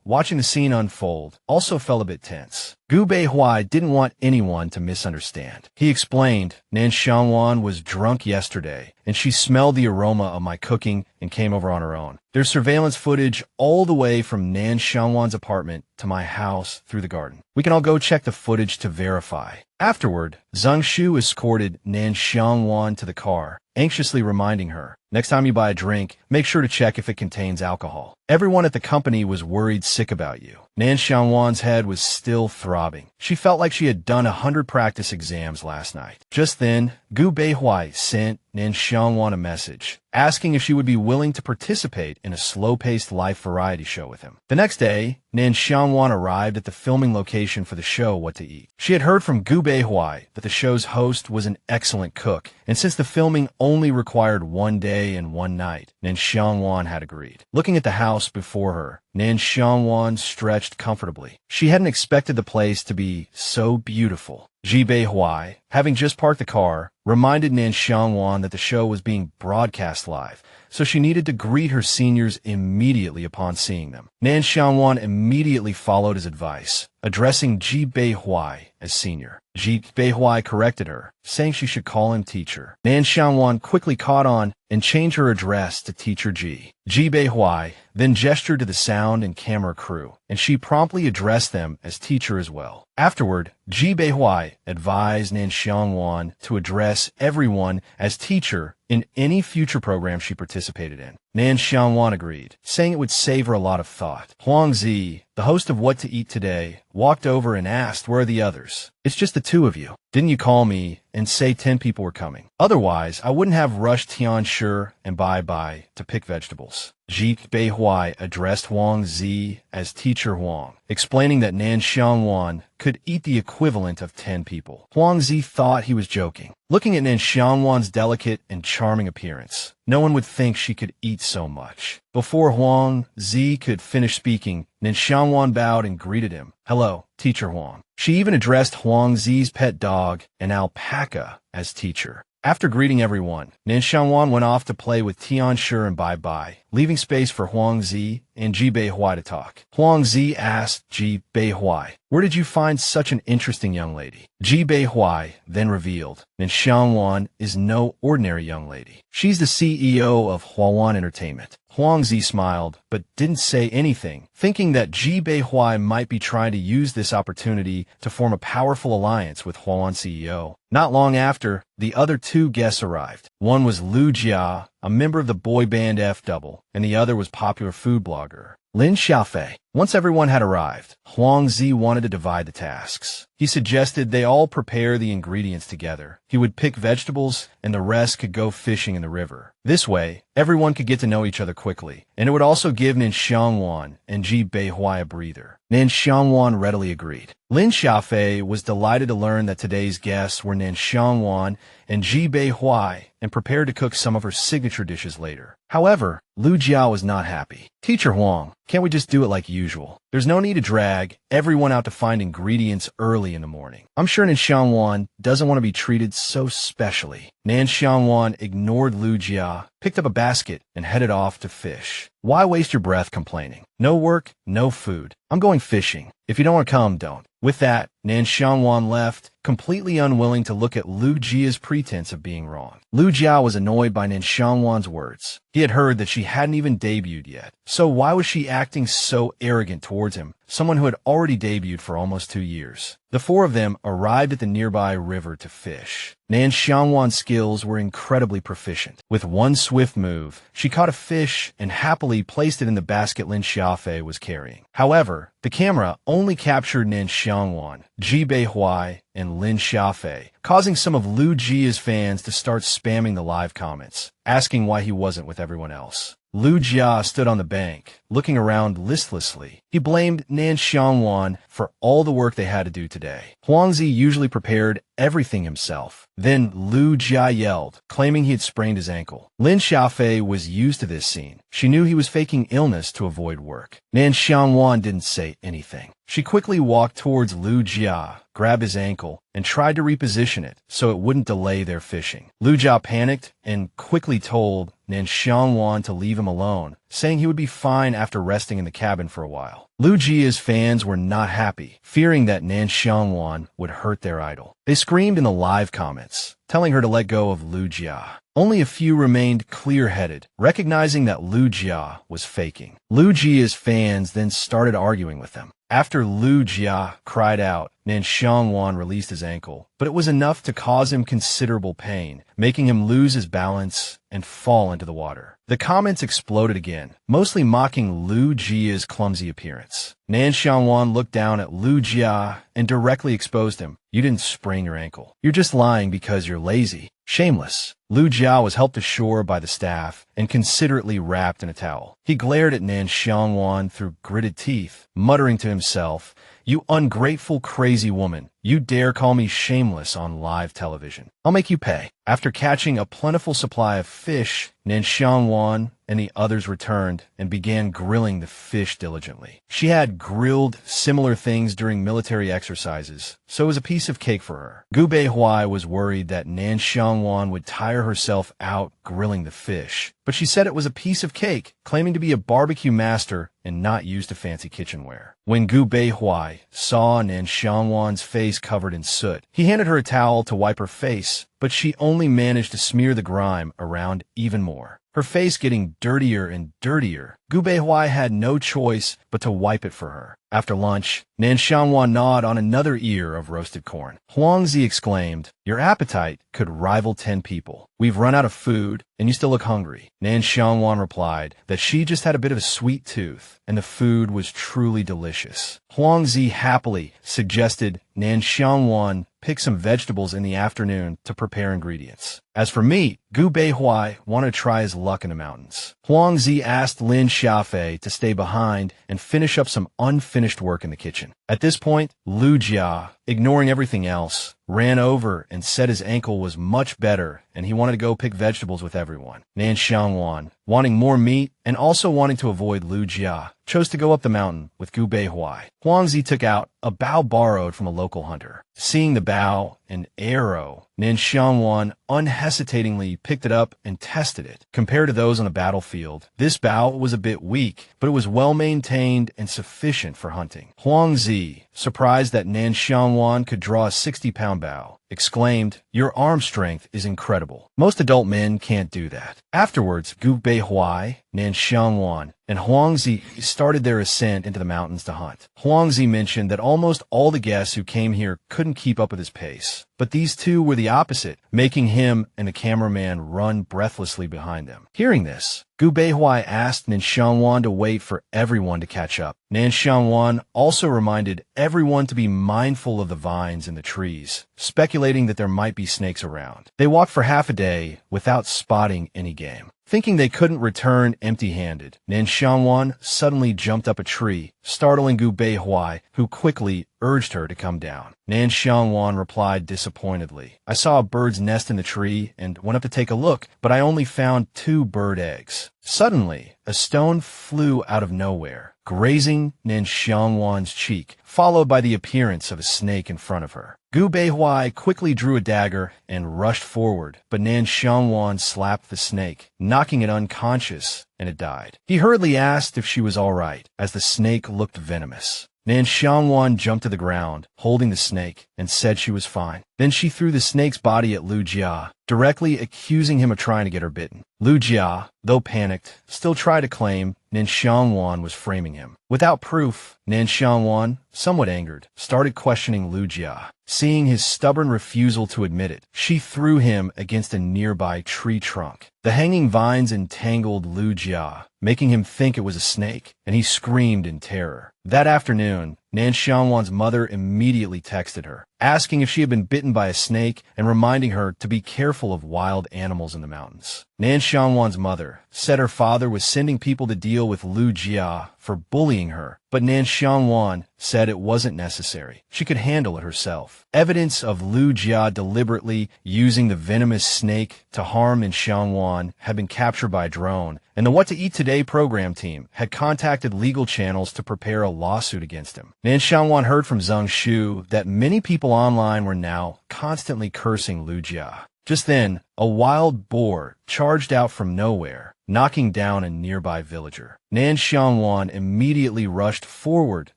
watching the scene unfold, also felt a bit tense. Gu Beihui didn't want anyone to misunderstand. He explained, Nan Xiang Wan was drunk yesterday, and she smelled the aroma of my cooking and came over on her own. There's surveillance footage all the way from Nan Xiang Wan's apartment to my house through the garden. We can all go check the footage to verify. Afterward, Zheng Shu escorted Nan Xiang Wan to the car, anxiously reminding her, next time you buy a drink, make sure to check if it contains alcohol. Everyone at the company was worried sick about you. Nan Xiang Wan's head was still throbbing. She felt like she had done 100 practice exams last night. Just then, Gu Beihui sent Nan Xiang Wan a message, asking if she would be willing to participate in a slow-paced life variety show with him. The next day, Nan Xiang Wan arrived at the filming location for the show What to Eat. She had heard from Gu Beihui that the show's host was an excellent cook, and since the filming only required 1 day and 1 night, Nan Xiang Wan had agreed. Looking at the house before her, Nan Xiang Wan stretched comfortably. She hadn't expected the place to be so beautiful. Ji Beihui, having just parked the car, reminded Nan Xiang Wan that the show was being broadcast live, so she needed to greet her seniors immediately upon seeing them. Nan Xiang Wan immediately followed his advice, addressing Ji Beihui as senior. Ji Beihui corrected her, saying she should call him teacher. Nan Xiang Wan quickly caught on and changed her address to Teacher Ji. Ji Beihui then gestured to the sound and camera crew, and she promptly addressed them as teacher as well. Afterward, Ji Beihui advised Nan Xiang Wan to address everyone as teacher in any future program she participated in. Nan Xiang Wan agreed, saying it would save her a lot of thought. Huang Zi, the host of What to Eat Today, walked over and asked, "Where are the others? It's just the two of you. Didn't you call me and say 10 people were coming? Otherwise, I wouldn't have rushed Tian Sher and Bye to pick vegetables." Ji Beihui addressed Huang Zi as Teacher Huang, explaining that Nan Xiang Wan could eat the equivalent of 10 people. Huang Zi thought he was joking. Looking at Nan Xiang Wan's delicate and charming appearance, no one would think she could eat so much. Before Huang Zi could finish speaking, Nan Xiang Wan bowed and greeted him. "Hello, Teacher Huang." She even addressed Huang Zi's pet dog, an alpaca, as teacher. After greeting everyone, Nan Xiang Wan went off to play with Tian Sher and Bye, leaving space for Huang Zi and Ji Beihui to talk. Huang Zi asked Ji Beihui, "Where did you find such an interesting young lady?" Ji Beihui then revealed, Nan Xiang Wan is no ordinary young lady. She's the CEO of Huawan Entertainment. Huang Zi smiled, but didn't say anything, thinking that Ji Beihui might be trying to use this opportunity to form a powerful alliance with Huawan CEO. Not long after, the other two guests arrived. One was Lu Jia, a member of the boy band F-Double, and the other was popular food blogger Lin Xiaofei. Once everyone had arrived, Huang Zi wanted to divide the tasks. He suggested they all prepare the ingredients together. He would pick vegetables, and the rest could go fishing in the river. This way, everyone could get to know each other quickly, and it would also give Nan Xiang Wan and Ji Beihui a breather. Nan Xiang Wan readily agreed. Lin Xiaofei was delighted to learn that today's guests were Nan Xiang Wan and Ji Beihui, and prepared to cook some of her signature dishes later. However, Lu Jia was not happy. "Teacher Huang, can't we just do it like usual? There's no need to drag everyone out to find ingredients early in the morning. I'm sure Nan Xiang Wan doesn't want to be treated so specially." Nan Xiang Wan ignored Lu Jia, picked up a basket, and headed off to fish. "Why waste your breath complaining? No work, no food. I'm going fishing. If you don't want to come, don't." With that, Nan Xiang Wan left, completely unwilling to look at Lu Jia's pretense of being wrong. Lu Jia was annoyed by Nan Xiang Wan's words. He had heard that she hadn't even debuted yet, so why was she acting so arrogant towards him, someone who had already debuted for almost 2 years? The four of them arrived at the nearby river to fish. Nan Xiang Wan's skills were incredibly proficient. With one swift move, she caught a fish and happily placed it in the basket Lin Xiaofei was carrying. However, the camera only captured Nan Xiang Wan, Ji Beihui, and Lin Xiaofei, causing some of Lu Jia's fans to start spamming the live comments, asking why he wasn't with everyone else. Lu Jia stood on the bank, looking around listlessly. He blamed Nan Xiang Wan for all the work they had to do today. Huang Zi usually prepared everything himself. Then Lu Jia yelled, claiming he had sprained his ankle. Lin Xiaofei was used to this scene. She knew he was faking illness to avoid work. Nan Xiang Wan didn't say anything. She quickly walked towards Lu Jia, grabbed his ankle, and tried to reposition it so it wouldn't delay their fishing. Lu Jia panicked and quickly told Nan Xiang Wan to leave him alone, saying he would be fine after resting in the cabin for a while. Lu Jia's fans were not happy, fearing that Nan Xiang Wan would hurt their idol. They screamed in the live comments, telling her to let go of Lu Jia. Only a few remained clear-headed, recognizing that Lu Jia was faking. Lu Jia's fans then started arguing with them. After Lu Jia cried out, Nan Xiang Wan released his ankle, but it was enough to cause him considerable pain, making him lose his balance and fall into the water. The comments exploded again, mostly mocking Lu Jia's clumsy appearance. Nan Xiang Wan looked down at Lu Jia and directly exposed him. "You didn't sprain your ankle. You're just lying because you're lazy. Shameless." Lu Jia was helped ashore by the staff and considerately wrapped in a towel. He glared at Nan Xiang Wan through gritted teeth, muttering to himself, "You ungrateful, crazy woman. "You dare call me shameless on live television? I'll make you pay." After catching a plentiful supply of fish, Nan Xiang Wan and the others returned and began grilling the fish diligently. She had grilled similar things during military exercises, so it was a piece of cake for her. Gu Beihuai was worried that Nan Xiang Wan would tire herself out grilling the fish, but she said it was a piece of cake, claiming to be a barbecue master and not used to fancy kitchenware. When Gu Beihuai saw Nan Xiang Wan's face covered in soot, he handed her a towel to wipe her face, but she only managed to smear the grime around even more. Her face getting dirtier and dirtier, Gu Beihuai had no choice but to wipe it for her. After lunch, Nan Xiang Wan gnawed on another ear of roasted corn. Huangzi exclaimed, "Your appetite could rival 10 people. We've run out of food, and you still look hungry." Nan Xiang Wan replied that she just had a bit of a sweet tooth, and the food was truly delicious. Huangzi happily suggested Nan Xiang Wan pick some vegetables in the afternoon to prepare ingredients. As for meat, Gu Beihuai wanted to try his luck in the mountains. Huangzi asked Lin Xiafei to stay behind and finish up some unfinished work in the kitchen. At this point, Lu Jia, ignoring everything else, ran over and said his ankle was much better and he wanted to go pick vegetables with everyone. Nan Xiang Wan, wanting more meat and also wanting to avoid Lu Jia, chose to go up the mountain with Gu Beihuai. Huangzi took out a bow borrowed from a local hunter. Seeing the bow and arrow, Nan Xiang Wan unhesitatingly picked it up and tested it. Compared to those on the battlefield, this bow was a bit weak, but it was well maintained and sufficient for hunting. Huangzi, surprised that Nan Xiang Wan could draw a 60-pound bow, exclaimed, "Your arm strength is incredible. Most adult men can't do that." Afterwards, Gu Beihuai, Nan Xiang Wan, and Huangzi started their ascent into the mountains to hunt. Huangzi mentioned that almost all the guests who came here couldn't keep up with his pace, but these two were the opposite, making him and the cameraman run breathlessly behind them. Hearing this, Gu Beihuai asked Nan Xiang Wan to wait for everyone to catch up. Nan Xiang Wan also reminded everyone to be mindful of the vines and the trees, speculating that there might be snakes around. They walked for half a day without spotting any game. Thinking they couldn't return empty-handed, Nan Xiang Wan suddenly jumped up a tree, startling Gu Beihuai, who quickly urged her to come down. Nan Xiang Wan replied disappointedly, "I saw a bird's nest in the tree and went up to take a look, but I only found 2 bird eggs." Suddenly, a stone flew out of nowhere, grazing Nan Xiang Wan's cheek, followed by the appearance of a snake in front of her. Gu Beihuai quickly drew a dagger and rushed forward, but Nan Xiang Wan slapped the snake, knocking it unconscious, and it died. He hurriedly asked if she was all right, as the snake looked venomous. Nan Xiang Wan jumped to the ground, holding the snake, and said she was fine. Then she threw the snake's body at Lu Jia, directly accusing him of trying to get her bitten. Lu Jia, though panicked, still tried to claim Nan Xiang Wan was framing him. Without proof, Nan Xiang Wan, somewhat angered, started questioning Lu Jia. Seeing his stubborn refusal to admit it, she threw him against a nearby tree trunk. The hanging vines entangled Lu Jia, making him think it was a snake, and he screamed in terror. That afternoon, Nan Xiang Wan's mother immediately texted her, asking if she had been bitten by a snake and reminding her to be careful of wild animals in the mountains. Nan Xiang Wan's mother said her father was sending people to deal with Lu Jia for bullying her, but Nan Xiang Wan said it wasn't necessary. She could handle it herself. Evidence of Lu Jia deliberately using the venomous snake to harm Nan Xiang Wan had been captured by a drone, and the What to Eat Today program team had contacted legal channels to prepare a lawsuit against him. Nan Xiang Wan heard from Zheng Shu that many people online were now constantly cursing Lu Jia. Just then, a wild boar charged out from nowhere, knocking down a nearby villager. Nan Xiang Wan immediately rushed forward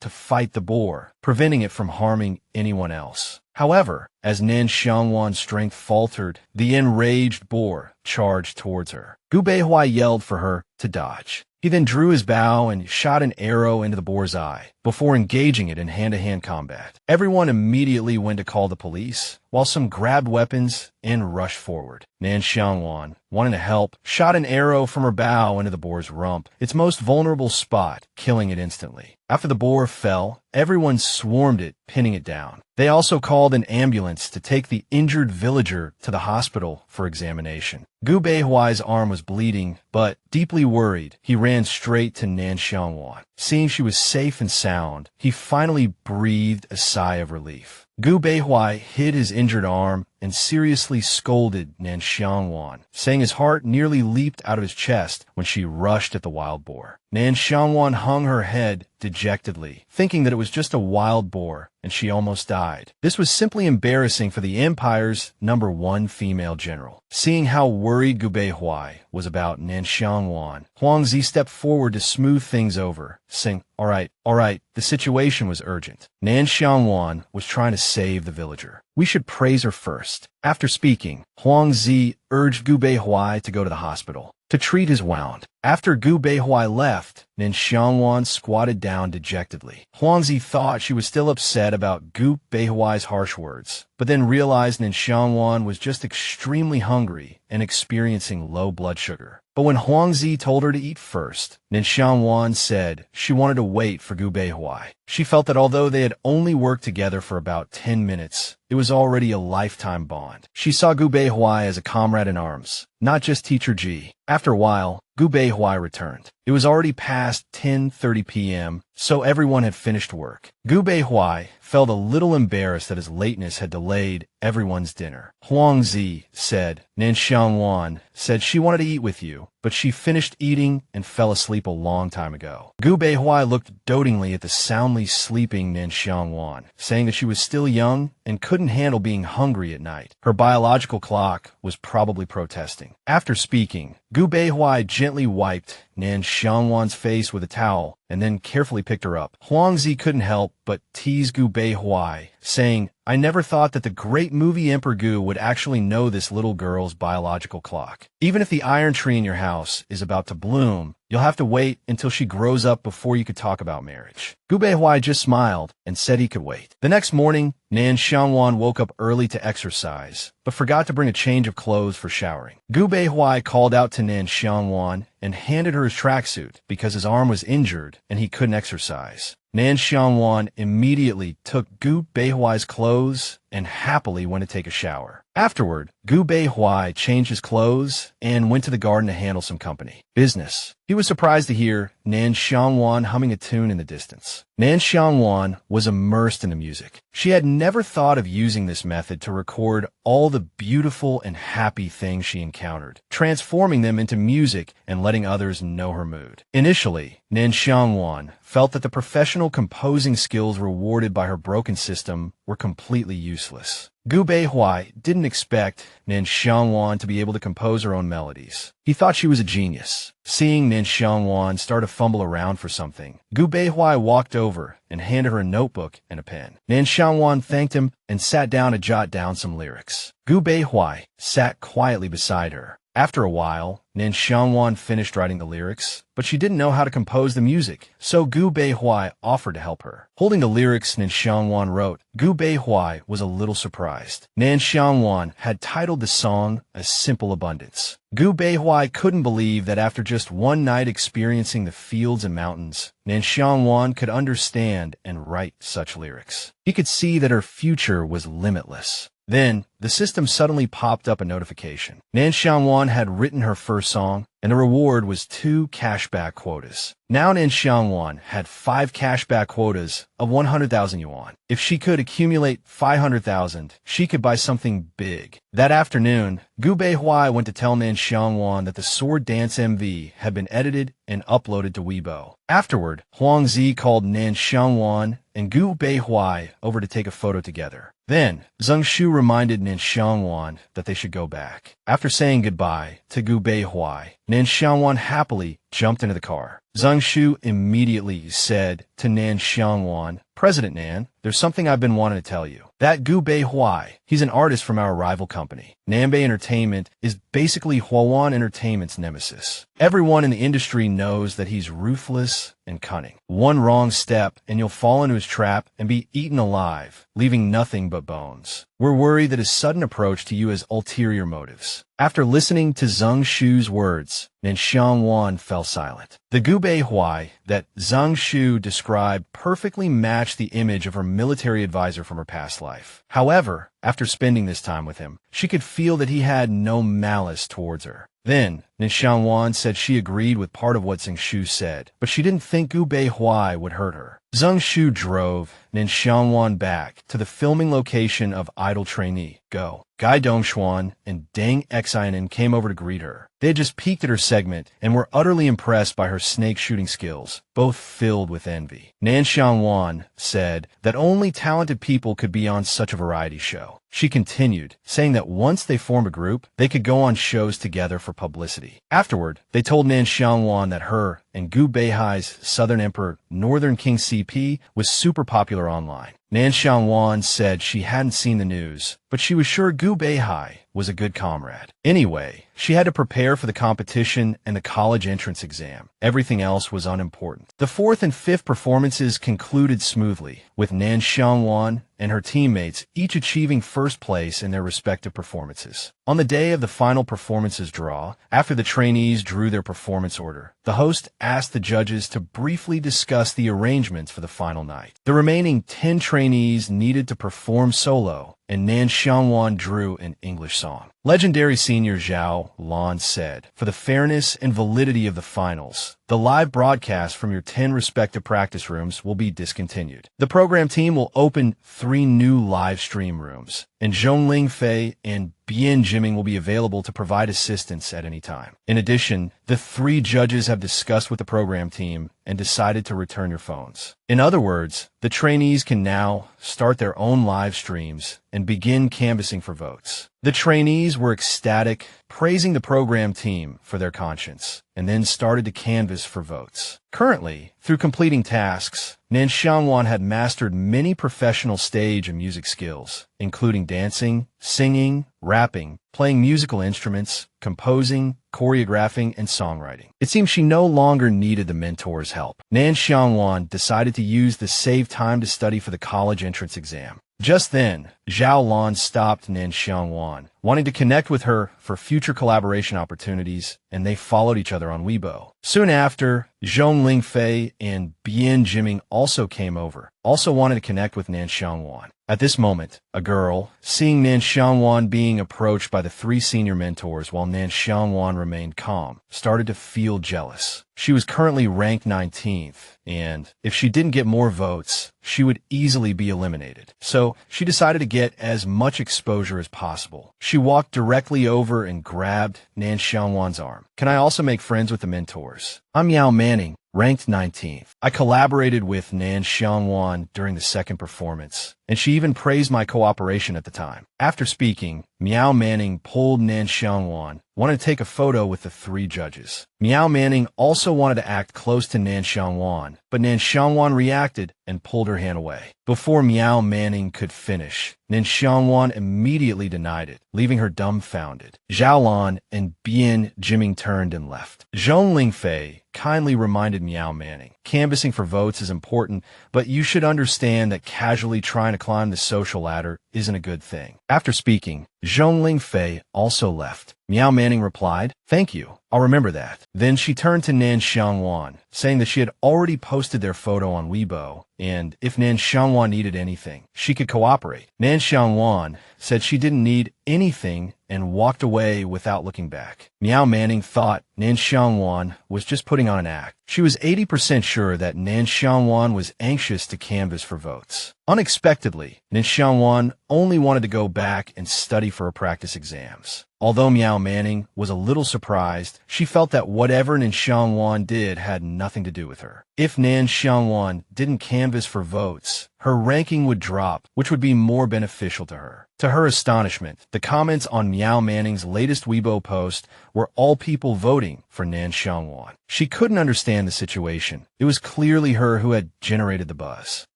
to fight the boar, preventing it from harming anyone else. However, as Nan Xiang Wan's strength faltered, the enraged boar charged towards her. Gu Beihuai yelled for her to dodge. He then drew his bow and shot an arrow into the boar's eye, before engaging it in hand-to-hand combat. Everyone immediately went to call the police, while some grabbed weapons and rushed forward. Nan Xiang Wan, wanting to help, shot an arrow from her bow into the boar's rump, its most vulnerable spot, killing it instantly. After the boar fell, everyone swarmed it, pinning it down. They also called an ambulance to take the injured villager to the hospital for examination. Gu Beihuai's arm was bleeding, but, deeply worried, he ran straight to Nan Xiang Wan. Seeing she was safe and sound, he finally breathed a sigh of relief. Gu Beihui hid his injured arm and seriously scolded Nan Xiang Wan, saying his heart nearly leaped out of his chest when she rushed at the wild boar. Nan Xiang Wan hung her head dejectedly, thinking that it was just a wild boar, and she almost died. This was simply embarrassing for the Empire's #1 female general. Seeing how worried Gu Beihui was about Nan Xiang Wan, Huang Zi stepped forward to smooth things over, saying, all right, the situation was urgent. Nan Xiang Wan was trying to save the villager. We should praise her first. After speaking, Huang Zi urged Gu Beihui to go to the hospital to treat his wound. After Gu Beihui left, Nan Xiang Wan squatted down dejectedly. Huang Zi thought she was still upset about Gu Beihuai's harsh words, but then realized Nan Xiang Wan was just extremely hungry and experiencing low blood sugar. But when Huang Zi told her to eat first, Nan Xiang Wan said she wanted to wait for Gu Beihui. She felt that although they had only worked together for about 10 minutes, it was already a lifetime bond. She saw Gu Beihui as a comrade in arms, not just Teacher Ji. After a while, Gu Beihui returned. It was already past 10:30 p.m., so everyone had finished work. Gu Beihui felt a little embarrassed that his lateness had delayed everyone's dinner. Huang Zi said, Nan Xiang Wan said she wanted to eat with you, but she finished eating and fell asleep a long time ago. Gu Beihui looked dotingly at the soundly sleeping Nan Xiang Wan, saying that she was still young and couldn't handle being hungry at night. Her biological clock was probably protesting. After speaking, Gu Beihui gently wiped Nan Xiang Wan's face with a towel and then carefully picked her up. Huang Zi couldn't help but tease Gu Beihui, saying, I never thought that the great movie Emperor Gu would actually know this little girl's biological clock. Even if the iron tree in your house is about to bloom, you'll have to wait until she grows up before you could talk about marriage. Gu Beihui just smiled and said he could wait. The next morning, Nan Xiang Wan woke up early to exercise, but forgot to bring a change of clothes for showering. Gu Beihui called out to Nan Xiang Wan and handed her his tracksuit because his arm was injured and he couldn't exercise. Nan Xiang Wan immediately took Gu Beihuai's clothes and happily went to take a shower. Afterward, Gu Beihui changed his clothes and went to the garden to handle some company business. He was surprised to hear Nan Xiang Wan humming a tune in the distance. Nan Xiang Wan was immersed in the music. She had never thought of using this method to record all the beautiful and happy things she encountered, transforming them into music and letting others know her mood. Initially, Nan Xiang Wan felt that the professional composing skills rewarded by her broken system were completely useless. Gu Beihui didn't expect Nan Xiang Wan to be able to compose her own melodies. He thought she was a genius. Seeing Nan Xiang Wan start to fumble around for something, Gu Beihui walked over and handed her a notebook and a pen. Nan Xiang Wan thanked him and sat down to jot down some lyrics. Gu Beihui sat quietly beside her. After a while, Nan Xiang Wan finished writing the lyrics, but she didn't know how to compose the music, so Gu Beihui offered to help her. Holding the lyrics Nan Xiang Wan wrote, Gu Beihui was a little surprised. Nan Xiang Wan had titled the song A Simple Abundance. Gu Beihui couldn't believe that after just one night experiencing the fields and mountains, Nan Xiang Wan could understand and write such lyrics. He could see that her future was limitless. Then, the system suddenly popped up a notification. Nan Xiang Wan had written her first song, and the reward was 2 cashback quotas. Now Nan Xiang Wan had 5 cashback quotas of 100,000 yuan. If she could accumulate 500,000, she could buy something big. That afternoon, Gu Beihui went to tell Nan Xiang Wan that the sword dance MV had been edited and uploaded to Weibo. Afterward, Huang Zi called Nan Xiang Wan and Gu Beihui over to take a photo together. Then, Zheng Shu reminded Nan Xiang Wan that they should go back. After saying goodbye to Gu Beihui, Nan Xiang Wan happily jumped into the car. Zheng Shu immediately said to Nan Xiang Wan, President Nan, there's something I've been wanting to tell you. That Gu Beihui, he's an artist from our rival company. Nanbei Entertainment is basically Huawan Entertainment's nemesis. Everyone in the industry knows that he's ruthless and cunning. One wrong step and you'll fall into his trap and be eaten alive, leaving nothing but bones. We're worried that his sudden approach to you has ulterior motives. After listening to Zheng Shu's words, Nan Xiang Wan fell silent. The Gu Beihui that Zheng Shu described perfectly matched the image of her military advisor from her past life. However, after spending this time with him, she could feel that he had no malice towards her. Then, Nan Xiang Wan said she agreed with part of what Zheng Shu said, but she didn't think Gu Beihui would hurt her. Zheng Shu drove Nan Xiang Wan back to the filming location of Idol Trainee Go. Guy Dongxuan and Deng Xianen came over to greet her. They had just peeked at her segment and were utterly impressed by her snake shooting skills, both filled with envy. Nan Xiang Wan said that only talented people could be on such a variety show. She continued, saying that once they formed a group, they could go on shows together for publicity. Afterward, they told Nan Xiang Wan that her and Gu Beihai's Southern Emperor Northern King CP was super popular online. Nan Xiang Wan said she hadn't seen the news, but she was sure Gu Beihai was a good comrade. Anyway, she had to prepare for the competition and the college entrance exam. Everything else was unimportant. The fourth and fifth performances concluded smoothly, with Nan Xiang Wan and her teammates each achieving first place in their respective performances. On the day of the final performances draw, after the trainees drew their performance order, the host asked the judges to briefly discuss the arrangements for the final night. The remaining 10 trainees needed to perform solo, and Nan Xiang Wan drew an English song. Legendary senior Zhao Lan said, "For the fairness and validity of the finals, the live broadcast from your 10 respective practice rooms will be discontinued. The program team will open 3 new live stream rooms, and Zhongling Fei and Bian Jiming will be available to provide assistance at any time. In addition, the 3 judges have discussed with the program team and decided to return your phones." In other words, the trainees can now start their own live streams and begin canvassing for votes. The trainees were ecstatic, praising the program team for their conscience, and then started to canvass for votes. Currently, through completing tasks, Nan Xiang Wan had mastered many professional stage and music skills, including dancing, singing, rapping, playing musical instruments, composing, choreographing, and songwriting. It seemed she no longer needed the mentor's help. Nan Xiang Wan decided to use the saved time to study for the college entrance exam. Just then, Zhao Lan stopped Nan Xiang Wan, wanting to connect with her for future collaboration opportunities, and they followed each other on Weibo. Soon after, Zhongling Fei and Bian Jiming also came over, also wanted to connect with Nan Xiang Wan. At this moment, a girl, seeing Nan Xiang Wan being approached by the 3 senior mentors while Nan Xiang Wan remained calm, started to feel jealous. She was currently ranked 19th, and if she didn't get more votes, she would easily be eliminated. So she decided to get as much exposure as possible. She walked directly over and grabbed Nan Xiang Wan's arm. "Can I also make friends with the mentors? I'm Yao Manning, ranked 19th. I collaborated with Nan Xiang Wan during the second performance, and she even praised my cooperation at the time." After speaking, Miao Manning pulled Nan Xiang Wan, wanted to take a photo with the 3 judges. Miao Manning also wanted to act close to Nan Xiang Wan, but Nan Xiang Wan reacted and pulled her hand away. Before Miao Manning could finish, Nan Xiang Wan immediately denied it, leaving her dumbfounded. Zhao Lan and Bian Jiming turned and left. Zhongling Fei kindly reminded Miao Manning, "Canvassing for votes is important, but you should understand that casually trying to climb the social ladder isn't a good thing." After speaking, Zhongling Fei also left. Miao Manning replied, "Thank you, I'll remember that." Then she turned to Nan Xiang Wan, saying that she had already posted their photo on Weibo, and if Nan Xiang Wan needed anything, she could cooperate. Nan Xiang Wan said she didn't need anything and walked away without looking back. Miao Manning thought Nan Xiang Wan was just putting on an act. She was 80% sure that Nan Xiang Wan was anxious to canvass for votes. Unexpectedly, Nan Xiang Wan only wanted to go back and study for her practice exams. Although Miao Manning was a little surprised, she felt that whatever Nan Xiang Wan did had nothing to do with her. If Nan Xiang Wan didn't canvass for votes, her ranking would drop, which would be more beneficial to her. To her astonishment, the comments on Miao Manning's latest Weibo post were all people voting for Nan Xiang Wan. She couldn't understand the situation. It was clearly her who had generated the buzz.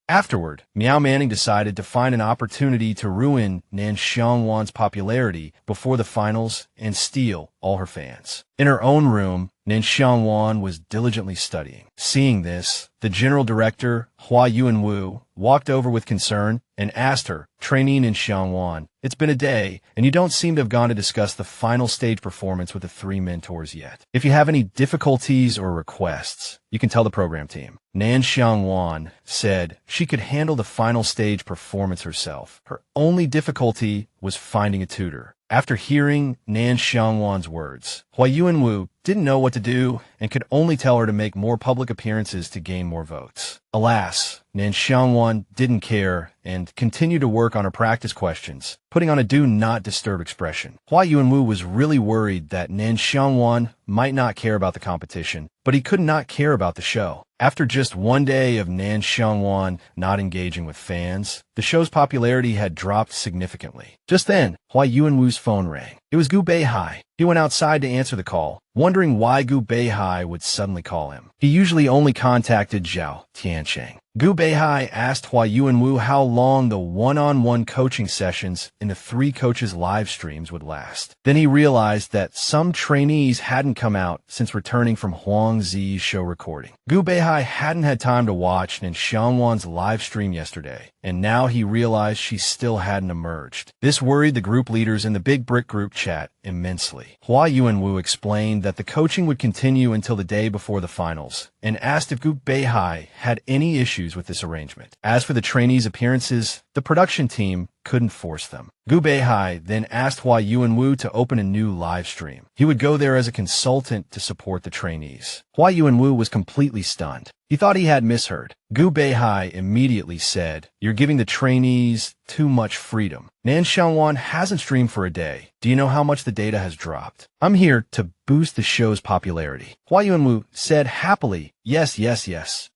Afterward, Miao Manning decided to find an opportunity to ruin Nan Xiang Wan's popularity before the finals and steal all her fans. In her own room, Nan Xiang Wan was diligently studying. Seeing this, the general director, Hua Yuanwu, walked over with concern and asked her, "Trainee Nan Xiang Wan, it's been a day, and you don't seem to have gone to discuss the final stage performance with the 3 mentors yet. If you have any difficulties or requests, you can tell the program team." Nan Xiang Wan said she could handle the final stage performance herself. Her only difficulty was finding a tutor. After hearing Nan Xiang Wan's words, Wu didn't know what to do and could only tell her to make more public appearances to gain more votes. Alas, Nan Xiang Wan didn't care and continued to work on her practice questions, putting on a do not disturb expression. Wu was really worried that Nan Xiang Wan might not care about the competition, but he could not care about the show. After just one day of Nan Xiang Wan not engaging with fans, the show's popularity had dropped significantly. Just then, Wu's phone rang. It was Gu Beihai. He went outside to answer the call, wondering why Gu Beihai would suddenly call him. He usually only contacted Zhao Tiansheng. Gu Beihai asked Wu how long the one-on-one coaching sessions in the three coaches' live streams would last. Then he realized that some trainees hadn't come out since returning from Huang Zi's show recording. Gu Beihai hadn't had time to watch Nan Xiang Wan's live stream yesterday, and now he realized she still hadn't emerged. This worried the group leaders in the Big Brick group chat immensely. Wu explained that the coaching would continue until the day before the finals, and asked if Gu Beihai had any issues with this arrangement. As for the trainees' appearances, the production team couldn't force them. Gu Beihai then asked Wu to open a new live stream. He would go there as a consultant to support the trainees. Wu was completely stunned. He thought he had misheard. Gu Beihai immediately said, "You're giving the trainees too much freedom. Nan Xiang Wan hasn't streamed for a day. Do you know how much the data has dropped? I'm here to boost the show's popularity." Wu said happily, yes.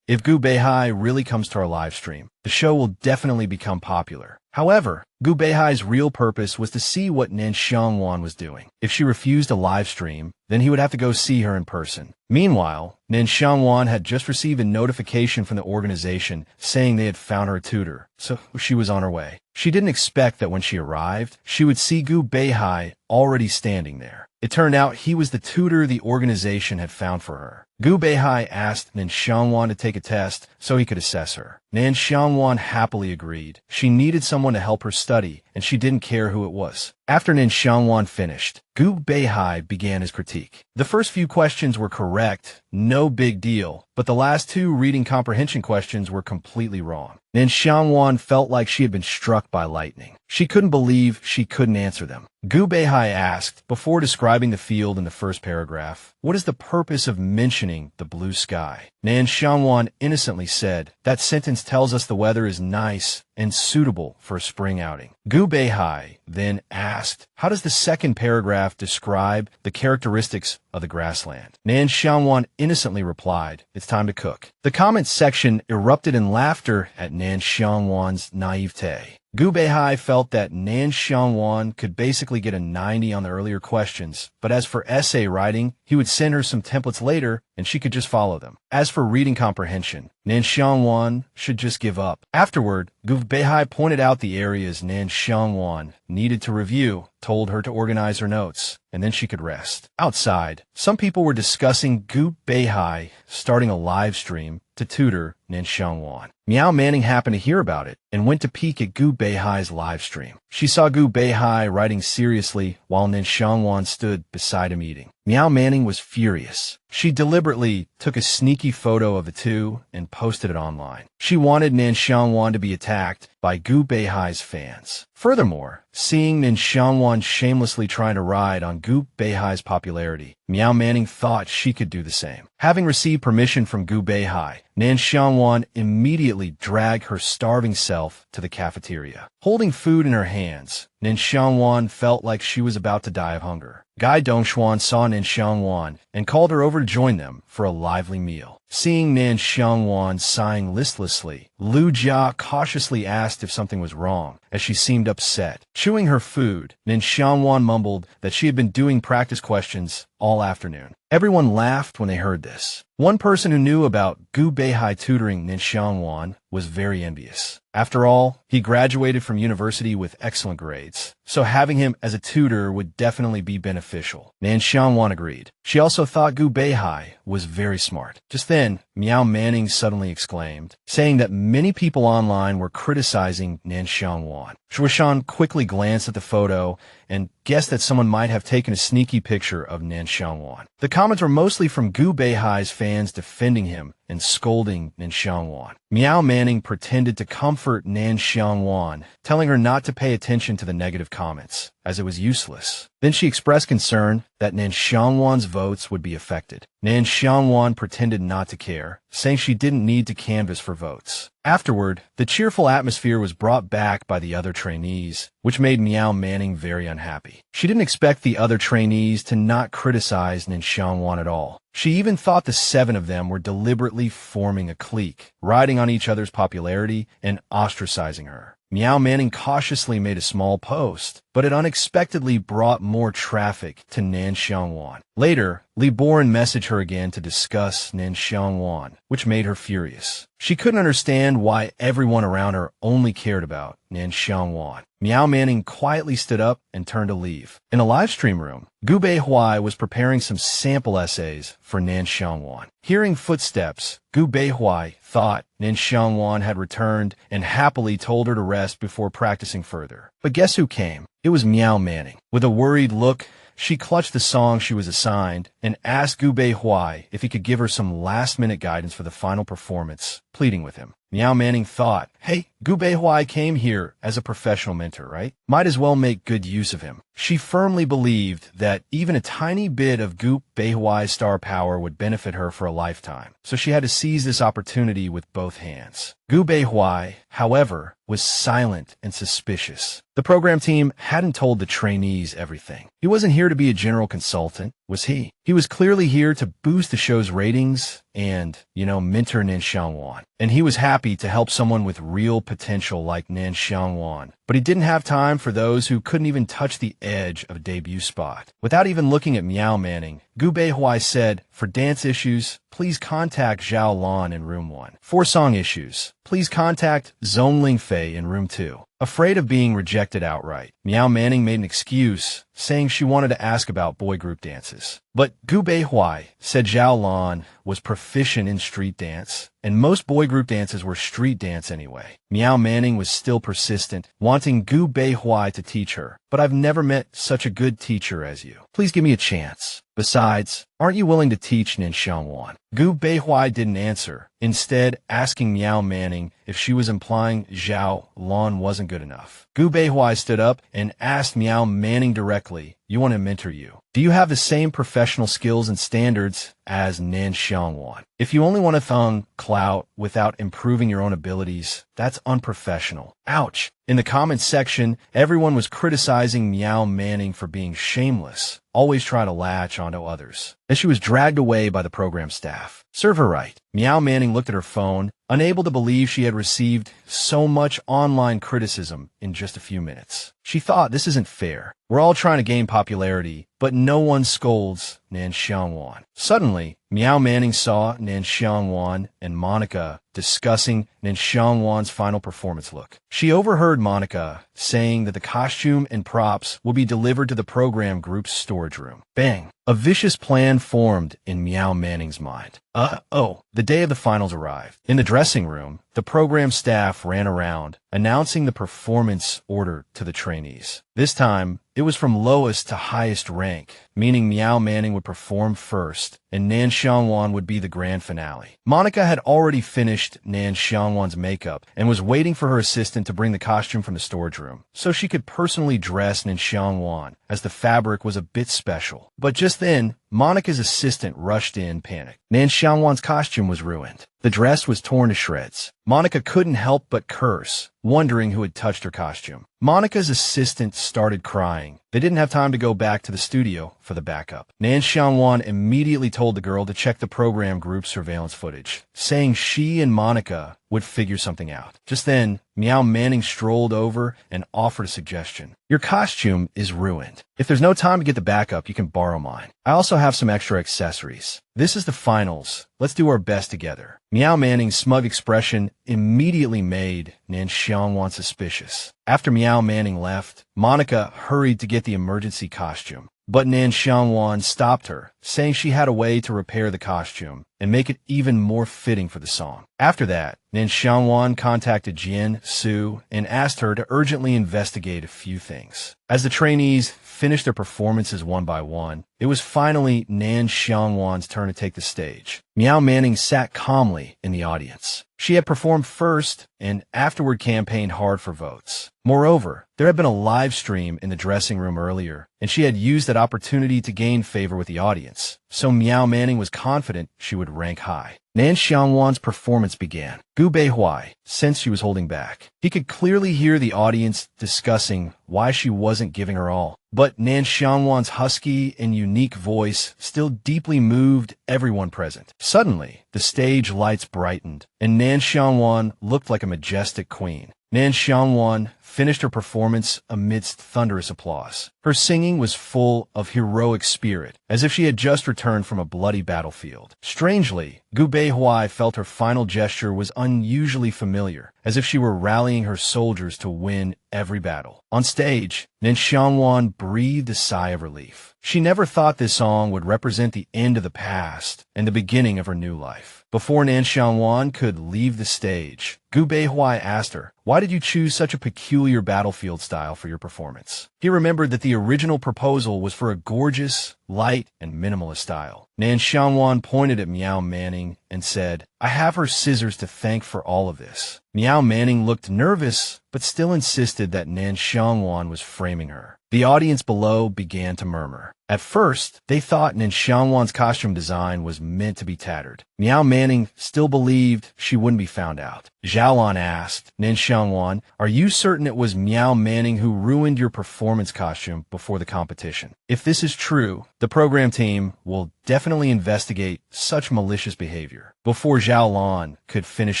If Gu Beihai really comes to our live stream, the show will definitely become popular. However, Gu Beihai's real purpose was to see what Nan Xiang Wan was doing. If she refused a live stream, then he would have to go see her in person. Meanwhile, Nan Xiang Wan had just received a notification from the organization saying they had found her a tutor, so she was on her way. She didn't expect that when she arrived, she would see Gu Beihai already standing there. It turned out he was the tutor the organization had found for her. Gu Beihai asked Nan Xiang Wan to take a test so he could assess her. Nan Xiang Wan happily agreed. She needed someone to help her study, and she didn't care who it was. After Nan Xiang Wan finished, Gu Beihai began his critique. The first few questions were correct, no big deal, but the last two reading comprehension questions were completely wrong. Nan Xiang Wan felt like she had been struck by lightning. She couldn't believe she couldn't answer them. Gu Beihai asked, before describing the field in the first paragraph, "What is the purpose of mentioning the blue sky?" Nan Xiang Wan innocently said, "That sentence tells us the weather is nice and suitable for a spring outing." Gu Beihai then asked, "How does the second paragraph describe the characteristics of the grassland?" Nan Xiang Wan innocently replied, "It's time to cook." The comment section erupted in laughter at Nan Xiang Wan's naivete. Gu Beihai felt that Nan Xiang Wan could basically get a 90 on the earlier questions, but as for essay writing, he would send her some templates later and she could just follow them. As for reading comprehension, Nan Xiang Wan should just give up. Afterward, Gu Beihai pointed out the areas Nan Xiang Wan needed to review, told her to organize her notes, and then she could rest. Outside, some people were discussing Gu Beihai starting a live stream to tutor Nan Xiang Wan. Meow Manning happened to hear about it and went to peek at Gu Beihai's live stream. She saw Gu Beihai writing seriously while Nan Xiang Wan stood beside him eating. Meow Manning was furious. She deliberately took a sneaky photo of the two and posted it online. She wanted Nan Xiang Wan to be attacked by Gu Beihai's fans. Furthermore, seeing Nan Xiang Wan shamelessly trying to ride on Gu Beihai's popularity, Meow Manning thought she could do the same. Having received permission from Gu Beihai, Nan Xiang Wan immediately dragged her starving self to the cafeteria. Holding food in her hands, Nan Xiang Wan felt like she was about to die of hunger. Guy Dongxuan saw Nan Xiang Wan and called her over to join them for a lively meal. Seeing Nan Xiang Wan sighing listlessly, Lu Jia cautiously asked if something was wrong, as she seemed upset. Chewing her food, Nan Xiang Wan mumbled that she had been doing practice questions all afternoon. Everyone laughed when they heard this. One person who knew about Gu Beihai tutoring Nan Xiang Wan was very envious. After all, he graduated from university with excellent grades, so having him as a tutor would definitely be beneficial. Nan Xiang Wan agreed. She also thought Gu Beihai was very smart. Just then, Meow Manning suddenly exclaimed, saying that many people online were criticizing Nan Xiang Wan. Shuishan quickly glanced at the photo and guessed that someone might have taken a sneaky picture of Nan Xiang Wan. The comments were mostly from Gu Beihai's fans defending him and scolding Nan Xiang Wan. Meow Manning pretended to comfort Nan Xiang Wan, telling her not to pay attention to the negative comments, as it was useless. Then she expressed concern that Nan Xiang Wan's votes would be affected. Nan Xiang Wan pretended not to care, saying she didn't need to canvass for votes. Afterward, the cheerful atmosphere was brought back by the other trainees, which made Meow Manning very unhappy. She didn't expect the other trainees to not criticize Nan Xiang Wan at all. She even thought the 7 of them were deliberately forming a clique, riding on each other's popularity and ostracizing her. Meow Manning cautiously made a small post, but it unexpectedly brought more traffic to Nan Xiang Wan. Later, Reborn messaged her again to discuss Nan Xiang Wan, which made her furious. She couldn't understand why everyone around her only cared about Nan Xiang Wan. Meow Manning quietly stood up and turned to leave. In a live stream room, Gu Beihui was preparing some sample essays for Nan Xiang Wan. Hearing footsteps, Gu Beihui thought Nan Xiang Wan had returned and happily told her to rest before practicing further. But guess who came? It was Meow Manning. With a worried look, she clutched the song she was assigned and asked Gu Beihui if he could give her some last-minute guidance for the final performance, pleading with him. Meow Manning thought, hey, Gu Beihui came here as a professional mentor, right? Might as well make good use of him. She firmly believed that even a tiny bit of Gu Beihui's star power would benefit her for a lifetime, so she had to seize this opportunity with both hands. Gu Beihui, however, was silent and suspicious. The program team hadn't told the trainees everything. He wasn't here to be a general consultant, was he? He was clearly here to boost the show's ratings and, mentor Nan Xiang Wan. And he was happy to help someone with real potential like Nan Xiang Wan. But he didn't have time for those who couldn't even touch the edge of a debut spot. Without even looking at Meow Manning, Gu Beihui said, for dance issues, please contact Zhao Lan in room 1. For song issues, please contact Zhong Lingfei in room 2. Afraid of being rejected outright, Meow Manning made an excuse, saying she wanted to ask about boy group dances. But Gu Beihui said Zhao Lan was proficient in street dance, and most boy group dances were street dance anyway. Meow Manning was still persistent, wanting Gu Beihui to teach her. But I've never met such a good teacher as you. Please give me a chance. Besides, aren't you willing to teach Nan Xiang Wan? Gu Beihui didn't answer, instead asking Meow Manning if she was implying Zhao Lan wasn't good enough. Gu Beihui stood up and asked Meow Manning directly, you want to mentor you? Do you have the same professional skills and standards as Nan Xiang Wan? If you only want to thumb clout without improving your own abilities, that's unprofessional. Ouch! In the comments section, everyone was criticizing Meow Manning for being shameless, always trying to latch onto others. As she was dragged away by the program staff. Serve her right. Meow Manning looked at her phone, unable to believe she had received so much online criticism in just a few minutes. She thought, this isn't fair. We're all trying to gain popularity, but no one scolds Nan Xiang Wan. Suddenly, Meow Manning saw Nan Xiang Wan and Monica discussing Nan Xiang Wan's final performance look. She overheard Monica saying that the costume and props will be delivered to the program group's storage room. Bang! A vicious plan formed in Meow Manning's mind. The day of the finals arrived. In the dressing room, the program staff ran around, announcing the performance order to the trainees. This time, it was from lowest to highest rank, meaning Meow Manning would perform first, and Nan Xiang Wan would be the grand finale. Monica had already finished Nan Xiang Wan's makeup and was waiting for her assistant to bring the costume from the storage room, so she could personally dress Nan Xiang Wan, as the fabric was a bit special. But just then, Monica's assistant rushed in, panicked. Nan Xiang Wan's costume was ruined. The dress was torn to shreds. Monica couldn't help but curse, wondering who had touched her costume. Monica's assistant started crying. They didn't have time to go back to the studio for the backup. Nan Xiang Wan immediately told the girl to check the program group's surveillance footage, saying she and Monica would figure something out. Just then, Meow Manning strolled over and offered a suggestion. Your costume is ruined. If there's no time to get the backup, you can borrow mine. I also have some extra accessories. This is the finals. Let's do our best together. Meow Manning's smug expression immediately made Nan Xiang Wan suspicious. After Meow Manning left, Monica hurried to get the emergency costume. But Nan Xiang Wan stopped her, saying she had a way to repair the costume, and make it even more fitting for the song. After that, Nan Xiang Wan contacted Jian Su and asked her to urgently investigate a few things. As the trainees finished their performances one by one, it was finally Nan Xiang Wan's turn to take the stage. Miao Manning sat calmly in the audience. She had performed first and afterward campaigned hard for votes. Moreover, there had been a live stream in the dressing room earlier, and she had used that opportunity to gain favor with the audience, so Miao Manning was confident she would rank high. Nan Xiang Wan's performance began. Gu Beihuai sensed she was holding back. He could clearly hear the audience discussing why she wasn't giving her all. But Nan Xiang Wan's husky and unique voice still deeply moved everyone present. Suddenly, the stage lights brightened, and Nan Xiang Wan looked like a majestic queen. Nan Xiang Wan finished her performance amidst thunderous applause. Her singing was full of heroic spirit, as if she had just returned from a bloody battlefield. Strangely, Gu Beihuai felt her final gesture was unusually familiar, as if she were rallying her soldiers to win every battle. On stage, Nan Xiang Wan breathed a sigh of relief. She never thought this song would represent the end of the past and the beginning of her new life. Before Nan Xiang Wan could leave the stage, Gu Beihuai asked her, "Why did you choose such a peculiar battlefield style for your performance?" He remembered that the original proposal was for a gorgeous, light, and minimalist style. Nan Xiang Wan pointed at Miao Manning and said, "I have her scissors to thank for all of this." Miao Manning looked nervous, but still insisted that Nan Xiang Wan was framing her. The audience below began to murmur. At first, they thought Nan Xiang Wan's costume design was meant to be tattered. Miao Manning still believed she wouldn't be found out. Zhaolan asked Nan Xiang Wan, "Are you certain it was Miao Manning who ruined your performance costume before the competition? If this is true, the program team will definitely investigate such malicious behavior." Before Zhaolan could finish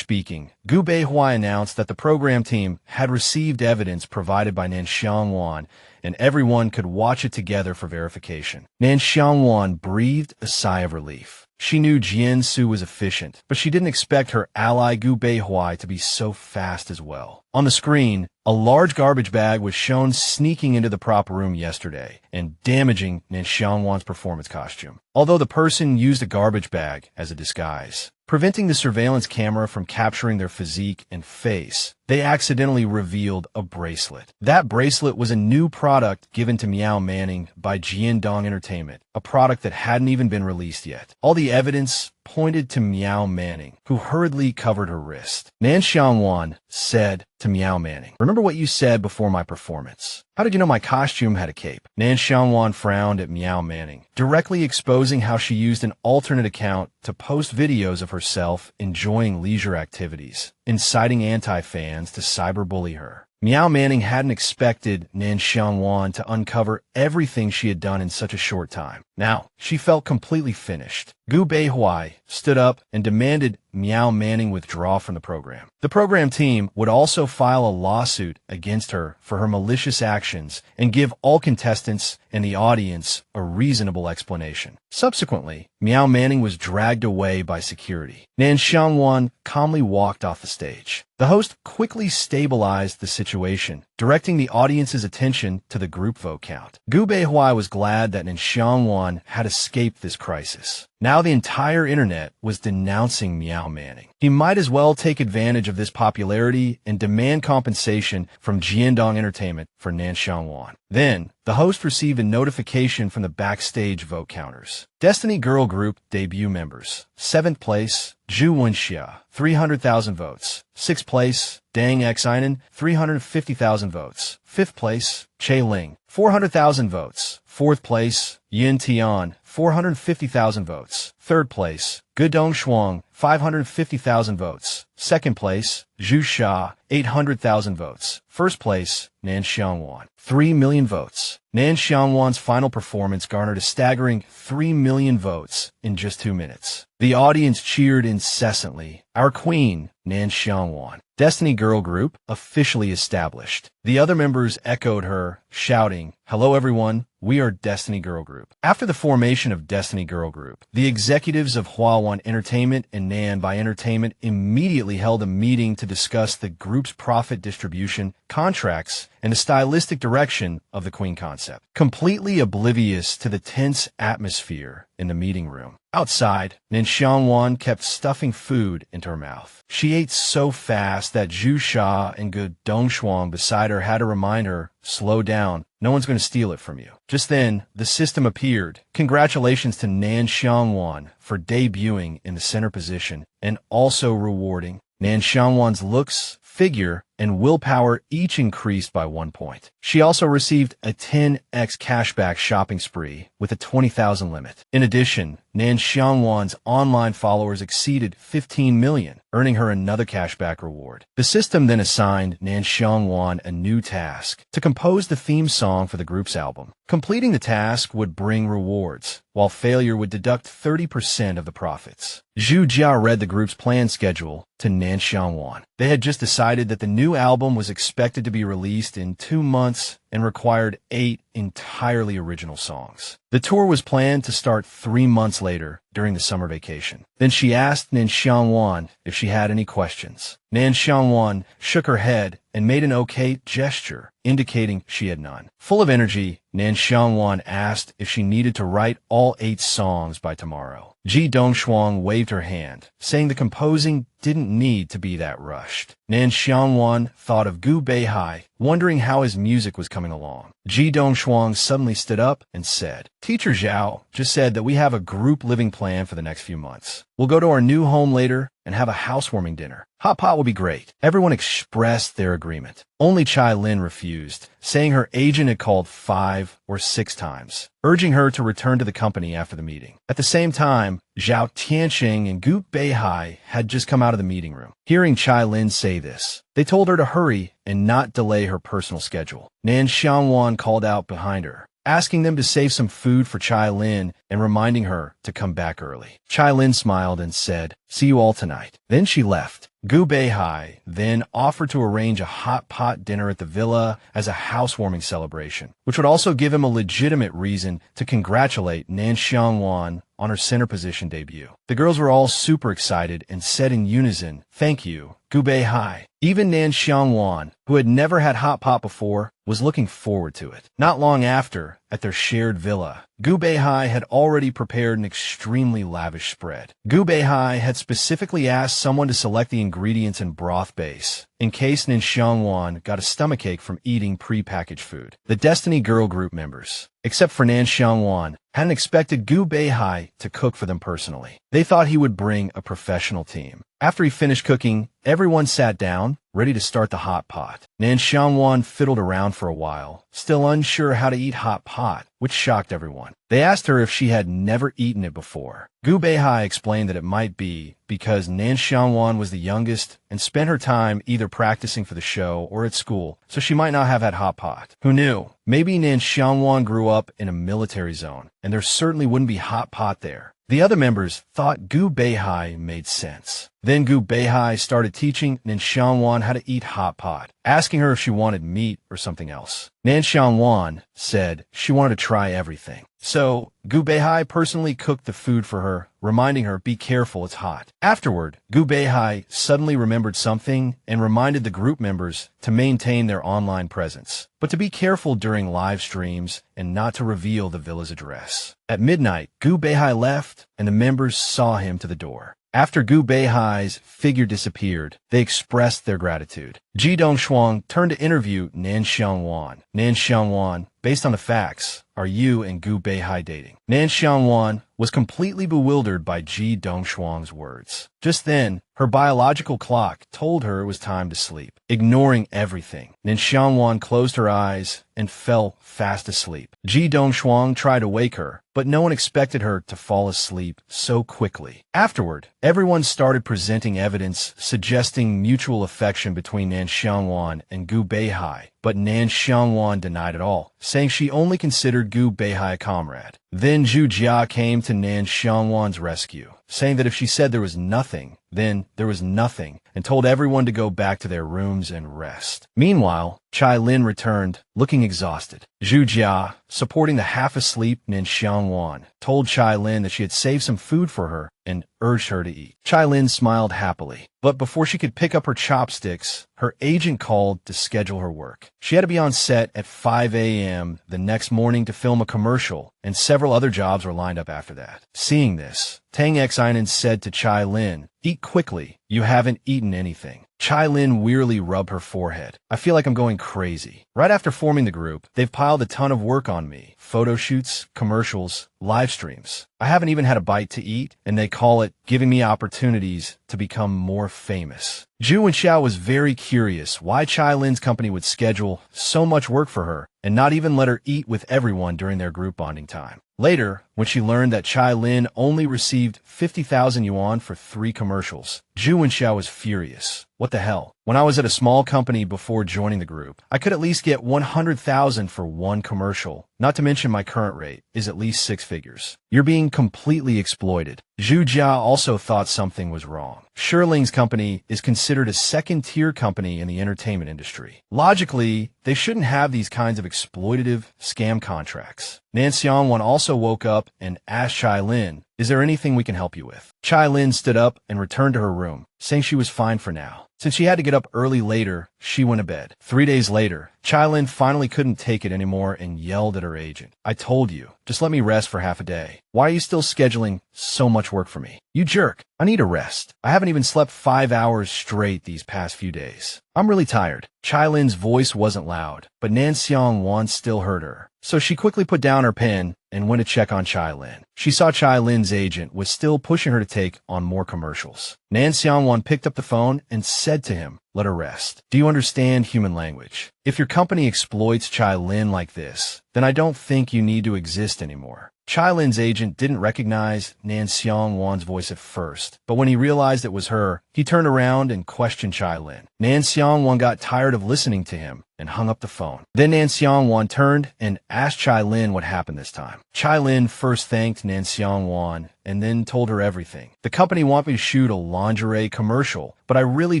speaking, Gu Beihuai announced that the program team had received evidence provided by Nan Xiang Wan, and everyone could watch it together for verification. Nan Xiang Wan breathed a sigh of relief. She knew Jian Su was efficient, but she didn't expect her ally Gu Beihuai to be so fast as well. On the screen, a large garbage bag was shown sneaking into the prop room yesterday and damaging Nan Xiang Wan's performance costume, although the person used a garbage bag as a disguise. Preventing the surveillance camera from capturing their physique and face, they accidentally revealed a bracelet. That bracelet was a new product given to Miao Manning by Jiandong Entertainment, a product that hadn't even been released yet. All the evidence pointed to Miao Manning, who hurriedly covered her wrist. Nan Xiang Wan said to Miao Manning, "Remember what you said before my performance. How did you know my costume had a cape?" Nan Xiang Wan frowned at Miao Manning, directly exposing how she used an alternate account to post videos of herself enjoying leisure activities, inciting anti-fans to cyberbully her. Miao Manning hadn't expected Nan Xiang Wan to uncover everything she had done in such a short time. Now, she felt completely finished. Gu Beihuai stood up and demanded Miao Manning withdraw from the program. The program team would also file a lawsuit against her for her malicious actions and give all contestants and the audience a reasonable explanation. Subsequently, Miao Manning was dragged away by security. Nan Xiang Wan calmly walked off the stage. The host quickly stabilized the situation, directing the audience's attention to the group vote count. Gu Beihuai was glad that Nan Xiang Wan had escaped this crisis. Now the entire internet was denouncing Miao Manning. He might as well take advantage of this popularity and demand compensation from Jiandong Entertainment for Nan Xiang Wan. Then, the host received a notification from the backstage vote counters. Destiny Girl Group debut members. 7th place, Zhu Wenxia, 300,000 votes. 6th place, Dang Xinan, 350,000 votes. 5th place, Che Ling, 400,000 votes. 4th place, Yin Tian, 450,000 votes. 3rd place, Gudong Shuang, 550,000 votes. 2nd place, Zhu Sha, 800,000 votes. 1st place, Nan Xiang Wan, 3 million votes. Nan Xiang Wan's final performance garnered a staggering 3 million votes in just 2 minutes. The audience cheered incessantly. Our queen, Nan Xiang Wan. Destiny Girl Group officially established. The other members echoed her, shouting, "Hello everyone, we are Destiny Girl Group." After the formation of Destiny Girl Group, the executives of Huawan Entertainment and Nan by Entertainment immediately held a meeting to discuss the group's profit distribution, contracts, and the stylistic direction of the Queen concept. Completely oblivious to the tense atmosphere in the meeting room, Outside, Nan Xiang Wan kept stuffing food into her mouth. She ate so fast that Zhu Sha and Gu Dongshuang beside her had to remind her, slow down, no one's going to steal it from you. Just then, the system appeared. Congratulations to Nan Xiang Wan for debuting in the center position and also rewarding. Nan Xiang Wan's looks, figure, and willpower each increased by 1 point. She also received a 10x cashback shopping spree with a 20,000 limit. In addition, Nan Xiang Wan's online followers exceeded 15 million, earning her another cashback reward. The system then assigned Nan Xiang Wan a new task to compose the theme song for the group's album. Completing the task would bring rewards, while failure would deduct 30% of the profits. Zhu Jia read the group's plan schedule to Nan Xiang Wan. They had just decided that the new album was expected to be released in 2 months and required 8 entirely original songs. The tour was planned to start 3 months later during the summer vacation. Then she asked Nan Xiang Wan if she had any questions. Nan Xiang Wan shook her head and made an okay gesture, indicating she had none. Full of energy, Nan Xiang Wan asked if she needed to write all 8 songs by tomorrow. Ji Dongshuang waved her hand, saying the composing didn't need to be that rushed. Nan Xiang Wan thought of Gu Beihai, wondering how his music was coming along. Ji Dongshuang suddenly stood up and said, Teacher Zhao just said that we have a group living plan for the next few months. We'll go to our new home later and have a housewarming dinner. Hot pot will be great. Everyone expressed their agreement. Only Chai Lin refused, saying her agent had called 5 or 6 times, urging her to return to the company after the meeting. At the same time, Zhao Tianxing and Gu Beihai had just come out of the meeting room. Hearing Chai Lin say this, they told her to hurry and not delay her personal schedule. Nan Xiang Wan called out behind her, asking them to save some food for Chai Lin and reminding her to come back early. Chai Lin smiled and said, see you all tonight. Then she left. Gu Beihai then offered to arrange a hot pot dinner at the villa as a housewarming celebration, which would also give him a legitimate reason to congratulate Nan Xiang Wan on her center position debut. The girls were all super excited and said in unison, thank you, Gu Beihai. Even Nan Xiang Wan, who had never had hot pot before, was looking forward to it. Not long after, at their shared villa, Gu Beihai had already prepared an extremely lavish spread. Gu Beihai had specifically asked someone to select the ingredients and broth base, in case Nan Xiang Wan got a stomachache from eating pre-packaged food. The Destiny Girl group members, except for Nan Xiang Wan, hadn't expected Gu Beihai to cook for them personally. They thought he would bring a professional team. After he finished cooking, everyone sat down, ready to start the hot pot. Nan Xiang Wan fiddled around for a while, still unsure how to eat hot pot, which shocked everyone. They asked her if she had never eaten it before. Gu Beihai explained that it might be because Nan Xiang Wan was the youngest and spent her time either practicing for the show or at school, so she might not have had hot pot. Who knew? Maybe Nan Xiang Wan grew up in a military zone, and there certainly wouldn't be hot pot there. The other members thought Gu Beihai made sense. Then Gu Beihai started teaching Nan Xiang Wan how to eat hot pot, asking her if she wanted meat or something else. Nan Xiang Wan said she wanted to try everything. So, Gu Beihai personally cooked the food for her, reminding her, be careful, it's hot. Afterward, Gu Beihai suddenly remembered something and reminded the group members to maintain their online presence, but to be careful during live streams and not to reveal the villa's address. At midnight, Gu Beihai left, and the members saw him to the door. After Gu Beihai's figure disappeared, they expressed their gratitude. Ji Dongshuang turned to interview Nan Xiang Wan. Nan Xiang Wan, based on the facts, are you and Gu Beihai dating? Nan Xiang Wan was completely bewildered by Ji Dongshuang's words. Just then, her biological clock told her it was time to sleep. Ignoring everything, Nan Xiang Wan closed her eyes and fell fast asleep. Ji Dongshuang tried to wake her, but no one expected her to fall asleep so quickly. Afterward, everyone started presenting evidence suggesting mutual affection between Nan Xiang Wan and Gu Beihai, but Nan Xiang Wan denied it all, saying she only considered Gu Beihai a comrade. Then Zhu Jia came to Nan Xiang Wan's rescue, saying that if she said there was nothing, then there was nothing, and told everyone to go back to their rooms and rest. Meanwhile, Chai Lin returned, looking exhausted. Zhu Jia, supporting the half-asleep Nan Xiang Wan, told Chai Lin that she had saved some food for her and urged her to eat. Chai Lin smiled happily, but before she could pick up her chopsticks, her agent called to schedule her work. She had to be on set at 5 a.m. the next morning to film a commercial and several other jobs were lined up after that. Seeing this, Tang Xinan said to Chai Lin, "Eat quickly. You haven't eaten anything." Chai Lin wearily rubbed her forehead. "I feel like I'm going crazy. Right after forming the group, they've piled a ton of work on me. Photo shoots, commercials, live streams. I haven't even had a bite to eat, and they call it giving me opportunities to become more famous." Zhu Wenxiao was very curious why Chai Lin's company would schedule so much work for her and not even let her eat with everyone during their group bonding time. Later, when she learned that Chai Lin only received 50,000 yuan for 3 commercials, Zhu Wenxiao was furious. "What the hell? When I was at a small company before joining the group, I could at least get 100,000 for 1 commercial. Not to mention my current rate is at least 6 figures. You're being completely exploited." Zhu Jia also thought something was wrong. Sherling's company is considered a second-tier company in the entertainment industry. Logically, they shouldn't have these kinds of exploitative scam contracts. Nan Xiang Wan also woke up and asked Chai Lin, "Is there anything we can help you with?" Chai Lin stood up and returned to her room, saying she was fine for now. Since she had to get up early later, she went to bed. 3 days later, Chai Lin finally couldn't take it anymore and yelled at her agent. "I told you, just let me rest for half a day. Why are you still scheduling so much work for me? You jerk. I need a rest. I haven't even slept 5 hours straight these past few days. I'm really tired." Chai Lin's voice wasn't loud, but Nan Xiang Wan still heard her. So she quickly put down her pen and went to check on Chai Lin. She saw Chai Lin's agent was still pushing her to take on more commercials. Nan Xiang Wan picked up the phone and said to him, "Let her rest. Do you understand human language? If your company exploits Chai Lin like this, then I don't think you need to exist anymore." Chai Lin's agent didn't recognize Nan Xiang Wan's voice at first, but when he realized it was her, he turned around and questioned Chai Lin. Nan Xiang Wan got tired of listening to him and hung up the phone. Then Nan Xiang Wan turned and asked Chai Lin what happened this time. Chai Lin first thanked Nan Xiang Wan and then told her everything. "The company want me to shoot a lingerie commercial, but I really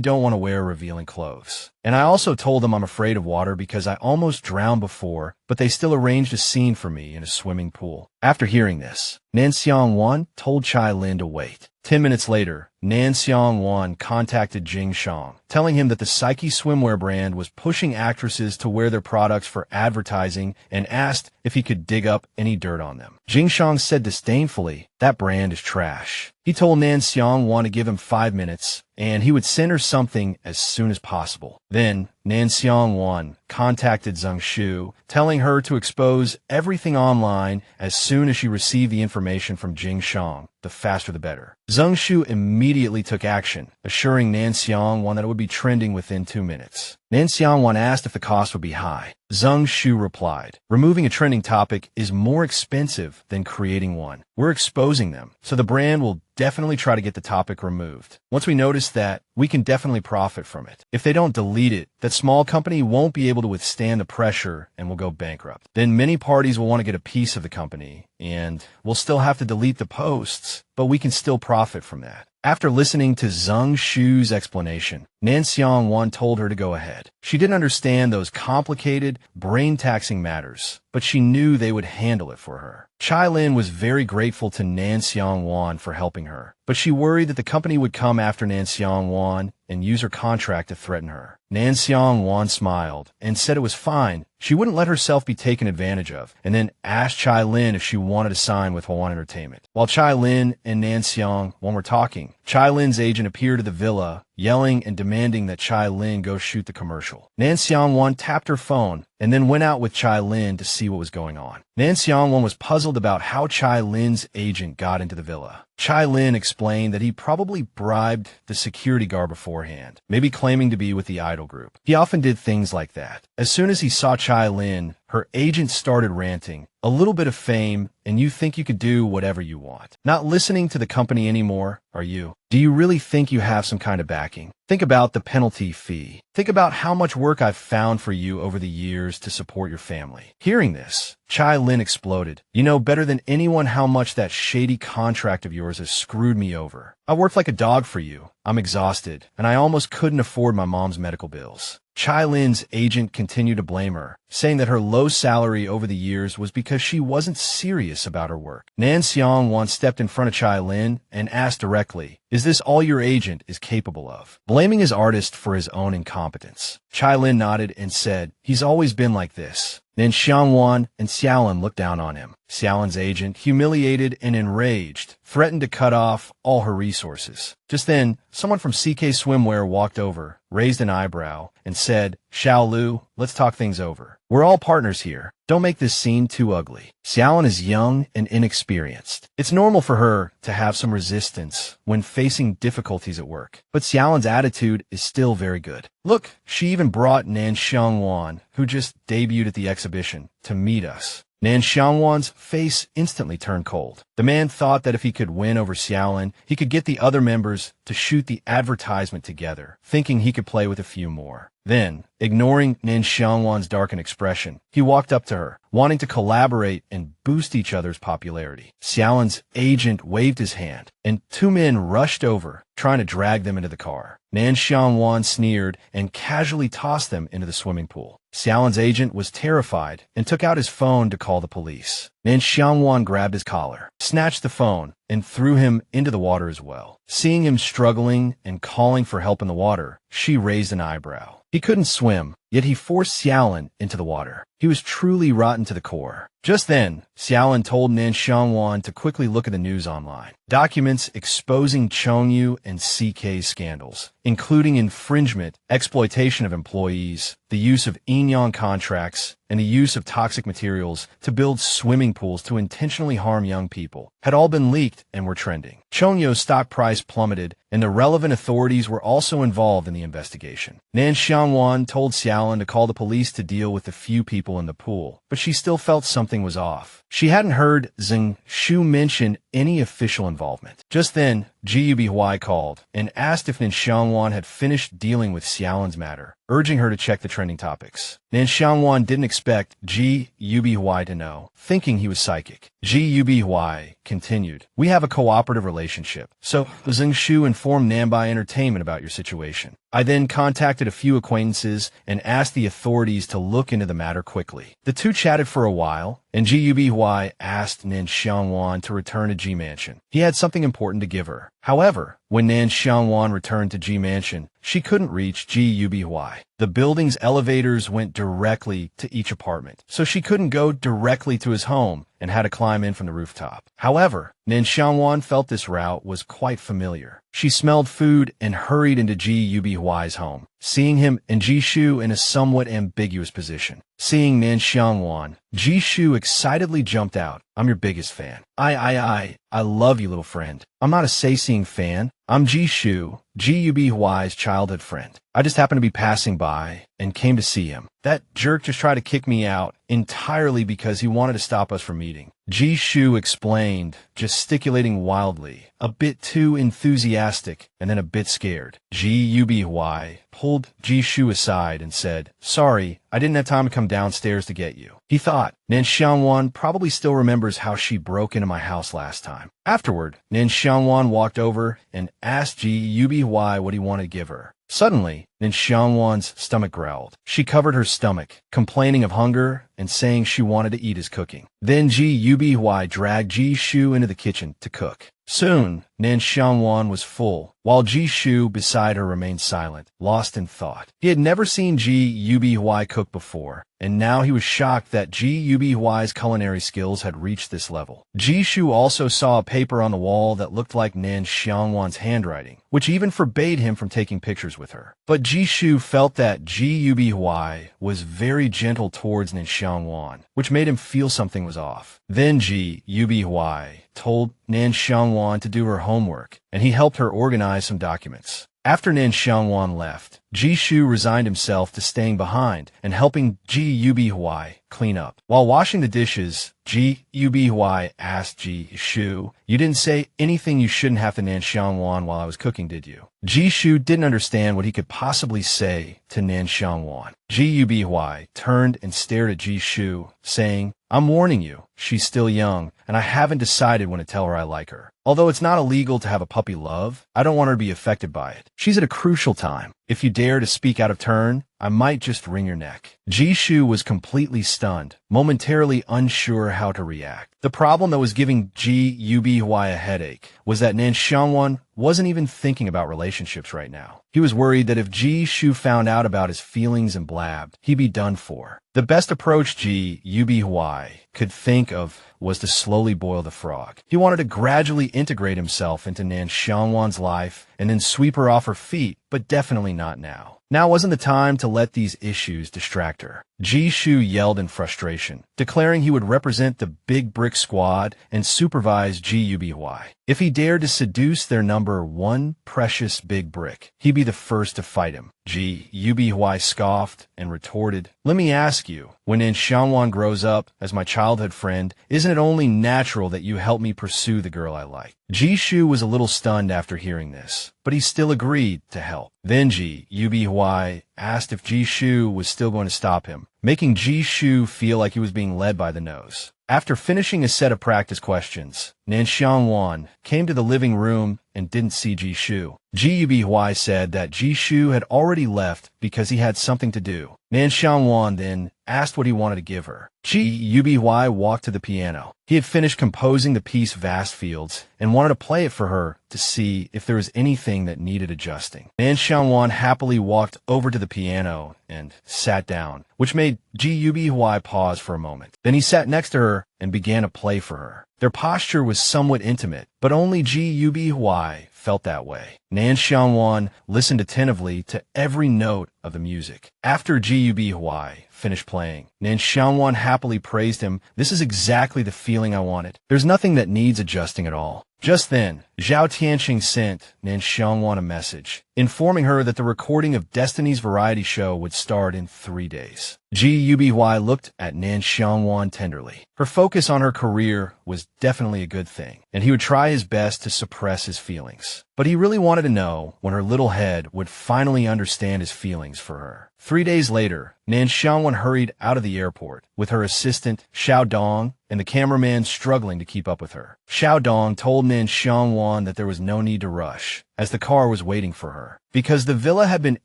don't want to wear revealing clothes. And I also told them I'm afraid of water because I almost drowned before, but they still arranged a scene for me in a swimming pool." After hearing this, Nan Xiang Wan told Chai Lin to wait. 10 minutes later, Nan Xiang Wan contacted Jing Shang, telling him that the Psyche swimwear brand was pushing actresses to wear their products for advertising and asked if he could dig up any dirt on them. Jing Shang said disdainfully, "That brand is trash." He told Nan Xiang Wan to give him 5 minutes, and he would send her something as soon as possible. Then, Nan Xiang Wan contacted Zheng Shu, telling her to expose everything online as soon as she received the information from Jing Shang. The faster the better. Zheng Shu immediately took action, assuring Nan Xiang Wan that it would be trending within 2 minutes. Nan Xiang Wan asked if the cost would be high. Zheng Shu replied, "Removing a trending topic is more expensive than creating one. We're exposing them, so the brand will definitely try to get the topic removed. Once we notice that, we can definitely profit from it. If they don't delete it, that small company won't be able to withstand the pressure and will go bankrupt. Then many parties will want to get a piece of the company, and we'll still have to delete the posts, but we can still profit from that." After listening to Zheng Shu's explanation, Nan Xiang Wan told her to go ahead. She didn't understand those complicated, brain-taxing matters, but she knew they would handle it for her. Chai Lin was very grateful to Nan Xiang Wan for helping her, but she worried that the company would come after Nan Xiang Wan and use her contract to threaten her. Nan Xiang Wan smiled and said it was fine. She wouldn't let herself be taken advantage of, and then asked Chai Lin if she wanted to sign with Hwan Entertainment. While Chai Lin and Nan Xiang Wan were talking, Chai Lin's agent appeared at the villa, yelling and demanding that Chai Lin go shoot the commercial. Nan Xiang Wan tapped her phone and then went out with Chai Lin to see what was going on. Nan Xiang Wan was puzzled about how Chai Lin's agent got into the villa. Chai Lin explained that he probably bribed the security guard beforehand, maybe claiming to be with the idol group. He often did things like that. As soon as he saw Chai Lin, her agent started ranting. "A little bit of fame, and you think you could do whatever you want. Not listening to the company anymore, are you? Do you really think you have some kind of backing? Think about the penalty fee. Think about how much work I've found for you over the years to support your family." Hearing this, Chai Lin exploded. "You know better than anyone how much that shady contract of yours has screwed me over. I worked like a dog for you. I'm exhausted, and I almost couldn't afford my mom's medical bills." Chai Lin's agent continued to blame her, saying that her low salary over the years was because she wasn't serious about her work. Nan Xiang Wan stepped in front of Chai Lin and asked directly, "Is this all your agent is capable of?" Blaming his artist for his own incompetence. Chai Lin nodded and said, "He's always been like this." Nan Xiang Wan and Xiaolin looked down on him. Xiaolan's agent, humiliated and enraged, threatened to cut off all her resources. Just then, someone from CK Swimwear walked over, raised an eyebrow, and said, "Xiao Lu, let's talk things over. We're all partners here. Don't make this scene too ugly." Xiaolan is young and inexperienced. It's normal for her to have some resistance when facing difficulties at work, but Xiaolan's attitude is still very good. Look, she even brought Nan Xiang Wan, who just debuted at the exhibition, to meet us. Nan Xiang Wan's face instantly turned cold. The man thought that if he could win over Xiaolan, he could get the other members to shoot the advertisement together, thinking he could play with a few more. Then, ignoring Nan Xiang Wan's darkened expression, he walked up to her, wanting to collaborate and boost each other's popularity. Xiaolan's agent waved his hand, and two men rushed over, trying to drag them into the car. Nan Xiang Wan sneered and casually tossed them into the swimming pool. Xiaolan's agent was terrified and took out his phone to call the police. Nan Xiang Wan grabbed his collar, snatched the phone, and threw him into the water as well. Seeing him struggling and calling for help in the water, she raised an eyebrow. He couldn't swim, yet he forced Xiaolan into the water. He was truly rotten to the core. Just then, Xiaolan told Nan Xiang Wan to quickly look at the news online. Documents exposing Chongyu and CK's scandals, including infringement, exploitation of employees, the use of yin-yang contracts, and the use of toxic materials to build swimming pools to intentionally harm young people, had all been leaked and were trending. Chongyu's stock price plummeted, and the relevant authorities were also involved in the investigation. Nan Xiang Wan told Xiaolan to call the police to deal with the few people in the pool, but she still felt something was off. She hadn't heard Zheng Shu mention any official involvement. Just then, Ji Yubihui called and asked if Nan Xiang Wan had finished dealing with Xiaolan's matter, urging her to check the trending topics. Nan Xiang Wan didn't expect Ji Yubihui to know, thinking he was psychic. Ji Yubihui continued, "We have a cooperative relationship, so Zheng Shu informed Nanbai Entertainment about your situation. I then contacted a few acquaintances and asked the authorities to look into the matter quickly." The two chatted for a while, and Ji Yubihui asked Nan Xiang Wan to return to G Mansion. He had something important to give her. However, when Nan Xiang Wan returned to G Mansion, she couldn't reach Ji Yubihui. The building's elevators went directly to each apartment, so she couldn't go directly to his home and had to climb in from the rooftop. However, Nan Xiang Wan felt this route was quite familiar. She smelled food and hurried into Ji Yubihui's home, seeing him and Ji Shu in a somewhat ambiguous position. Seeing Nan Xiang Wan, Ji Shu excitedly jumped out. "I'm your biggest fan. I love you, little friend. I'm not a say-seeing fan. I'm Ji Shu, Ji Yubihui's childhood friend. I just happened to be passing by and came to see him. That jerk just tried to kick me out entirely because he wanted to stop us from meeting." Ji Shu explained, gesticulating wildly, a bit too enthusiastic and then a bit scared. Ji Yubihui pulled Ji Shu aside and said, "Sorry, I didn't have time to come downstairs to get you." He thought, Nan Xiang Wan probably still remembers how she broke into my house last time. Afterward, Nan Xiang Wan walked over and asked Ji Yubihui what he wanted to give her. Suddenly, Nan Xiang Wan's stomach growled. She covered her stomach, complaining of hunger and saying she wanted to eat his cooking. Then Ji Yubihui dragged Ji Shu into the kitchen to cook. Soon, Nan Xiang Wan was full, while Ji Shu beside her remained silent, lost in thought. He had never seen Ji Yubihui cook before, and now he was shocked that Ji Yubihui's culinary skills had reached this level. Ji Shu also saw a paper on the wall that looked like Nan Xiang Wan's handwriting, which even forbade him from taking pictures with her. But Ji Shu felt that Ji Yubihui was very gentle towards Nan Xiang Wan, which made him feel something was off. Then Ji Yubihui told Nan Xiang Wan to do her homework, and he helped her organize some documents. After Nan Xiang Wan left, Ji Shu resigned himself to staying behind and helping Ji Yubihui clean up. While washing the dishes, Ji Yubihui asked Ji Shu, "You didn't say anything you shouldn't have to Nan Xiang Wan while I was cooking, did you?" Ji Shu didn't understand what he could possibly say to Nan Xiang Wan. Ji Yubihui turned and stared at Ji Shu, saying, "I'm warning you, she's still young, and I haven't decided when to tell her I like her. Although it's not illegal to have a puppy love, I don't want her to be affected by it. She's at a crucial time. If you dare to speak out of turn, I might just wring your neck. Jishu was completely stunned, momentarily unsure how to react. The problem that was giving Ji-Yubi-Hwai a headache was that Nan Xiang Wan wasn't even thinking about relationships right now. He was worried that if Jishu found out about his feelings and blabbed, he'd be done for. The best approach Ji-Yubi-Hwai could think of was to slowly boil the frog. He wanted to gradually integrate himself into Nan Xiang Wan's life and then sweep her off her feet, but definitely not now. Now wasn't the time to let these issues distract her. Jishu yelled in frustration, declaring he would represent the Big Brick Squad and supervise Ji-Yubi-Hwai. If he dared to seduce their number one precious Big Brick, he'd be the first to fight him. Ji-Yubi-Hwai scoffed and retorted, "Let me ask you, when Nan Xiang Wan grows up as my childhood friend, isn't it only natural that you help me pursue the girl I like?" Jishu was a little stunned after hearing this, but he still agreed to help. Then Ji-Yubi-Hwai asked if Jishu was still going to stop him, making Jishu feel like he was being led by the nose. After finishing a set of practice questions, Nan Xiang Wan came to the living room and didn't see Jishu. Ji-Yubi-Hwai said that Jishu had already left because he had something to do. Nan Xiang Wan then asked what he wanted to give her. Ji-Yubi-Hwai walked to the piano. He had finished composing the piece Vast Fields and wanted to play it for her to see if there was anything that needed adjusting. Nan Xiang Wan happily walked over to the piano and sat down, which made Ji-Yubi-Hwai pause for a moment. Then he sat next to her and began to play for her. Their posture was somewhat intimate, but only Ji-Yubi-Hwai felt that way. Nan Xiang Wan listened attentively to every note of the music. After Ji-Yubi-Hwai finished playing, Nan Xiang Wan happily praised him. "This is exactly the feeling I wanted. There's nothing that needs adjusting at all." Just then, Zhao Tianqing sent Nan Xiang Wan a message, informing her that the recording of Destiny's variety show would start in 3 days. Ji-Yubi-Hwai looked at Nan Xiang Wan tenderly. Her focus on her career was definitely a good thing, and he would try his best to suppress his feelings. But he really wanted to know when her little head would finally understand his feelings for her. 3 days later, Nan Xiang Wan hurried out of the airport with her assistant, Xiao Dong, and the cameraman struggling to keep up with her. Xiao Dong told Nan Xiang Wan that there was no need to rush, as the car was waiting for her. Because the villa had been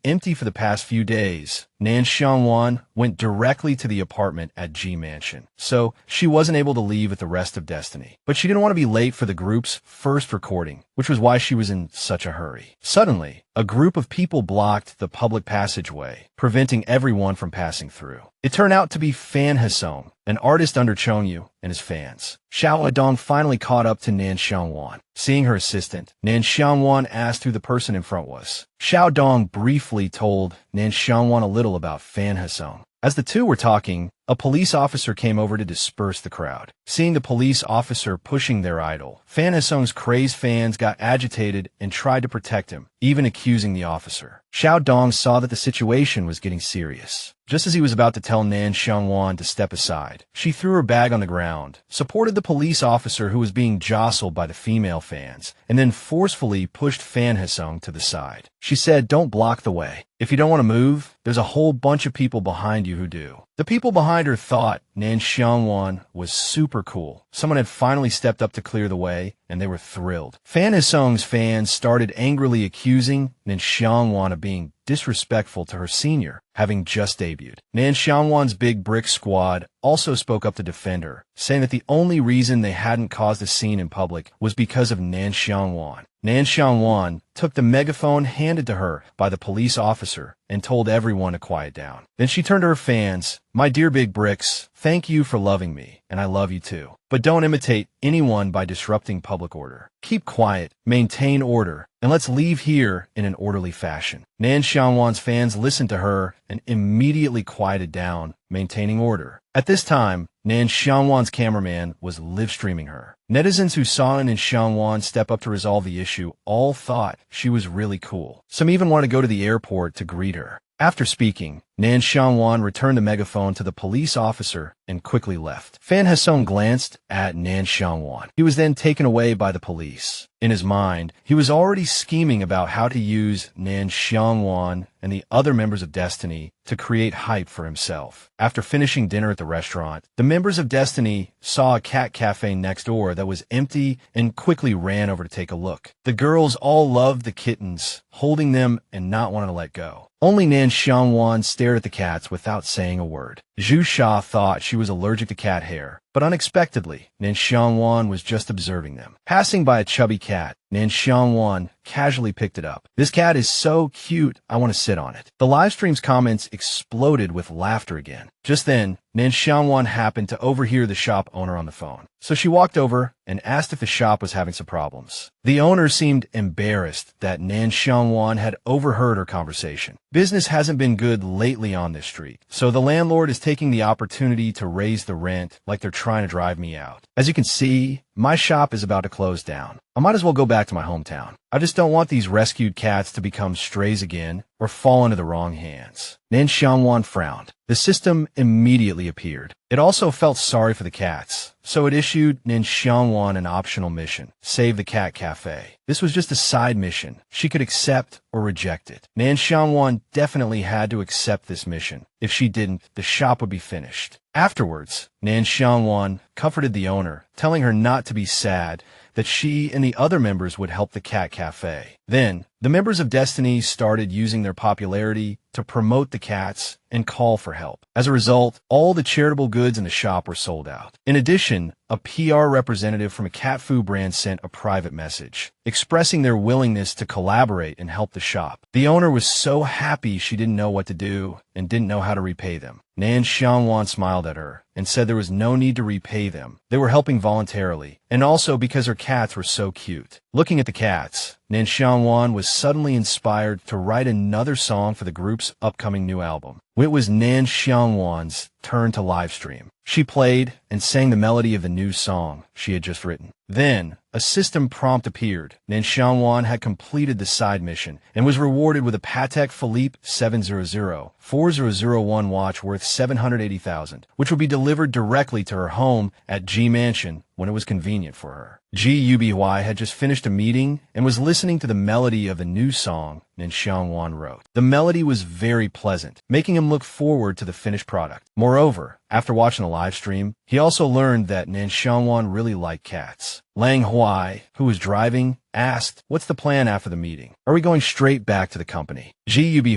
empty for the past few days, Nan Xiang Wan went directly to the apartment at G Mansion, so she wasn't able to leave with the rest of Destiny. But she didn't want to be late for the group's first recording, which was why she was in such a hurry. Suddenly, a group of people blocked the public passageway, preventing everyone from passing through. It turned out to be Fan Hasong, an artist under Chongyu and his fans. Xiao Dong finally caught up to Nan Xiang Wan. Seeing her assistant, Nan Xiang Wan asked who the person in front was. Xiao Dong briefly told Nan Xiang Wan a little about Fan Hasong. As the two were talking, a police officer came over to disperse the crowd. Seeing the police officer pushing their idol, Fan Hasong's crazed fans got agitated and tried to protect him, even accusing the officer. Xiao Dong saw that the situation was getting serious. Just as he was about to tell Nan Xiang Wan to step aside, she threw her bag on the ground, supported the police officer who was being jostled by the female fans, and then forcefully pushed Fan Hasong to the side. She said, "Don't block the way. If you don't want to move, there's a whole bunch of people behind you who do." The people behind her thought Nan Xiang Wan was super cool. Someone had finally stepped up to clear the way, and they were thrilled. Fan Hasong's fans started angrily accusing Nan Xiang Wan of being disrespectful to her senior, having just debuted. Nan Xiang Wan's Big Brick Squad also spoke up to defend her, saying that the only reason they hadn't caused a scene in public was because of Nan Xiang Wan. Nan Xiang Wan took the megaphone handed to her by the police officer and told everyone to quiet down. Then she turned to her fans, "My dear Big Bricks, thank you for loving me, and I love you too. But don't imitate anyone by disrupting public order. Keep quiet, maintain order, and let's leave here in an orderly fashion." Nan Xiang Wan's fans listened to her and immediately quieted down, maintaining order. At this time, Nan Xiang Wan's cameraman was live-streaming her. Netizens who saw Nan Xiang Wan step up to resolve the issue all thought she was really cool. Some even wanted to go to the airport to greet her. After speaking, Nan Xiang Wan returned the megaphone to the police officer and quickly left. Fan Hesong glanced at Nan Xiang Wan. He was then taken away by the police. In his mind, he was already scheming about how to use Nan Xiang Wan and the other members of Destiny to create hype for himself. After finishing dinner at the restaurant, the members of Destiny saw a cat cafe next door that was empty and quickly ran over to take a look. The girls all loved the kittens, holding them and not wanting to let go. Only Nan Xiang Wan stared at the cats without saying a word. Zhu Sha thought she was allergic to cat hair, but unexpectedly, Nan Xiang Wan was just observing them. Passing by a chubby cat, Nan Xiang Wan casually picked it up. "This cat is so cute, I want to sit on it." The livestream's comments exploded with laughter again. Just then, Nan Xiang Wan happened to overhear the shop owner on the phone. So she walked over and asked if the shop was having some problems. The owner seemed embarrassed that Nan Xiang Wan had overheard her conversation. "Business hasn't been good lately on this street, so the landlord is taking the opportunity to raise the rent like they're trying to drive me out. As you can see, my shop is about to close down. I might as well go back to my hometown. I just don't want these rescued cats to become strays again or fall into the wrong hands." Nan Xiang Wan frowned. The system immediately appeared. It also felt sorry for the cats, so it issued Nan Xiang Wan an optional mission: save the cat cafe. This was just a side mission. She could accept or reject it. Nan Xiang Wan definitely had to accept this mission. If she didn't, the shop would be finished. Afterwards, Nan Xiang Wan comforted the owner, telling her not to be sad, that she and the other members would help the cat cafe. Then, the members of Destiny started using their popularity to promote the cats and call for help. As a result, all the charitable goods in the shop were sold out. In addition, a PR representative from a cat food brand sent a private message, expressing their willingness to collaborate and help the shop. The owner was so happy she didn't know what to do and didn't know how to repay them. Nan Xiang Wan smiled at her and said there was no need to repay them. They were helping voluntarily, and also because her cats were so cute. Looking at the cats, Nan Xiang Wan was suddenly inspired to write another song for the group's upcoming new album. It was Nan Xiang Wan's turn to livestream. She played and sang the melody of the new song she had just written. Then, a system prompt appeared. Nan Xiang Wan had completed the side mission and was rewarded with a Patek Philippe 700-4001 watch worth 780,000, which would be delivered directly to her home at G Mansion when it was convenient for her. G Uby had just finished a meeting and was listening to the melody of the new song Nan Xiang Wan wrote. The melody was very pleasant, making him look forward to the finished product. Moreover, after watching the live stream, he also learned that Nan Xiang Wan really liked cats. Lang Huai, who was driving, asked, "What's the plan after the meeting? Are we going straight back to the company?" Ji Yubi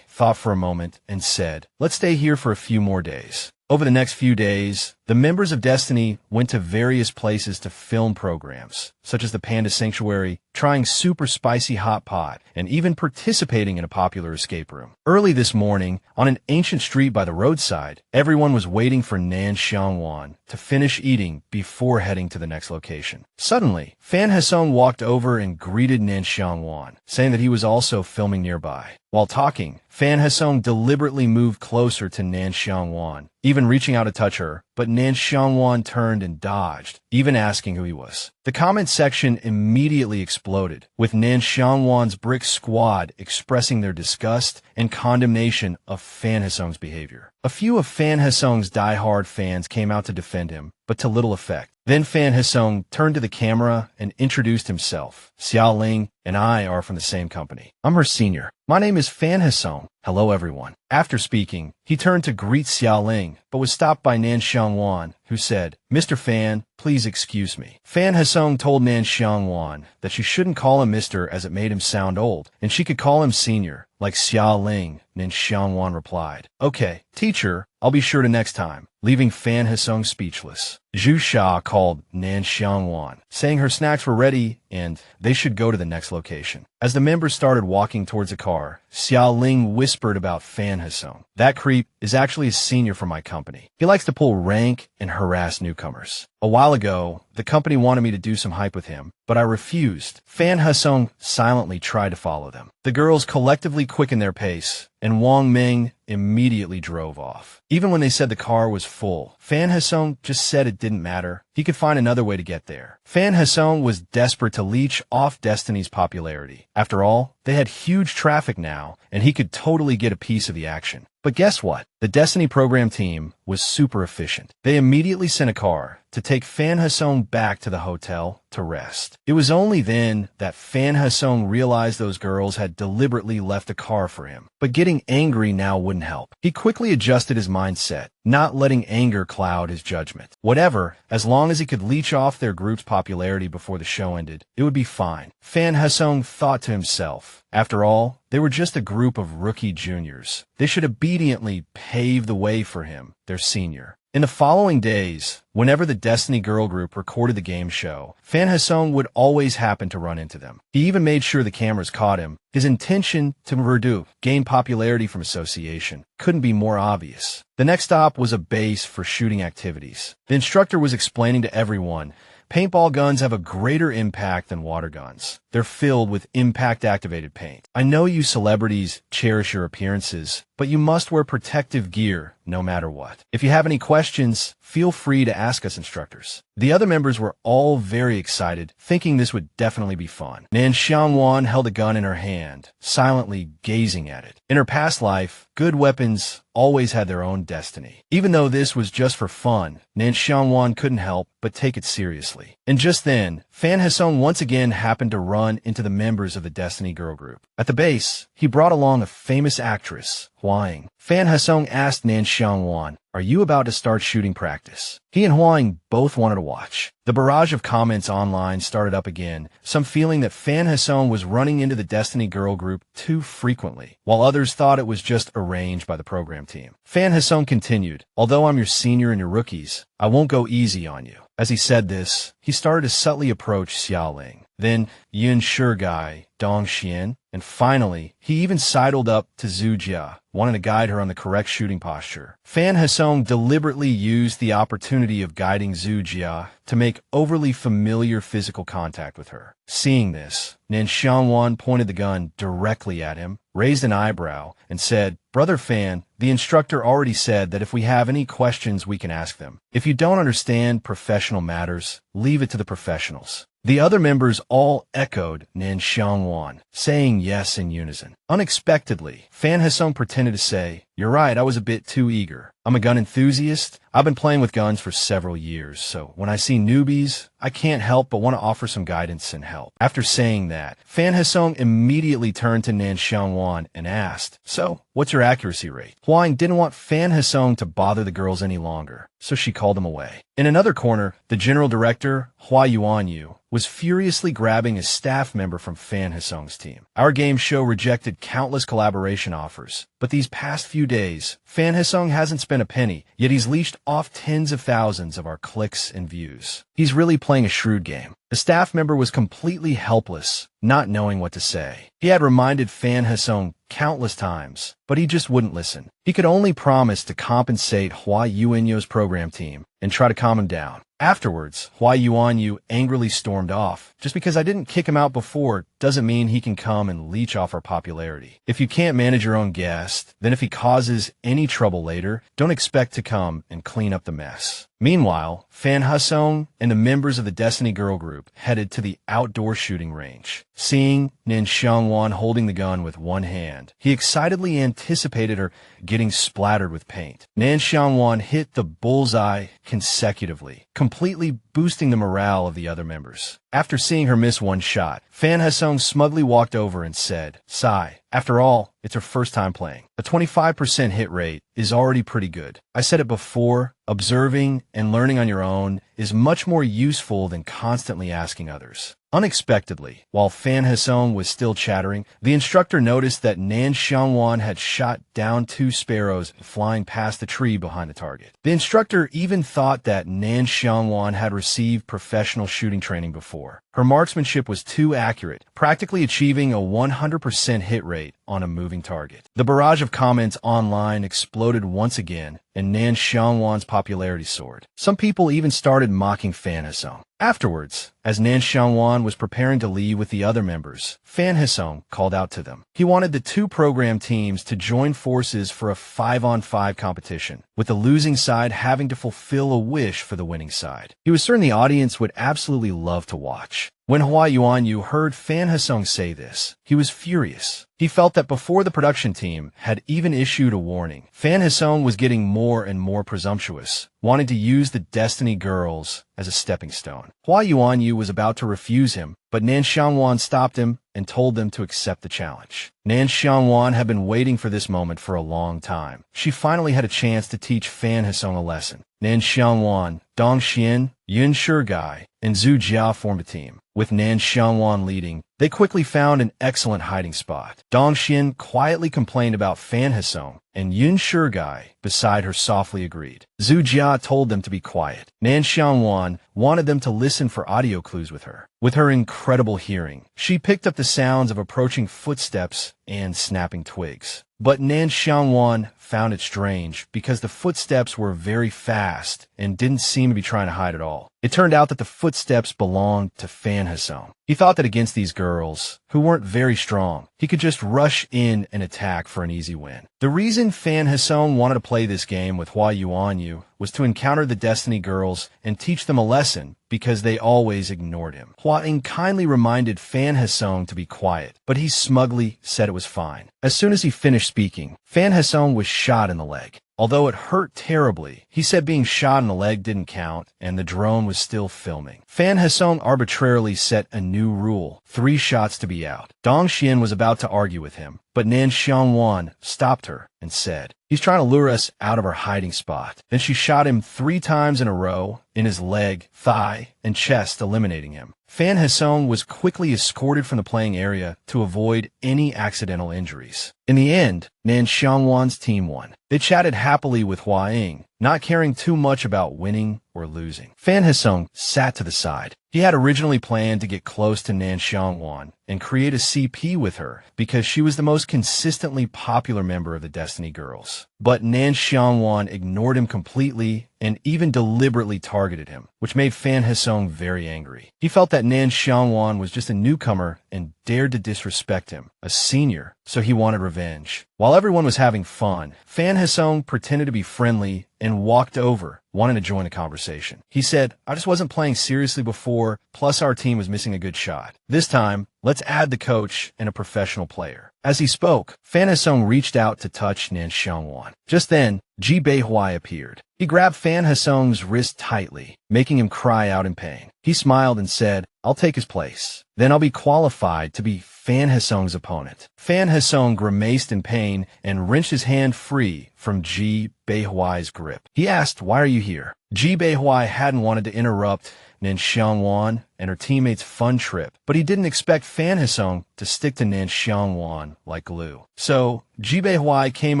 thought for a moment and said, "Let's stay here for a few more days." Over the next few days, the members of Destiny went to various places to film programs, such as the Panda Sanctuary, trying super spicy hot pot, and even participating in a popular escape room. Early this morning, on an ancient street by the roadside, everyone was waiting for Nan Xiang Wan to finish eating before heading to the next location. Suddenly, Fan Hesong walked over and greeted Nan Xiang Wan, saying that he was also filming nearby. While talking, Fan Hesong deliberately moved closer to Nan Xiang Wan, even reaching out to touch her, but Nan Xiang Wan turned and dodged, even asking who he was. The comment section immediately exploded, with Nan Xiang Wan's brick squad expressing their disgust and condemnation of Fan Hesong's behavior. A few of Fan Hesong's die-hard fans came out to defend him, but to little effect. Then Fan Hesong turned to the camera and introduced himself. "Xiao Ling and I are from the same company. I'm her senior. My name is Fan Hesong. Hello, everyone." After speaking, he turned to greet Xiao Ling, but was stopped by Nan Xiang Wan, who said, "Mr. Fan, please excuse me." Fan Hesong told Nan Xiang Wan that she shouldn't call him Mr. as it made him sound old, and she could call him senior, like Xiao Ling. Nan Xiang Wan replied, "Okay, teacher, I'll be sure to next time," leaving Fan Hesong speechless. Zhu Sha called Nan Xiang Wan, saying her snacks were ready and they should go to the next location. As the members started walking towards the car, Xiao Ling whispered about Fan Hesong. "That creep is actually a senior from my company. He likes to pull rank and harass newcomers. A while ago, the company wanted me to do some hype with him, but I refused." Fan Hesong silently tried to follow them. The girls collectively quickened their pace, and Wang Ming immediately drove off. Even when they said the car was full, Fan Hesong just said it didn't matter. He could find another way to get there. Fan Hesong was desperate to leech off Destiny's popularity. After all, they had huge traffic now, and he could totally get a piece of the action. But guess what? The Destiny program team was super efficient. They immediately sent a car to take Fan Hasong back to the hotel to rest. It was only then that Fan Hasong realized those girls had deliberately left a car for him. But getting angry now wouldn't help. He quickly adjusted his mindset, not letting anger cloud his judgment. Whatever, as long as he could leech off their group's popularity before the show ended, it would be fine. Fan Hasong thought to himself. After all, they were just a group of rookie juniors. They should obediently pave the way for him, their senior. In the following days, whenever the Destiny Girl group recorded the game show, Fan Hasong would always happen to run into them. He even made sure the cameras caught him. His intention to gain popularity from association couldn't be more obvious. The next stop was a base for shooting activities. The instructor was explaining to everyone, paintball guns have a greater impact than water guns. They're filled with impact-activated paint. I know you celebrities cherish your appearances, but you must wear protective gear no matter what. If you have any questions, feel free to ask us instructors. The other members were all very excited, thinking this would definitely be fun. Nan Xiang Wan held a gun in her hand, silently gazing at it. In her past life, good weapons always had their own destiny. Even though this was just for fun, Nan Xiang Wan couldn't help but take it seriously. And just then, Fan Hasong once again happened to run into the members of the Destiny Girl group. At the base, he brought along a famous actress, Huang. Fan Hasong asked Nan Xiang Wan, "Are you about to start shooting practice?" He and Huang both wanted to watch. The barrage of comments online started up again, some feeling that Fan Hasong was running into the Destiny Girl group too frequently, while others thought it was just arranged by the program team. Fan Hasong continued, "Although I'm your senior and your rookies, I won't go easy on you." As he said this, he started to subtly approach Xiaoling, then Yin Shurgai, Dong Xian, and finally, he even sidled up to Zhu Jia, wanting to guide her on the correct shooting posture. Fan Hasong deliberately used the opportunity of guiding Zhu Jia to make overly familiar physical contact with her. Seeing this, Nan Xiang Wan pointed the gun directly at him, raised an eyebrow, and said, "Brother Fan, the instructor already said that if we have any questions, we can ask them. If you don't understand professional matters, leave it to the professionals." The other members all echoed Nan Xiang Wan, saying yes in unison. Unexpectedly, Fan Hasong pretended to say, "You're right, I was a bit too eager. I'm a gun enthusiast. I've been playing with guns for several years, so when I see newbies, I can't help but want to offer some guidance and help." After saying that, Fan Hasong immediately turned to Nan Xiang Wan and asked, "So, what's your accuracy rate?" Huang didn't want Fan Hasong to bother the girls any longer, so she called him away. In another corner, the general director, Hua Yuanyu, was furiously grabbing a staff member from Fan Hasong's team. Our game show rejected countless collaboration offers, but these past few days, Fan Hasong hasn't spent a penny, yet he's leashed off tens of thousands of our clicks and views. He's really playing a shrewd game. The staff member was completely helpless, not knowing what to say. He had reminded Fan Hasong countless times, but he just wouldn't listen. He could only promise to compensate Hua Yuanyo's program team and try to calm him down. Afterwards, Hua Yuanyu angrily stormed off. "Just because I didn't kick him out before doesn't mean he can come and leech off our popularity. If you can't manage your own guest, then if he causes any trouble later, don't expect to come and clean up the mess." Meanwhile, Fan Hasong and the members of the Destiny Girl group headed to the outdoor shooting range. Seeing Nan Xiang Wan holding the gun with one hand, he excitedly anticipated her getting splattered with paint. Nan Xiang Wan hit the bullseye consecutively, completely boosting the morale of the other members. After seeing her miss one shot, Fan Hasong smugly walked over and said, "Sigh, after all, it's her first time playing. A 25% hit rate is already pretty good. I said it before, observing and learning on your own is much more useful than constantly asking others." Unexpectedly, while Fan Hasong was still chattering, the instructor noticed that Nan Xiang Wan had shot down two sparrows flying past the tree behind the target. The instructor even thought that Nan Xiang Wan had received professional shooting training before. Her marksmanship was too accurate, practically achieving a 100% hit rate on a moving target. The barrage of comments online exploded once again, and Nan Xiang Wan's popularity soared. Some people even started mocking Fan Hasong. Afterwards, As Nan Xiang Wan was preparing to leave with the other members, Fan Hesong called out to them. He wanted the two program teams to join forces for a 5-on-5 competition, with the losing side having to fulfill a wish for the winning side. He was certain the audience would absolutely love to watch. When Hua Yuanyu heard Fan Hesong say this, he was furious. He felt that before the production team had even issued a warning, Fan Hesong was getting more and more presumptuous, wanting to use the Destiny Girls as a stepping stone. Hua Yuanyu was about to refuse him, but Nan Xiang Wan stopped him and told them to accept the challenge. Nan Xiang Wan had been waiting for this moment for a long time. She finally had a chance to teach Fan Hesong a lesson. Nan Xiang Wan, Dong Xian, Yun Shigai, and Zhu Jia formed a team. With Nan Xiang Wan leading, they quickly found an excellent hiding spot. Dong Xian quietly complained about Fan Hesong, and Yun Shigai, beside her, softly agreed. Zhu Jia told them to be quiet. Nan Xiang Wan wanted them to listen for audio clues with her. With her incredible hearing, she picked up the sounds of approaching footsteps and snapping twigs. But Nan Xiang Wan found it strange because the footsteps were very fast and didn't seem to be trying to hide at all. It turned out that the footsteps belonged to Fan Hesong. He thought that against these girls, who weren't very strong, he could just rush in and attack for an easy win. The reason Fan Hesong wanted to play this game with Hua Yuanyu was to encounter the Destiny Girls and teach them a lesson because they always ignored him. Hua Ying kindly reminded Fan Hesong to be quiet, but he smugly said it was fine. As soon as he finished speaking, Fan Hesong was shot in the leg. Although it hurt terribly, he said being shot in the leg didn't count, and the drone was still filming. Fan Hesong arbitrarily set a new rule, 3 shots to be out. Dong Xian was about to argue with him, but Nan Xiang Wan stopped her and said, "He's trying to lure us out of our hiding spot." Then she shot him 3 times in a row, in his leg, thigh, and chest, eliminating him. Fan Hesong was quickly escorted from the playing area to avoid any accidental injuries. In the end, Nan Xiang Wan's team won. They chatted happily with Hua Ying, not caring too much about winning or losing. Fan Hesong sat to the side. He had originally planned to get close to Nan Xiang Wan and create a CP with her because she was the most consistently popular member of the Destiny Girls. But Nan Xiang Wan ignored him completely and even deliberately targeted him, which made Fan Hesong very angry. He felt that Nan Xiang Wan was just a newcomer and dared to disrespect him, a senior, so he wanted revenge. While everyone was having fun, Fan Hesong pretended to be friendly and walked over, wanting to join the conversation. He said, "I just wasn't playing seriously before, plus our team was missing a good shot. This time, let's add the coach and a professional player." As he spoke, Fan Hesong reached out to touch Nan Xiang Wan. Just then, Ji Beihuai appeared. He grabbed Fan Hesong's wrist tightly, making him cry out in pain. He smiled and said, "I'll take his place. Then I'll be qualified to be Fan Hesong's opponent." Fan Hesong grimaced in pain and wrenched his hand free from Ji Beihuai's grip. He asked, "Why are you here?" Ji Beihuai hadn't wanted to interrupt Nan Xiang Wan and her teammates' fun trip, but he didn't expect Fan Hesong to stick to Nan Xiang Wan like glue. So, Ji Beihuai came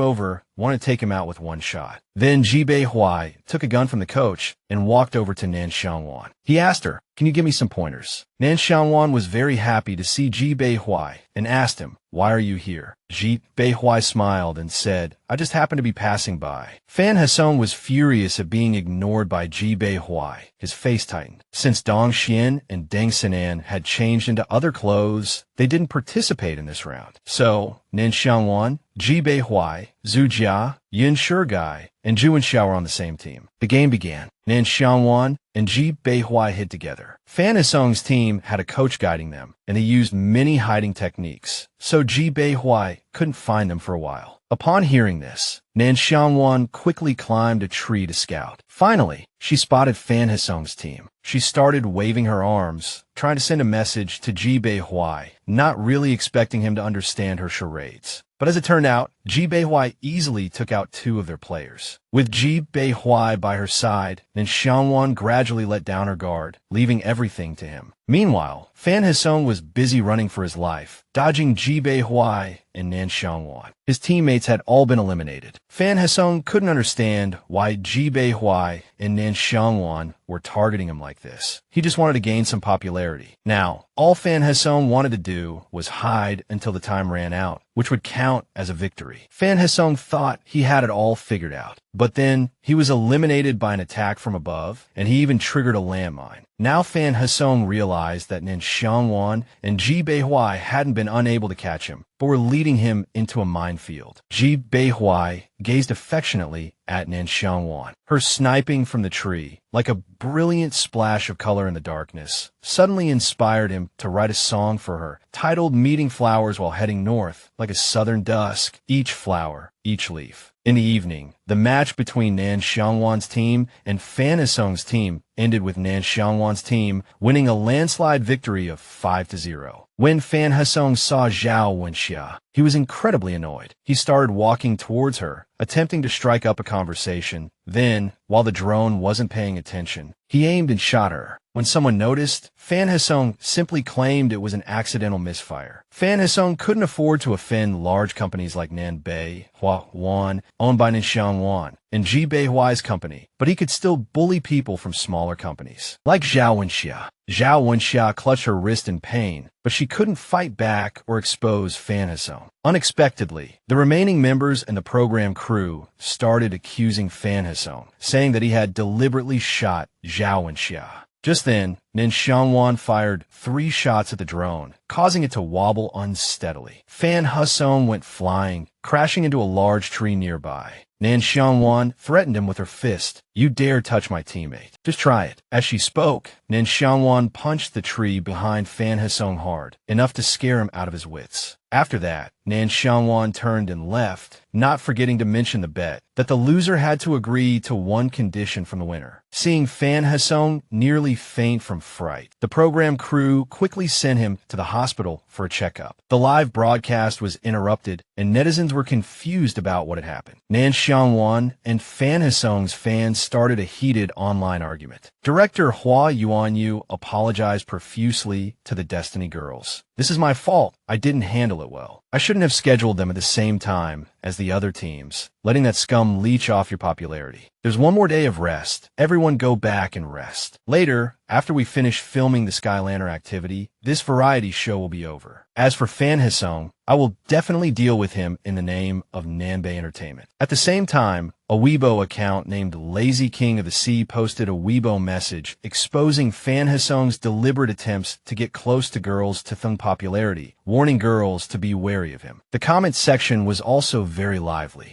over, wanted to take him out with one shot. Then Ji Beihuai took a gun from the coach and walked over to Nan Xiang Wan. He asked her, "Can you give me some pointers?" Nan Xiang Wan was very happy to see Ji Beihuai and asked him, "Why are you here?" Ji Beihuai smiled and said, "I just happened to be passing by." Fan Hesong was furious at being ignored by Ji Beihuai. His face tightened. Since Dong Xian and Deng Sinan had changed into other clothes, they didn't participate in this round. So, Nan Xiang Wan, Ji Beihuai, Zhu Jia, Yun Shigai, and Zhu Wenxiao were on the same team. The game began. Nan Xiang Wan and Ji Beihuai hit together. Fan Hesong's team had a coach guiding them, and they used many hiding techniques, so Ji Beihuai couldn't find them for a while. Upon hearing this, Nan Xiang Wan quickly climbed a tree to scout. Finally, she spotted Fan Hesong's team. She started waving her arms, trying to send a message to Ji Beihuai, not really expecting him to understand her charades. But as it turned out, Ji Beihuai easily took out 2 of their players. With Ji Beihuai by her side, Nan Xiang Wan gradually let down her guard, leaving everything to him. Meanwhile, Fan Hesong was busy running for his life, dodging Ji Beihuai and Nan Xiang Wan. His teammates had all been eliminated. Fan Hesong couldn't understand why Ji Beihuai and Nan Xiang Wan were targeting him like this. He just wanted to gain some popularity. Now, all Fan Hesong wanted to do was hide until the time ran out, which would count as a victory. victory. Fan Hesung thought he had it all figured out. But then, he was eliminated by an attack from above, and he even triggered a landmine. Now Fan Hesung realized that Nan Xiang Wan and Ji Beihui hadn't been unable to catch him, but were leading him into a minefield. Ji Beihui gazed affectionately at Nan Xiang Wan. Her sniping from the tree, like a brilliant splash of color in the darkness, suddenly inspired him to write a song for her, titled Meeting Flowers While Heading North, like a southern dusk, each flower, each leaf. In the evening, the match between Nan Xiangwan's team and Fan Hesung's team ended with Nan Xiangwan's team winning a landslide victory of 5-0. When Fan Hesung saw Zhao Wenxia, he was incredibly annoyed. He started walking towards her, attempting to strike up a conversation. Then, while the drone wasn't paying attention, he aimed and shot her. When someone noticed, Fan Hesung simply claimed it was an accidental misfire. Fan Hesung couldn't afford to offend large companies like Nan Xiang Wan, owned by Nan Xiang Wan, and Ji Beihui's company, but he could still bully people from smaller companies. Like Zhao Wenxia. Zhao Wenxia clutched her wrist in pain, but she couldn't fight back or expose Fan Hesung. Unexpectedly, the remaining members and the program crew started accusing Fan Hesung, saying that he had deliberately shot Zhao Wenxia. Just then, Nan Xiang Wan fired 3 shots at the drone, causing it to wobble unsteadily. Fan Hesung went flying, crashing into a large tree nearby. Nan Xiang Wan threatened him with her fist. "You dare touch my teammate. Just try it." As she spoke, Nan Xiang Wan punched the tree behind Fan Hesung hard, enough to scare him out of his wits. After that, Nan Xiang Wan turned and left, not forgetting to mention the bet, that the loser had to agree to one condition from the winner. Seeing Fan Hesung nearly faint from fright, the program crew quickly sent him to the hospital for a checkup. The live broadcast was interrupted, and netizens were confused about what had happened. Nan Xiang Wan and Fan Hesung's fans started a heated online argument. Director Hua Yuanyu apologized profusely to the Destiny girls. "This is my fault. I didn't handle it well. I shouldn't have scheduled them at the same time as the other teams, letting that scum leech off your popularity. There's one more day of rest. Everyone go back and rest. Later, after we finish filming the Skylander activity, this variety show will be over. As for Fan Hesung, I will definitely deal with him in the name of Nanbei Entertainment." At the same time, a Weibo account named Lazy King of the Sea posted a Weibo message exposing Fan Hesung's deliberate attempts to get close to girls to thung popularity, warning girls to be wary of him. The comment section was also very lively.